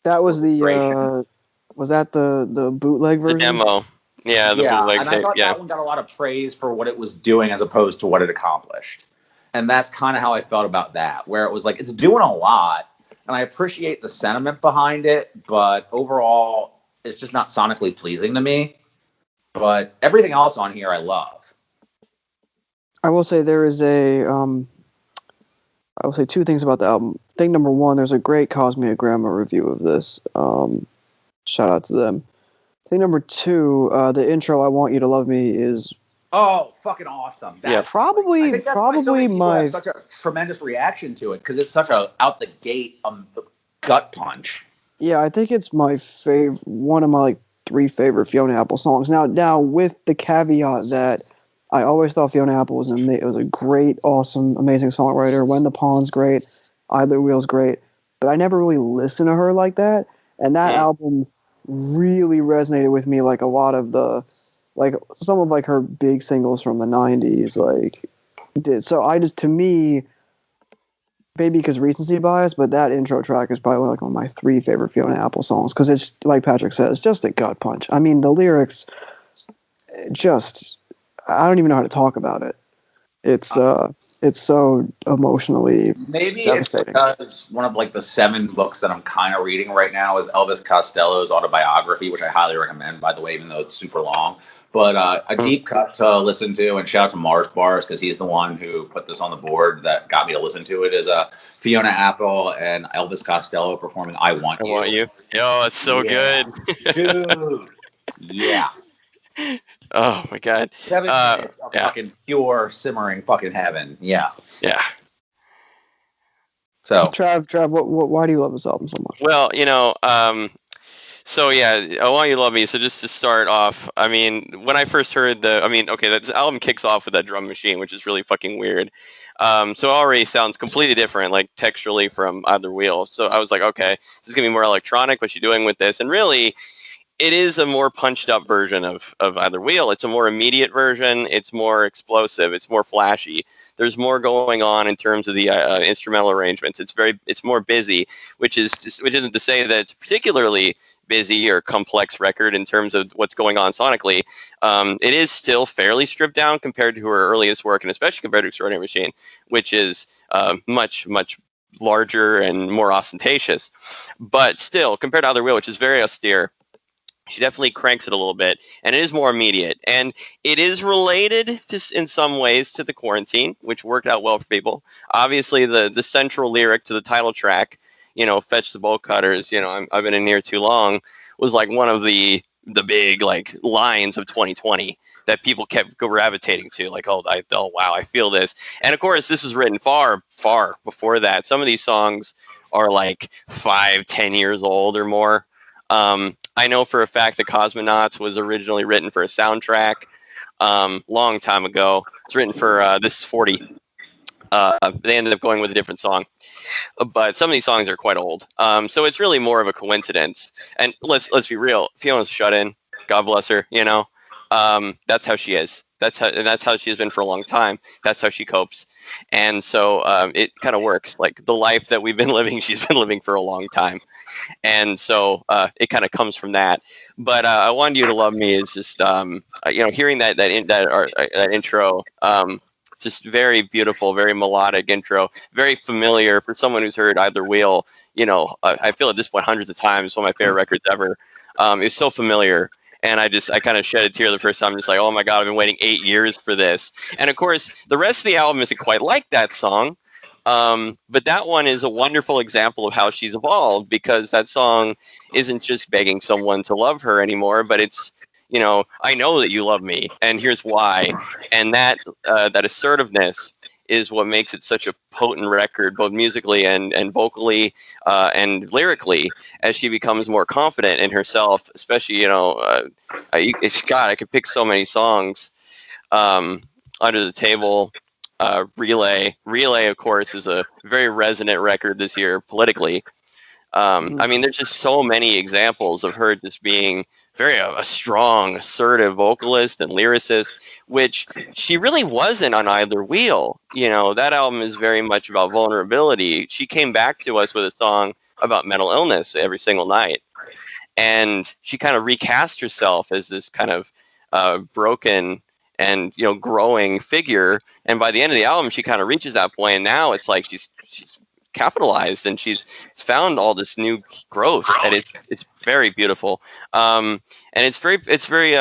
That was was that the bootleg version? The demo. Yeah, the bootleg. And I thought that one got a lot of praise for what it was doing as opposed to what it accomplished. And that's kind of how I felt about that, where it was like, it's doing a lot, and I appreciate the sentiment behind it, but overall, it's just not sonically pleasing to me. But everything else on here I love. I will say there is I will say 2 things about the album. Thing number 1, there's a great Cosmia Grandma review of this. Shout out to them. Thing number 2, the intro "I Want You to Love Me" is fucking awesome. Probably my such a tremendous reaction to it because it's such a out the gate gut punch. Yeah, I think it's my one of my 3 favorite Fiona Apple songs. Now with the caveat that I always thought Fiona Apple was a great, awesome, amazing songwriter. When the Pawn's great, Either Wheel's great, but I never really listened to her like that. And that album really resonated with me, like a lot of some of her big singles from the 90s, did. So to me, maybe because recency bias, but that intro track is probably one of my 3 favorite Fiona Apple songs because it's, like Patrick says, just a gut punch. I mean, the lyrics I don't even know how to talk about it. It's so emotionally devastating. It's because one of the 7 books that I'm kind of reading right now is Elvis Costello's autobiography, which I highly recommend, by the way, even though it's super long. But a deep cut to listen to, and shout out to Mars Bars because he's the one who put this on the board that got me to listen to it, is Fiona Apple and Elvis Costello performing "I Want You." I Want You. Yo, it's so good, dude. Yeah. Oh my god. 7 minutes of fucking pure simmering fucking heaven. Yeah. Yeah. So Trav, why do you love this album so much? Well, so yeah, I Want You to Love Me. So just to start off, I mean, when I first heard this album kicks off with that drum machine, which is really fucking weird. So it already sounds completely different, texturally from Either Wheel. So I was like, okay, this is gonna be more electronic. What's she doing with this? And really, it is a more punched up version of Either Wheel. It's a more immediate version. It's more explosive. It's more flashy. There's more going on in terms of the instrumental arrangements. It's more busy, which isn't to say that it's particularly busy or complex record in terms of what's going on sonically. It is still fairly stripped down compared to her earliest work, and especially compared to Extraordinary Machine, which is much larger and more ostentatious. But still, compared to Other Wheel, which is very austere, she definitely cranks it a little bit, and it is more immediate. And it is related in some ways to the Quarantine, which worked out well for people. Obviously, the central lyric to the title track, fetch the bolt cutters, I've been in here too long, was like one of the big like lines of 2020 that people kept gravitating to, like, oh wow, I feel this. And of course, this was written far before that. Some of these songs are like 5-10 years old or more. I know for a fact that Cosmonauts was originally written for a soundtrack long time ago. It's written for This Is 40. They ended up going with a different song. But some of these songs are quite old. So it's really more of a coincidence. And let's be real. Fiona's shut in. God bless her, That's how she is. That's how she has been for a long time. That's how she copes. And so it kind of works. Like the life that we've been living, she's been living for a long time. And so it kind of comes from that. But I Wanted You to Love Me is just, hearing that intro, just very beautiful, very melodic intro, very familiar for someone who's heard Either Wheel. I feel at this point hundreds of times, one of my favorite records ever. It's so familiar. And I kind of shed a tear the first time, just like, oh my God, I've been waiting 8 years for this. And of course, the rest of the album isn't quite like that song. But that one is a wonderful example of how she's evolved, because that song isn't just begging someone to love her anymore, but it's, I know that you love me, and here's why. And that assertiveness is what makes it such a potent record, both musically and vocally and lyrically, as she becomes more confident in herself, especially, I could pick so many songs. Under the Table, Relay, of course, is a very resonant record this year politically. There's just so many examples of her just being very a strong, assertive vocalist and lyricist, which she really wasn't on Either Wheel. That album is very much about vulnerability. She came back to us with a song about mental illness every single night. And she kind of recast herself as this kind of broken and growing figure. And by the end of the album, she kind of reaches that point. And now it's like she's capitalized and she's found all this new growth, and it's very beautiful. And it's very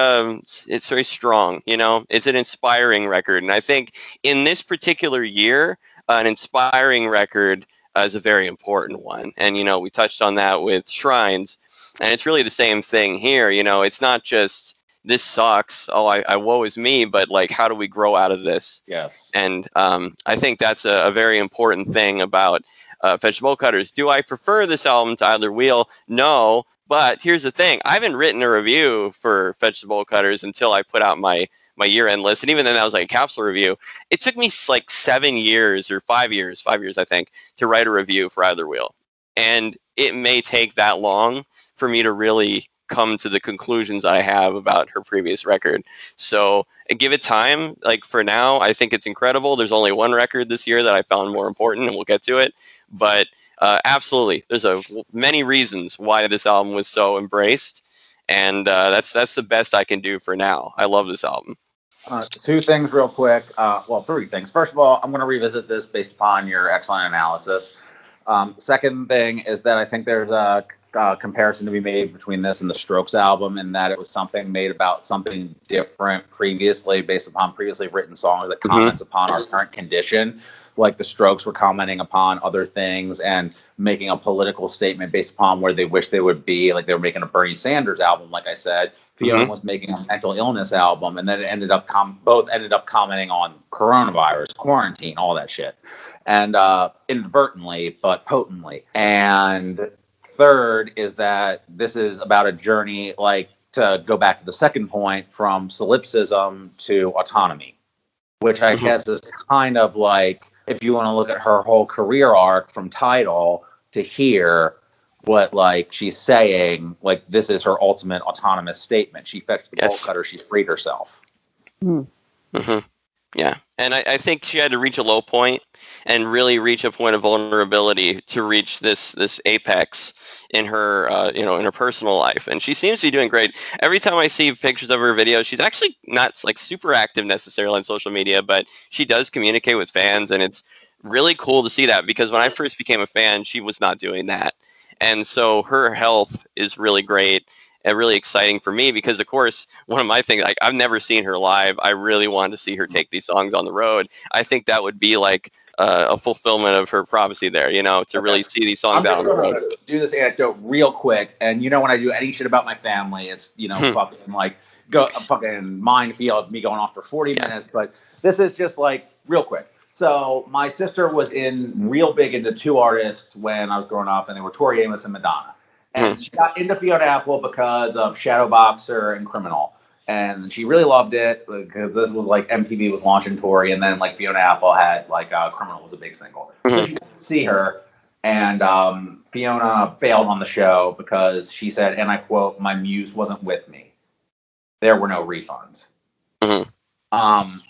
strong. It's an inspiring record. And I think in this particular year, an inspiring record is a very important one. And we touched on that with Shrines, and it's really the same thing here. It's not just this sucks, I woe is me, but like, how do we grow out of this? Yeah. And I think that's a very important thing about Fetch the Bolt Cutters. Do I prefer this album to Either Wheel? No, but here's the thing. I haven't written a review for Fetch the Bolt Cutters until I put out my year-end list, and even then that was like a capsule review. It took me like 7 years or 5 years, I think, to write a review for Either Wheel. And it may take that long for me to really come to the conclusions I have about her previous record. So give it time. Like for now, I think it's incredible. There's only one record this year that I found more important, and we'll get to it. But absolutely, there's many reasons why this album was so embraced, and that's the best I can do for now. I love this album. Two things real quick. Three things. First of all, I'm going to revisit this based upon your excellent analysis. Second thing is that I think there's a comparison to be made between this and the Strokes album, in that it was something made about something different previously, based upon previously written songs that comments upon our current condition. Like the Strokes were commenting upon other things and making a political statement based upon where they wish they would be. Like they were making a Bernie Sanders album, like I said. Fiona was making a mental illness album, and then it ended up both ended up commenting on coronavirus, quarantine, all that shit, and inadvertently but potently. And third is that this is about a journey, like, to go back to the second point, from solipsism to autonomy, which I guess is kind of like, if you want to look at her whole career arc from Tidal to here, what like she's saying. Like this is her ultimate autonomous statement. She fetched the bolt cutter. She freed herself. Mm-hmm. Yeah, and I think she had to reach a low point and really reach a point of vulnerability to reach this apex in her in her personal life, and she seems to be doing great. Every time I see pictures of her videos, she's actually not like super active necessarily on social media, but she does communicate with fans, and it's really cool to see that, because when I first became a fan, she was not doing that, and so her health is really great. And really exciting for me, because of course one of my things, like I've never seen her live. I really wanted to see her take these songs on the road. I think that would be like a fulfillment of her prophecy there, to really see these songs out on the road. Do this anecdote real quick, and when I do any shit about my family, it's fucking like go a fucking minefield, me going off for 40 minutes, but this is just like real quick. So my sister was real big into two artists when I was growing up, and they were Tori Amos and Madonna. And she got into Fiona Apple because of Shadowboxer and Criminal. And she really loved it because this was like MTV was launching Tori, and then like Fiona Apple had like Criminal was a big single. So she didn't see her, and Fiona bailed on the show because she said, and I quote, "My muse wasn't with me. There were no refunds."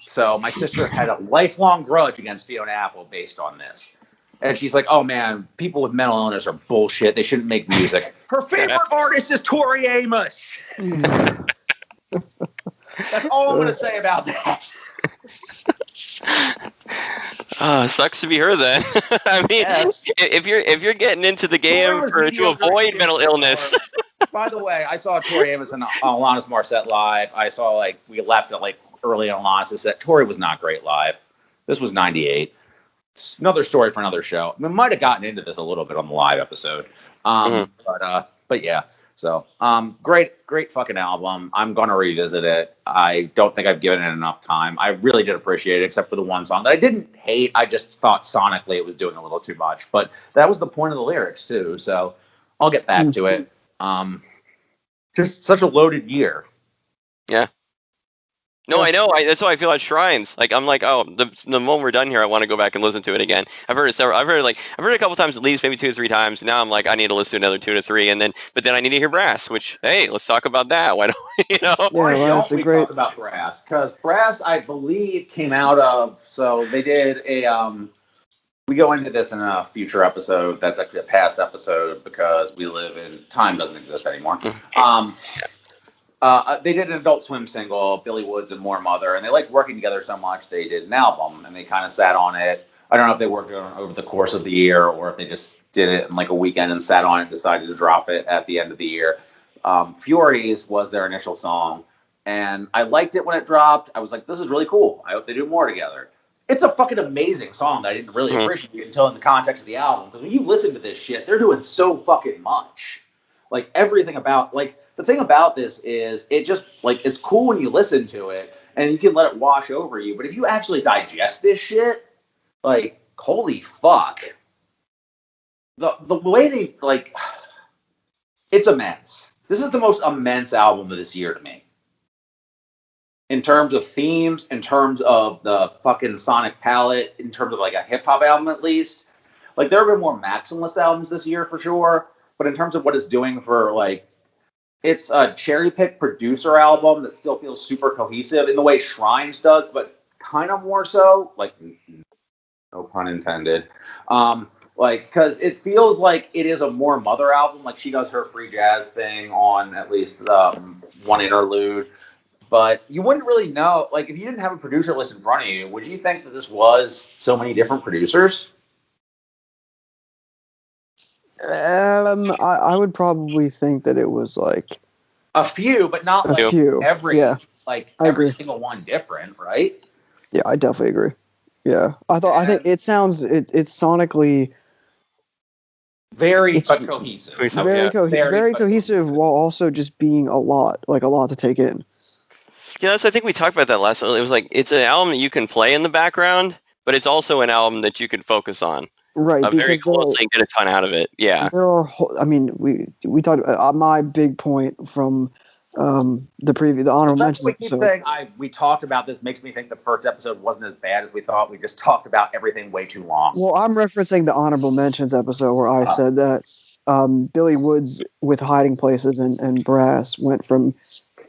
So my sister had a lifelong grudge against Fiona Apple based on this. And she's like, "Oh man, people with mental illness are bullshit. They shouldn't make music." Her favorite artist is Tori Amos. That's all I'm going to say about that. Sucks to be her then. I mean, if you're getting into the game to avoid mental illness. By the way, I saw Tori Amos and Alanis Morissette live. I saw we left at early on Alanis' set. Tori was not great live. This was '98. Another story for another show. We might have gotten into this a little bit on the live episode, but yeah. So great fucking album. I'm gonna revisit it. I don't think I've given it enough time. I really did appreciate it, except for the one song that I didn't hate. I just thought sonically it was doing a little too much, but that was the point of the lyrics too. So I'll get back to it. Just such a loaded year. Yeah. No, I know. That's how I feel at Shrines. Like I'm like, oh, the moment we're done here, I want to go back and listen to it again. I've heard it I've heard it a couple times at least, maybe 2 or 3 times. Now I'm like, I need to listen to another 2 to 3, but then I need to hear Brass. Which, hey, let's talk about that. Why don't Why don't we talk about Brass? Because Brass, I believe, came out of. So they did a. We go into this in a future episode. That's actually a past episode because we live in time doesn't exist anymore. They did an Adult Swim single, Billy Woods and More Mother, and they liked working together so much they did an album, and they kind of sat on it. I don't know if they worked on it over the course of the year or if they just did it in a weekend and sat on it and decided to drop it at the end of the year. Furies was their initial song, and I liked it when it dropped. I was like, this is really cool. I hope they do more together. It's a fucking amazing song that I didn't really appreciate until in the context of the album, because when you listen to this shit, they're doing so fucking much. Everything about, the thing about this is it just, it's cool when you listen to it and you can let it wash over you. But if you actually digest this shit, holy fuck. The way they, it's immense. This is the most immense album of this year to me. In terms of themes, in terms of the fucking sonic palette, in terms of, a hip-hop album at least. There have been more maximalist albums this year for sure. But in terms of what it's doing for, it's a cherry-picked producer album that still feels super cohesive in the way Shrines does, but kind of more so. No pun intended. Because it feels like it is a more Mother album. She does her free jazz thing on at least one interlude. But you wouldn't really know. If you didn't have a producer list in front of you, would you think that this was so many different producers? I would probably think that it was a few, but not a few. Every every single one different, right? Yeah, I definitely agree. Yeah, I think it sounds it's sonically very cohesive. Very cohesive while also just being a lot to take in. Yeah, I think we talked about that last. It was it's an album that you can play in the background, but it's also an album that you can focus on. Right, very closely and get a ton out of it. Yeah, there are. I mean, we talked. My big point from the honorable mentions episode. We talked about this makes me think the first episode wasn't as bad as we thought. We just talked about everything way too long. Well, I'm referencing the honorable mentions episode where I said that Billy Woods with Hiding Places and Brass went from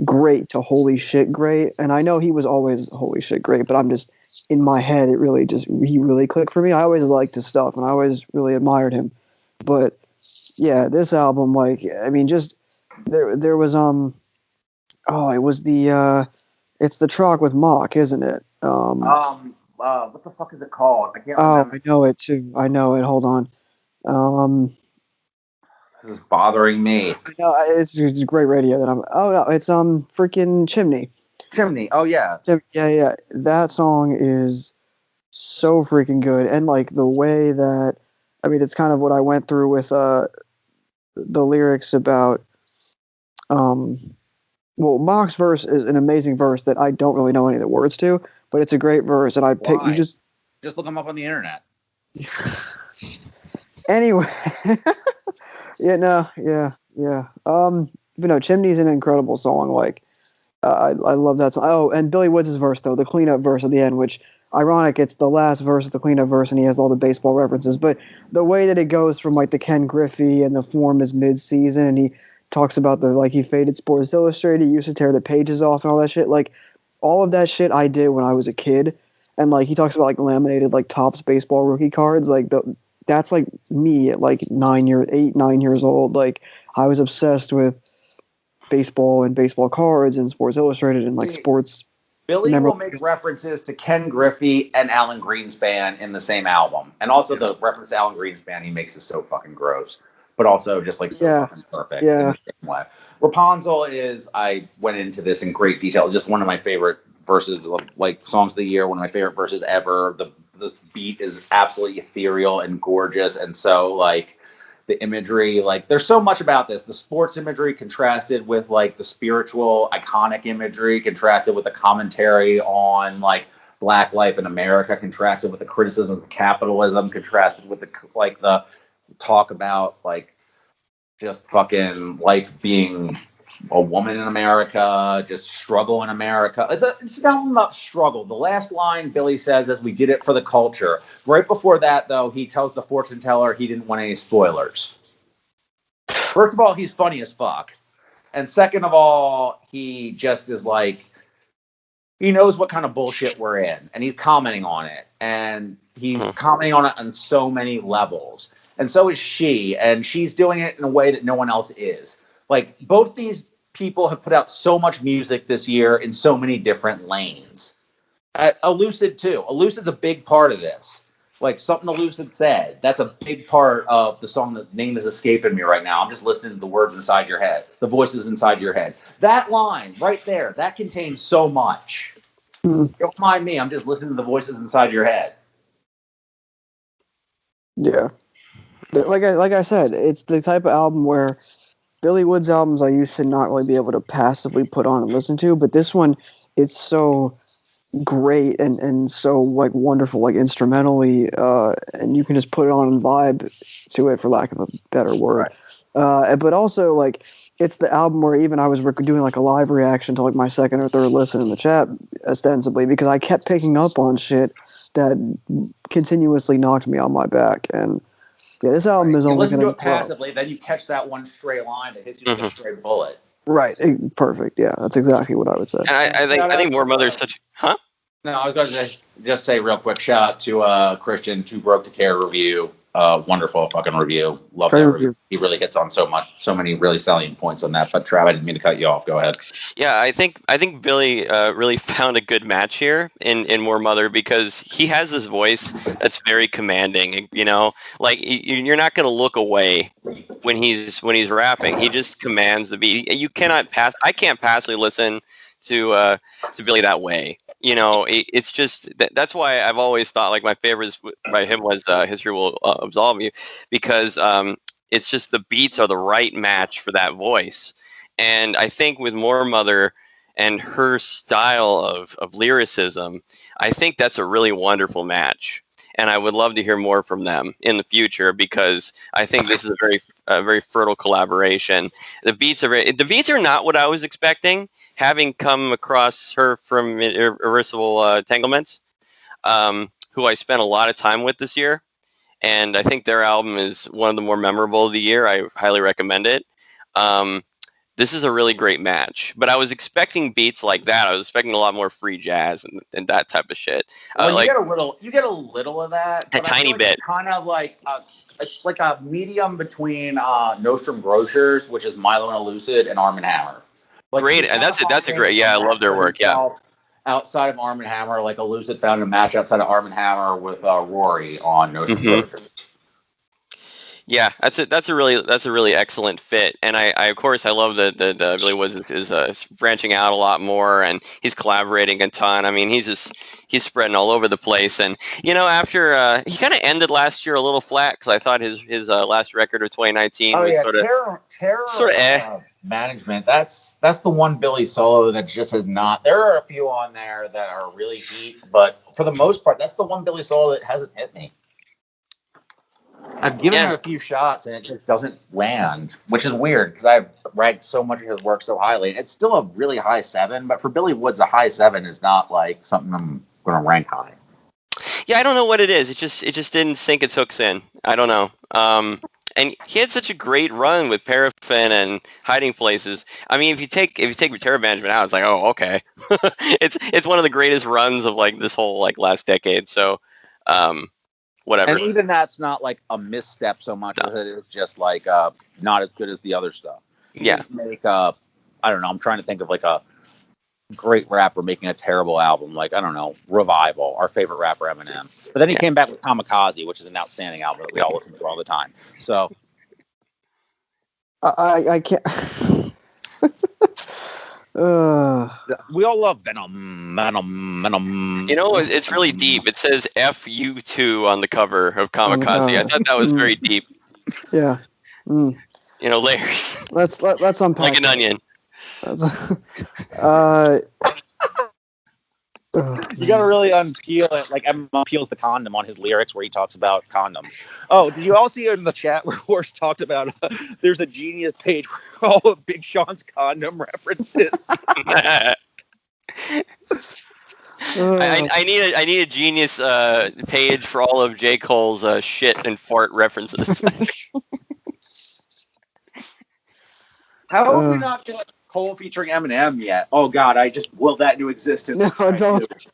great to holy shit great. And I know he was always holy shit great, but I'm just, in my head, he really clicked for me. I always liked his stuff and I always really admired him. But yeah, this album, like, I mean, just there was it was it's the Truck with Mock, isn't it? What the fuck is it called? I can't remember. I know it too. I know it. Hold on. This is bothering me. I know it's great radio that I'm. Oh no, it's freaking Chimney. Chimney. Oh yeah. Yeah. That song is so freaking good, and like the way that, I mean, it's kind of what I went through with the lyrics about. Well, Mock's verse is an amazing verse that I don't really know any of the words to, but it's a great verse, and I picked. You just look them up on the internet. Anyway. Yeah. But no, Chimney's an incredible song. Like, I love that song. Oh, and Billy Woods' verse though, the cleanup verse at the end, which ironic, it's the last verse of the cleanup verse, and he has all the baseball references. But the way that it goes from like the Ken Griffey and the form is mid-season, and he talks about he faded Sports Illustrated, he used to tear the pages off and all that shit. Like, all of that shit I did when I was a kid, and like he talks about like laminated like Topps baseball rookie cards, like that's like me at like 9 years old. Like, I was obsessed with baseball and baseball cards and Sports Illustrated and like sports. Billy will make references to Ken Griffey and Alan Greenspan in the same album. And also the reference to Alan Greenspan he makes is so fucking gross. But also just like so fucking perfect in the same way. Rapunzel I went into this in great detail. Just one of my favorite verses, like songs of the year, one of my favorite verses ever. This beat is absolutely ethereal and gorgeous, and so like the imagery, like there's so much about this. The sports imagery contrasted with like the spiritual, iconic imagery, contrasted with the commentary on like Black life in America, contrasted with the criticism of capitalism, contrasted with the talk about like just fucking life being a woman in America, just struggle in America. It's an album about struggle. The last line Billy says is, "We did it for the culture." Right before that, though, he tells the fortune teller he didn't want any spoilers. First of all, he's funny as fuck. And second of all, he just is like, he knows what kind of bullshit we're in. And he's commenting on it. And he's commenting on it on so many levels. And so is she. And she's doing it in a way that no one else is. Like, both these people have put out so much music this year in so many different lanes. Elucid, too. Elucid's a big part of this. Like, something Elucid said. That's a big part of the song. The name is escaping me right now. I'm just listening to the words inside your head. The voices inside your head. That line right there, that contains so much. Don't mind me. I'm just listening to the voices inside your head. Yeah. Like I said, it's the type of album where Billy Woods albums I used to not really be able to passively put on and listen to, but this one, it's so great and so like wonderful, like instrumentally, and you can just put it on and vibe to it, for lack of a better word. Right. But also, like, it's the album where even I was doing like a live reaction to like my second or third listen in the chat, ostensibly, because I kept picking up on shit that continuously knocked me on my back. And yeah, this album is only listen to it passively, then you catch that one stray line that hits you like a stray bullet. Right, perfect. Yeah, that's exactly what I would say. And I think Moor Mother's such. Huh? No, I was going to just say real quick, shout out to Christian, Too Broke to Care review. Wonderful fucking review. Love that review. He really hits on so many really salient points on that. But Trav, I didn't mean to cut you off. Go ahead. Yeah, I think Billy really found a good match here in Moor Mother, because he has this voice that's very commanding. You know, like you're not going to look away when he's rapping. He just commands the beat. I can't passively listen to Billy that way. You know, it's just that's why I've always thought like my favorite by him was History Will Absolve You, because it's just the beats are the right match for that voice. And I think with Moor Mother and her style of lyricism, I think that's a really wonderful match. And I would love to hear more from them in the future, because I think this is a very fertile collaboration. The beats are not what I was expecting, having come across her from Irreversible Entanglements, who I spent a lot of time with this year. and I think their album is one of the more memorable of the year. I highly recommend it. This is a really great match, but I was expecting beats like that. I was expecting a lot more free jazz and that type of shit. Well, you get a little of that, a tiny bit. It's kind of like it's like a medium between Nostrum Grocers, which is Milo and Lucid, and Arm & Hammer. Like, great, and that's a great. Yeah, I love their work. Yeah. Outside of Arm & Hammer, like Lucid found a match outside of Arm & Hammer with Rory on Nostrum Grocers. Yeah, that's a really excellent fit, and I of course I love that Billy Woods is branching out a lot more, and he's collaborating a ton. I mean, he's spreading all over the place, and after he kind of ended last year a little flat because I thought his last record of 2019 was sort of management. That's the one Billy solo that just is not. There are a few on there that are really heat, but for the most part, that's the one Billy solo that hasn't hit me. I've given him a few shots and it just doesn't land, which is weird because I've ranked so much of his work so highly. It's still a really high 7, but for Billy Woods, a high 7 is not like something I'm going to rank high. Yeah, I don't know what it is. It just didn't sink its hooks in. I don't know. And he had such a great run with Paraffin and Hiding Places. I mean, if you take Terror Management out, it's like, oh, okay. it's one of the greatest runs of like this whole like last decade. So, whatever. And even that's not like a misstep so much as it is just like not as good as the other stuff. You just make I don't know. I'm trying to think of like a great rapper making a terrible album, like I don't know, Revival, our favorite rapper Eminem. But then he came back with Kamikaze, which is an outstanding album that we all listen to all the time. So I can't. We all love Venom. It's really deep. It says FU2 on the cover of Kamikaze. I thought that was very deep. Yeah. Layers. Let's unpack like an onion. You gotta really unpeel it. Like Emma peels the condom on his lyrics where he talks about condoms. Oh, did you all see in the chat where Horse talked about there's a Genius page where all of Big Sean's condom references? I need a Genius page for all of J. Cole's shit and fart references. How have we not got Cole featuring Eminem yet? Oh God, I just willed that into existence. No, don't.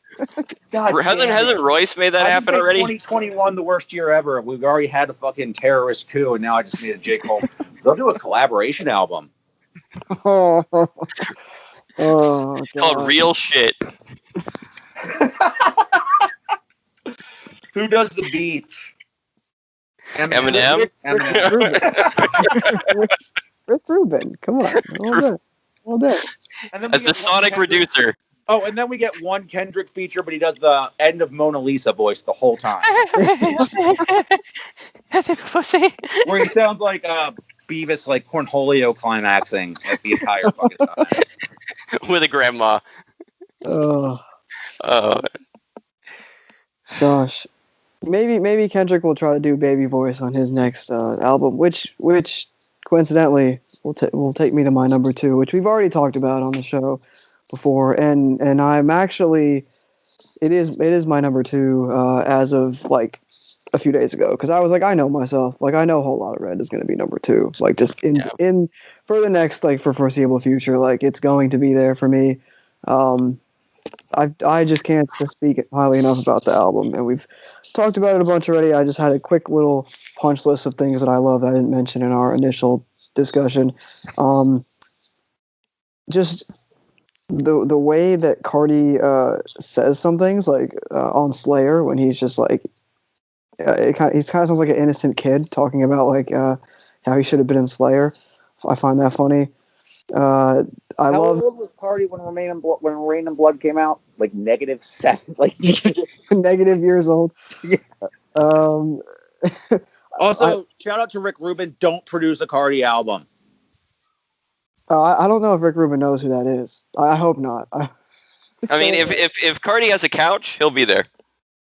God, hasn't Royce made that happen already? 2021, the worst year ever. We've already had a fucking terrorist coup, and now I just need a J. Cole. They'll do a collaboration album. Oh, called Real Shit. Who does the beats? Eminem? Rick Rubin. Come on. All day. As the sonic reducer. Oh, and then we get one Kendrick feature, but he does the end of Mona Lisa voice the whole time. Where he sounds like Beavis, like Cornholio climaxing like the entire fucking time. With a grandma. Oh. Gosh. Maybe Kendrick will try to do baby voice on his next album, which coincidentally will take me to my number 2, which we've already talked about on the show before, and I'm actually it is my number 2 as of like a few days ago, because I was like, I know myself, like I know Whole Lotta Red is going to be number 2, like just in for the next, like for foreseeable future, like it's going to be there for me. I just can't speak highly enough about the album, and we've talked about it a bunch already. I just had a quick little punch list of things that I love that I didn't mention in our initial discussion. Just the way that Carti says some things, like on Slayer, when he's just like, he kind of sounds like an innocent kid talking about like how he should have been in Slayer. I find that funny. How old was Carti when Rain and Blood came out? Like -7, like negative years old. Yeah. Also, shout out to Rick Rubin. Don't produce a Carti album. I don't know if Rick Rubin knows who that is. I hope not. I mean, if Carti has a couch, he'll be there.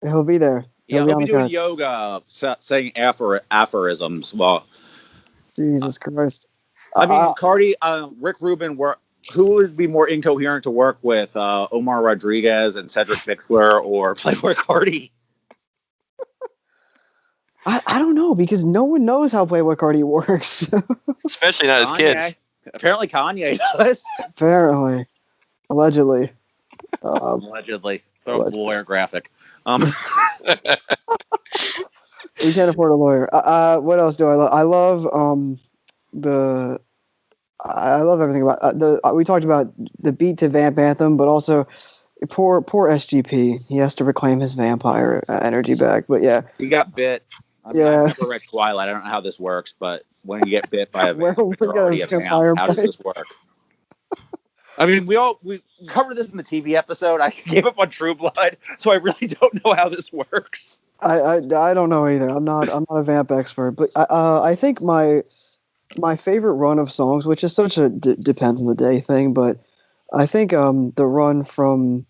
He'll be there. He'll be doing yoga, saying aphorisms. Well, Jesus Christ. I mean, Carti, Rick Rubin, who would be more incoherent to work with, Omar Rodriguez and Cedric Bixler or Playboi Carti? I don't know, because no one knows how Playboi Carti works. Especially not his kids. Apparently Kanye does. Apparently. Allegedly. Allegedly. Throw up the lawyer graphic. We can't afford a lawyer. What else do I love? I love I love everything about we talked about the beat to Vamp Anthem, but also poor SGP. He has to reclaim his vampire energy back. But yeah, he got bit. I've never read Twilight. I don't know how this works, but when you get bit by a vampire, how does this work? I mean, we covered this in the TV episode. I gave up on True Blood, so I really don't know how this works. I don't know either. I'm not a vamp expert, but I think my favorite run of songs, which is such a depends on the day thing, but I think the run from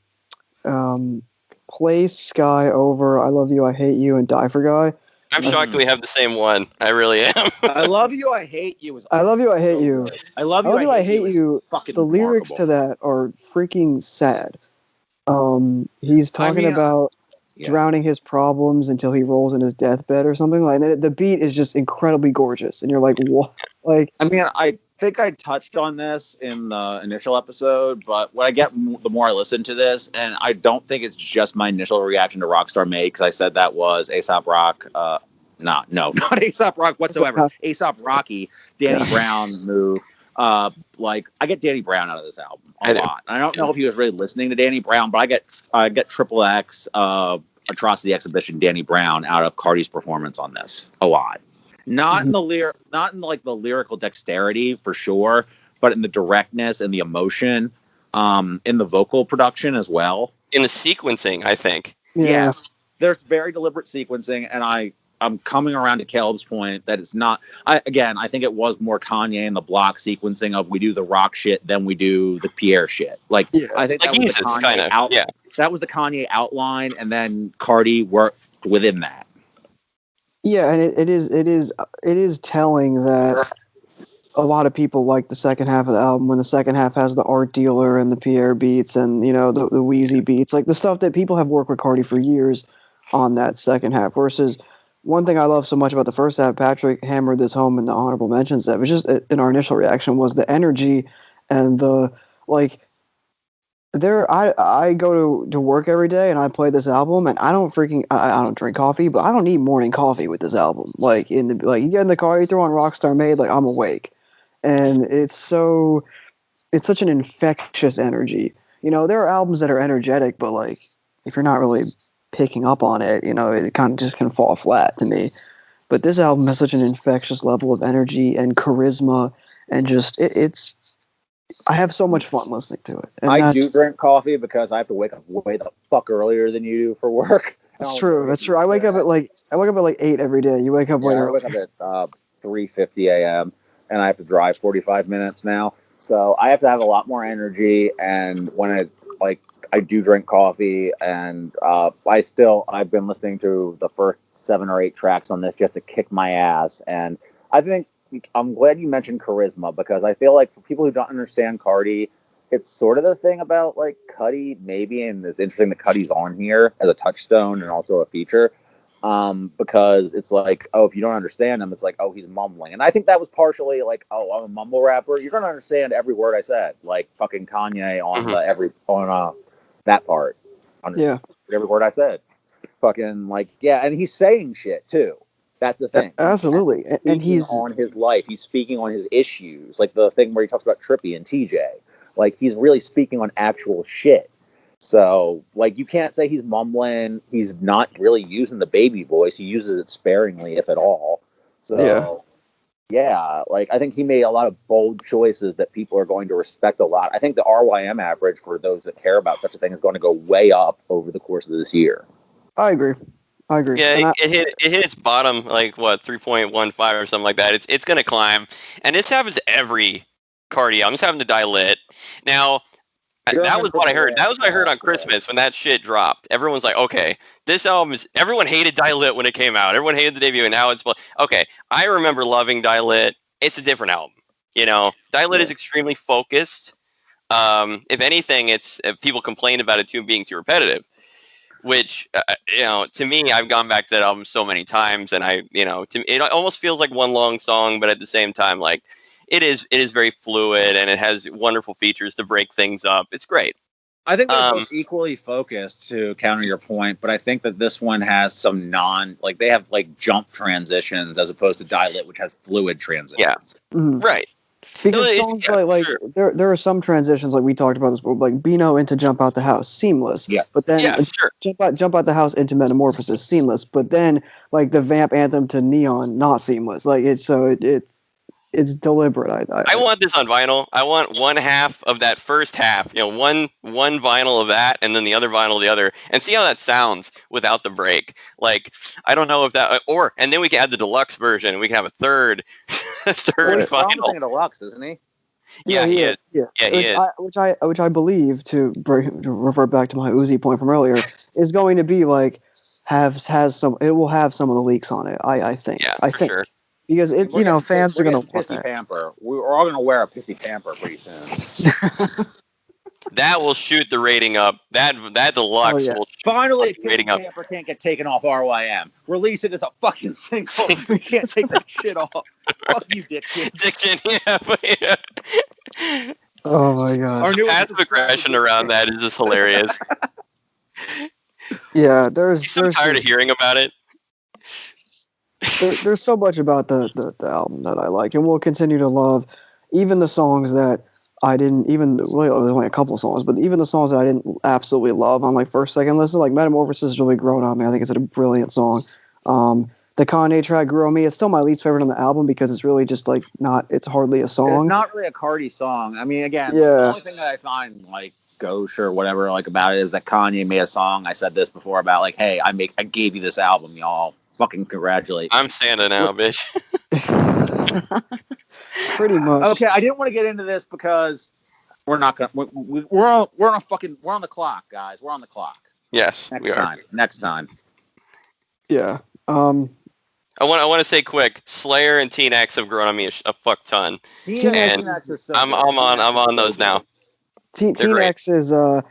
Place, Sky, Over, I Love You, I Hate You, and Die for Guy. I'm shocked we have the same one. I really am. I Love You, I Hate You. I Love You, I Hate You. I Love You, I Hate You. The lyrics to that are freaking sad. He's talking about drowning his problems until he rolls in his deathbed or something like that. The beat is just incredibly gorgeous, and you're like, what? Like, I mean, I think I touched on this in the initial episode, but when I get the more I listen to this, and I don't think it's just my initial reaction to Rockstar Made, because I said that was A$AP Rock, not A$AP Rock whatsoever. A$AP Rocky, Danny Brown move. Like, I get Danny Brown out of this album a lot. I don't know if he was really listening to Danny Brown, but I get Triple X, Atrocity Exhibition, Danny Brown out of Carti's performance on this a lot. Not in the lyrical dexterity for sure, but in the directness and the emotion, in the vocal production as well. In the sequencing, I think. Yeah. There's very deliberate sequencing, and I'm coming around to Caleb's point that it's not. I think it was more Kanye and the block sequencing of we do the rock shit, then we do the Pierre shit. I think that was the Kanye that was the Kanye outline, and then Carti worked within that. Yeah, and it is telling that a lot of people like the second half of the album when the second half has the art dealer and the Pierre beats and the Wheezy beats, like the stuff that people have worked with Carti for years on that second half. Versus one thing I love so much about the first half, Patrick hammered this home in the honorable mentions that was just in our initial reaction, was the energy and the like. I go to work every day and I play this album and I don't drink coffee, but I don't need morning coffee with this album. Like you get in the car, you throw on Rockstar Made, like I'm awake, and it's such an infectious energy. There are albums that are energetic, but like if you're not really picking up on it, it kind of just can fall flat to me. But this album has such an infectious level of energy and charisma, and just it's. I have so much fun listening to it. And I do drink coffee because I have to wake up way the fuck earlier than you do for work. That's true. I wake up at like 8 every day. You wake up later. I wake up at 3:50 a.m. and I have to drive 45 minutes now. So I have to have a lot more energy. And when I do drink coffee, and I've been listening to the first 7 or 8 tracks on this just to kick my ass. And I think I'm glad you mentioned charisma, because I feel like for people who don't understand Carti, it's sort of the thing about like Cudi maybe, and it's interesting that Cudi's on here as a touchstone and also a feature, because it's like, oh, if you don't understand him, it's like, oh, he's mumbling. And I think that was partially like, oh, I'm a mumble rapper. You're gonna understand every word I said, like fucking Kanye on that part. Every word I said, fucking like, yeah, and he's saying shit too. That's the thing. Absolutely. And he's on his life. He's speaking on his issues. Like the thing where he talks about Trippy and TJ. Like he's really speaking on actual shit. So like you can't say he's mumbling. He's not really using the baby voice. He uses it sparingly, if at all. So yeah, like I think he made a lot of bold choices that people are going to respect a lot. I think the RYM average for those that care about such a thing is going to go way up over the course of this year. I agree. Yeah, it hit its bottom, like what, 3.15 or something like that. It's going to climb, and this happens to every Carti album. This happened to Die Lit. Now, that was what I heard. That was what I heard on Christmas when that shit dropped. Everyone's like, okay, this album is. Everyone hated Die Lit when it came out. Everyone hated the debut, and now it's okay. I remember loving Die Lit. It's a different album. Die Lit is extremely focused. If anything, it's people complained about it being too repetitive. which to me, I've gone back to that album so many times, and it almost feels like one long song, but at the same time, like it is very fluid, and it has wonderful features to break things up. It's great. I think they're both equally focused, to counter your point, but I think that this one has some they have like jump transitions as opposed to Die Lit, which has fluid transitions. Yeah, right. Because songs sure. there are some transitions like we talked about this, like Beano into Jump Out the House, seamless. Yeah. But then sure. Jump Out the House into Metamorphosis, seamless. But then like the Vamp anthem to Neon, not seamless. Like it's deliberate. I want this on vinyl. I want one half of that first half, one vinyl of that, and then the other vinyl of the other, and see how that sounds without the break. Like, I don't know if that, and then we can add the deluxe version, and we can have a third vinyl. A deluxe, isn't he? Yeah, he is. Yeah, he is. Which I believe, to refer back to my Uzi point from earlier, is going to be like it will have some of the leaks on it. I think. Yeah, I think. Sure. Because fans are going to want that. Pamper. We're all going to wear a pissy pamper pretty soon. That will shoot the rating up. That deluxe will finally the rating up. Pamper can't get taken off RYM. Release it as a fucking single. We can't take that shit off. Fuck you, Diction. Yeah. Oh my god. Our passive aggression around that is just hilarious. Yeah, I'm tired of hearing about it. There's so much about the album that I like, and will continue to love. Even the songs that I didn't even really, there's only a couple of songs, but even the songs that I didn't absolutely love on like first, second listen, like Metamorphosis has really grown on me. I think it's a brilliant song. The Kanye track grew on me. It's still my least favorite on the album because it's really just like it's hardly a song. It's not really a Carti song. I mean, again, the only thing that I find like gauche or whatever like about it is that Kanye made a song. I said this before about like, hey, I gave you this album, y'all. Fucking congratulate. I'm Santa now, bitch. Pretty much. Okay, I didn't want to get into this because we're not gonna. We're on the clock, guys. We're on the clock. Yes, Next time. Yeah. I want to say quick. Slayer and Teen X have grown on me a fuck ton. I'm on those now. Teen X is well,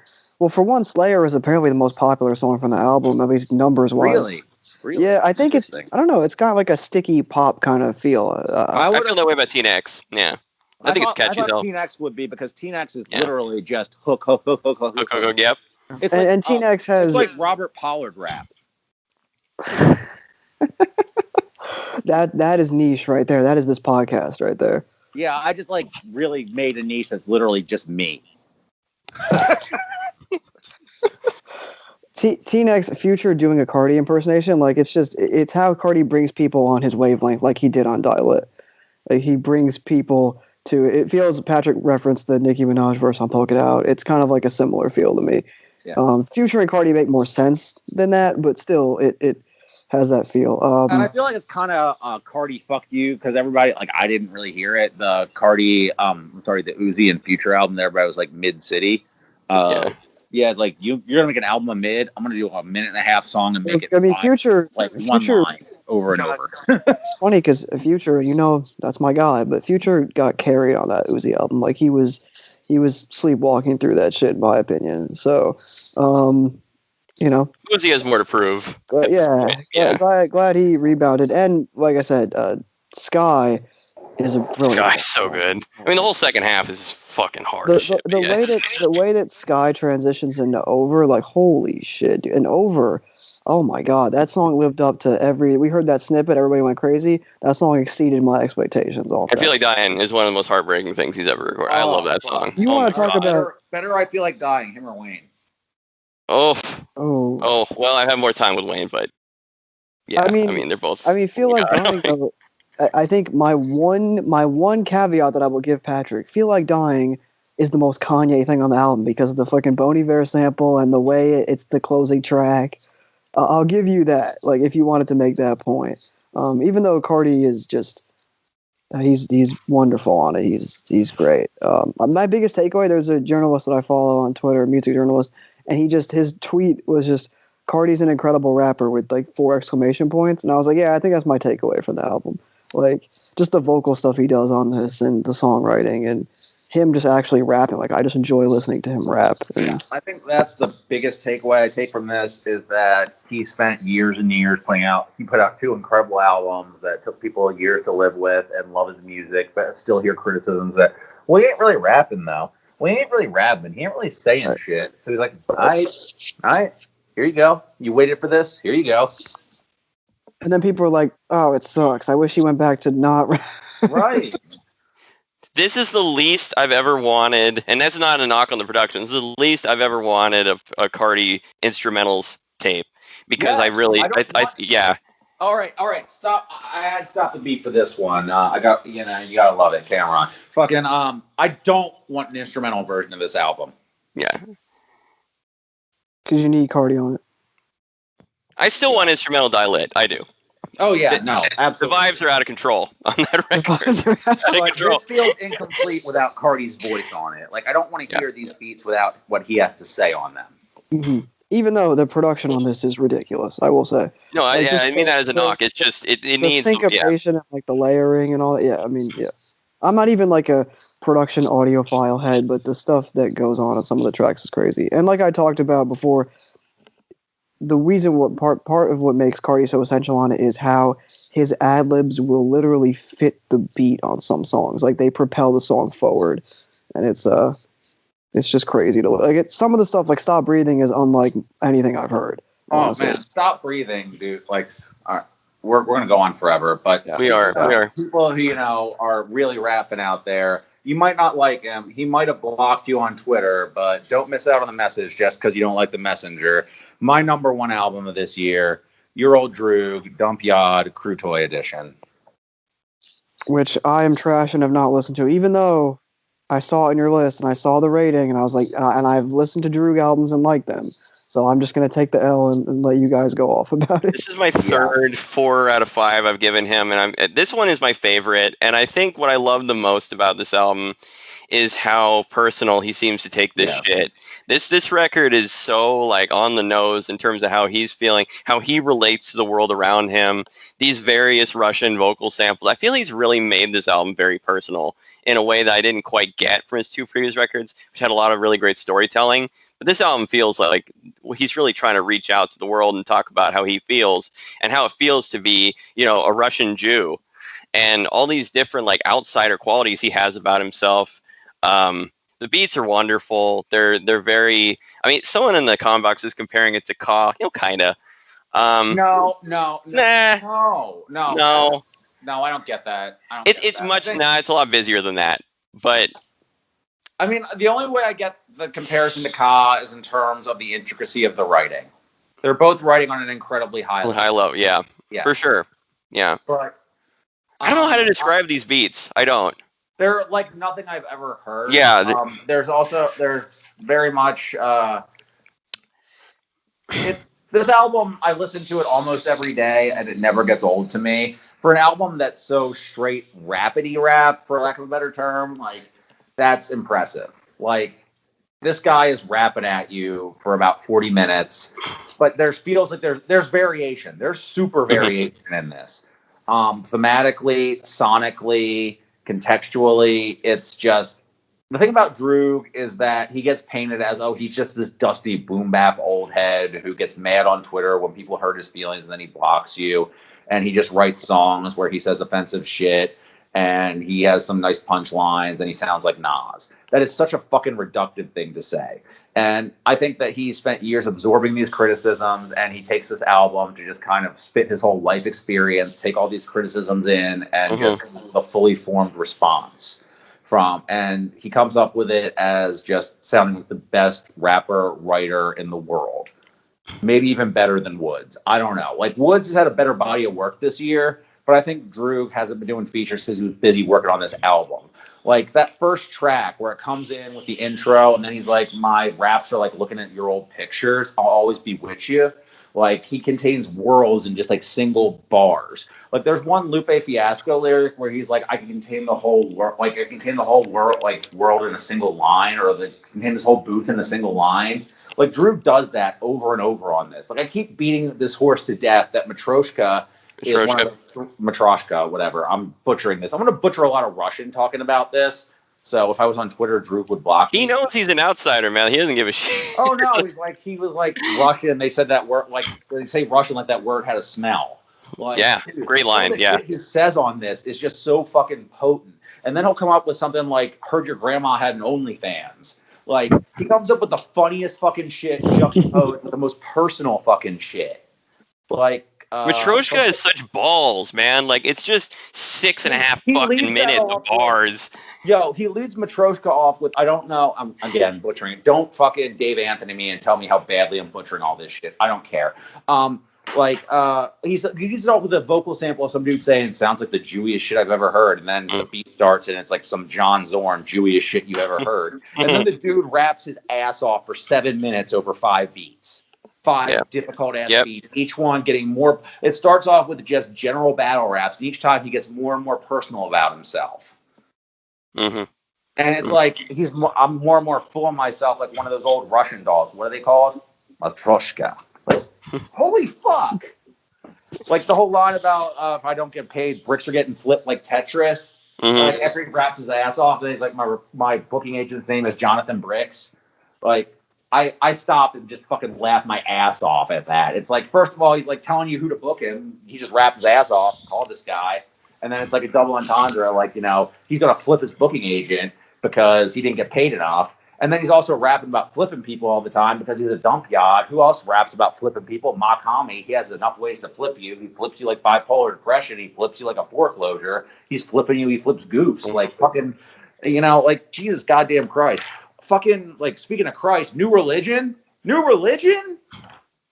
for one, Slayer is apparently the most popular song from the album, at least numbers wise. Really? Yeah, I think it's. I don't know. It's got like a sticky pop kind of feel. I feel that way about Teen X. Yeah, I think it's catchy as hell. Teen X would be because Teen X is literally just hook. Yep. It's and Teen X has. It's like Robert Pollard rap. That is niche right there. That is this podcast right there. Yeah, I just like really made a niche that's literally just me. Teen X Future doing a Carti impersonation, like it's how Carti brings people on his wavelength, like he did on Die Lit. Like he brings people to it. Feels Patrick referenced the Nicki Minaj verse on Poke It Out. It's kind of like a similar feel to me. Yeah. Future and Carti make more sense than that, but still, it has that feel. And I feel like it's kind of Carti fuck you because everybody like I didn't really hear it. The Carti, the Uzi and Future album. Everybody was like Mid City. Yeah, it's like you're gonna make an album a mid. I'm gonna do a minute and a half song and make it. I mean, Future one line over and over. It's funny because Future, that's my guy, but Future got carried on that Uzi album. Like he was sleepwalking through that shit, in my opinion. So, Uzi has more to prove. Glad he rebounded, and like I said, Sky is a brilliant. Sky's so good. I mean, the whole second half is fucking hard. The way that Sky transitions into Over, like holy shit, dude. And Over, oh my god, that song lived up to we heard that snippet, everybody went crazy. That song exceeded my expectations. I Feel Like Dying is one of the most heartbreaking things he's ever recorded. I love that song. You want to talk about better? I Feel Like Dying, him or Wayne? Oh, well, I've had more time with Wayne, but yeah, I mean they're both. I mean, Feel Like Dying. Though, I think my one caveat that I will give Patrick, Feel Like Dying is the most Kanye thing on the album because of the fucking Bon Iver sample and the way it's the closing track. I'll give you that. Like if you wanted to make that point, even though Carti is just he's wonderful on it. He's great. My biggest takeaway, there's a journalist that I follow on Twitter, a music journalist, and his tweet was just Carti's an incredible rapper with like 4 exclamation points, and I was like, yeah, I think that's my takeaway from the album. Like just the vocal stuff he does on this and the songwriting, and him just actually rapping. Like I just enjoy listening to him rap. And I think that's the biggest takeaway I take from this is that he spent years and years he put out 2 incredible albums that took people years to live with and love his music, but still hear criticisms that, well, he ain't really rapping though. Well, he ain't really rapping. He ain't really saying shit. So he's like, all right, here you go. You waited for this. Here you go. And then people are like, oh, it sucks. I wish he went back to not rap. Right. This is the least I've ever wanted, and that's not a knock on the production. This is the least I've ever wanted of a Carti instrumentals tape because yeah. All right. Stop. I had to stop the beat for this one. I got, you gotta love it, Cameron. Fucking, I don't want an instrumental version of this album. Yeah. Because you need Carti on it. I still want instrumental Die-Lit. I do. Oh yeah, no, absolutely. The vibes are out of control on that record. Out of control. This feels incomplete without Carti's voice on it. Like I don't want to hear these beats without what he has to say on them. Mm-hmm. Even though the production on this is ridiculous, I will say. No, like, I mean that as a knock. It's just it needs syncopation and like the layering and all that. Yeah, I mean, yeah. I'm not even like a production audiophile head, but the stuff that goes on some of the tracks is crazy. And like I talked about before, the reason what part of what makes Carti so essential on it is how his ad libs will literally fit the beat on some songs. Like they propel the song forward, and it's just crazy to like. It's some of the stuff like "Stop Breathing" is unlike anything I've heard. Oh honestly. Man, "Stop Breathing," dude. Like, all right, we're gonna go on forever, but we are. People who are really rapping out there. You might not like him. He might have blocked you on Twitter, but don't miss out on the message just because you don't like the messenger. My number 1 album of this year, Your Old Droog, Dump Yard, Crew Toy Edition. Which I am trash and have not listened to, even though I saw it in your list and I saw the rating and I was like, and I've listened to Droog albums and liked them. So I'm just going to take the L and let you guys go off about it. This is my third 4 out of 5 I've given him, and this one is my favorite. And I think what I love the most about this album is how personal he seems to take this shit. This record is so like on the nose in terms of how he's feeling, how he relates to the world around him. These various Russian vocal samples. I feel he's really made this album very personal in a way that I didn't quite get from his 2 previous records, which had a lot of really great storytelling. But this album feels like he's really trying to reach out to the world and talk about how he feels and how it feels to be, a Russian Jew, and all these different like outsider qualities he has about himself. The beats are wonderful. They're very. I mean, someone in the comment box is comparing it to Ka. Kind of. No. Nah. No. I don't get that. It's a lot busier than that. But I mean, the only way I get the comparison to Ka is in terms of the intricacy of the writing. They're both writing on an incredibly high level. Yeah, for sure. Yeah. But I don't know how to describe these beats. I don't. They're like nothing I've ever heard. Yeah. There's very much. It's this album. I listen to it almost every day, and it never gets old to me. For an album that's so straight rapidy rap, for lack of a better term, like that's impressive. Like this guy is rapping at you for about 40 minutes, but feels like there's variation. There's super variation in this. Thematically, sonically, contextually, it's just the thing about Droog is that he gets painted as he's just this dusty boom bap old head who gets mad on Twitter when people hurt his feelings and then he blocks you, and he just writes songs where he says offensive shit and he has some nice punchlines and he sounds like Nas. That is such a fucking reductive thing to say. And I think that he spent years absorbing these criticisms, and he takes this album to just kind of spit his whole life experience, take all these criticisms in, and just come up with a fully formed response and he comes up with it as just sounding like the best rapper, writer in the world. Maybe even better than Woods. I don't know. Like, Woods has had a better body of work this year, but I think Droog hasn't been doing features because he was busy working on this album. Like that first track where it comes in with the intro and then he's like, my raps are like looking at your old pictures. I'll always be with you. Like he contains worlds in just like single bars. Like there's one Lupe Fiasco lyric where he's like, I can contain the whole world. Like I contain the whole world, world in a single line, or contain this whole booth in a single line. Like Droog does that over and over on this. Like I keep beating this horse to death that Matryoshka, whatever. I'm butchering this. I'm going to butcher a lot of Russian talking about this. So if I was on Twitter, Droog would block me. He knows he's an outsider, man. He doesn't give a shit. Oh no, he was like Russian. They said that word, like they say Russian, like that word had a smell. Like, yeah, dude, great line. the Yeah, shit he says on this is just so fucking potent. And then he'll come up with something like, "Heard your grandma had an OnlyFans." Like he comes up with the funniest fucking shit juxtaposed with the most personal fucking shit. Like Matryoshka has such balls, man. Like it's just 6.5 fucking minutes of bars. Yo, he leads Matryoshka off with, I don't know, I'm again butchering it. Don't fucking Dave Anthony me and tell me how badly I'm butchering all this shit. I don't care. He leads it off with a vocal sample of some dude saying, "Sounds like the Jewiest shit I've ever heard," and then the beat starts and it's like some John Zorn Jewiest shit you ever heard. And then the dude raps his ass off for 7 minutes over 5 beats. 5 difficult ass beats, each one getting more. It starts off with just general battle raps, and each time he gets more and more personal about himself. Mm-hmm. And it's like I'm more and more full of myself, like one of those old Russian dolls. What are they called? Matryoshka. Like, holy fuck! Like the whole line about if I don't get paid, bricks are getting flipped like Tetris. Like after he raps his ass off, and he's like, my booking agent's name is Jonathan Bricks. Like I stopped and just fucking laughed my ass off at that. It's like, first of all, he's like telling you who to book him. He just rapped his ass off, called this guy. And then it's like a double entendre, like, you know, he's going to flip his booking agent because he didn't get paid enough. And then he's also rapping about flipping people all the time because he's a dump yard. Who else raps about flipping people? Makami. He has enough ways to flip you. He flips you like bipolar depression. He flips you like a foreclosure. He's flipping you. He flips goose. Like fucking, you know, like Jesus goddamn Christ. Fucking, like, speaking of Christ, New Religion? New Religion?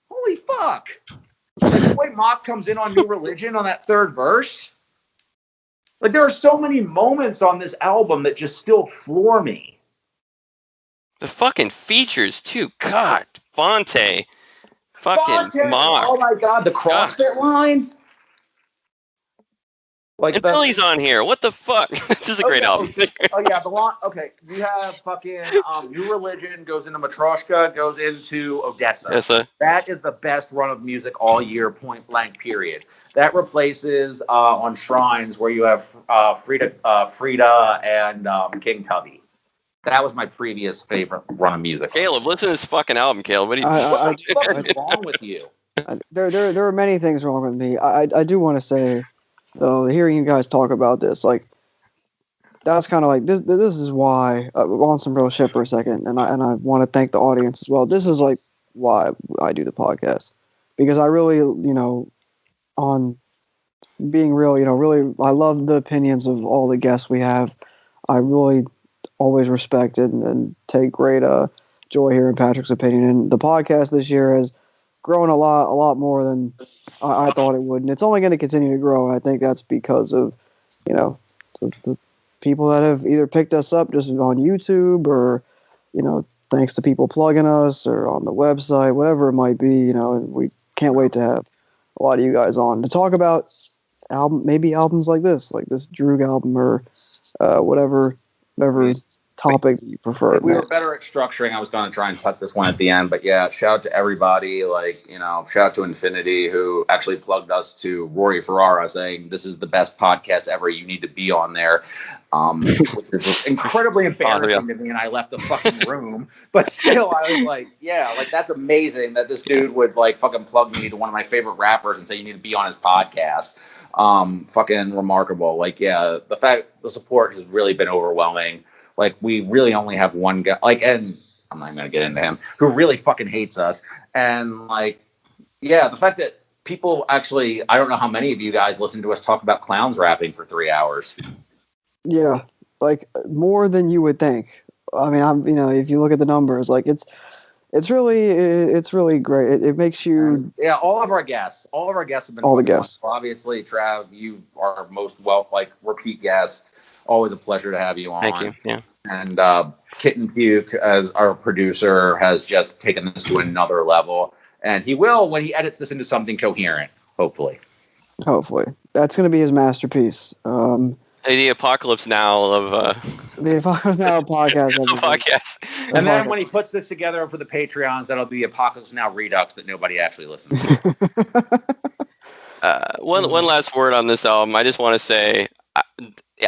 Holy fuck. Like, the way Mock comes in on New Religion on that third verse. Like, there are so many moments on this album that just still floor me. The fucking features, too. God, Fonte. Fucking Mock. Oh, my God. The CrossFit line? Like and Billy's on here. What the fuck? This is a great album. Oh, yeah. Okay. You have fucking New Religion goes into Matryoshka, goes into Odessa. Odessa. That is the best run of music all year, point blank, period. That replaces on Shrines where you have Frida and King Tubby. That was my previous favorite run of music. Caleb, listen to this fucking album, Caleb. What is wrong with you? There are many things wrong with me. I do want to say, though, hearing you guys talk about this, like, that's kind of like this is why on some real shit for a second, and I want to thank the audience as well. This is like why I do the podcast, because I really, you know, on being real, you know, really I love the opinions of all the guests we have. I really always respect it and take great joy hearing Patrick's opinion. And the podcast this year has grown a lot more than I thought it would, and it's only going to continue to grow. And I think that's because of, you know, the people that have either picked us up just on YouTube, or, you know, thanks to people plugging us, or on the website, whatever it might be. You know, and we can't wait to have a lot of you guys on to talk about albums like this Droog album, or whatever topic that you prefer. If we were better at structuring, I was going to try and tuck this one at the end, but yeah, shout out to everybody, like, you know, shout out to Infinity, who actually plugged us to Rory Ferrara, saying this is the best podcast ever, you need to be on there, which was incredibly embarrassing to me, and I left the fucking room, but still, I was like, yeah, like, that's amazing that this dude would, like, fucking plug me to one of my favorite rappers and say you need to be on his podcast. Fucking remarkable. Like, yeah, the support has really been overwhelming. Like, we really only have one guy, like, and I'm not even going to get into him, who really fucking hates us. And, like, yeah, the fact that people actually, I don't know how many of you guys listen to us talk about clowns rapping for 3 hours. Yeah, like, more than you would think. I mean, you know, if you look at the numbers, like, it's really great. It makes you... Yeah, all of our guests have been... All the guests. Obviously, Trav, you are most repeat guest. Always a pleasure to have you on. Thank you. Yeah. And Kittenpuke, as our producer, has just taken this to another level. And he will when he edits this into something coherent, hopefully. Hopefully. That's going to be his masterpiece. The Apocalypse Now of... The Apocalypse Now podcast. podcast. And then when he puts this together for the Patreons, that'll be Apocalypse Now Redux that nobody actually listens to. One last word on this album. I just want to say...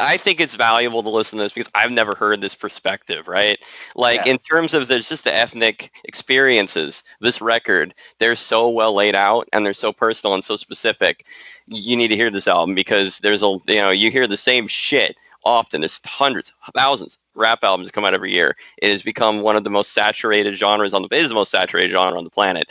I think it's valuable to listen to this because I've never heard this perspective, right? Like in terms of there's just the ethnic experiences, this record, they're so well laid out and they're so personal and so specific. You need to hear this album because you hear the same shit often. There's hundreds, thousands of rap albums that come out every year. It has become one of the most saturated genres it is the most saturated genre on the planet.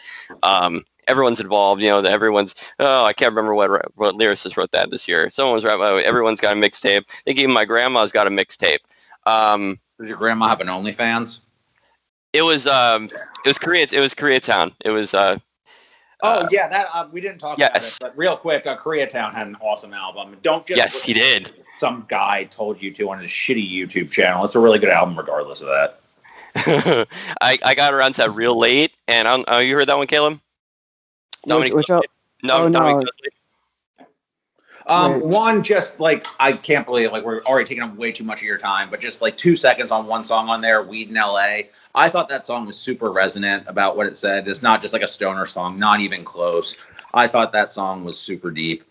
Everyone's involved, I can't remember what lyricist wrote that this year. Someone was rapping, everyone's got a mixtape. I think even my grandma's got a mixtape. Does your grandma have an OnlyFans? It was Koreatown. It was we didn't talk about it, but real quick, Koreatown had an awesome album. Don't just Yes, he did. Some guy told you to on his shitty YouTube channel. It's a really good album regardless of that. I got around to that real late, and you heard that one, Caleb? Which no. One, just like, I can't believe we're already taking up way too much of your time, but just 2 seconds on one song on there, Weed in LA. I thought that song was super resonant about what it said. It's not just like a stoner song, not even close. I thought that song was super deep.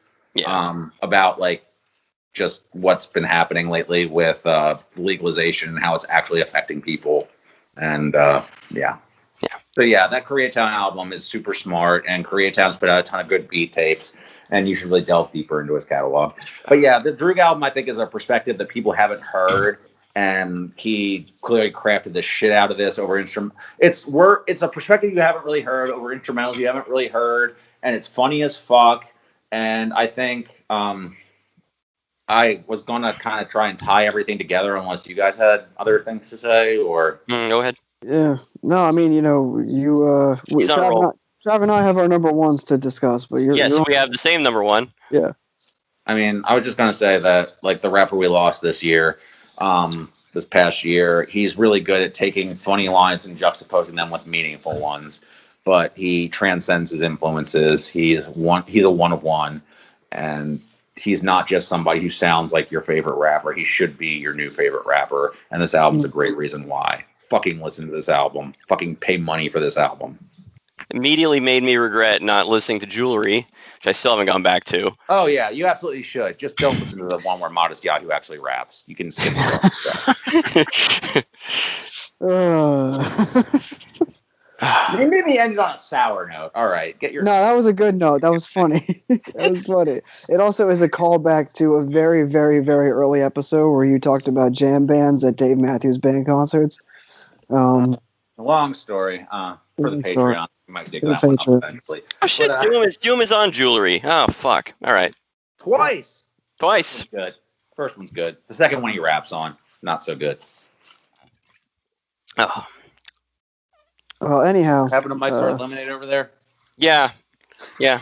About just what's been happening lately with legalization and how it's actually affecting people. And So that Koreatown album is super smart, and Koreatown's put out a ton of good beat tapes, and you should really delve deeper into his catalog. But the Droog album, I think, is a perspective that people haven't heard, and he clearly crafted the shit out of this over instrument. It's a perspective you haven't really heard over instrumentals you haven't really heard, and it's funny as fuck. And I think I was gonna kind of try and tie everything together, unless you guys had other things to say, or go ahead. Yeah. No, I mean, Trav and I have our number ones to discuss, but we have the same number one. Yeah. I mean, I was just gonna say that, the rapper we lost this year, this past year, he's really good at taking funny lines and juxtaposing them with meaningful ones. But he transcends his influences. He's a one of one, and he's not just somebody who sounds like your favorite rapper. He should be your new favorite rapper, and this album's a great reason why. Fucking listen to this album. Fucking pay money for this album. Immediately made me regret not listening to Jewelry, which I still haven't gone back to. Oh yeah, you absolutely should. Just don't listen to the one where Modest Yahoo actually raps. You can skip the You made me end on a sour note. All right, No, that was a good note. That was funny. That was funny. It also is a callback to a very, very, very early episode where you talked about jam bands at Dave Matthews Band concerts. Long story. For the Patreon, you might dig that one up eventually. Oh shit! Doom is on Jewelry. Oh fuck! All right. Twice. Good. First one's good. The second one he raps on, not so good. Oh. Well, anyhow, having a mic start lemonade over there. Yeah. Yeah.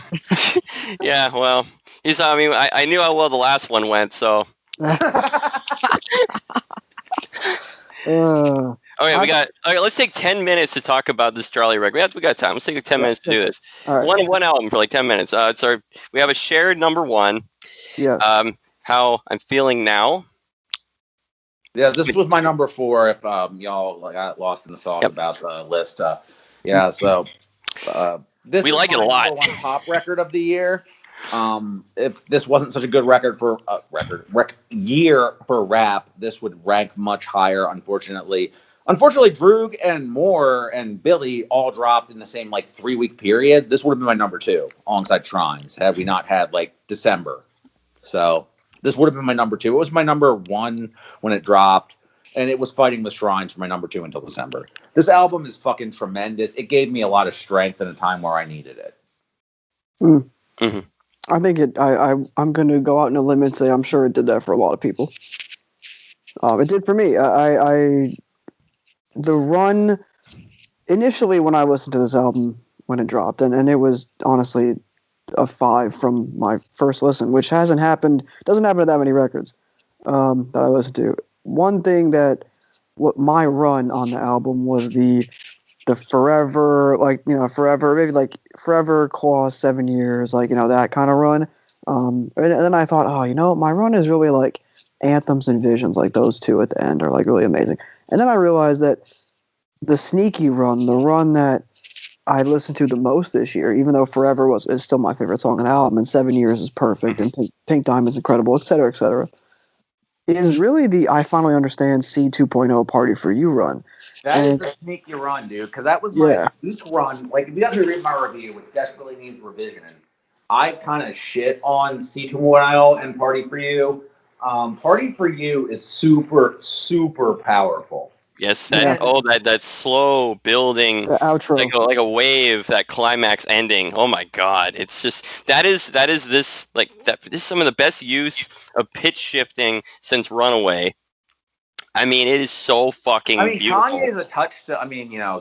Well, I knew how well the last one went, so. Okay, let's take 10 minutes to talk about this Charli record. We got time. Let's take 10 minutes to do this. All right. One album for 10 minutes. We have a shared number one. Yeah. How I'm feeling now. Yeah, this was my number 4. If y'all got lost in the sauce about the list. So this we like it a lot. Number 1 pop record of the year. If this wasn't such a good record for year for rap, this would rank much higher. Unfortunately, Droog and Moor and Billy all dropped in the same 3-week period. This would have been my number 2 alongside Shrines had we not had December. So this would have been my number 2. It was my number 1 when it dropped, and it was fighting with Shrines for my number 2 until December. This album is fucking tremendous. It gave me a lot of strength in a time where I needed it. Mm-hmm. I think I'm going to go out on a limb and say I'm sure it did that for a lot of people. It did for me. The run initially when I listened to this album when it dropped, and it was honestly a 5 from my first listen, which doesn't happen to that many records that I listened to. One thing my run on the album was the forever, forever clause 7 years, that kind of run. And then I thought, my run is really Anthems and Visions, those two at the end are really amazing. And then I realized that the sneaky run, the run that I listened to the most this year, even though Forever is still my favorite song on the album, and 7 Years is perfect, and Pink Diamond's incredible, et cetera, et cetera. is really the I Finally Understand C2.0 Party for You run. That is the sneaky run, dude, because that was my peak run. Like, if you guys read my review, which desperately needs revision, I kind of shit on C2.0 and Party for You. Party for You is super, super powerful. Yes, that slow building, the outro, like a wave, that climax ending. Oh my God, it's just that is this is some of the best use of pitch shifting since Runaway. I mean, it is so fucking beautiful. Kanye is a touch to,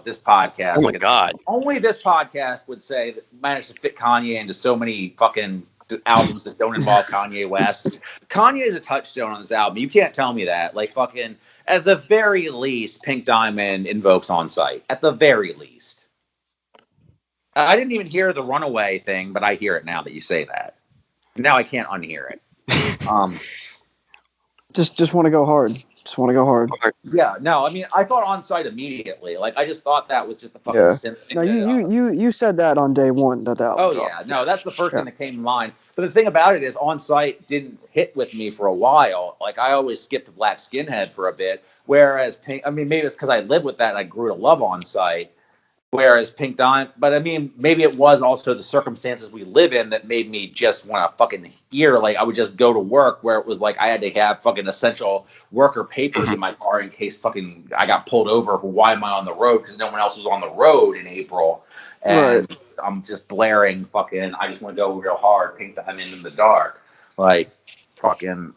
this podcast. Oh my God. Only this podcast would say that managed to fit Kanye into so many fucking albums that don't involve Kanye West. Kanye is a touchstone on this album. You can't tell me that. Like, fucking, at the very least, Pink Diamond invokes On Sight. At the very least. I didn't even hear the Runaway thing, but I hear it now that you say that. Now I can't unhear it. Just want to go hard. Just want to go hard. Yeah, no, I thought On Sight immediately. Like, I just thought that was just a fucking synth thing. No, you said that on day one. That album. Oh, yeah. No, that's the first thing that came to mind. But the thing about it is On Sight didn't hit with me for a while. Like, I always skipped Black Skinhead for a bit. Whereas Pink, maybe it's because I lived with that and I grew to love On Sight. Whereas Pink Diamond, but maybe it was also the circumstances we live in that made me just want to fucking hear. Like, I would just go to work where it was like I had to have fucking essential worker papers in my car in case fucking I got pulled over for why am I on the road, because no one else was on the road in April. And I'm just blaring fucking, I just want to go real hard, Pink Diamond in the dark. Like, fucking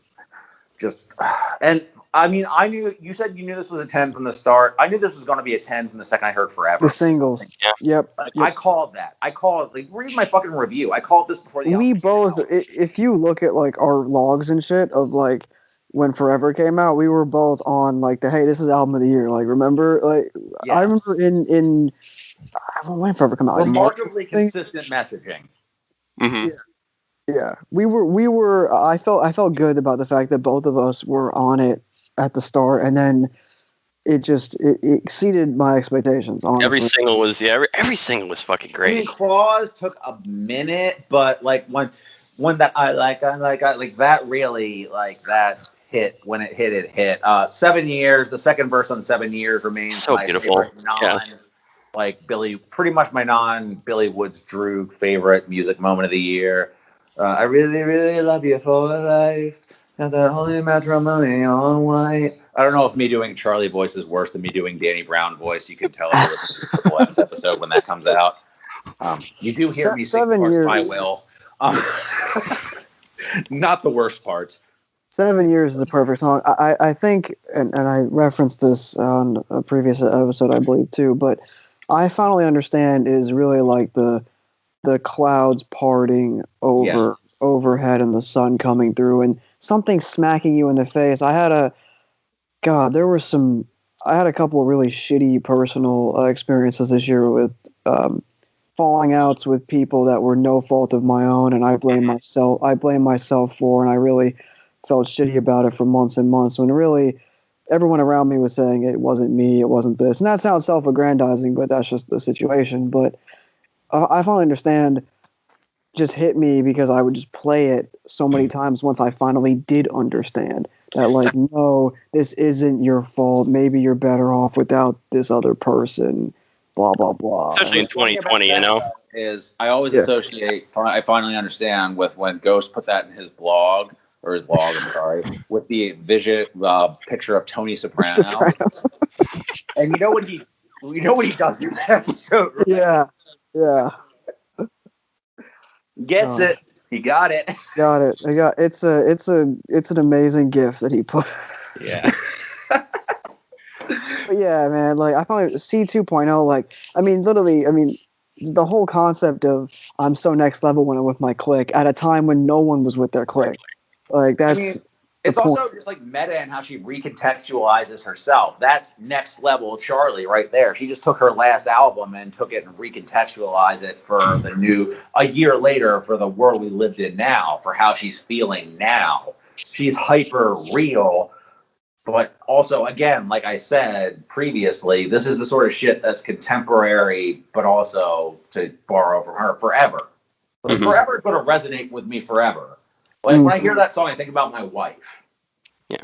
just, and I knew, you said you knew this was a 10 from the start. I knew this was going to be a 10 from the second I heard Forever. The singles. Yep. I called that. Like, read my fucking review. I called this before the album. We both, if you look at, like, our logs and shit of, like, when Forever came out, we were both on, like, hey, this is album of the year. Like, remember? Like, I remember when Forever came out? Remarkably consistent messaging. Mm-hmm. Yeah. We were, I felt good about the fact that both of us were on it at the start, and then it exceeded my expectations. Honestly, every single was fucking great. Claws took a minute, but like when that I like that really, like, that hit when it hit. 7 years, the second verse on 7 years remains so my beautiful. Like pretty much my non-Billy Woods Droog favorite music moment of the year. I really, really love you for life. And the holy matrimony on white. I don't know if me doing Charli voice is worse than me doing Danny Brown voice. You can tell if you listen to the last episode when that comes out. You do hear me sing parts by Will. Not the worst parts. 7 years is a perfect song. I think, and I referenced this on a previous episode, I believe, too, but I Finally Understand is really like the clouds parting overhead and the sun coming through and something smacking you in the face. I had a couple of really shitty personal experiences this year with falling outs with people that were no fault of my own, and I blame myself for, and I really felt shitty about it for months and months, when really everyone around me was saying it wasn't me, it wasn't this. And that sounds self-aggrandizing, but that's just the situation. But I Finally Understand just hit me because I would just play it so many times once I finally did understand that, like, no, this isn't your fault. Maybe you're better off without this other person, blah, blah, blah. Especially in 2020, you know? Is I always associate I Finally Understand with when Ghost put that in his blog, or his log, I'm sorry, with the picture of Tony Soprano. And you know what he does in that episode, right? Yeah. Gets it. He got it. Got it. It's an amazing gift that he put. Yeah. But yeah, man, like, I finally C2.0, like, literally, the whole concept of I'm so next level when I'm with my clique at a time when no one was with their clique. Like, that's it's also just like meta and how she recontextualizes herself. That's next level Charli right there. She just took her last album and took it and recontextualized it for the new, a year later, for the world we lived in now, for how she's feeling now. She's hyper real, but also, again, like I said previously, this is the sort of shit that's contemporary, but also, to borrow from her, forever. Like, Forever is going to resonate with me forever. Like, when I hear that song, I think about my wife. Yeah.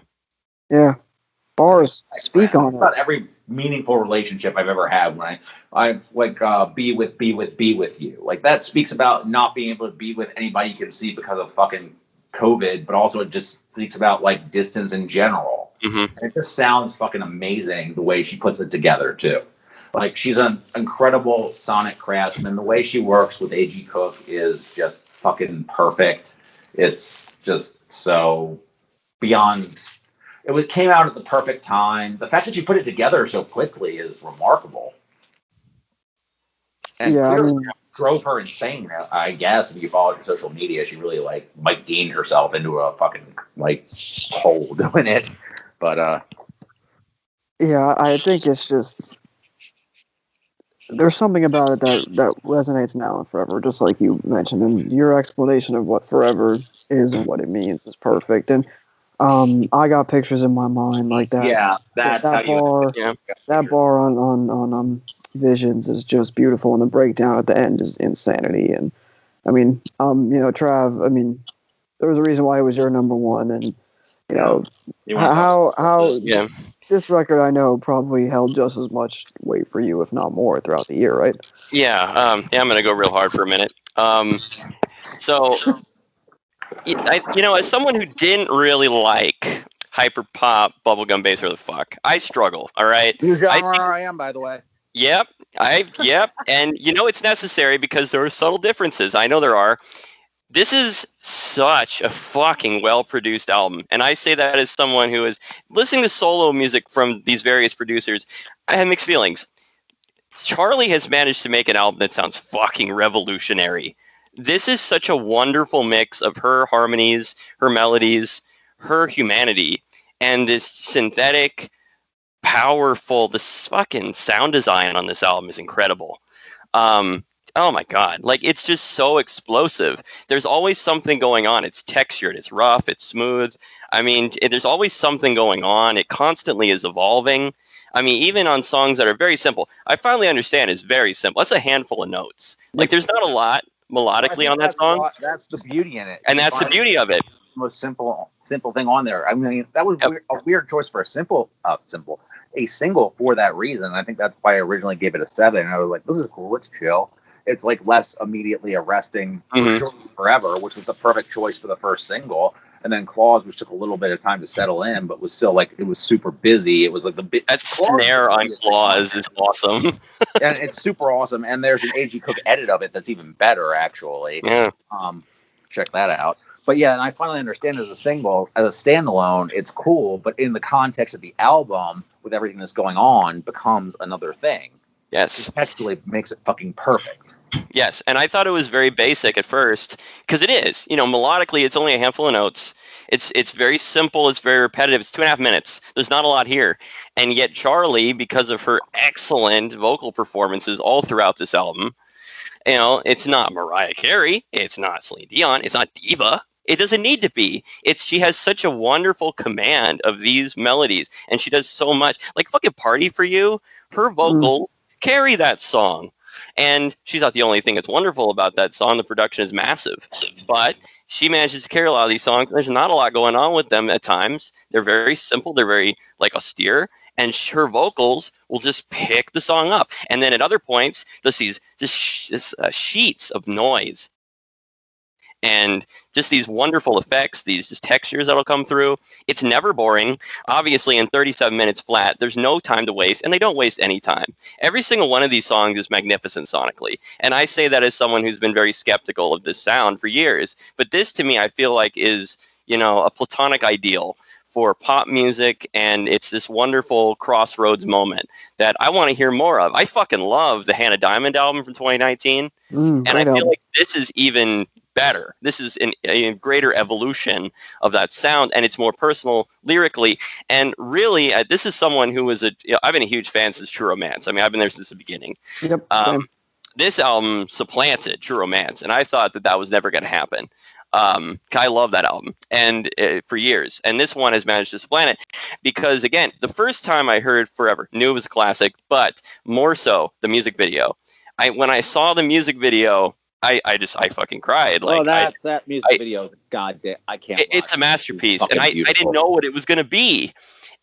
Yeah. Bars. Speak on it. About every meaningful relationship I've ever had when I like be with you. Like that speaks about not being able to be with anybody you can see because of fucking COVID, but also it just speaks about like distance in general. Mm-hmm. And it just sounds fucking amazing the way she puts it together too. Like she's an incredible sonic craftsman. The way she works with AG Cook is just fucking perfect. It's just so beyond. It came out at the perfect time. The fact that she put it together so quickly is remarkable. And clearly drove her insane. I guess if you followed her social media, she really like Mike Dean herself into a fucking like hole doing it. But yeah, I think it's just there's something about it that resonates now and forever, just like you mentioned. And your explanation of what forever is and what it means is perfect. And I got pictures in my mind like that. Yeah, that's that how bar, you. That bar on Visions is just beautiful, and the breakdown at the end is insanity. And I mean, Trav. I mean, there was a reason why it was your number one, and you know how this record I know probably held just as much weight for you, if not more, throughout the year, right? Yeah. I'm gonna go real hard for a minute. So. As someone who didn't really like hyper pop, bubblegum bass, or the fuck, I struggle. All right. You genre I am, by the way. Yep. And it's necessary because there are subtle differences. I know there are. This is such a fucking well-produced album. And I say that as someone who is listening to solo music from these various producers. I have mixed feelings. Charli has managed to make an album that sounds fucking revolutionary. This is such a wonderful mix of her harmonies, her melodies, her humanity, and this synthetic, powerful, this fucking sound design on this album is incredible. Oh my God. Like, it's just so explosive. There's always something going on. It's textured, it's rough, it's smooth. I mean, there's always something going on. It constantly is evolving. I mean, even on songs that are very simple, I finally understand it's very simple. That's a handful of notes. Like, there's not a lot melodically on that song. That's the beauty in it. And that's the beauty of it. Most simple thing on there. I mean, that was a weird choice for a single for that reason. I think that's why I originally gave it a 7. I was like, this is cool. It's chill. It's like less immediately arresting forever, which was the perfect choice for the first single. And then Claws, which took a little bit of time to settle in, but was still like, it was super busy. It was like that snare on Claws is awesome. And it's super awesome. And there's an AG Cook edit of it that's even better, actually. Yeah. Check that out. But yeah, and I finally understand as a single, as a standalone, it's cool. But in the context of the album, with everything that's going on, becomes another thing. Yes. It actually makes it fucking perfect. Yes, and I thought it was very basic at first, because it is. Melodically, it's only a handful of notes. It's very simple. It's very repetitive. It's 2.5 minutes. There's not a lot here. And yet Charli, because of her excellent vocal performances all throughout this album, it's not Mariah Carey. It's not Celine Dion. It's not Diva. It doesn't need to be. She has such a wonderful command of these melodies, and she does so much. Like fucking Party for You, her vocals carry that song. And she's not the only thing that's wonderful about that song. The production is massive. But she manages to carry a lot of these songs. There's not a lot going on with them at times. They're very simple. They're very austere. And her vocals will just pick the song up. And then at other points, there's these sheets of noise. And just these wonderful effects, these just textures that'll come through. It's never boring. Obviously, in 37 minutes flat, there's no time to waste, and they don't waste any time. Every single one of these songs is magnificent sonically. And I say that as someone who's been very skeptical of this sound for years. But this, to me, I feel like is, a platonic ideal for pop music, and it's this wonderful crossroads moment that I want to hear more of. I fucking love the Hannah Diamond album from 2019, and I feel like this is even better. This is a greater evolution of that sound, and it's more personal lyrically. And really, this is someone who was I've been a huge fan since True Romance. I mean, I've been there since the beginning. Yep. This album supplanted True Romance, and I thought that was never going to happen. I love that album, and for years. And this one has managed to supplant it because, again, the first time I heard Forever, knew it was a classic, but more so the music video. When I saw the music video, I fucking cried. Like, that music video, goddamn, I can't. It's a masterpiece, and I didn't know what it was going to be.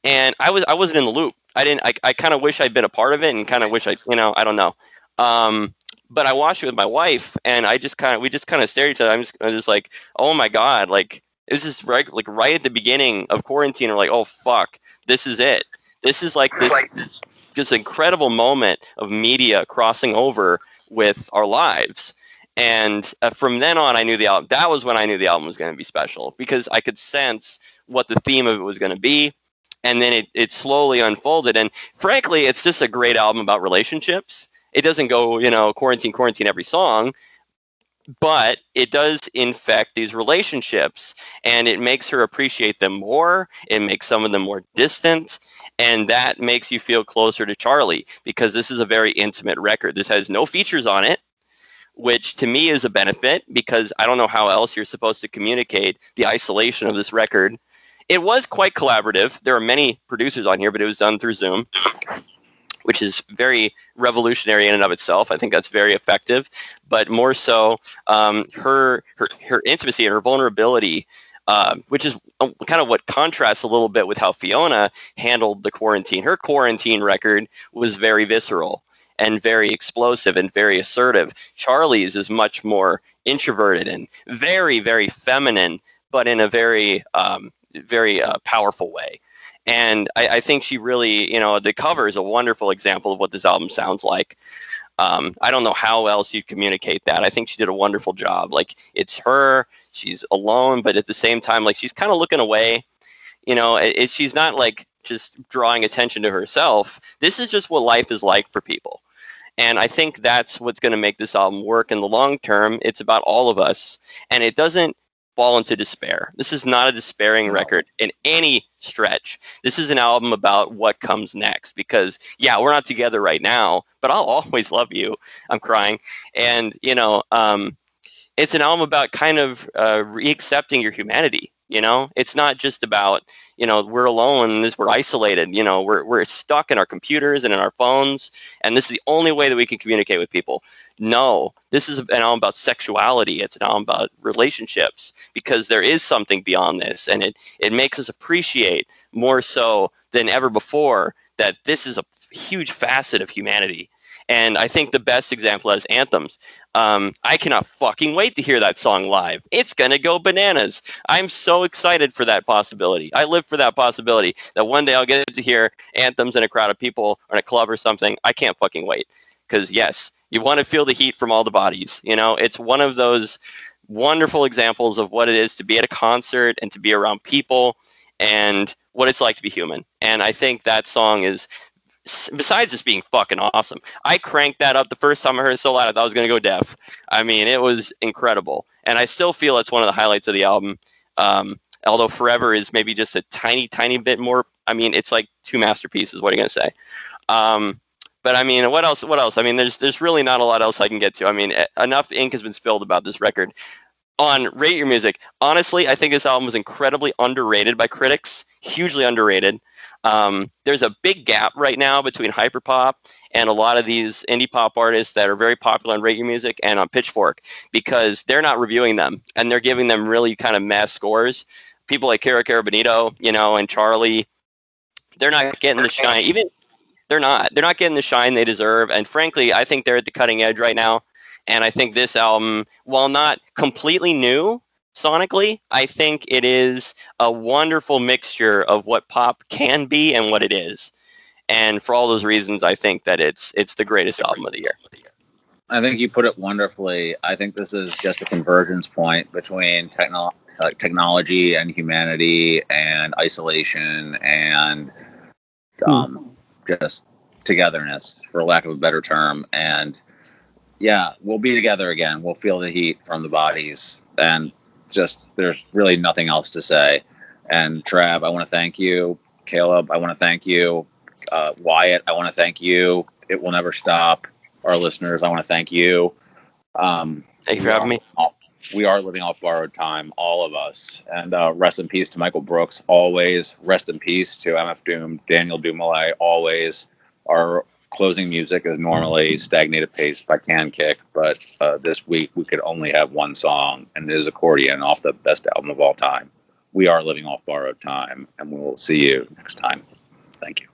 and I wasn't in the loop. I kind of wish I'd been a part of it, and kind of wish I don't know. But I watched it with my wife, and we just kind of stared at each other. I'm just like, oh my god, like this is right at the beginning of quarantine. We're like, oh fuck, this is it. This is like this just incredible moment of media crossing over with our lives. And from then on, I knew the album. That was when I knew the album was going to be special, because I could sense what the theme of it was going to be. And then it slowly unfolded. And frankly, it's just a great album about relationships. It doesn't go, quarantine every song, but it does infect these relationships, and it makes her appreciate them more. It makes some of them more distant, and that makes you feel closer to Charli, because this is a very intimate record. This has no features on it, which to me is a benefit, because I don't know how else you're supposed to communicate the isolation of this record. It was quite collaborative. There are many producers on here, but it was done through Zoom, which is very revolutionary in and of itself. I think that's very effective. But more so, her intimacy and her vulnerability, which is kind of what contrasts a little bit with how Fiona handled the quarantine. Her quarantine record was very visceral and very explosive and very assertive. Charli's is much more introverted and very, very feminine, but in a very powerful way. And I think she really, the cover is a wonderful example of what this album sounds like. I don't know how else you communicate that. I think she did a wonderful job. Like, it's her, she's alone, but at the same time, like, she's kind of looking away. She's not like just drawing attention to herself. This is just what life is like for people. And I think that's what's going to make this album work in the long term. It's about all of us, and it doesn't fall into despair. This is not a despairing record in any stretch. This is an album about what comes next, because we're not together right now, but I'll always love you. I'm crying. And it's an album about kind of re-accepting your humanity. It's not just about, we're alone, we're isolated, we're stuck in our computers and in our phones, and this is the only way that we can communicate with people. No, this is an album about sexuality. It's an album about relationships, because there is something beyond this, and it makes us appreciate more so than ever before that this is a huge facet of humanity. And I think the best example is Anthems. I cannot fucking wait to hear that song live. It's going to go bananas. I'm so excited for that possibility. I live for that possibility that one day I'll get to hear Anthems in a crowd of people or in a club or something. I can't fucking wait. Because, yes, you want to feel the heat from all the bodies. It's one of those wonderful examples of what it is to be at a concert and to be around people and what it's like to be human. And I think that song is, besides just being fucking awesome, I cranked that up the first time I heard it so loud I thought I was going to go deaf. I mean, it was incredible. And I still feel it's one of the highlights of the album. Although Forever is maybe just a tiny, tiny bit more. I mean, it's like two masterpieces. What are you going to say? But I mean, what else? I mean, there's really not a lot else I can get to. I mean, enough ink has been spilled about this record. On Rate Your Music, honestly, I think this album was incredibly underrated by critics. Hugely underrated. There's a big gap right now between hyperpop and a lot of these indie pop artists that are very popular on Rate Your Music and on Pitchfork, because they're not reviewing them and they're giving them really kind of mass scores. People like Cara Bonito, and Charli, they're not getting the shine. They're not getting the shine they deserve. And frankly, I think they're at the cutting edge right now. And I think this album, while not completely new sonically, I think it is a wonderful mixture of what pop can be and what it is. And for all those reasons, I think that it's the greatest album of the year. I think you put it wonderfully. I think this is just a convergence point between technology and humanity and isolation and just togetherness, for lack of a better term. And we'll be together again. We'll feel the heat from the bodies, and just there's really nothing else to say. And Trav, I want to thank you. Caleb, I want to thank you. Wyatt, I want to thank you. It will never stop. Our listeners, I want to thank you. Thank you for having me. We are living off borrowed time, all of us. And rest in peace to Michael Brooks, always. Rest in peace to MF Doom, Daniel Dumoulin, always. Our closing music is normally Stagnated Pace by Can Kick, but this week we could only have one song, and it is Accordion off the best album of all time. We are living off borrowed time, and we will see you next time. Thank you.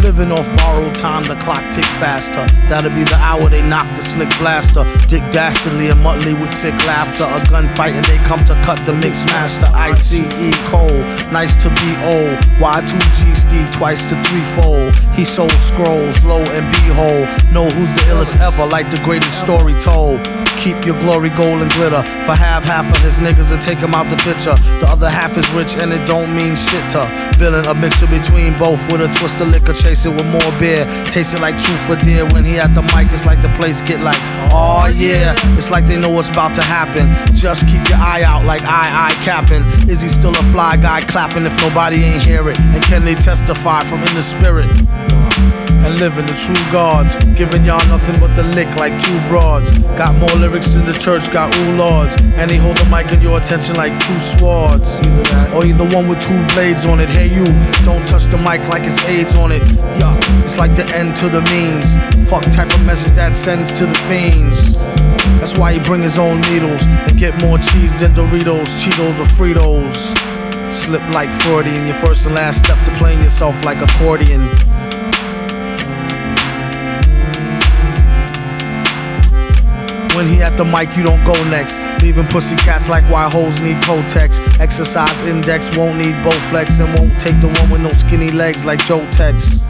Living off borrowed time, the clock tick faster. That'll be the hour they knock the slick blaster. Dick Dastardly and Muttley with sick laughter. A gunfight and they come to cut the mix master. ICE Cole, nice to be old. Y2G Steve twice to threefold. He sold scrolls, low and behold. Know who's the illest ever, like the greatest story told. Keep your glory gold and glitter. For half of his niggas to take him out the picture. The other half is rich and it don't mean shit to villain. A mixture between both with a twist of liquor. Chase it with more beer. Taste it like truth for dear. When he at the mic, it's like the place get like, oh yeah. It's like they know what's about to happen. Just keep your eye out like I capping. Is he still a fly guy clapping if nobody ain't hear it? And can they testify from in the spirit? And living the true gods, giving y'all nothing but the lick like two broads. Got more lyrics than the church got ooh lords. And he hold the mic in your attention like two swords. Either that, or either one with two blades on it. Hey you, don't touch the mic like it's AIDS on it. Yeah, it's like the end to the means. Fuck type of message that sends to the fiends. That's why he bring his own needles and get more cheese than Doritos, Cheetos or Fritos. Slip like Freddie in your first and last step to playing yourself like accordion. When he at the mic, you don't go next. Leaving pussycats like why hoes need Kotex. Exercise index won't need Bowflex and won't take the one with no skinny legs like Joe Tex.